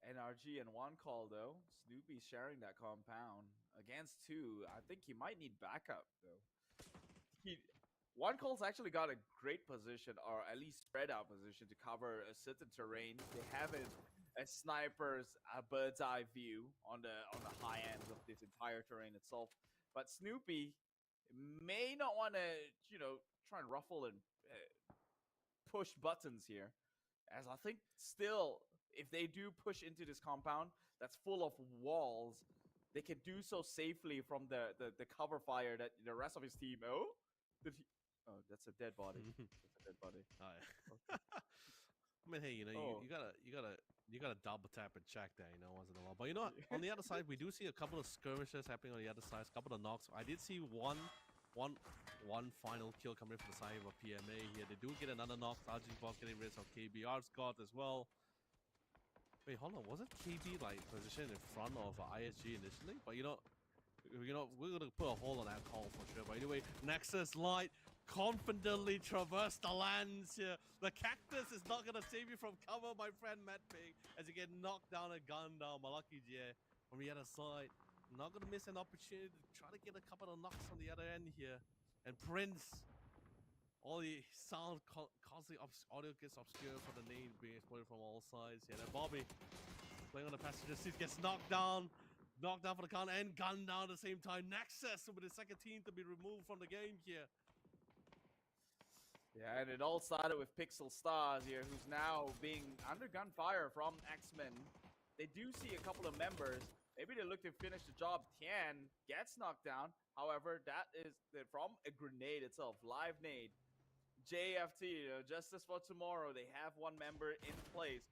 NRG and one call though. Snoopy sharing that compound against two. I think he might need backup though. One call's actually got a great position, or at least spread out position to cover a certain terrain. They have a sniper's bird's eye view on the high ends of this entire terrain itself. But Snoopy may not want to, try and ruffle and push buttons here, as I think still, if they do push into this compound that's full of walls, they can do so safely from the cover fire that the rest of his team. Oh, did he? Oh, that's a dead body. That's a dead body. Okay. I mean, hey, you gotta double tap and check that, once in a while. But on the other side, we do see a couple of skirmishes happening on the other side, a couple of knocks. I did see one final kill coming from the side of a PMA here. They do get another knock. RG Boss getting rid of KBR's got as well. Wait, hold on. Wasn't KB positioned in front of ISG initially? But we're gonna put a hold on that call for sure. But anyway, Nexus Light confidently traverse the lands here. The cactus is not gonna save you from cover, my friend Matt Pig, as you get knocked down and gunned down. Malaki Jie from the other side. Not gonna miss an opportunity to try to get a couple of knocks on the other end here. And Prince, all the sound constantly audio gets obscured for the name being exploded from all sides. Yeah, then Bobby playing on the passenger seat gets knocked down for the count and gunned down at the same time. Nexus with the second team to be removed from the game here. Yeah, and it all started with Pixel Stars here, who's now being under gunfire from X-Men. They do see a couple of members. Maybe they look to finish the job. Tian gets knocked down. However, that is from a grenade itself, live nade. JFT, Justice for Tomorrow, they have one member in place.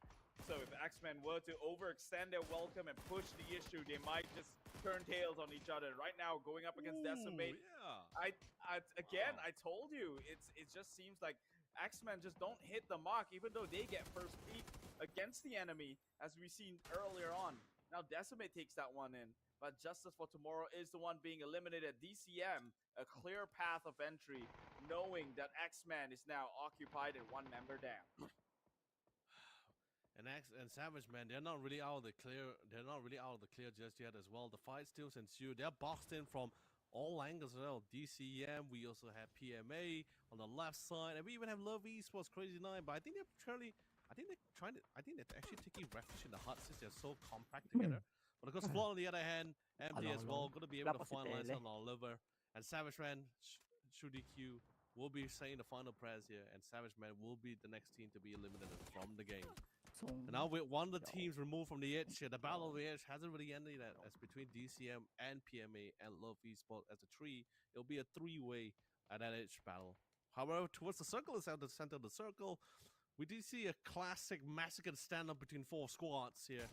So if X-Men were to overextend their welcome and push the issue, they might just turn tails on each other. Right now, going up against Decimate. Yeah. I told you, it just seems like X-Men just don't hit the mark, even though they get first peek against the enemy, as we've seen earlier on. Now Decimate takes that one in, but Justice for Tomorrow is the one being eliminated. DCM, a clear path of entry, knowing that X-Men is now occupied and one member down. And Savage, man, they're not really out of the clear. They're not really out of the clear just yet as well. The fight still ensue. They're boxed in from all angles as well. DCM, we also have PMA on the left side, and we even have Love Esports Crazy 9. But I think they're actually taking refuge in the hut since they're so compact together. But of course, Flaw on the other hand, empty as well, going to be able to finalize on our liver. And Savage Man, Shudi Q will be saying the final prayers here, and Savage Man will be the next team to be eliminated from the game. And now with one of the teams removed from the edge here, the battle of the edge hasn't really ended yet, as between DCM and PMA and Love Esports as a tree. It'll be a three-way at that edge battle. However, towards the circle, is at the center of the circle, we do see a classic massacre stand-up between four squads here.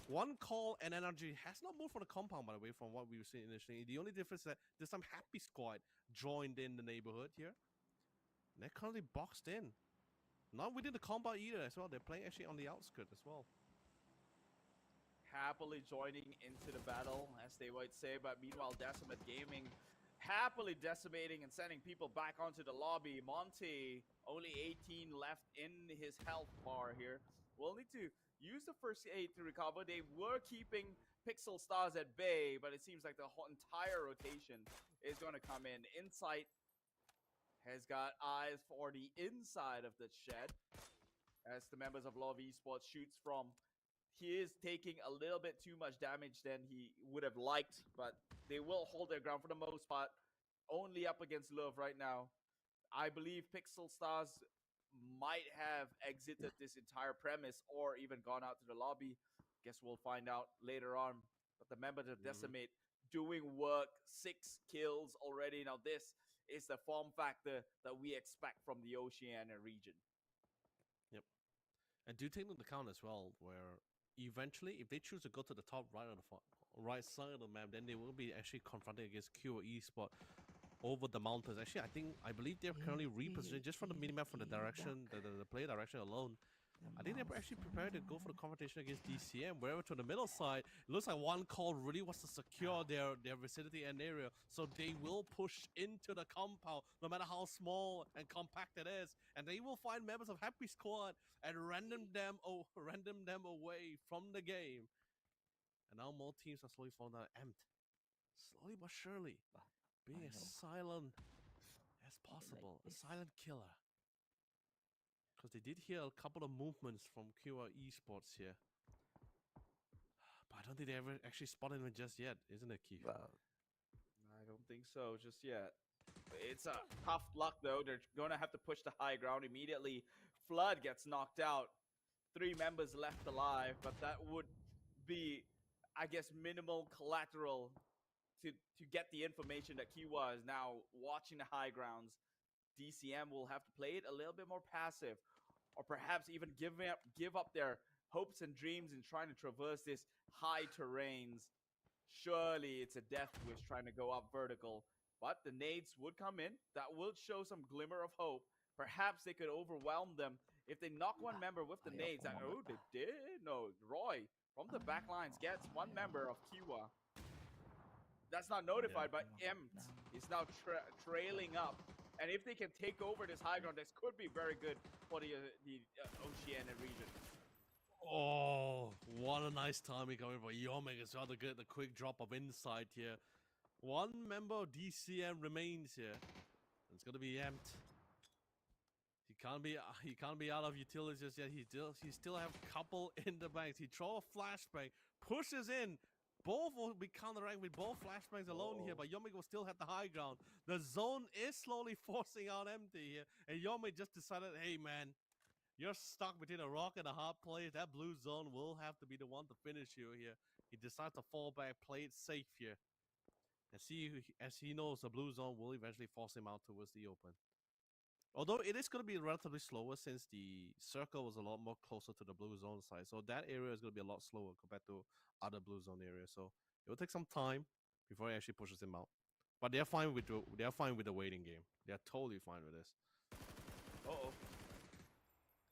One call and energy has not moved from the compound, by the way, from what we were seeing initially. The only difference is that there's some Happy Squad joined in the neighborhood here. And they're currently boxed in. Not within the combat either as well. They're playing actually on the outskirts as well. Happily joining into the battle, as they might say. But meanwhile, Decimate Gaming happily decimating and sending people back onto the lobby. Monty, only 18 left in his health bar here. We'll need to use the first aid to recover. They were keeping Pixel Stars at bay, but it seems like the whole entire rotation is going to come in. Insight has got eyes for the inside of the shed, as the members of Love Esports shoots from. He is taking a little bit too much damage than he would have liked, but they will hold their ground for the most part. Only up against Love right now. I believe Pixel Stars might have exited this entire premise or even gone out to the lobby. Guess we'll find out later on. But the members of Decimate doing work, 6 kills already. Now this is the form factor that we expect from the Oceania region. Yep. And do take into account as well, where eventually, if they choose to go to the top right of the right side of the map, then they will be actually confronted against Q Esport over the mountains. Actually, I believe they're currently repositioned just from the minimap, from the direction, the play direction alone. I think they're actually prepared to go for the confrontation against DCM. Wherever to the middle side, it looks like one call really wants to secure their vicinity and area. So they will push into the compound, no matter how small and compact it is. And they will find members of Happy Squad and random them away from the game. And now more teams are slowly falling down. Empt, slowly but surely, being as silent as possible. A silent killer. Because they did hear a couple of movements from QR Esports here. But I don't think they ever actually spotted him just yet, isn't it, Keith? Well, I don't think so just yet. It's a tough luck, though. They're going to have to push the high ground immediately. Flood gets knocked out. 3 members left alive, but that would be, I guess, minimal collateral to get the information that Kiwa is now watching the high grounds. DCM will have to play it a little bit more passive, or perhaps even give up their hopes and dreams in trying to traverse this high terrains. Surely it's a death wish trying to go up vertical, but the nades would come in. That will show some glimmer of hope. Perhaps they could overwhelm them if they knock one member with the nades. Oh, they did? No, Roy from the back lines gets one member of Kiwa. That's not notified, but Empt is now trailing up. And if they can take over this high ground, this could be very good for the Oceania region. Oh, what a nice timing coming from Yoming as well to get the quick drop of insight here. One member of DCM remains here. It's gonna be Empt. He can't be out of utilities just yet. He still have a couple in the banks. He throw a flashbang, pushes in. Both will be counteract with both flashbangs alone here, but Yomi will still have the high ground. The zone is slowly forcing out Empty here, and Yomi just decided, hey man, you're stuck between a rock and a hard place. That blue zone will have to be the one to finish you here. He decides to fall back, play it safe here, and see as he knows the blue zone will eventually force him out towards the open. Although it is going to be relatively slower since the circle was a lot more closer to the blue zone side. So that area is going to be a lot slower compared to other blue zone areas. So it will take some time before he actually pushes him out. But they're fine with the waiting game. They're totally fine with this. Uh-oh.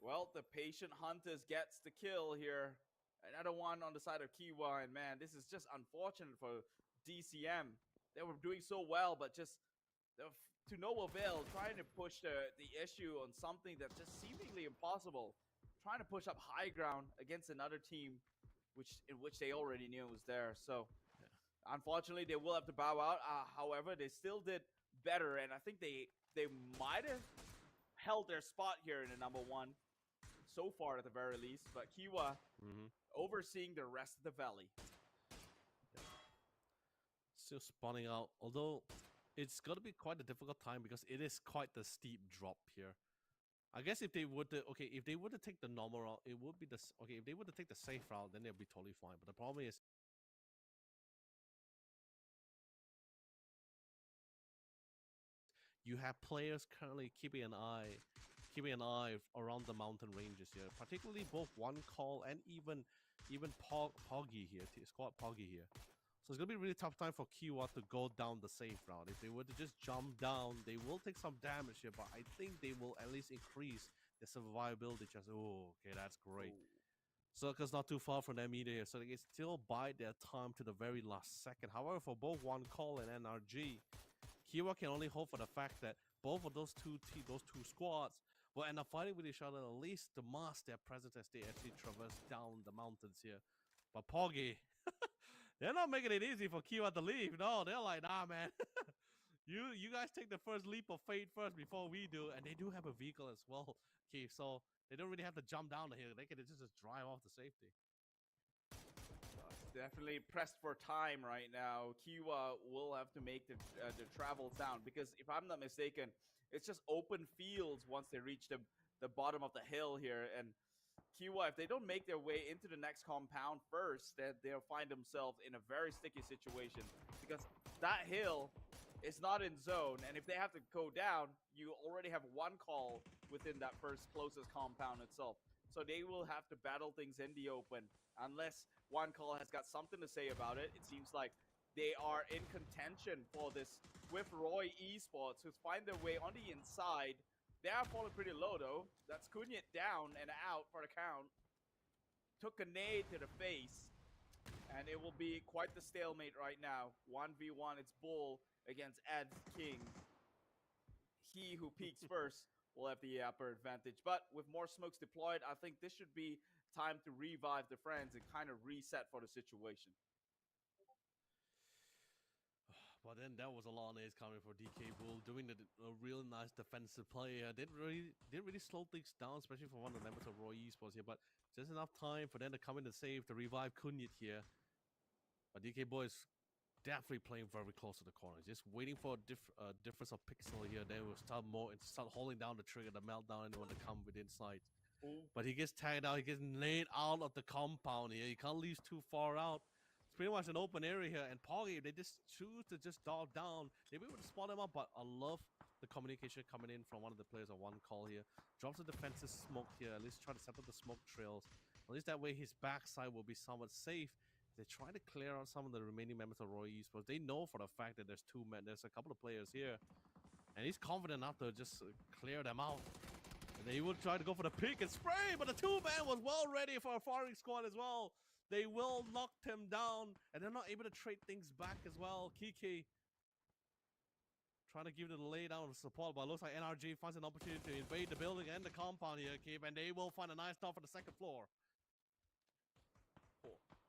Well, the patient hunters gets the kill here. Another one on the side of Kiwa, and man, this is just unfortunate for DCM. They were doing so well, but just to no avail, trying to push the issue on something that's just seemingly impossible. Trying to push up high ground against another team in which they already knew was there. So, unfortunately, they will have to bow out. However, they still did better, and I think they might have held their spot here in the number 1 so far at the very least. But Kiwa overseeing the rest of the valley. Still spawning out, although it's going to be quite a difficult time because it is quite the steep drop here. I guess if they would if they were to take the normal route, it would be if they were to take the safe route, then they'll be totally fine. But the problem is you have players currently keeping an eye around the mountain ranges here, particularly both One Call and even Poggy here, Squad Poggy here. So it's going to be a really tough time for Kiwa to go down the safe route. If they were to just jump down, they will take some damage here, but I think they will at least increase the survivability chance. Oh, okay, that's great. Circle's not too far from them either here, so they can still bide their time to the very last second. However, for both One Call and NRG, Kiwa can only hope for the fact that both of those two squads will end up fighting with each other, at least to mask their presence as they actually traverse down the mountains here. But Poggy... they're not making it easy for Kiwa to leave. No, they're like, nah, man. you guys take the first leap of faith first before we do. And they do have a vehicle as well, Keith. So they don't really have to jump down the hill. They can just drive off to safety. Definitely pressed for time right now. Kiwa will have to make the travels down because if I'm not mistaken, it's just open fields once they reach the bottom of the hill here. And Kiwa, if they don't make their way into the next compound first, then they'll find themselves in a very sticky situation because that hill is not in zone, and if they have to go down, you already have one call within that first closest compound itself. So they will have to battle things in the open unless one call has got something to say about it. It seems like they are in contention for this with Roy Esports, who find their way on the inside They are falling pretty low though. That's Kunyit down and out for the count. Took a nade to the face. And it will be quite the stalemate right now. 1v1, it's Bull against Ed's King. He who peaks first will have the upper advantage. But with more smokes deployed, I think this should be time to revive the friends and kind of reset for the situation. But then that was a lot of nades coming for DK Bull, doing a really nice defensive play. Didn't really slow things down, especially for one of the members of Roy Esports here. But just enough time for them to come in to save, to revive Kunyit here. But DK Bull is definitely playing very close to the corner. Just waiting for a difference of pixel here. Then we'll start holding down the trigger, the meltdown, anyone to come within sight. Ooh. But he gets tagged out. He gets laid out of the compound here. He can't leave too far out. It's pretty much an open area here. And Poggy, they just choose to just dog down. They'll be able to spot him up, but I love the communication coming in from one of the players on one call here. Drops the defensive smoke here. At least try to set up the smoke trails. At least that way his backside will be somewhat safe. They try to clear out some of the remaining members of Roy Esports. They know for the fact that there's two men. There's a couple of players here. And he's confident enough to just clear them out. And he will try to go for the pick and spray, but the two-man was well ready for a firing squad as well. They will knock him down, and they're not able to trade things back as well. Kiki trying to give it a lay down of support, but it looks like NRG finds an opportunity to invade the building and the compound here, Keep, and they will find a nice stop for the second floor.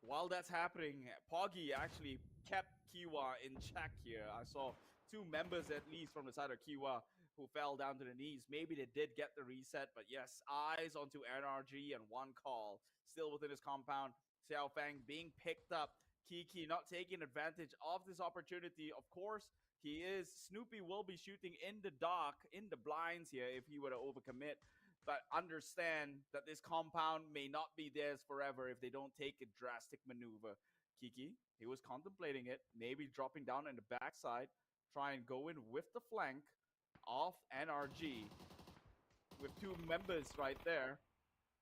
While that's happening, Poggy actually kept Kiwa in check here. I saw two members at least from the side of Kiwa who fell down to the knees. Maybe they did get the reset, but yes, eyes onto NRG and one call. Still within his compound. Xiao Fang being picked up. Kiki not taking advantage of this opportunity. Of course, Snoopy will be shooting in the dark, in the blinds here if he were to overcommit. But understand that this compound may not be theirs forever if they don't take a drastic maneuver. Kiki, he was contemplating it, maybe dropping down in the backside, try and go in with the flank of NRG. With two members right there.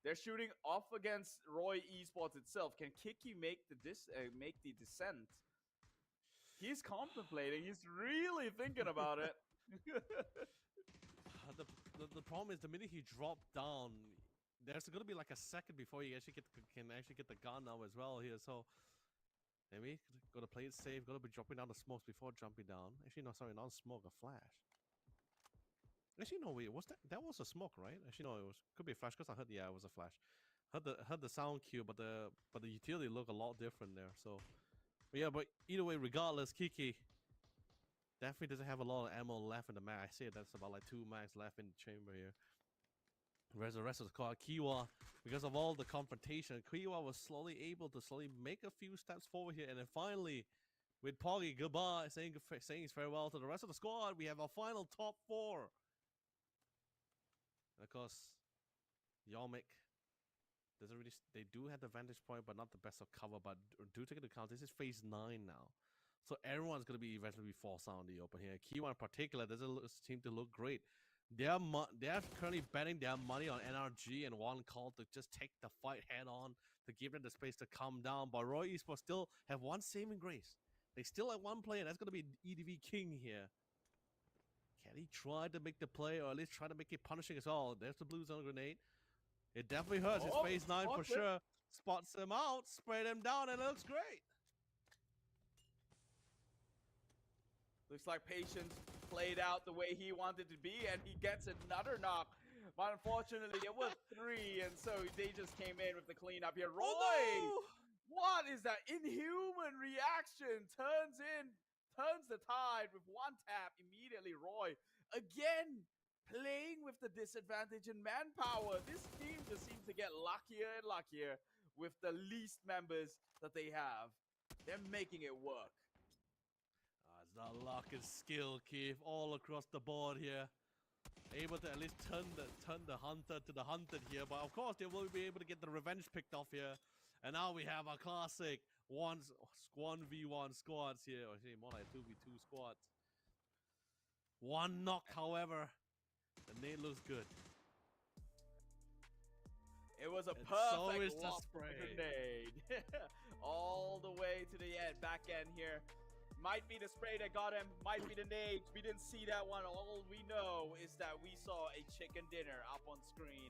They're shooting off against Roy Esports itself. Can Kiki make the descent? He's contemplating. He's really thinking about it. The problem is the minute he dropped down, there's going to be like a second before he actually can get the gun now as well here. So maybe got to play it safe. Got to be dropping down the smokes before jumping down. Actually, no, sorry, not smoke, a flash. Actually, no, wait, what's that? That was a smoke, right? Actually, no, could be a flash because I heard, yeah, it was a flash. Heard the sound cue, but the utility looked a lot different there. So, but yeah, but either way, regardless, Kiki definitely doesn't have a lot of ammo left in the mag. I see that's about like 2 mags left in the chamber here. Whereas the rest of the squad, Kiwa, because of all the confrontation, Kiwa was able to make a few steps forward here, and then finally, with Poggy goodbye, saying his farewell to the rest of the squad, we have our final top 4. And of course, Yomik doesn't really. They do have the vantage point, but not the best of cover. But do take into account this is phase 9 now, so everyone's gonna be eventually forced out in the open here. Kiwa in particular doesn't seem to look great. They're currently betting their money on NRG and one call to just take the fight head on, to give them the space to calm down. But Roy Esports still have one saving grace. They still have one player. That's gonna be EDV King here. Can he try to make the play, or at least try to make it punishing as well? There's the blue zone grenade. It definitely hurts. It's phase 9 for sure. Spots him out, sprayed him down, and it looks great. Looks like Patience played out the way he wanted to be, and he gets another knock. But unfortunately, there were 3, and so they just came in with the cleanup here. Roy! Oh, no! What is that inhuman reaction? Turns the tide with one tap immediately. Roy again playing with the disadvantage in manpower. This team just seems to get luckier and luckier with the least members that they have. They're making it work. It's not luck and skill, Keith, all across the board here. Able to at least turn the hunter to the hunted here, but of course they will be able to get the revenge picked off here. And now we have a classic 1v1 squads here, or actually more like 2v2 squads. One knock, however, the nade looks good. It was a perfect grenade. All the way to the back end here. Might be the spray that got him, might be the nades. We didn't see that one. All we know is that we saw a chicken dinner up on screen.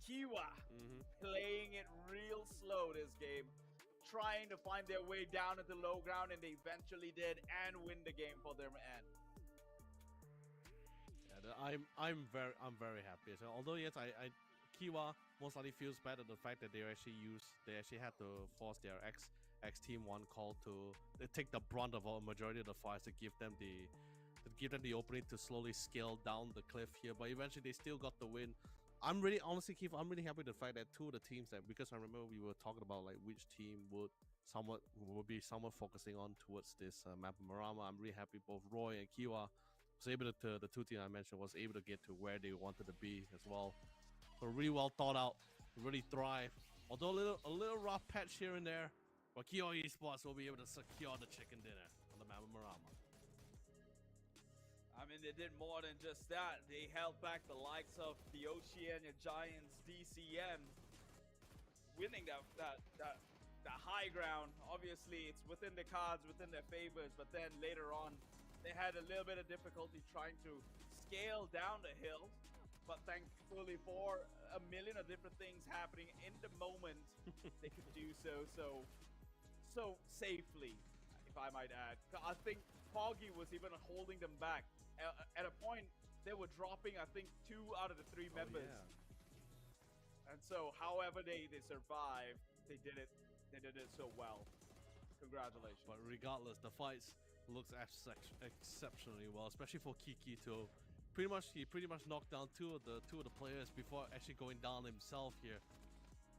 Kiwa playing it real slow this game, trying to find their way down at the low ground, and they eventually did and win the game for their end. Yeah, I'm very happy. So although yes, I Kiwa most likely feels bad at the fact that they actually had to force their X team one call to take the brunt of a majority of the fights to give them the opening to slowly scale down the cliff here. But eventually they still got the win. I'm really honestly, Keith, I'm really happy with the fact that two of the teams that, because I remember we were talking about like which team would be somewhat focusing on towards this map of Marama. I'm really happy both Roy and Kiwa was able to, the two teams I mentioned, was able to get to where they wanted to be as well. So really well thought out, really thrive. Although a little rough patch here and there, but Kyo Esports will be able to secure the chicken dinner on the map of Marama. I mean, they did more than just that. They held back the likes of the Oceania Giants, DCM, winning that high ground. Obviously, it's within the cards, within their favors, but then later on, they had a little bit of difficulty trying to scale down the hill. But thankfully, for a million of different things happening in the moment, they could do so safely, if I might add. I think Foggy was even holding them back. At a point, they were dropping, I think, 2 out of the 3 members. Yeah. And so, however they survived, they did it so well. Congratulations. But regardless, the fights looks exceptionally well, especially for Kiki too. He pretty much knocked down two of the players before actually going down himself here.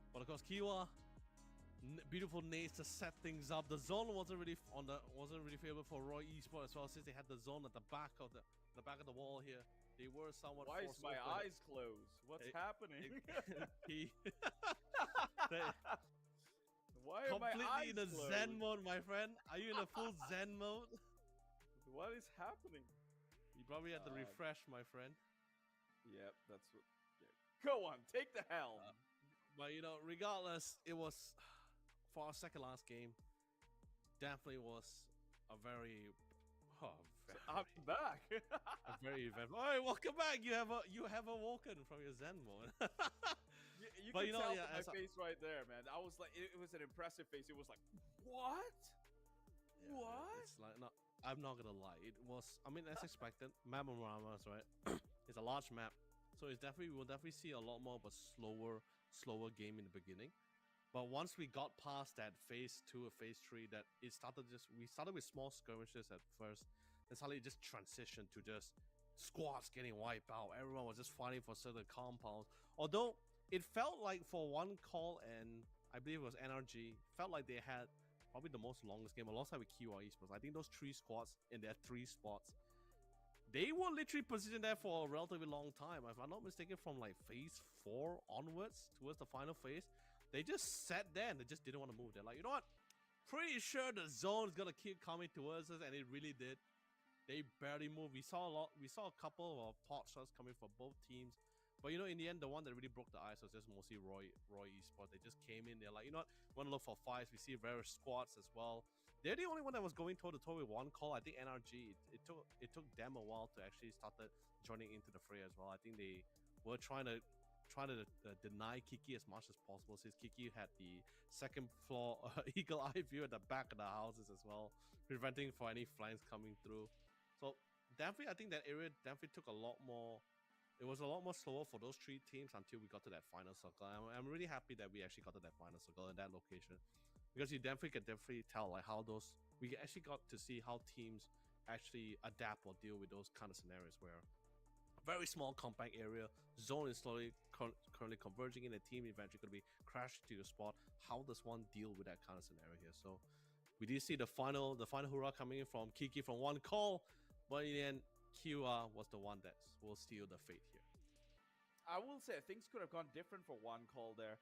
But of course, Kiwa, beautiful nades to set things up. The zone wasn't really favorable for Roy Esports as well, since they had the zone at the back of the wall here. They were somewhat. Why is my eyes closed? What's happening? Why are my eyes completely in a closed? Zen mode, my friend. Are you in a full Zen mode? What is happening? You probably had to refresh, my friend. Yep, that's what. Yeah. Go on, take the helm. But you know, regardless, it was for our second last game. Definitely was a very. I'm back. A very eventful. All right, welcome back. You have awoken from your Zen mode. You can tell from my face right there, man. I was like, it was an impressive face. It was like, what? Yeah, what? It's like, no, I'm not gonna lie. It was, I mean, as expected. Map of Rama's, right? It's a large map, so we'll definitely see a lot more of a slower game in the beginning. But once we got past that phase 2 or phase 3, that we started with small skirmishes at first, and suddenly it just transitioned to just squads getting wiped out. Everyone was just fighting for certain compounds. Although it felt like for one call, and I believe it was NRG, felt like they had probably the most longest game alongside with QI Esports. I think those 3 squads in their 3 spots, they were literally positioned there for a relatively long time. If I'm not mistaken, from like phase 4 onwards towards the final phase, they just sat there and they just didn't want to move. They're like, you know what? Pretty sure the zone is gonna keep coming towards us, and it really did. They barely moved. We saw a couple of pot shots coming from both teams. But you know, in the end, the one that really broke the ice was just mostly Roy Esports. They just came in. They're like, you know what? We want to look for fights. We see various squads as well. They're the only one that was going toe to toe with one call. I think NRG. It took them a while to actually start joining into the fray as well. I think they were trying to deny Kiki as much as possible, since Kiki had the second floor eagle eye view at the back of the houses as well, preventing for any flanks coming through. So definitely, I think that area definitely took a lot more. It was a lot more slower for those 3 teams until we got to that final circle. I'm really happy that we actually got to that final circle in that location, because you can definitely tell like how we actually got to see how teams actually adapt or deal with those kind of scenarios where a very small compact area, zone is slowly currently converging in, a team eventually going to be crashing to your spot. How does one deal with that kind of scenario here? So we did see the final hurrah coming in from Kiki from one call, but in the end, QR was the one that will steal the fate here. I will say things could have gone different for one call there.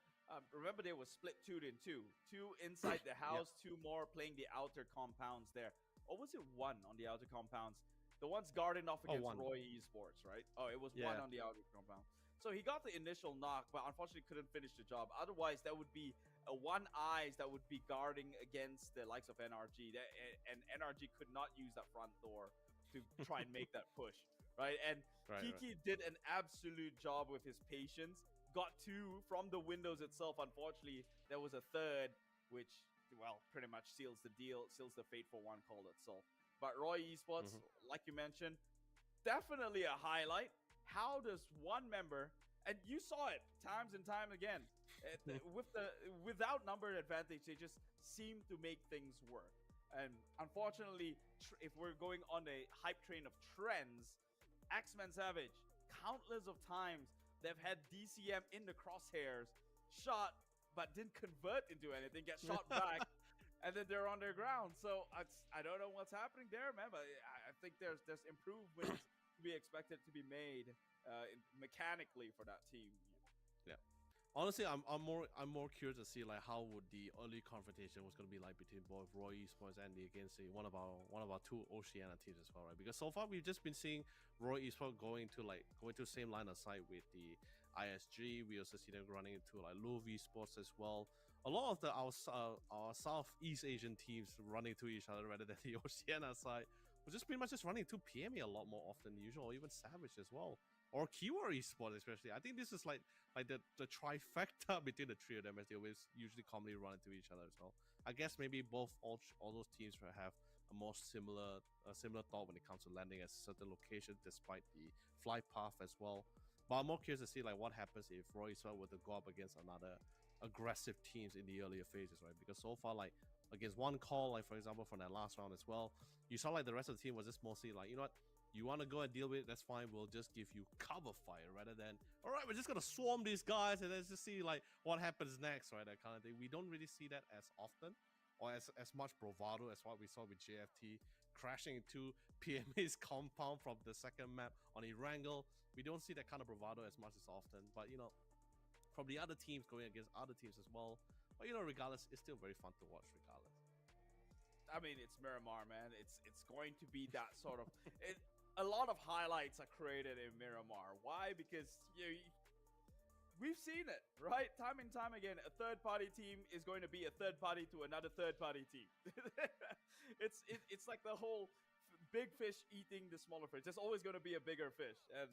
Remember, they were split 2 in 2. 2 inside the house, 2 more playing the outer compounds there. Or was it 1 on the outer compounds? The one's guarding off against Roy Esports, right? Oh, it was 1 on the outer compound. So he got the initial knock, but unfortunately couldn't finish the job. Otherwise, that would be one eyes that would be guarding against the likes of NRG. And NRG could not use that front door to try and make that push, right? And Kiki did an absolute job with his patience. Got two from the windows itself. Unfortunately, there was a third, which, well, pretty much seals the deal, seals the fate for one call itself. But Roy Esports, like you mentioned, definitely a highlight. How does one member, and you saw it times and time again, without number advantage, they just seem to make things work. And unfortunately, if we're going on a hype train of trends, X-Men Savage, countless of times they've had DCM in the crosshairs, shot but didn't convert into anything, get shot back, and then they're on their ground. So I don't know what's happening there, man. But I think there's improvements to be expected to be made mechanically for that team. Yeah. Honestly, I'm more curious to see like how would the early confrontation was going to be like between both Roy Esports and against one of our two Oceania teams as well, right? Because so far we've just been seeing Roy Esports going to the same line of sight with the ISG. We also see them running into like Love Esports as well. A lot of our Southeast Asian teams running to each other rather than the Oceania side. We're just pretty much just running to PME a lot more often than usual, or even Savage as well. Or Kiwa Esports especially. I think this is like the trifecta between the three of them, as they always usually commonly run into each other as well. I guess maybe all those teams will have a more similar thought when it comes to landing at certain locations, despite the flight path as well. But I'm more curious to see like what happens if Roy Esports were to go up against another aggressive teams in the earlier phases, right? Because so far, like against one call, like for example from that last round as well, you saw like the rest of the team was just mostly like, you know what, you want to go and deal with it, that's fine, we'll just give you cover fire rather than, all right, we're just gonna swarm these guys and let's just see like what happens next, right? That kind of thing. We don't really see that as often or as much bravado as what we saw with JFT crashing into PMA's compound from the second map on Erangel. We don't see that kind of bravado as much as often, but you know, from the other teams going against other teams as well. But you know, regardless, it's still very fun to watch regardless. I mean, it's Miramar, man. It's going to be that sort of a lot of highlights are created in Miramar. Why? Because we've seen it, right? Time and time again, a third-party team is going to be a third party to another third-party team. It's like the whole big fish eating the smaller fish. There's always going to be a bigger fish, and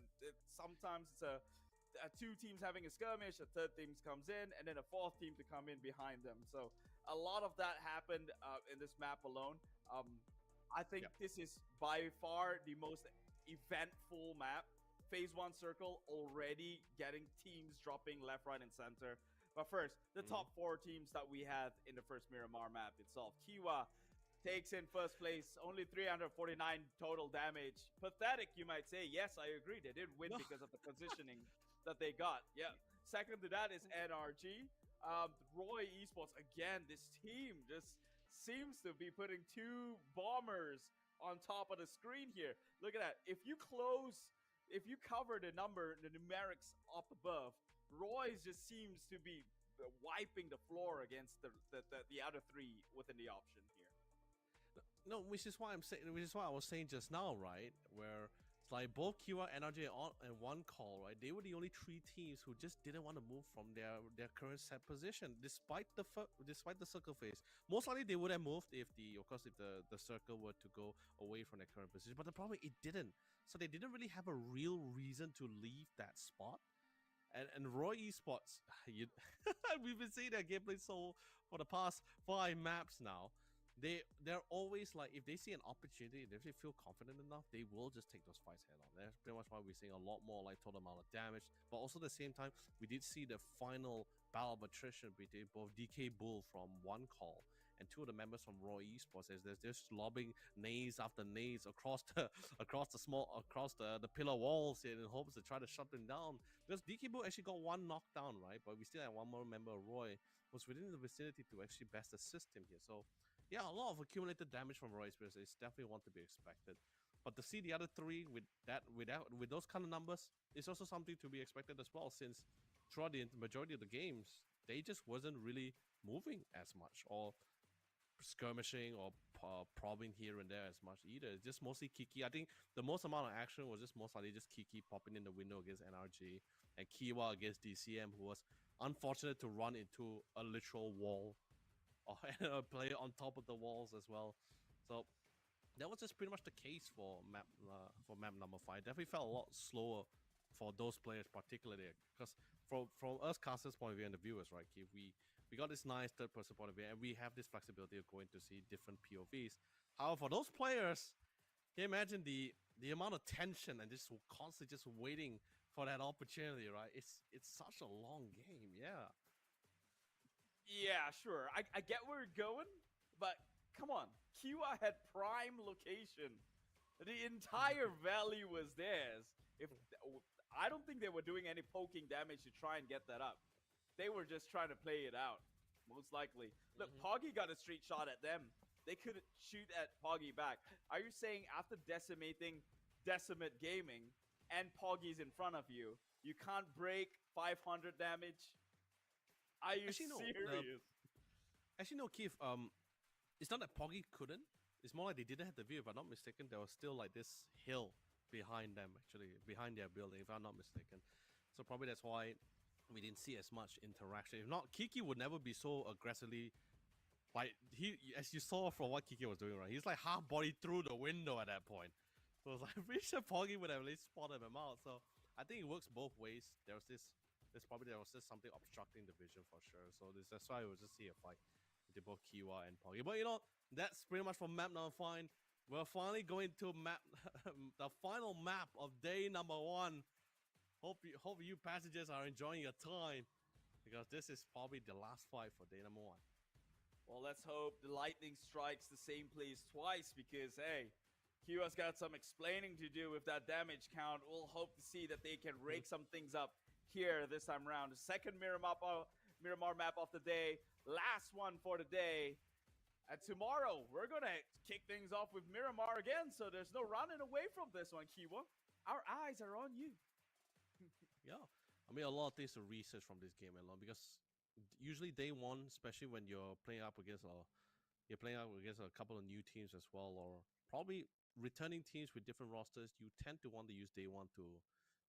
sometimes it's two teams having a skirmish, a third team comes in, and then a fourth team to come in behind them. So a lot of that happened in this map alone. I think this is by far the most eventful map. Phase 1 circle already getting teams dropping left, right, and center. But first, the top 4 teams that we had in the first Miramar map itself. Kiwa takes in first place, only 349 total damage. Pathetic, you might say. Yes, I agree. They did win because of the positioning that they got. Yeah. Second to that is NRG. Roy Esports, again, this team just seems to be putting 2 bombers on top of the screen here. Look at that. If you cover the numerics up above, Roy's just seems to be wiping the floor against the other 3 within the option here. No, which is why I was saying just now, right? Where it's like both Kiwa and NRJ and one call, right? They were the only 3 teams who just didn't want to move from their current set position, despite the circle phase. Most likely they would have moved if the circle were to go away from their current position. But the problem, it didn't. So they didn't really have a real reason to leave that spot. And Roy Esports, we've been seeing their gameplay for the past 5 maps now. They're always like, if they see an opportunity, if they feel confident enough, they will just take those fights head on. That's pretty much why we're seeing a lot more like total amount of damage. But also at the same time, we did see the final battle of attrition between both DK Bull from one call and 2 of the members from Roy Esports, as they're just lobbing nades after nades across the pillar walls in hopes to try to shut them down. Because DK Bull actually got 1 knockdown, right? But we still have 1 more member of Roy was within the vicinity to actually best assist him here. So yeah, a lot of accumulated damage from Roy Esports is definitely one to be expected. But to see the other 3 with those kind of numbers is also something to be expected as well, since throughout the majority of the games, they just wasn't really moving as much or skirmishing or probing here and there as much either. It's just mostly Kiki. I think the most amount of action was just most likely just Kiki popping in the window against NRG and Kiwa against DCM, who was unfortunate to run into a literal wall and a player on top of the walls as well. So that was just pretty much the case for map number 5. Definitely felt a lot slower for those players, particularly because from us casters' point of view and the viewers, right, Keith, we got this nice third person point of view, and we have this flexibility of going to see different POVs. However, for those players, can you imagine the amount of tension and just constantly just waiting for that opportunity, right? It's such a long game, yeah. Yeah, sure. I get where you're going, but come on. Kiwa had prime location. The entire valley was theirs. I don't think they were doing any poking damage to try and get that up. They were just trying to play it out, most likely. Look, Poggy got a street shot at them. They couldn't shoot at Poggy back. Are you saying after decimating Decimate Gaming and Poggy's in front of you, you can't break 500 damage? Are you serious? Actually, no, Keith. It's not that Poggy couldn't. It's more like they didn't have the view. If I'm not mistaken, there was still like this hill behind them, actually, behind their building, if I'm not mistaken. So probably that's why we didn't see as much interaction. If not, Kiki would never be so aggressively. Like as you saw from what Kiki was doing, right? He's like half body through the window at that point. So I was like, I'm pretty sure Poggy would have at least spotted him out. So I think it works both ways. There was just something obstructing the vision for sure. So that's why we will just see a fight between both Kiwa and Poggy. But that's pretty much for map number 5. We're finally going to map the final map of day number 1. Hope you passengers are enjoying your time, because this is probably the last fight for day number 1. Well, let's hope the lightning strikes the same place twice, because hey, Kiwa's got some explaining to do with that damage count. We'll hope to see that they can rake some things up here this time around. The second Miramar map of the day, last one for the day. And tomorrow, we're going to kick things off with Miramar again, so there's no running away from this one, Kiwa. Our eyes are on you. Yeah. I mean, a lot of things to research from this game alone, because usually day 1, especially when you're playing up against a couple of new teams as well, or probably returning teams with different rosters, you tend to want to use day 1 to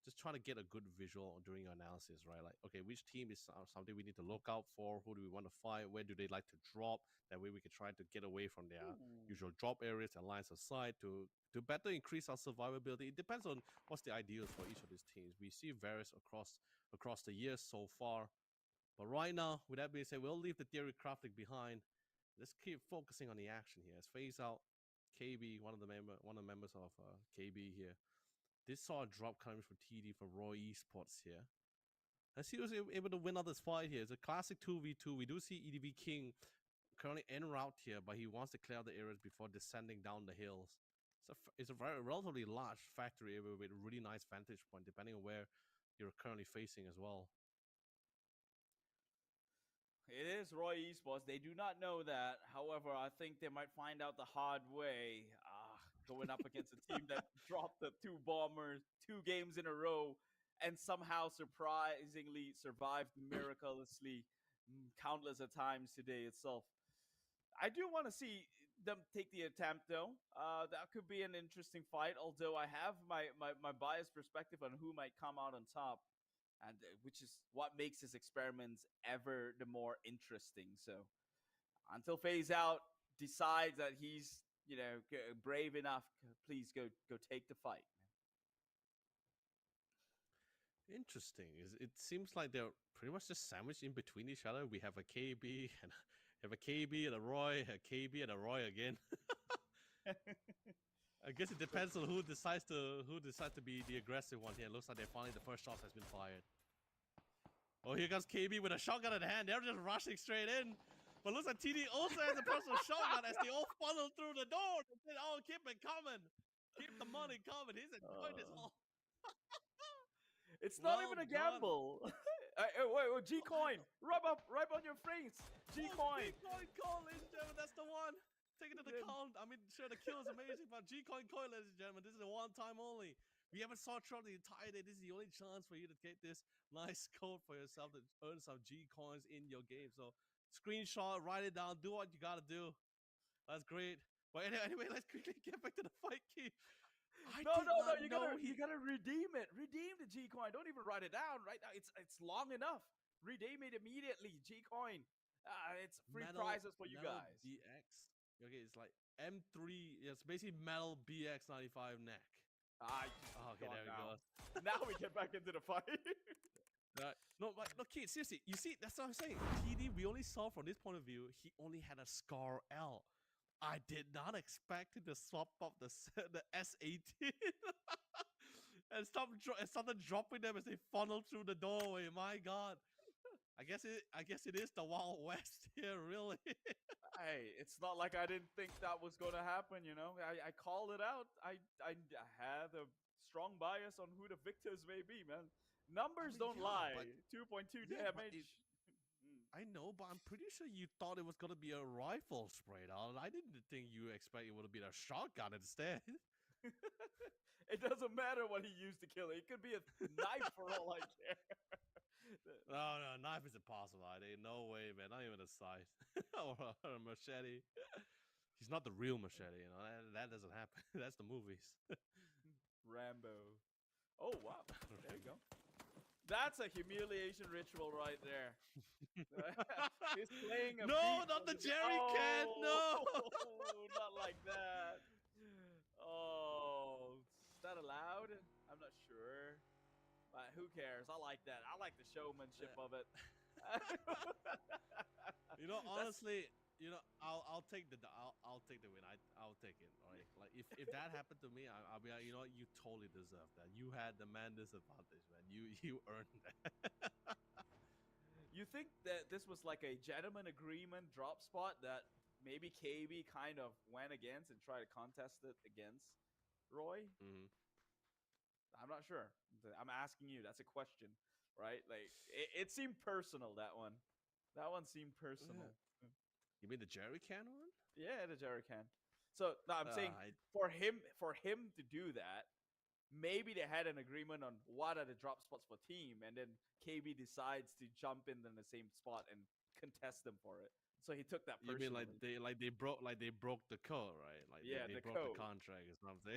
just try to get a good visual during your analysis, right? Like, okay, which team is something we need to look out for? Who do we want to fight? Where do they like to drop? That way we can try to get away from their usual drop areas and lines of sight to better increase our survivability. It depends on what's the ideals for each of these teams. We see various across the years so far. But right now, with that being said, we'll leave the theory crafting behind. Let's keep focusing on the action here. Let's phase out KB, one of the members of KB here. This saw a drop coming from TD from Roy Esports here. As he was able to win out this fight here. It's a classic 2v2. We do see EDV King currently en route here, but he wants to clear the areas before descending down the hills. It's a very relatively large factory area with a really nice vantage point, depending on where you're currently facing as well. It is Roy Esports. They do not know that. However, I think they might find out the hard way. Going up against a team that dropped the 2 bombers 2 games in a row and somehow surprisingly survived miraculously countless of times today itself. I do want to see them take the attempt, though. That could be an interesting fight, although I have my biased perspective on who might come out on top, and which is what makes his experiments ever the more interesting. So until Phase Out decides that he's brave enough, please go take the fight. Interesting. It seems like they're pretty much just sandwiched in between each other. We have a KB and have a KB and a Roy, a KB and a Roy again. I guess it depends on who decides to be the aggressive one here. It looks like finally the first shot has been fired. Oh, here comes KB with a shotgun in hand. They're just rushing straight in. But looks like TD also has a personal shotgun as they all funnel through the door. They said, oh, keep it coming. Keep the money coming. He's enjoying this all. It's not even a gamble. Wait, G-Coin. Rub on your face. G-Coin. G-Coin coin, ladies and gentlemen. That's the one. Take it to the count. I mean, sure, the kill is amazing, but G-Coin coin, ladies and gentlemen. This is a one-time only. We haven't saw throughout the entire day. This is the only chance for you to get this nice code for yourself to earn some G-Coins in your game. So screenshot, write it down, do what you gotta do. That's great. But anyway, let's quickly get back to the fight, Keith. No, you gotta redeem it. Redeem the G-Coin. Don't even write it down right now. It's long enough. Redeem it immediately. G-Coin. It's free Metal, prizes for you Metal guys. BX. Okay, it's like M3. It's basically Metal BX95 neck. Okay, there we go. Now we get back into the fight. No, kid, seriously, you see, that's what I'm saying. TD, we only saw from this point of view, he only had a Scar L. I did not expect him to swap up the S18 and started dropping them as they funnel through the doorway. My God, I guess it is the Wild West here, really. Hey, it's not like I didn't think that was going to happen. You know, I called it out. I had a strong bias on who the victors may be, man. Numbers don't lie. 2.2 damage. I know, but I'm pretty sure you thought it was gonna be a rifle spray down. I didn't think you expect it would be a shotgun instead. It doesn't matter what he used to kill it. It could be a knife for all I care. No, knife is impossible. No way, man. Not even a scythe or a machete. He's not the real machete, you know. That doesn't happen. That's the movies. Rambo. Oh wow, there you go. That's a humiliation ritual right there. He's playing a beat not the jerry can. No, not like that. Oh, is that allowed? I'm not sure. But who cares? I like that. I like the showmanship of it. You know, honestly, you know, I'll take the I'll take the win. I'll take it. Right? Like if that happened to me, I'll be like, you know what, you totally deserve that. You had the man disadvantage, man. You earned that. You think that this was like a gentleman agreement drop spot that maybe KB kind of went against and tried to contest it against Roy? Mm-hmm. I'm not sure. I'm asking you. That's a question, right? Like it seemed personal. That one seemed personal. You mean the jerry can one? Yeah, the jerry can. So no, I'm saying for him to do that, maybe they had an agreement on what are the drop spots for team, and then KB decides to jump in the same spot and contest them for it. So he took that personally. You mean like they broke the code, right? Like they broke the contract or something.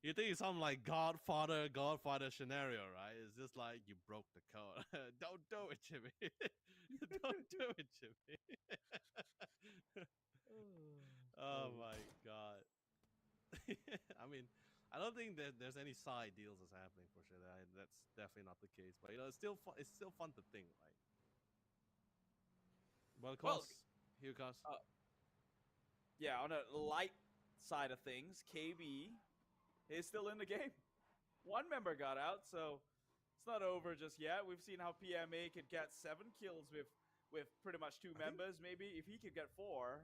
You think it's something like Godfather scenario, right? It's just like you broke the code. Don't do it, Jimmy. Don't do it, Jimmy. Oh my God. I mean, I don't think that there's any side deals that's happening for sure. That's definitely not the case. But you know, it's still fun. It's still fun to think, right? Well, here comes. Yeah, on a light side of things, KB is still in the game. One member got out, so it's not over just yet. We've seen how PMA could get 7 kills with pretty much 2 members. Maybe if he could get 4,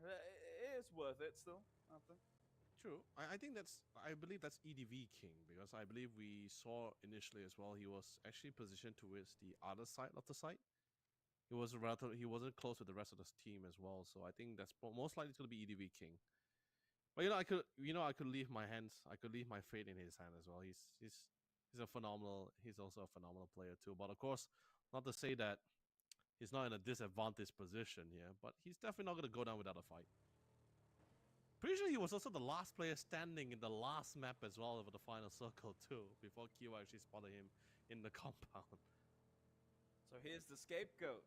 it's worth it still. True. I believe that's EDV King, because I believe we saw initially as well he was actually positioned towards the other side of the site. He wasn't close with the rest of the team as well, so I think that's most likely going to be EDV King. But I could leave my fate in his hand as well. He's also a phenomenal player too. But of course, not to say that he's not in a disadvantaged position here, but he's definitely not going to go down without a fight. Pretty sure he was also the last player standing in the last map as well over the final circle too, before Kiwa actually spotted him in the compound. So here's the scapegoat.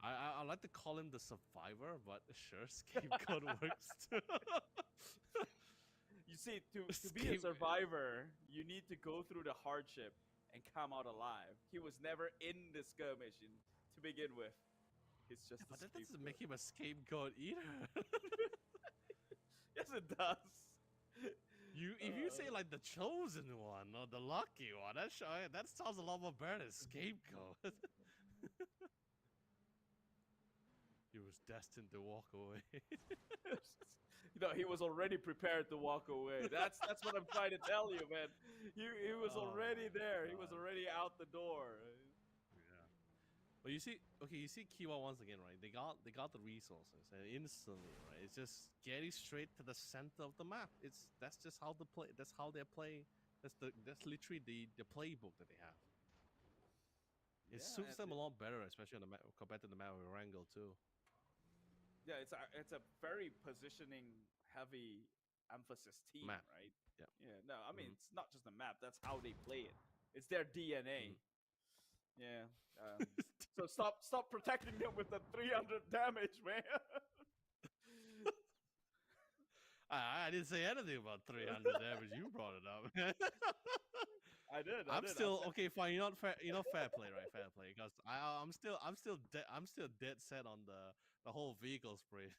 I like to call him the survivor, but sure, scapegoat works too. You see, to be a survivor, you need to go through the hardship and come out alive. He was never in the skirmish to begin with. He's just but that doesn't make him a scapegoat either. Yes, it does. If you say like the chosen one or the lucky one, that sounds a lot more better than scapegoat. He was destined to walk away. You know, he was already prepared to walk away. That's what I'm trying to tell you, man. He was already there. He was already out the door. Yeah. Well, you see Kiwa once again, right? They got the resources, and instantly, right? It's just getting straight to the center of the map. That's just how they play. That's how they play. That's literally the playbook that they have. It suits them a lot better, especially on the map compared to the map with Wrangle too. Yeah, it's a very positioning heavy emphasis team, map. Right? Yeah. Yeah. No, I mean it's not just the map. That's how they play it. It's their DNA. Mm. Yeah. So stop protecting them with the 300 damage, man. I didn't say anything about 300 damage. You brought it up. I did. I'm still okay. Fine. You're not fair. You know, fair play, right? Fair play. Because I'm still dead set on the whole vehicle spray.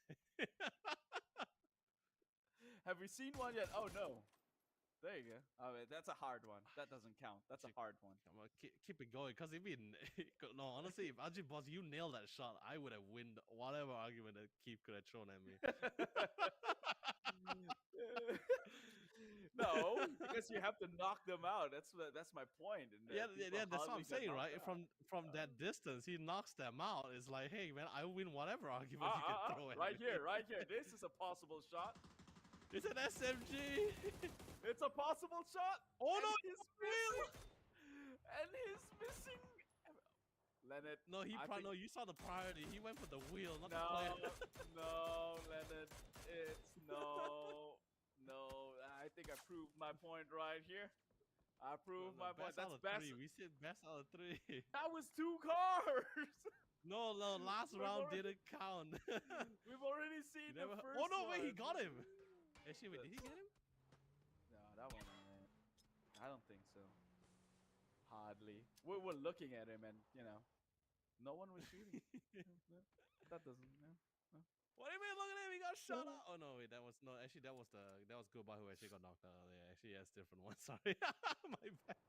Have we seen one yet? Oh no. There you go. Oh, that's a hard one. That doesn't count. That's a hard one. I'm gonna keep it going. Cause no, honestly, if Ajit Boss, you nailed that shot, I would have win whatever argument that Keith could have thrown at me. No, because you have to knock them out. That's my point. And Yeah, that's what I'm saying, right? Out. From that distance, he knocks them out. It's like, hey man, I win whatever argument you can throw at right me. Right here. This is a possible shot. It's an SMG. It's a possible shot. Oh no, he's missing. And he's missing. Leonard. No, no. You saw the priority. He went for the wheel, not the No, player. no, Leonard. It's no. I think I proved my point right here. I proved my point. That's best. We said best out of 3. That was 2 cars. No, last round didn't count. We've already seen the first Oh no, wait, he one. got him. Actually, wait, did he get him? No, that one, man. I don't think so. Hardly. We were looking at him, and no one was shooting. That doesn't. No. What do you mean? Look at him, he got shot out. Oh no, wait, that was Goodbye who actually got knocked out. Yeah, actually, that's different one. Sorry, my bad.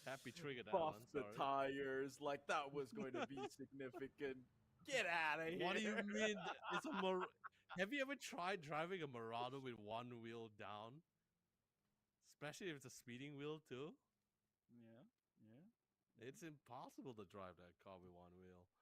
Happy trigger that Buff one. the tires like that was going to be significant. Get out of here. What do you mean? It's a Have you ever tried driving a Marauder with one wheel down? Especially if it's a speeding wheel too. Yeah. It's impossible to drive that car with one wheel.